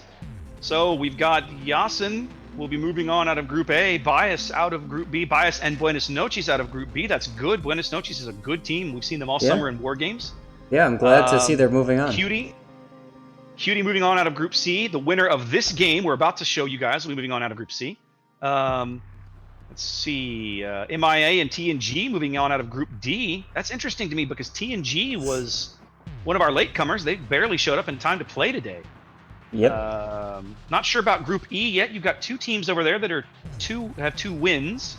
So we've got Yasin will be moving on out of Group A, Bias out of Group B, Bias and Buenos Noches out of Group B. That's good. Buenos Noches is a good team. We've seen them all Yeah. summer in War Games. Yeah, I'm glad to see they're moving on. Cutie moving on out of Group C. The winner of this game we're about to show you guys will be moving on out of Group C. Let's see, MIA and TNG moving on out of Group D. That's interesting to me because TNG was one of our latecomers. They barely showed up in time to play today. Yep. Not sure about Group E yet. You've got 2 teams over there that have 2 wins.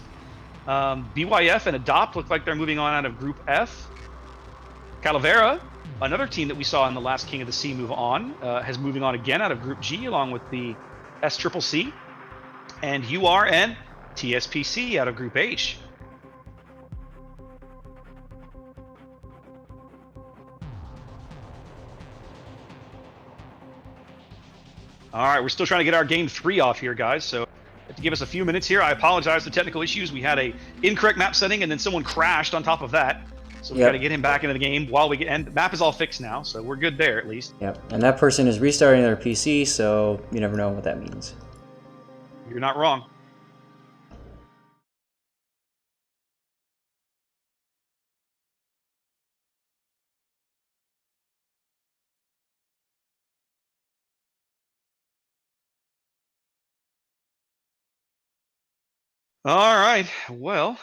BYF and Adopt look like they're moving on out of Group F. Calavera, another team that we saw in the last King of the Sea move on, has moving on again out of Group G along with the SCCC. And UR and TSPC out of Group H. All right, we're still trying to get our game 3 off here, guys. So to give us a few minutes here, I apologize for technical issues. We had a incorrect map setting, and then someone crashed on top of that. So we got to get him back into the game while we get. And the map is all fixed now, so we're good there at least. Yep. And that person is restarting their PC, so you never know what that means. You're not wrong. All right. Well.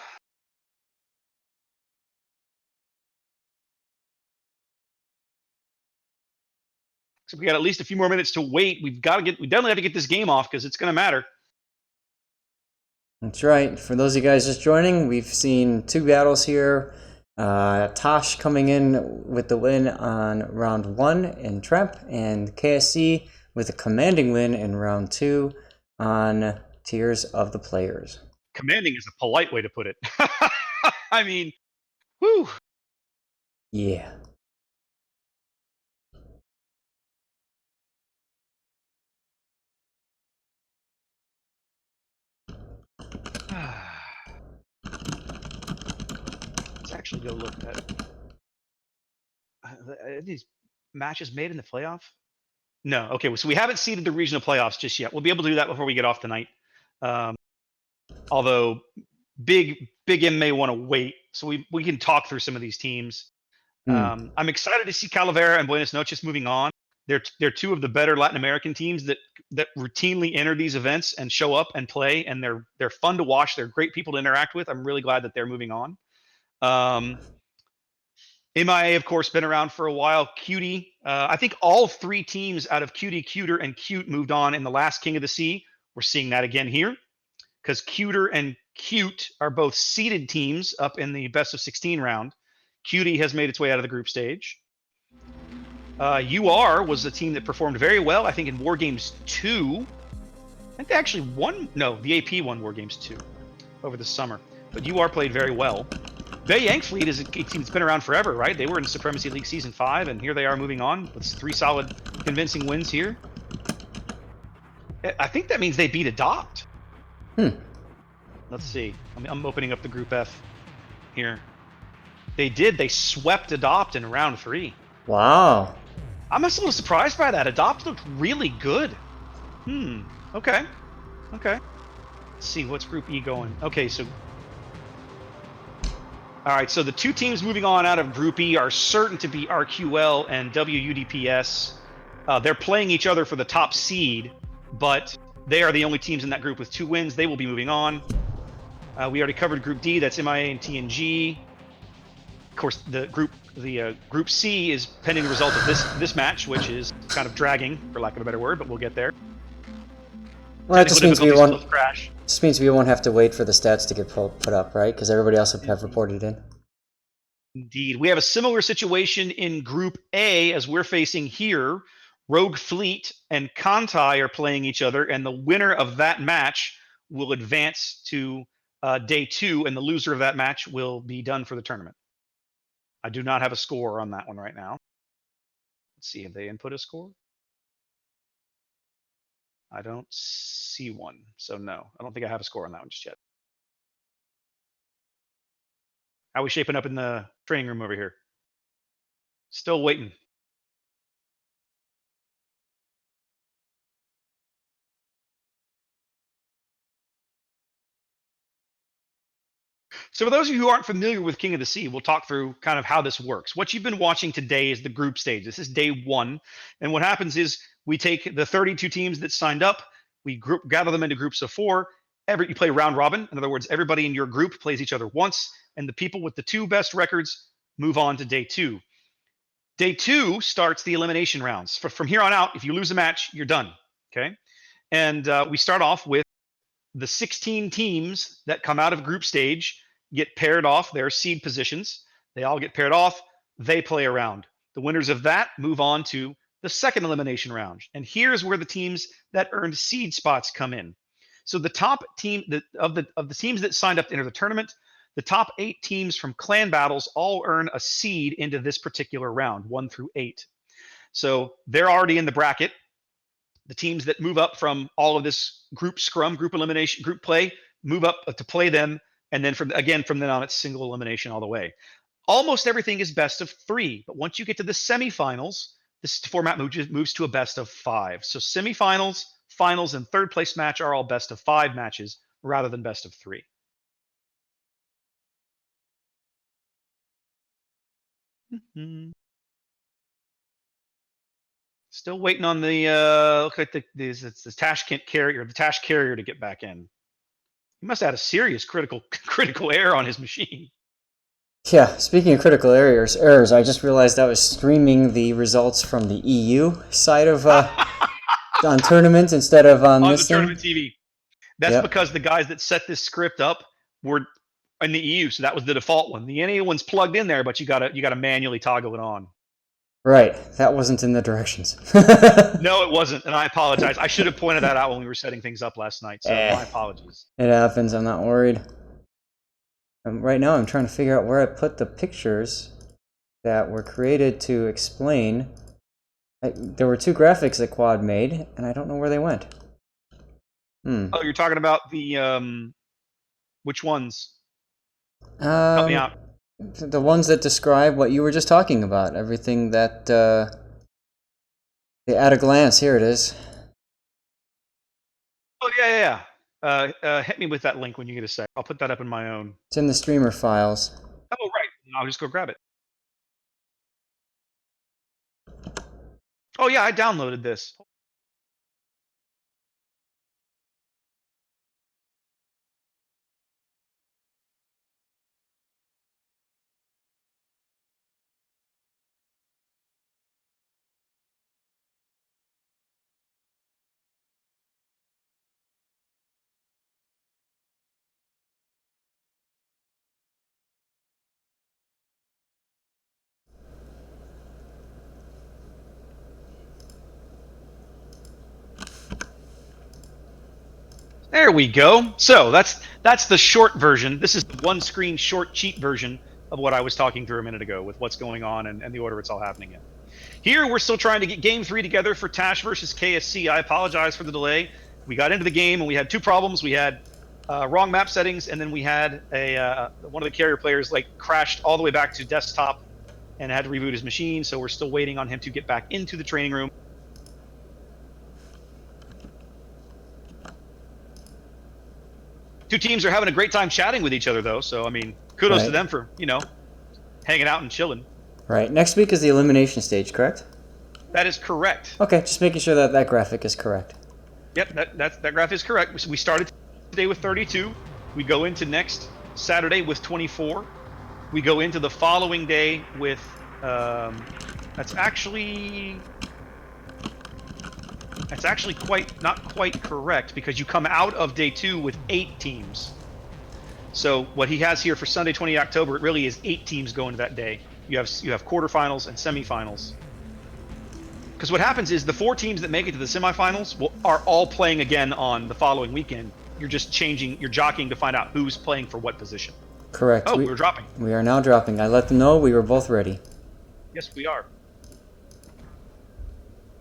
So we got at least a few more minutes to wait. We definitely have to get this game off because it's going to matter. That's right. For those of you guys just joining, we've seen 2 battles here. Tosh coming in with the win on round 1 in Trap, and KSC with a commanding win in round 2 on Tears of the Players. Commanding is a polite way to put it. I mean, whew. Yeah. Let's actually go look at these matches made in the playoff. No, okay. So we haven't seeded the regional playoffs just yet. We'll be able to do that before we get off tonight. Although Big M may want to wait, so we can talk through some of these teams. I'm excited to see Calavera and Buenos Noches moving on. They're 2 of the better Latin American teams that routinely enter these events and show up and play, and they're fun to watch. They're great people to interact with. I'm really glad that they're moving on. MIA, of course, been around for a while. Cutie, I think all 3 teams out of Cutie, Cuter, and Cute moved on in the last King of the Sea. We're seeing that again here because Cuter and Cute are both seeded teams up in the best of 16 round. Cutie has made its way out of the group stage. UR was a team that performed very well, I think, in War Games 2. I think they actually won. No, the AP won War Games 2 over the summer. But UR played very well. Bay Yankfleet is a team that's been around forever, right? They were in Supremacy League Season 5, and here they are moving on with 3 solid, convincing wins here. I think that means they beat Adopt. Let's see. I'm opening up the Group F here. They did. They swept Adopt in round 3. Wow. I'm a little surprised by that. Adopt looked really good. Okay. Let's see. What's Group E going? Okay, so... All right, so the 2 teams moving on out of Group E are certain to be RQL and WUDPS. They're playing each other for the top seed, but they are the only teams in that group with 2 wins. They will be moving on. We already covered Group D. That's MIA and TNG. Of course, the Group C is pending the result of this match, which is kind of dragging, for lack of a better word, but we'll get there. Well, that just means we won't. Crash. Just means we won't have to wait for the stats to get put up, right? Because everybody else have reported in. Indeed. We have a similar situation in Group A as we're facing here. Rogue Fleet and Kantai are playing each other, and the winner of that match will advance to day 2, and the loser of that match will be done for the tournament. I do not have a score on that one right now. Let's see, have they input a score? I don't see one, so no. I don't think I have a score on that one just yet. How are we shaping up in the training room over here? Still waiting. So for those of you who aren't familiar with King of the Sea, we'll talk through kind of how this works. What you've been watching today is the group stage. This is day 1. And what happens is we take the 32 teams that signed up, we gather them into groups of 4. You play round robin. In other words, everybody in your group plays each other once, and the people with the 2 best records move on to day 2. Day 2 starts the elimination rounds. From here on out, if you lose a match, you're done. Okay? And we start off with the 16 teams that come out of group stage get paired off their seed positions. They all get paired off. They play a round. The winners of that move on to the second elimination round. And here's where the teams that earned seed spots come in. So the top team of the teams that signed up to enter the tournament, the top 8 teams from clan battles all earn a seed into this particular round, 1 through 8. So they're already in the bracket. The teams that move up from all of this group scrum, group elimination, group play, move up to play them. And then from then on, it's single elimination all the way. Almost everything is best of 3. But once you get to the semifinals, this format moves to a best of 5. So semifinals, finals, and third place match are all best of 5 matches rather than best of 3. Still waiting on the look at the Tash carrier to get back in. He must have had a serious critical error on his machine. Yeah, speaking of critical errors, I just realized I was streaming the results from the EU side of on tournament instead of on On the this tournament thing. TV. That's Yep. because the guys that set this script up were in the EU, so that was the default one. The NA one's plugged in there, but you gotta manually toggle it on. Right, that wasn't in the directions. No, it wasn't, and I apologize. I should have pointed that out when we were setting things up last night. So my apologies. It happens. I'm not worried. Right now, I'm trying to figure out where I put the pictures that were created to explain. There were two graphics that Quad made, and I don't know where they went. Oh, you're talking about the which ones? Help me out. The ones that describe what you were just talking about. Everything that at a glance. Here it is. Oh yeah. Hit me with that link when you get a sec. I'll put that up in my own. It's in the streamer files. Oh right. I'll just go grab it. Oh yeah, I downloaded this. There we go. So that's the short version. This is the one screen short cheat version of what I was talking through a minute ago with what's going on and the order it's all happening in. Here we're still trying to get game 3 together for Tash versus KSC. I apologize for the delay. We got into the game and we had two problems. We had wrong map settings, and then we had one of the carrier players crashed all the way back to desktop and had to reboot his machine. So we're still waiting on him to get back into the training room. Two teams are having a great time chatting with each other, though. So, I mean, kudos to them for, hanging out and chilling. Right. Next week is the elimination stage, correct? That is correct. Okay, just making sure that that graphic is correct. Yep, that graph is correct. We started today with 32. We go into next Saturday with 24. We go into the following day with, that's actually not quite correct, because you come out of day 2 with 8 teams. So what he has here for Sunday 20 October, it really is 8 teams going to that day. You have quarterfinals and semifinals. Because what happens is the 4 teams that make it to the semifinals are all playing again on the following weekend. You're just you're jockeying to find out who's playing for what position. Correct. Oh, we're dropping. We are now dropping. I let them know we were both ready. Yes, we are.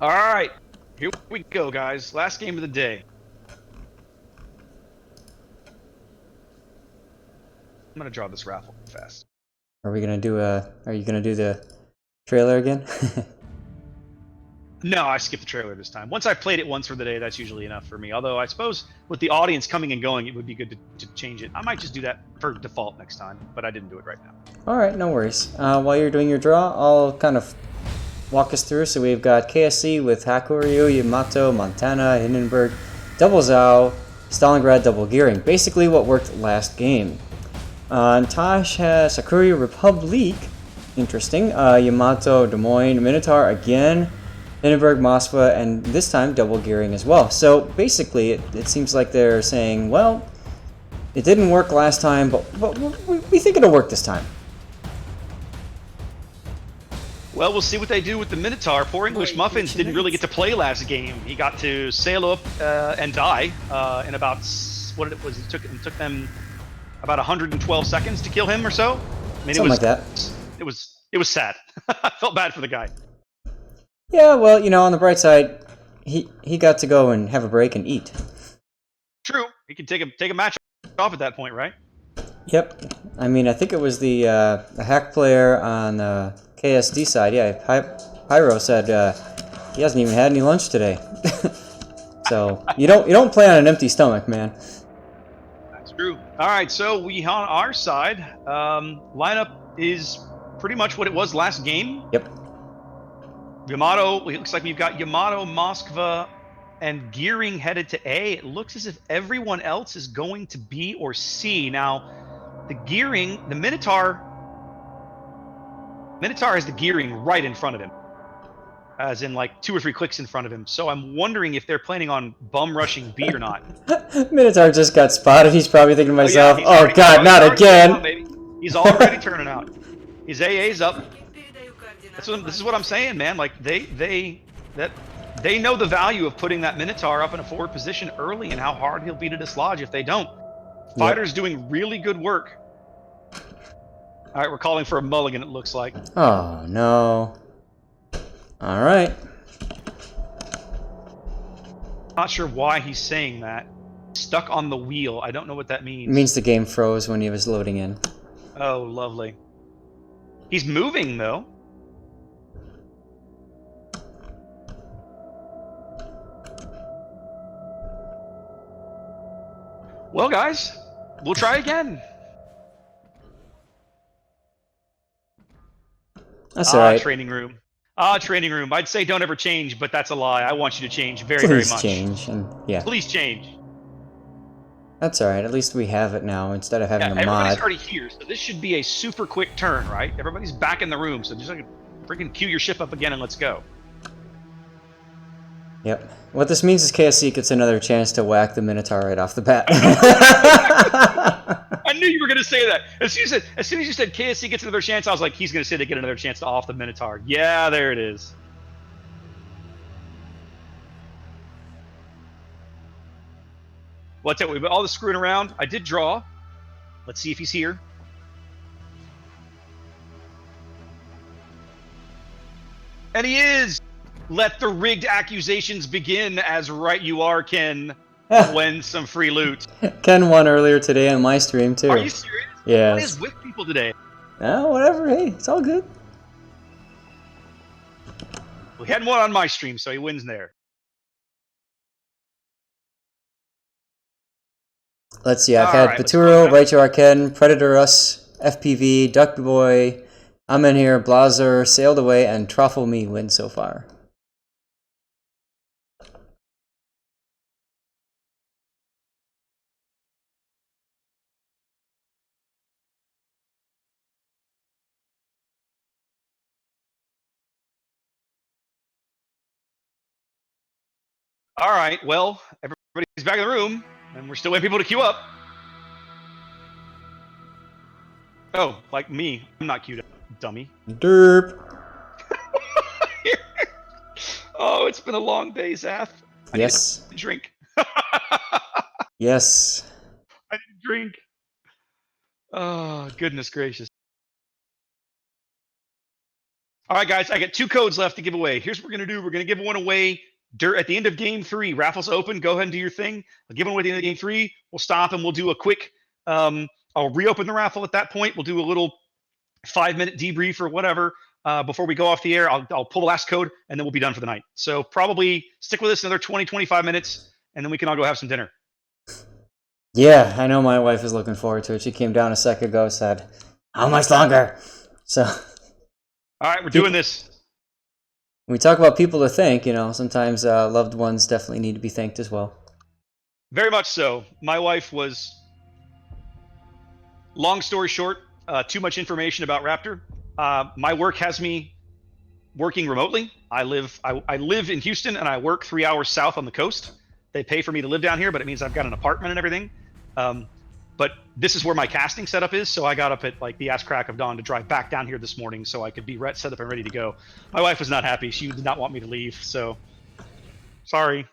All right. Here we go, guys. Last game of the day. I'm gonna draw this raffle fast. Are you gonna do the trailer again? No, I skipped the trailer this time. Once I've played it once for the day, that's usually enough for me. Although I suppose with the audience coming and going, it would be good to change it. I might just do that for default next time, but I didn't do it right now. All right, no worries. While you're doing your draw, I'll kind of walk us through. So we've got KSC with Hakuryu, Yamato, Montana, Hindenburg, Double Zhao, Stalingrad, Double Gearing. Basically what worked last game. Tosh has Hakuryu, Republic. Interesting. Yamato, Des Moines, Minotaur again. Hindenburg, Moskva, and this time Double Gearing as well. So basically it seems like they're saying, well, it didn't work last time, but we think it'll work this time. Well, we'll see what they do with the Minotaur. Poor English Muffins didn't really get to play last game. He got to sail up and die in about what it was. It took them about 112 seconds to kill him or so. I mean, Something like that. It was sad. I felt bad for the guy. Yeah, well, on the bright side, he got to go and have a break and eat. True. He could take a match off at that point, right? Yep. I mean, I think it was the hack player on KSD side. Yeah, Pyro said he hasn't even had any lunch today. So you don't play on an empty stomach, man. That's true. All right, so we on our side lineup is pretty much what it was last game. Yep. Yamato, it looks like we've got Yamato, Moskva, and Gearing headed to A. It looks as if everyone else is going to B or C. Now, the Minotaur Minotaur has the gearing right in front of him, as in like 2 or 3 clicks in front of him. So I'm wondering if they're planning on bum rushing B or not. Minotaur just got spotted. He's probably thinking to myself, he's oh already- god, he's not already turning out, again! baby. He's already turning out. His AA's up. This is what I'm saying, man. Like they know the value of putting that Minotaur up in a forward position early and how hard he'll be to dislodge if they don't. Fighter's doing really good work. All right, we're calling for a mulligan, it looks like. Oh, no. Alright. Not sure why he's saying that. Stuck on the wheel. I don't know what that means. It means the game froze when he was loading in. Oh, lovely. He's moving, though. Well, guys, we'll try again. That's alright. Training room. Training room. I'd say don't ever change, but that's a lie. I want you to change very, Please very much. change, and yeah. Please change. That's alright, at least we have it now, instead of having a everybody's mod. already here, so this should be a super quick turn, right? Everybody's back in the room, so just like freaking queue your ship up again and let's go. Yep. What this means is KSC gets another chance to whack the Minotaur right off the bat. I knew you were going to say that. As soon as you said KSC gets another chance, I was like, he's going to say they get another chance to off the Minotaur. Yeah, there it is. What's that? We've got all the screwing around. I did draw. Let's see if he's here. And he is! Let the rigged accusations begin, as right you are, Ken. Win some free loot. Ken won earlier today on my stream, too. Are you serious? Yes. What is with people today? Oh, whatever. Hey, it's all good. Well, he hadn't won on my stream, so he wins there. Let's see. I've had Baturo, Raichu Arken, Predator Us, FPV, Duck Boy, I'm in here, Blazer, Sailed Away, and Truffle Me win so far. All right, well, everybody's back in the room, and we're still waiting for people to queue up. Oh, like me. I'm not queued up, dummy. Derp. Oh, it's been a long day, Zath. Yes. I need a drink. Yes. I need a drink. Oh, goodness gracious. All right, guys, I got 2 codes left to give away. Here's what we're going to do. We're going to give one away at the end of Game 3. Raffles open. Go ahead and do your thing. I'll give one away at the end of Game 3. We'll stop and we'll do a quick... I'll reopen the raffle at that point. We'll do a little 5-minute debrief or whatever before we go off the air. I'll pull the last code, and then we'll be done for the night. So probably stick with us another 20, 25 minutes, and then we can all go have some dinner. Yeah, I know my wife is looking forward to it. She came down a second ago and said, how much longer? So... All right, we're doing this. When we talk about people to thank, you know, sometimes loved ones definitely need to be thanked as well. Very much so. My wife was... Long story short, too much information about Raptor. My work has me working remotely. I live in Houston and I work 3 hours south on the coast. They pay for me to live down here, but it means I've got an apartment and everything. But this is where my casting setup is, so I got up at like the ass crack of dawn to drive back down here this morning so I could be set up and ready to go. My wife was not happy. She did not want me to leave, so sorry.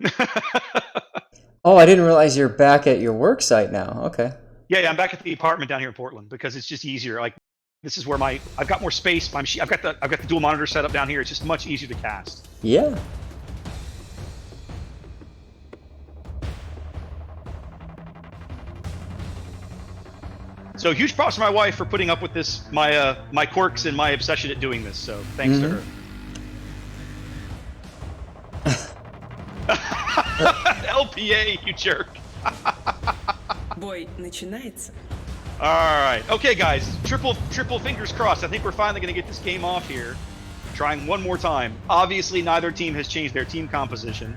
Oh, I didn't realize you're back at your work site now. Okay. Yeah, I'm back at the apartment down here in Portland because it's just easier. Like, this is where I've got more space. I've got the dual monitor set up down here. It's just much easier to cast. Yeah. So huge props to my wife for putting up with this, my quirks and my obsession at doing this. So thanks to her. LPA, you jerk. Бой начинается. All right. Okay, guys. Triple fingers crossed. I think we're finally going to get this game off here. Trying one more time. Obviously, neither team has changed their team composition.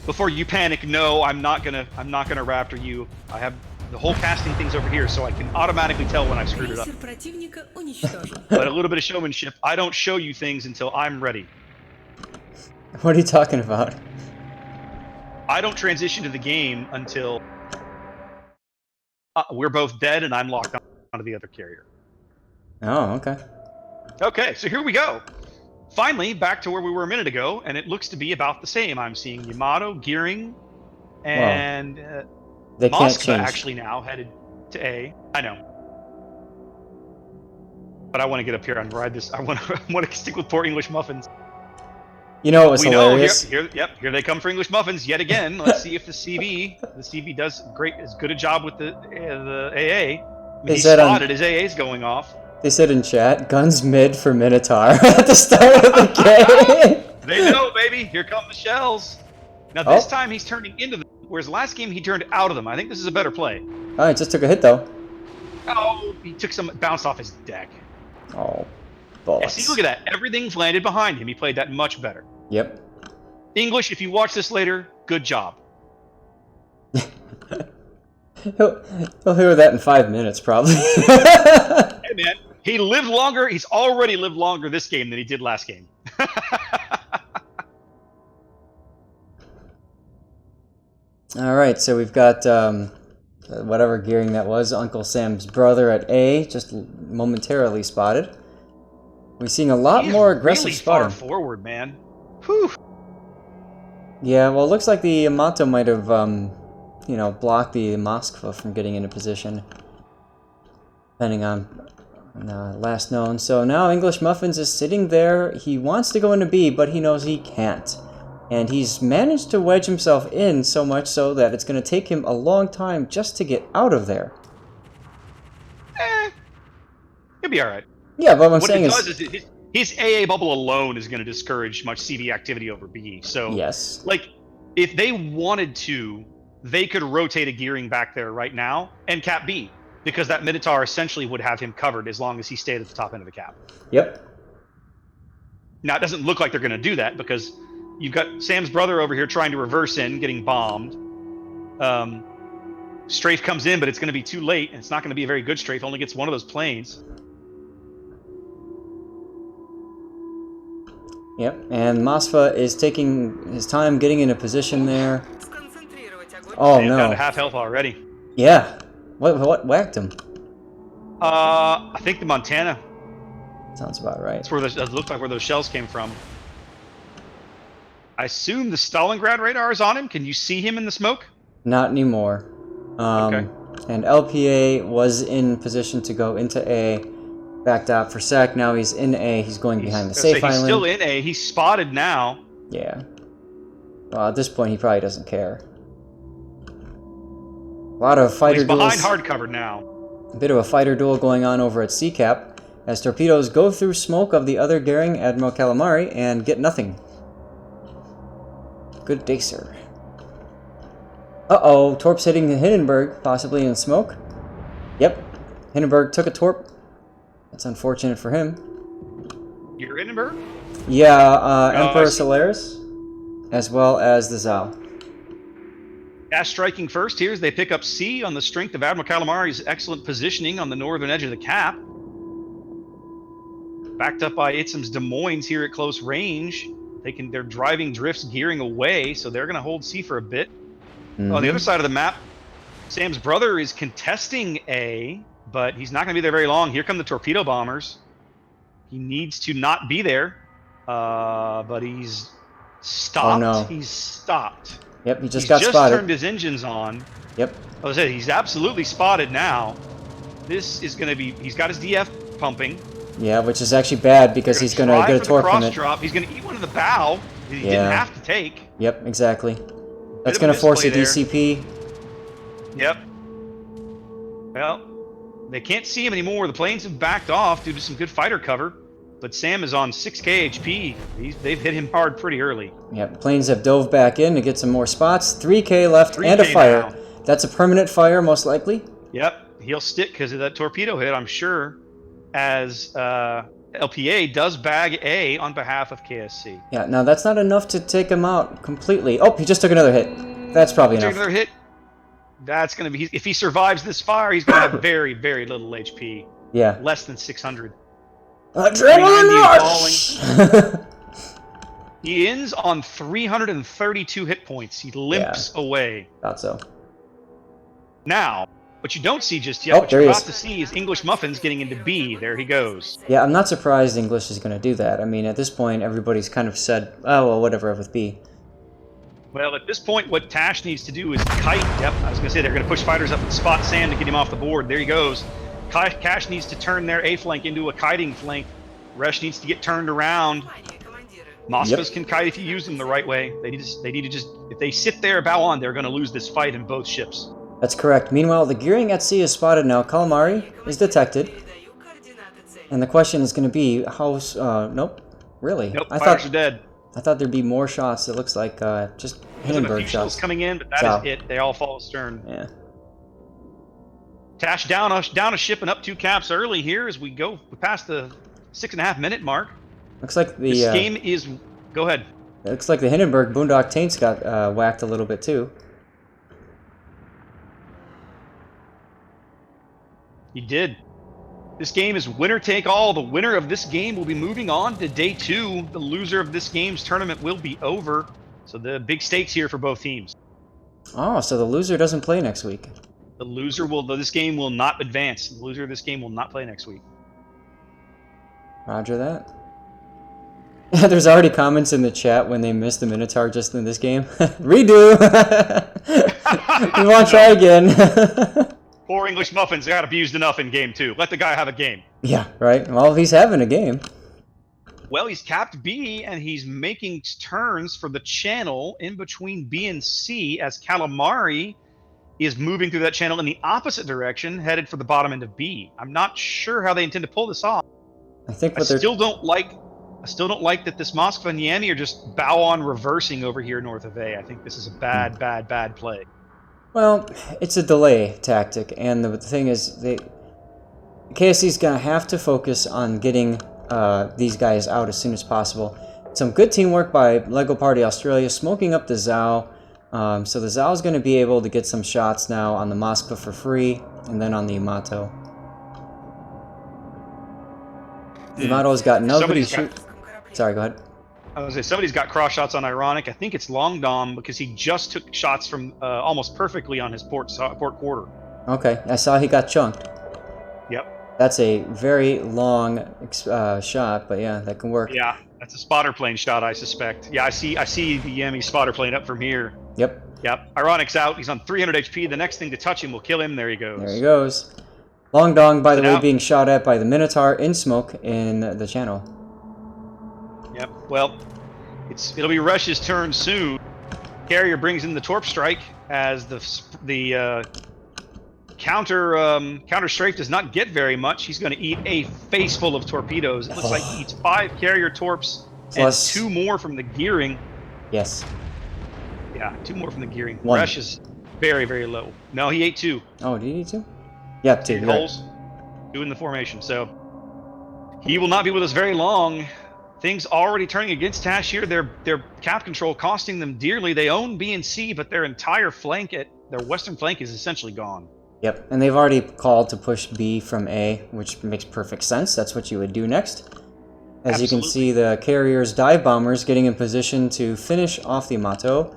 Before you panic, no, I'm not gonna Raptor you. I have The whole casting thing's over here, so I can automatically tell when I screwed it up. Крейсер противника уничтожен. But a little bit of showmanship. I don't show you things until I'm ready. What are you talking about? I don't transition to the game until we're both dead and I'm locked onto the other carrier. Oh, okay. Okay, so here we go. Finally, back to where we were a minute ago, and it looks to be about the same. I'm seeing Yamato, Gearing, and They can't Moskva change. actually now headed to A. I know. But I want to get up here and ride this. I want to stick with poor English muffins. You know what was We know, hilarious? here they come for English muffins yet again. Let's see if the CV does as good a job with the AA. I mean, They he said spotted his AA's going off. They said in chat, guns mid for Minotaur at the start of the game. They know, baby. Here come the shells. Now this time he's turning into them, whereas last game he turned out of them. I think this is a better play. Oh, he just took a hit though. Oh, he took some bounced off his deck. Oh, Yeah, bullets. see, look at that. Everything's landed behind him. He played that much better. Yep. English, if you watch this later, good job. He'll hear that in 5 minutes, probably. Hey, man, he lived longer. He's already lived longer this game than he did last game. All right, so we've got whatever gearing that was, Uncle Sam's brother at A, just momentarily spotted. We're seeing a lot He's more aggressive really spotting. far forward, man. Whew. Yeah, well, it looks like the Yamato might have, you know, blocked the Moskva from getting into position, depending on last known. So now English Muffins is sitting there. He wants to go into B, but he knows he can't. And he's managed to wedge himself in so much so that it's going to take him a long time just to get out of there. He'll be all right. Yeah, but what I'm What saying it is... does is his AA bubble alone is going to discourage much CV activity over B. So, Yes. like, if they wanted to, they could rotate a gearing back there right now and cap B, because that Minotaur essentially would have him covered as long as he stayed at the top end of the cap. Yep. Now, it doesn't look like they're going to do that because you've got Sam's brother over here trying to reverse in, getting bombed. Strafe comes in, but it's going to be too late, and it's not going to be a very good strafe. Only gets one of those planes. Yep, and Moskva is taking his time getting into position there. Сконцентрировать огонь. Oh Sam down to no. half health already. Yeah. What whacked him? I think the Montana. Sounds about right. That's where that looked like where those shells came from. I assume the Stalingrad radar is on him. Can you see him in the smoke? Not anymore. Okay. And LPA was in position to go into A, backed out for sec. Now he's in A. He's going behind the safe He's island. still in A. He's spotted now. Yeah. Well, at this point, he probably doesn't care. A lot of fighter He's behind duels. hard cover now. A bit of a fighter duel going on over at C-Cap as torpedoes go through smoke of the other daring Admiral Calamari and get nothing. Good day, sir. Uh-oh, Torp's hitting Hindenburg, possibly in smoke. Yep, Hindenburg took a Torp. That's unfortunate for him. You're Hindenburg? Yeah, Emperor I see. Solaris, as well as the Zal. Gas striking first here as they pick up C on the strength of Admiral Calamari's excellent positioning on the northern edge of the cap. Backed up by Itzam's Des Moines here at close range. They're driving drifts, gearing away, so they're going to hold C for a bit. On the other side of the map, Sam's brother is contesting A, but he's not going to be there very long. Here come the torpedo bombers. He needs to not be there, but he's stopped. Oh, no. He's stopped. Yep, he just He's got just spotted. turned his engines on. Yep. I was saying, he's absolutely spotted now. This is going to be... He's got his DF pumping. Yeah, which is actually bad because he's going to try get a for the Torp from cross it. drop. He's going to eat one in the bow. He Yeah. didn't have to take. Yep, exactly. That's of a going to force a misplay DCP. Yep. Well, they can't see him anymore. The planes have backed off due to some good fighter cover. But Sam is on 6K HP. They've hit him hard pretty early. Yep, planes have dove back in to get some more spots. 3K left 3K and a fire. now. That's a permanent fire, most likely. Yep, he'll stick because of that torpedo hit, I'm sure, as LPA does bag A on behalf of KSC. Yeah, now that's not enough to take him out completely. Oh, he just took another hit. That's probably Take enough. another hit. That's going to be, if he survives this fire, he's going to have very, very little HP. Yeah. Less than 600. Adrenaline rush! He ends on 332 hit points. He limps away. Thought so. Now, what you don't see just yet, Oh, what there you're he about is. to see is English Muffins getting into B. There he goes. Yeah, I'm not surprised English is going to do that. I mean, at this point, everybody's kind of said, oh, well, whatever with B. Well, at this point, what Tash needs to do is kite. Yep, I was going to say they're going to push fighters up and spot Sam to get him off the board. There he goes. Cash needs to turn their A flank into a kiting flank. Resh needs to get turned around. Moskvas can kite if you use them the right way. They need to just, if they sit there bow on, they're going to lose this fight in both ships. That's correct. Meanwhile, the gearing at sea is spotted now. Calamari is detected. And the question is going to be, how... nope. Really? Nope, I fighters thought, are dead. I thought there'd be more shots. It looks like just There's a Hindenburg few shells shots. coming in, but that is it. They all fall astern. Yeah. Tash down a ship and up 2 caps early here as we go past the 6.5 minute mark. Looks like the... This game is... Go ahead. It looks like the Hindenburg Boondock Taints got whacked a little bit too. He did. This game is winner take all. The winner of this game will be moving on to day 2. The loser of this game's tournament will be over. So the big stakes here for both teams. Oh, so the loser doesn't play next week. The loser will... This game will not advance. The loser of this game will not play next week. Roger that. There's already comments in the chat when they missed the Minotaur just in this game. Redo! We want to try again. Poor English Muffins got abused enough in game 2. Let the guy have a game. Yeah, right. Well, he's having a game. Well, he's capped B, and he's making turns for the channel in between B and C as Calamari is moving through that channel in the opposite direction, headed for the bottom end of B. I'm not sure how they intend to pull this off. I think I still don't like that this Moskva and Yami are just bow on reversing over here north of A. I think this is a bad, bad play. Well, it's a delay tactic, and the thing is, KSC's gonna have to focus on getting these guys out as soon as possible. Some good teamwork by Lego Party Australia, smoking up the Zhao. So the Zhao is going to be able to get some shots now on the Moskva for free, and then on the Yamato. Yamato's got nobody shoot. Sorry, go ahead. I was gonna say, somebody's got cross shots on Ironic. I think it's Long Dom because he just took shots from almost perfectly on his port quarter. Okay, I saw he got chunked. Yep. That's a very long shot, but yeah, that can work. Yeah, that's a spotter plane shot, I suspect. Yeah, I see the Yami spotter plane up from here. Yep. Yep. Ironic's out. He's on 300 HP. The next thing to touch him will kill him. There he goes. There he goes. Long Dong, by the way, Now, being shot at by the Minotaur in smoke in the channel. Yep. Well, it'll be Rush's turn soon. Carrier brings in the Torp Strike as the counter strafe does not get very much. He's going to eat a face full of torpedoes. It looks like he eats 5 carrier torps Plus, and 2 more from the gearing. Yes. Yeah, 2 more from the gearing. 1. Rush is very, very low. No, he ate 2. Oh, did he need 2? Yeah, 2. Right. Holes, 2 in the formation. So he will not be with us very long. Things already turning against Tash here. Their cap control costing them dearly. They own B and C, but their entire flank their western flank is essentially gone. Yep, and they've already called to push B from A, which makes perfect sense. That's what you would do next. As you can see, the carrier's dive bombers getting in position to finish off the Yamato.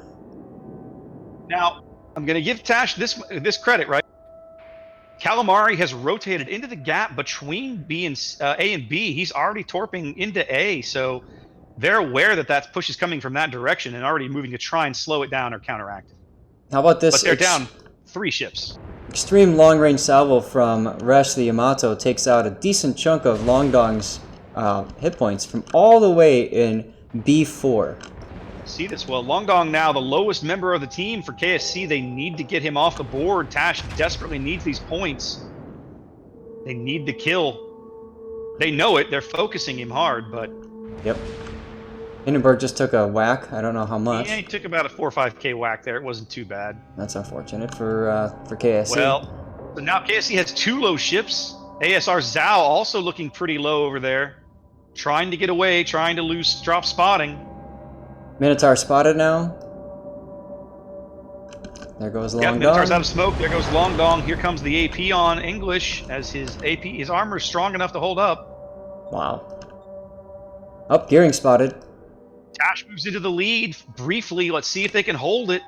Now, I'm going to give Tash this credit, right? Calamari has rotated into the gap between B and A and B. He's already torping into A, so they're aware that push is coming from that direction and already moving to try and slow it down or counteract it. How about this? But they're down 3 ships. Extreme long-range salvo from Resh the Yamato takes out a decent chunk of Long Dong's hit points from all the way in B4. See this well. Long Dong now the lowest member of the team for KSC. They need to get him off the board. Tash desperately needs these points. They need the kill. They know it. They're focusing him hard, but... Yep. Hindenburg just took a whack. I don't know how much. Yeah, he took about a 4 or 5k whack there. It wasn't too bad. That's unfortunate for KSC. Well, so now KSC has 2 low ships. ASR Zhao also looking pretty low over there. Trying to get away, trying to drop spotting. Minotaur spotted now. There goes Yep, Long Minotaur's out Dong. of smoke. There goes Long Dong. Here comes the AP on English as his armor is strong enough to hold up. Wow. Oh, Gearing spotted. Tash moves into the lead briefly. Let's see if they can hold it.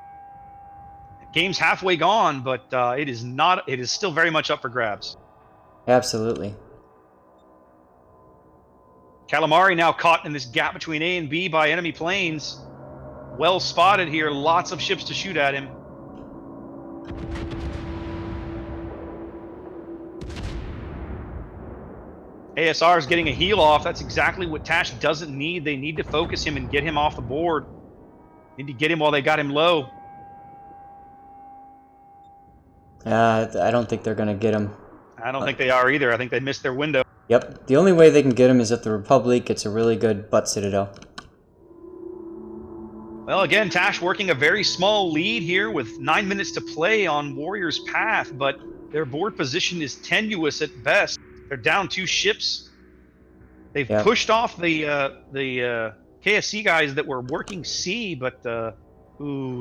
Game's halfway gone, but it is not. It is still very much up for grabs. Absolutely. Calamari now caught in this gap between A and B by enemy planes. Well spotted here. Lots of ships to shoot at him. ASR is getting a heal off. That's exactly what Tash doesn't need. They need to focus him and get him off the board. Need to get him while they got him low. I don't think they're going to get him. I don't think they are either. I think they missed their window. Yep. The only way they can get him is if the Republic gets a really good butt citadel. Well, again, Tash working a very small lead here with 9 minutes to play on Warrior's Path, but their board position is tenuous at best. They're down 2 ships. They've pushed off the KSC guys that were working C, but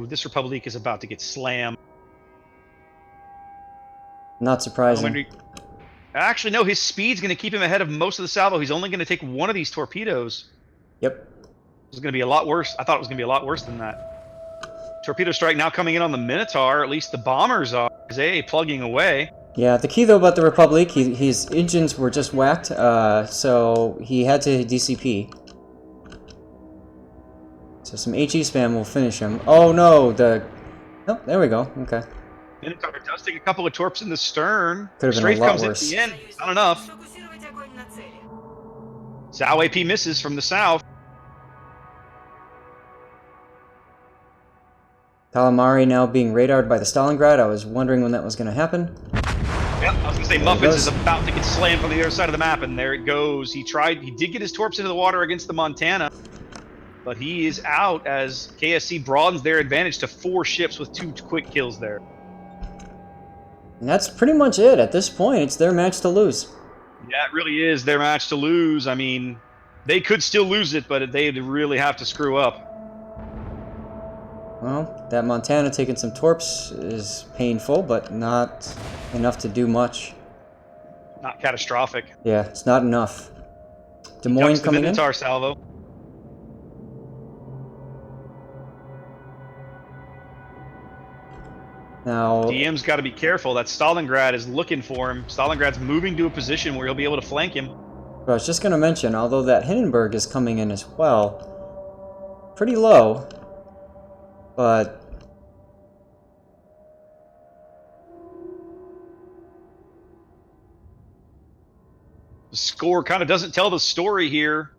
this Republic is about to get slammed. Not surprising. Actually, no, his speed's going to keep him ahead of most of the salvo. He's only going to take one of these torpedoes. Yep. It's going to be a lot worse. I thought it was going to be a lot worse than that. Torpedo strike now coming in on the Minotaur. At least the bombers are. Zay plugging away. Yeah, the key though about the Republic, his engines were just whacked, so he had to DCP. So some HE spam will finish him. Oh no, oh, there we go. Okay. Minotaur does take a couple of torps in the stern. Could have been Strafe a lot comes worse. in at the end. Not enough. Фокусировать огонь на цели. Zhao AP misses from the south. Calamari now being radared by the Stalingrad. I was wondering when that was going to happen. Yep, I was going to say Muffins is about to get slammed from the other side of the map, and there it goes. He did get his torps into the water against the Montana, but he is out as KSC broadens their advantage to 4 ships with 2 quick kills there. And that's pretty much it. At this point, it's their match to lose. Yeah, it really is their match to lose. I mean, they could still lose it, but they'd really have to screw up. Well, that Montana taking some torps is painful, but not enough to do much. Not catastrophic. Yeah, it's not enough. Des Moines coming in. Minotaur salvo. Now, DM's got to be careful. That Stalingrad is looking for him. Stalingrad's moving to a position where he'll be able to flank him. I was just going to mention, although that Hindenburg is coming in as well, pretty low, but The score kind of doesn't tell the story here.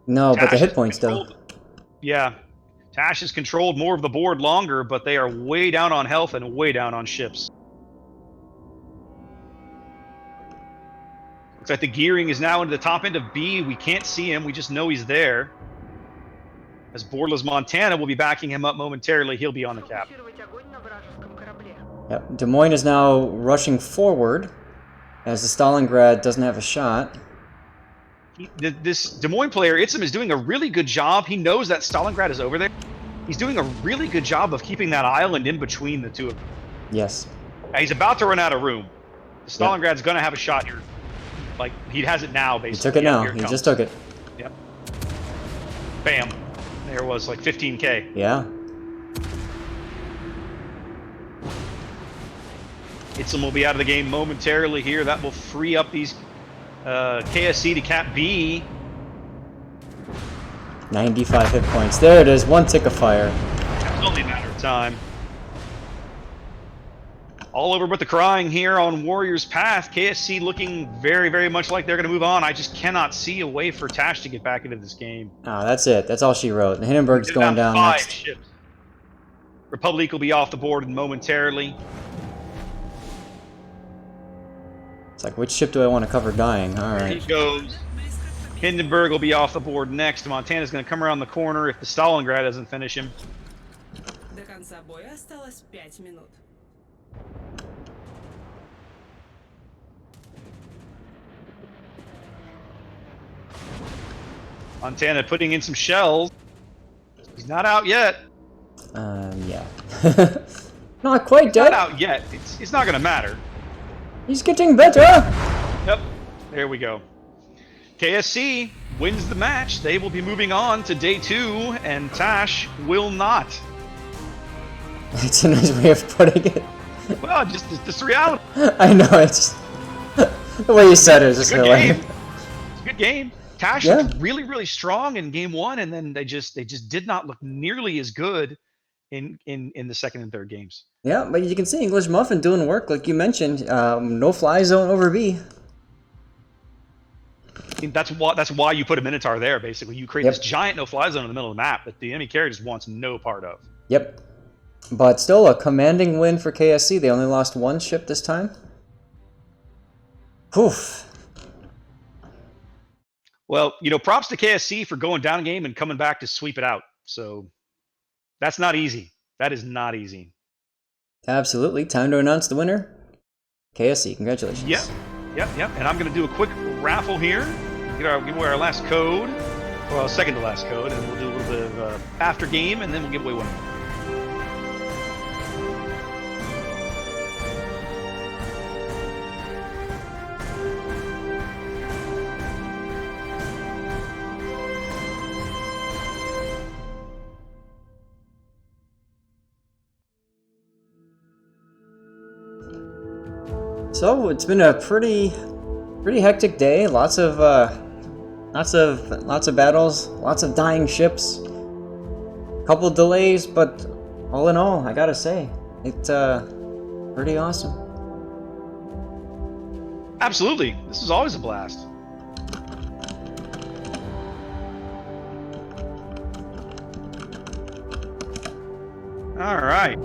no, but the Tash hit is points though. controlled. Yeah. Tash has controlled more of the board longer, but they are way down on health and way down on ships. Looks like the gearing is now into the top end of B. We can't see him. We just know he's there. As Boardless Montana will be backing him up momentarily. He'll be on the cap. Фокусировать огонь на вражеском корабле. Yep. Des Moines is now rushing forward, as the Stalingrad doesn't have a shot. This Des Moines player, Itzum, is doing a really good job. He knows that Stalingrad is over there. He's doing a really good job of keeping that island in between the two of them. Yes. Now, he's about to run out of room. The Stalingrad's going to have a shot here. Like, he has it now, basically. He took it now. Here He comes. just took it. Yep. Bam. There was like 15k. Yeah. Itzum will be out of the game momentarily here. That will free up these KSC to cap B. 95 hit points. There it is. 1 tick of fire. It's only a matter of time. All over but the crying here on Warrior's Path. KSC looking very, very much like they're going to move on. I just cannot see a way for Tash to get back into this game. Oh, that's it. That's all she wrote. The Hindenburg's Get going about down 5 next. ships. Republic will be off the board momentarily. It's like, which ship do I want to cover dying? There he Alright. goes. Hindenburg will be off the board next. Montana's going to come around the corner if the Stalingrad doesn't finish him. До конца боя осталось 5 минут. Montana putting in some shells. He's not out yet. Yeah. Not quite It's not dead. out yet. It's not going to matter. He's getting better. Yep. There we go. KSC wins the match. They will be moving on to day 2, and Tash will not. It's a nice way of putting it. Well, just reality. I know, it's the way you said it is just Good hilarious. game. It's a good game. Tash Yeah. looked really, really strong in game 1, and then they just did not look nearly as good in the second and third games. Yeah, but you can see English Muffin doing work, like you mentioned. No fly zone over B. I mean, that's why you put a Minotaur there. Basically, you create Yep. this giant no-fly zone in the middle of the map that the enemy carrier just wants no part of. Yep. But still a commanding win for KSC. They only lost 1 ship this time. Poof. Well, props to KSC for going down a game and coming back to sweep it out. So that's not easy. That is not easy. Absolutely. Time to announce the winner. KSC, congratulations. Yep. And I'm going to do a quick raffle here. Give away our last code, well, second to last code, and we'll do a little bit of after game, and then we'll give away one more. So it's been a pretty hectic day. Lots of battles, lots of dying ships, couple delays, but all in all, I gotta say, it's pretty awesome. Absolutely. This is always a blast. All right.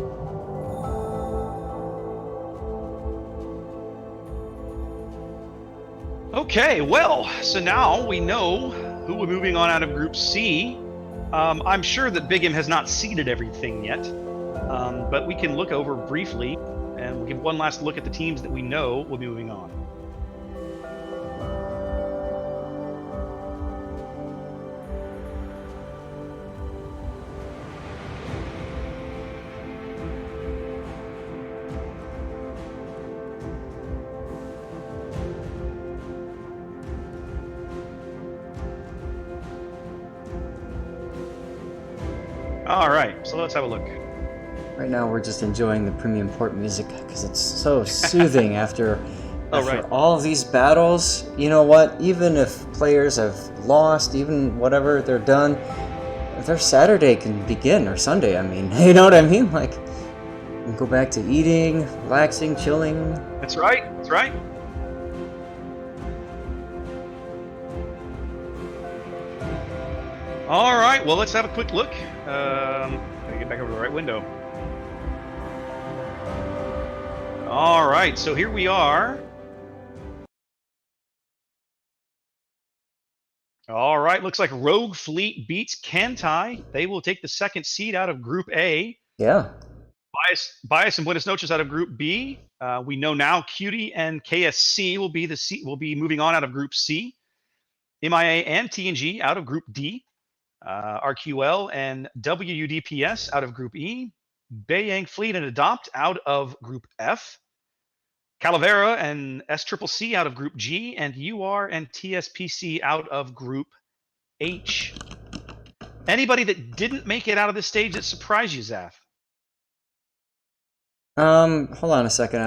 Okay, well, so now we know who we're moving on out of Group C. I'm sure that Big M has not seeded everything yet, but we can look over briefly, and we'll give one last look at the teams that we know will be moving on. All right, so let's have a look. Right now, we're just enjoying the premium port music because it's so soothing after right. all of these battles. You know what? Even if players have lost, even whatever they're done, their Saturday can begin, or Sunday. I mean, you know what I mean? Like, you can go back to eating, relaxing, chilling. That's right. That's right. All right, well, let's have a quick look. Gotta get back over to the right window. All right, so here we are. All right, looks like Rogue Fleet beats Kantai. They will take the second seed out of Group A. Yeah. Bias and Buenos Noches out of Group B. We know now Cutie and KSC will be moving on out of Group C. MIA and TNG out of Group D. RQL and WUDPS out of Group E. Beiyang Fleet and Adopt out of Group F. Calavera and SCCC out of Group G, and UR and TSPC out of Group H. Anybody that didn't make it out of this stage that surprised you, Zaf? Hold on a second.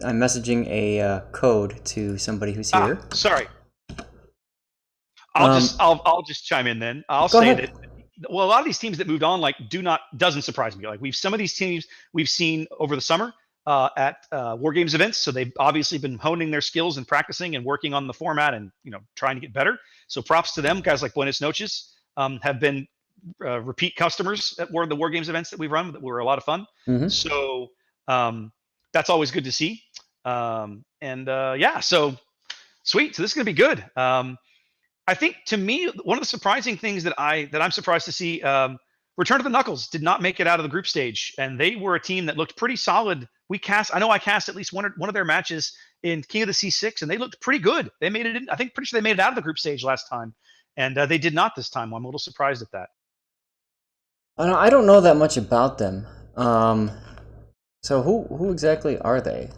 I'm messaging a code to somebody who's here. Sorry. I'll just chime in then. I'll Go say ahead. that, well, a lot of these teams that moved on doesn't surprise me. Like some of these teams we've seen over the summer at War Games events, so they've obviously been honing their skills and practicing and working on the format and trying to get better. So props to them. Guys like Buenos Noches have been repeat customers at the War Games events that we've run that were a lot of fun. Mhm. So that's always good to see. Yeah, so sweet. So this is gonna be good. I think to me, one of the surprising things that I'm surprised to see, Return to the Knuckles did not make it out of the group stage, and they were a team that looked pretty solid. I know I cast at least one of their matches in King of the C6, and they looked pretty good. They made it in, I think, pretty sure they made it out of the group stage last time, and they did not this time. I'm a little surprised at that. I don't know that much about them. So who exactly are they?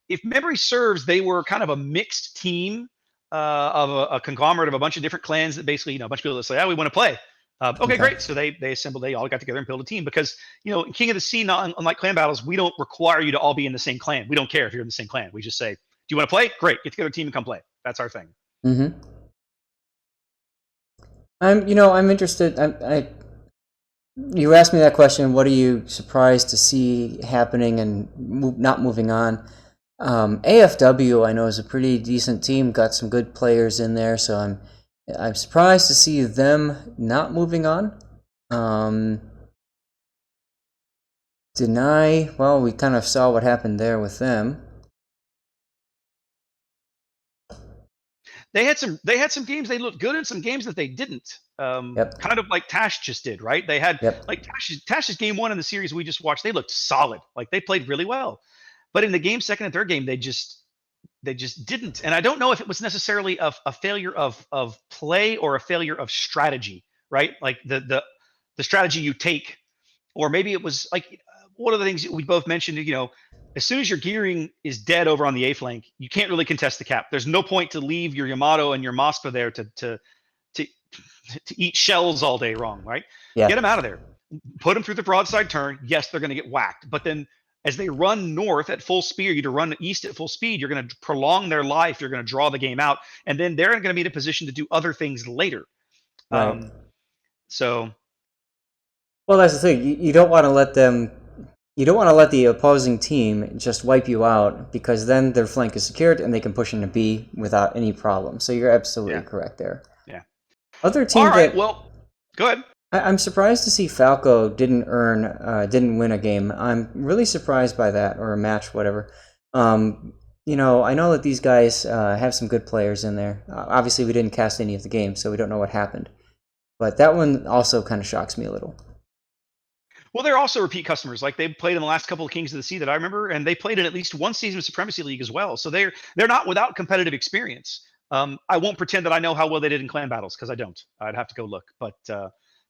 If memory serves, they were kind of a mixed team of a conglomerate of a bunch of different clans that basically, a bunch of people that say, "Oh, we want to play." Okay, Okay. great. So they assembled. They all got together and built a team because in King of the Sea, not unlike clan battles, we don't require you to all be in the same clan. We don't care if you're in the same clan. We just say, "Do you want to play? Great, get together a team and come play." That's our thing. Mm-hmm. I'm interested. You asked me that question. What are you surprised to see happening and not moving on? AFW, I know, is a pretty decent team. Got some good players in there, so I'm surprised to see them not moving on. Deny. Well, we kind of saw what happened there with them. They had some games they looked good and some games that they didn't. Yep. Kind of like Tash just did, right? They had Yep. like Tash's game one in the series we just watched. They looked solid, like they played really well. But in the game second and third game, they just didn't. And I don't know if it was necessarily a failure of play or a failure of strategy, right? Like the strategy you take, or maybe it was like one of the things we both mentioned. As soon as your gearing is dead over on the A flank, you can't really contest the cap. There's no point to leave your Yamato and your Moskva there to to eat shells all day wrong, right? Get Yeah. them out of there. Put them through the broadside turn. Yes, they're going to get whacked, but then as they run north at full speed, to run east at full speed, you're going to prolong their life. You're going to draw the game out, and then they're going to be in a position to do other things later. Right. So Well, that's the thing. You don't want to let them. You don't want to let the opposing team just wipe you out because then their flank is secured and they can push into B without any problem. So you're absolutely yeah, correct there. yeah. Other All team right. that Well, go ahead. I'm surprised to see Falco didn't win a game. I'm really surprised by that, or a match, whatever. I know that these guys have some good players in there. Obviously, we didn't cast any of the games, so we don't know what happened. But that one also kind of shocks me a little. Well, they're also repeat customers. Like they played in the last couple of Kings of the Sea that I remember, and they played in at least one season of Supremacy League as well. So they're not without competitive experience. I won't pretend that I know how well they did in clan battles because I don't. I'd have to go look.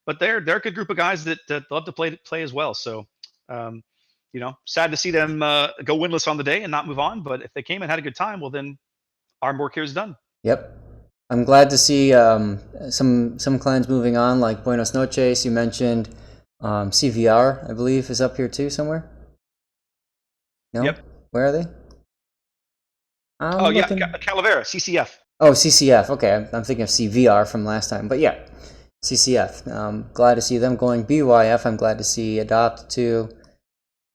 But they're a good group of guys that love to play as well. So sad to see them go winless on the day and not move on. But if they came and had a good time, well then our work here is done. Yep. I'm glad to see some clans moving on, like Buenos Noches. You mentioned CVR, I believe, is up here too somewhere. No, Yep. where are they? Oh I'm yeah, looking. Calavera, CCF. Oh, CCF. Okay, I'm thinking of CVR from last time, but yeah, CCF. Glad to see them going. BYF. I'm glad to see Adopt too.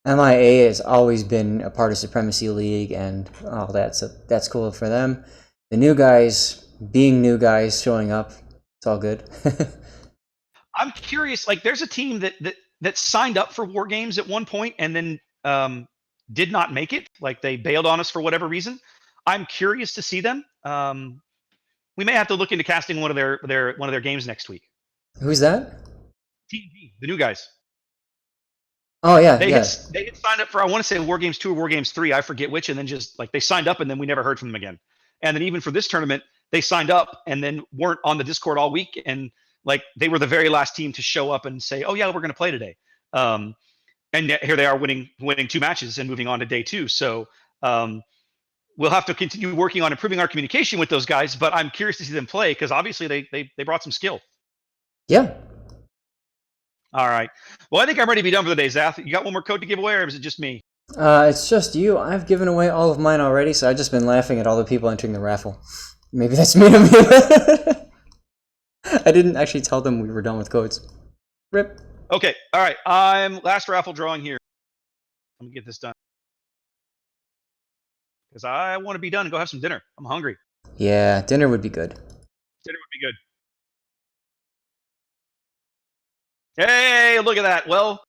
MIA has always been a part of Supremacy League and all that, so that's cool for them. The new guys being new guys showing up, it's all good. I'm curious. Like, there's a team that signed up for War Games at one point and then did not make it. Like, they bailed on us for whatever reason. I'm curious to see them. We may have to look into casting one of their games next week. Who's that? Team G, the new guys. Oh yeah, They had yeah. they had signed up for, I want to say, War Games 2 or War Games 3. I forget which, and then just like they signed up and then we never heard from them again. And then even for this tournament, they signed up and then weren't on the Discord all week, and like they were the very last team to show up and say, "Oh yeah, we're going to play today." And yet here they are winning 2 matches and moving on to day 2. So um, we'll have to continue working on improving our communication with those guys. But I'm curious to see them play because obviously they brought some skill. Yeah. All right. Well, I think I'm ready to be done for the day, Zath. You got one more code to give away, or is it just me? It's just you. I've given away all of mine already, so I've just been laughing at all the people entering the raffle. Maybe that's me to me. I didn't actually tell them we were done with codes. Rip. Okay. All right. I'm last raffle drawing here. Let me get this done because I want to be done and go have some dinner. I'm hungry. Yeah, dinner would be good. Dinner would be good. Hey, look at that. Well,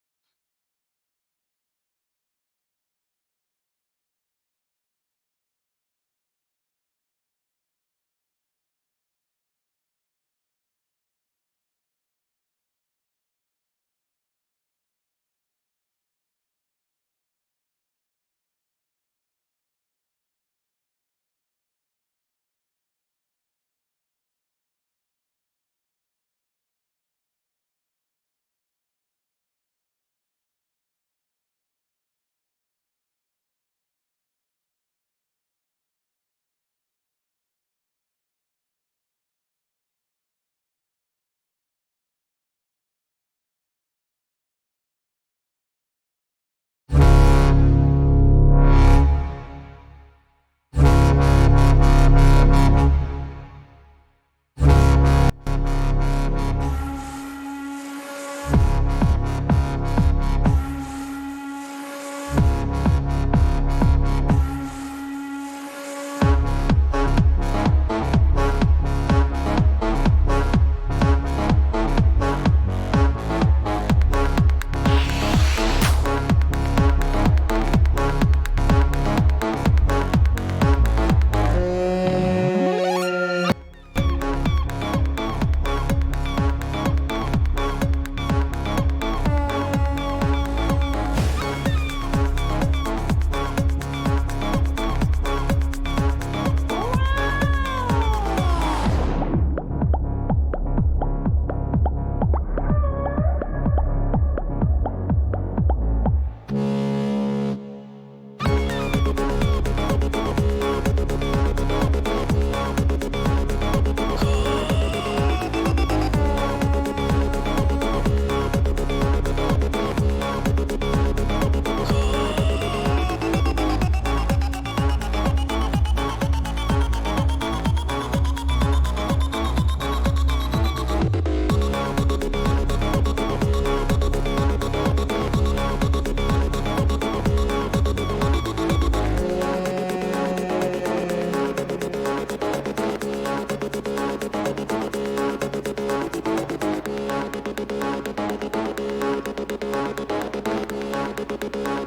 All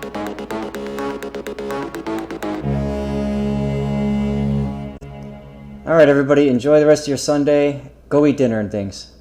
right, everybody, enjoy the rest of your Sunday. Go eat dinner and things.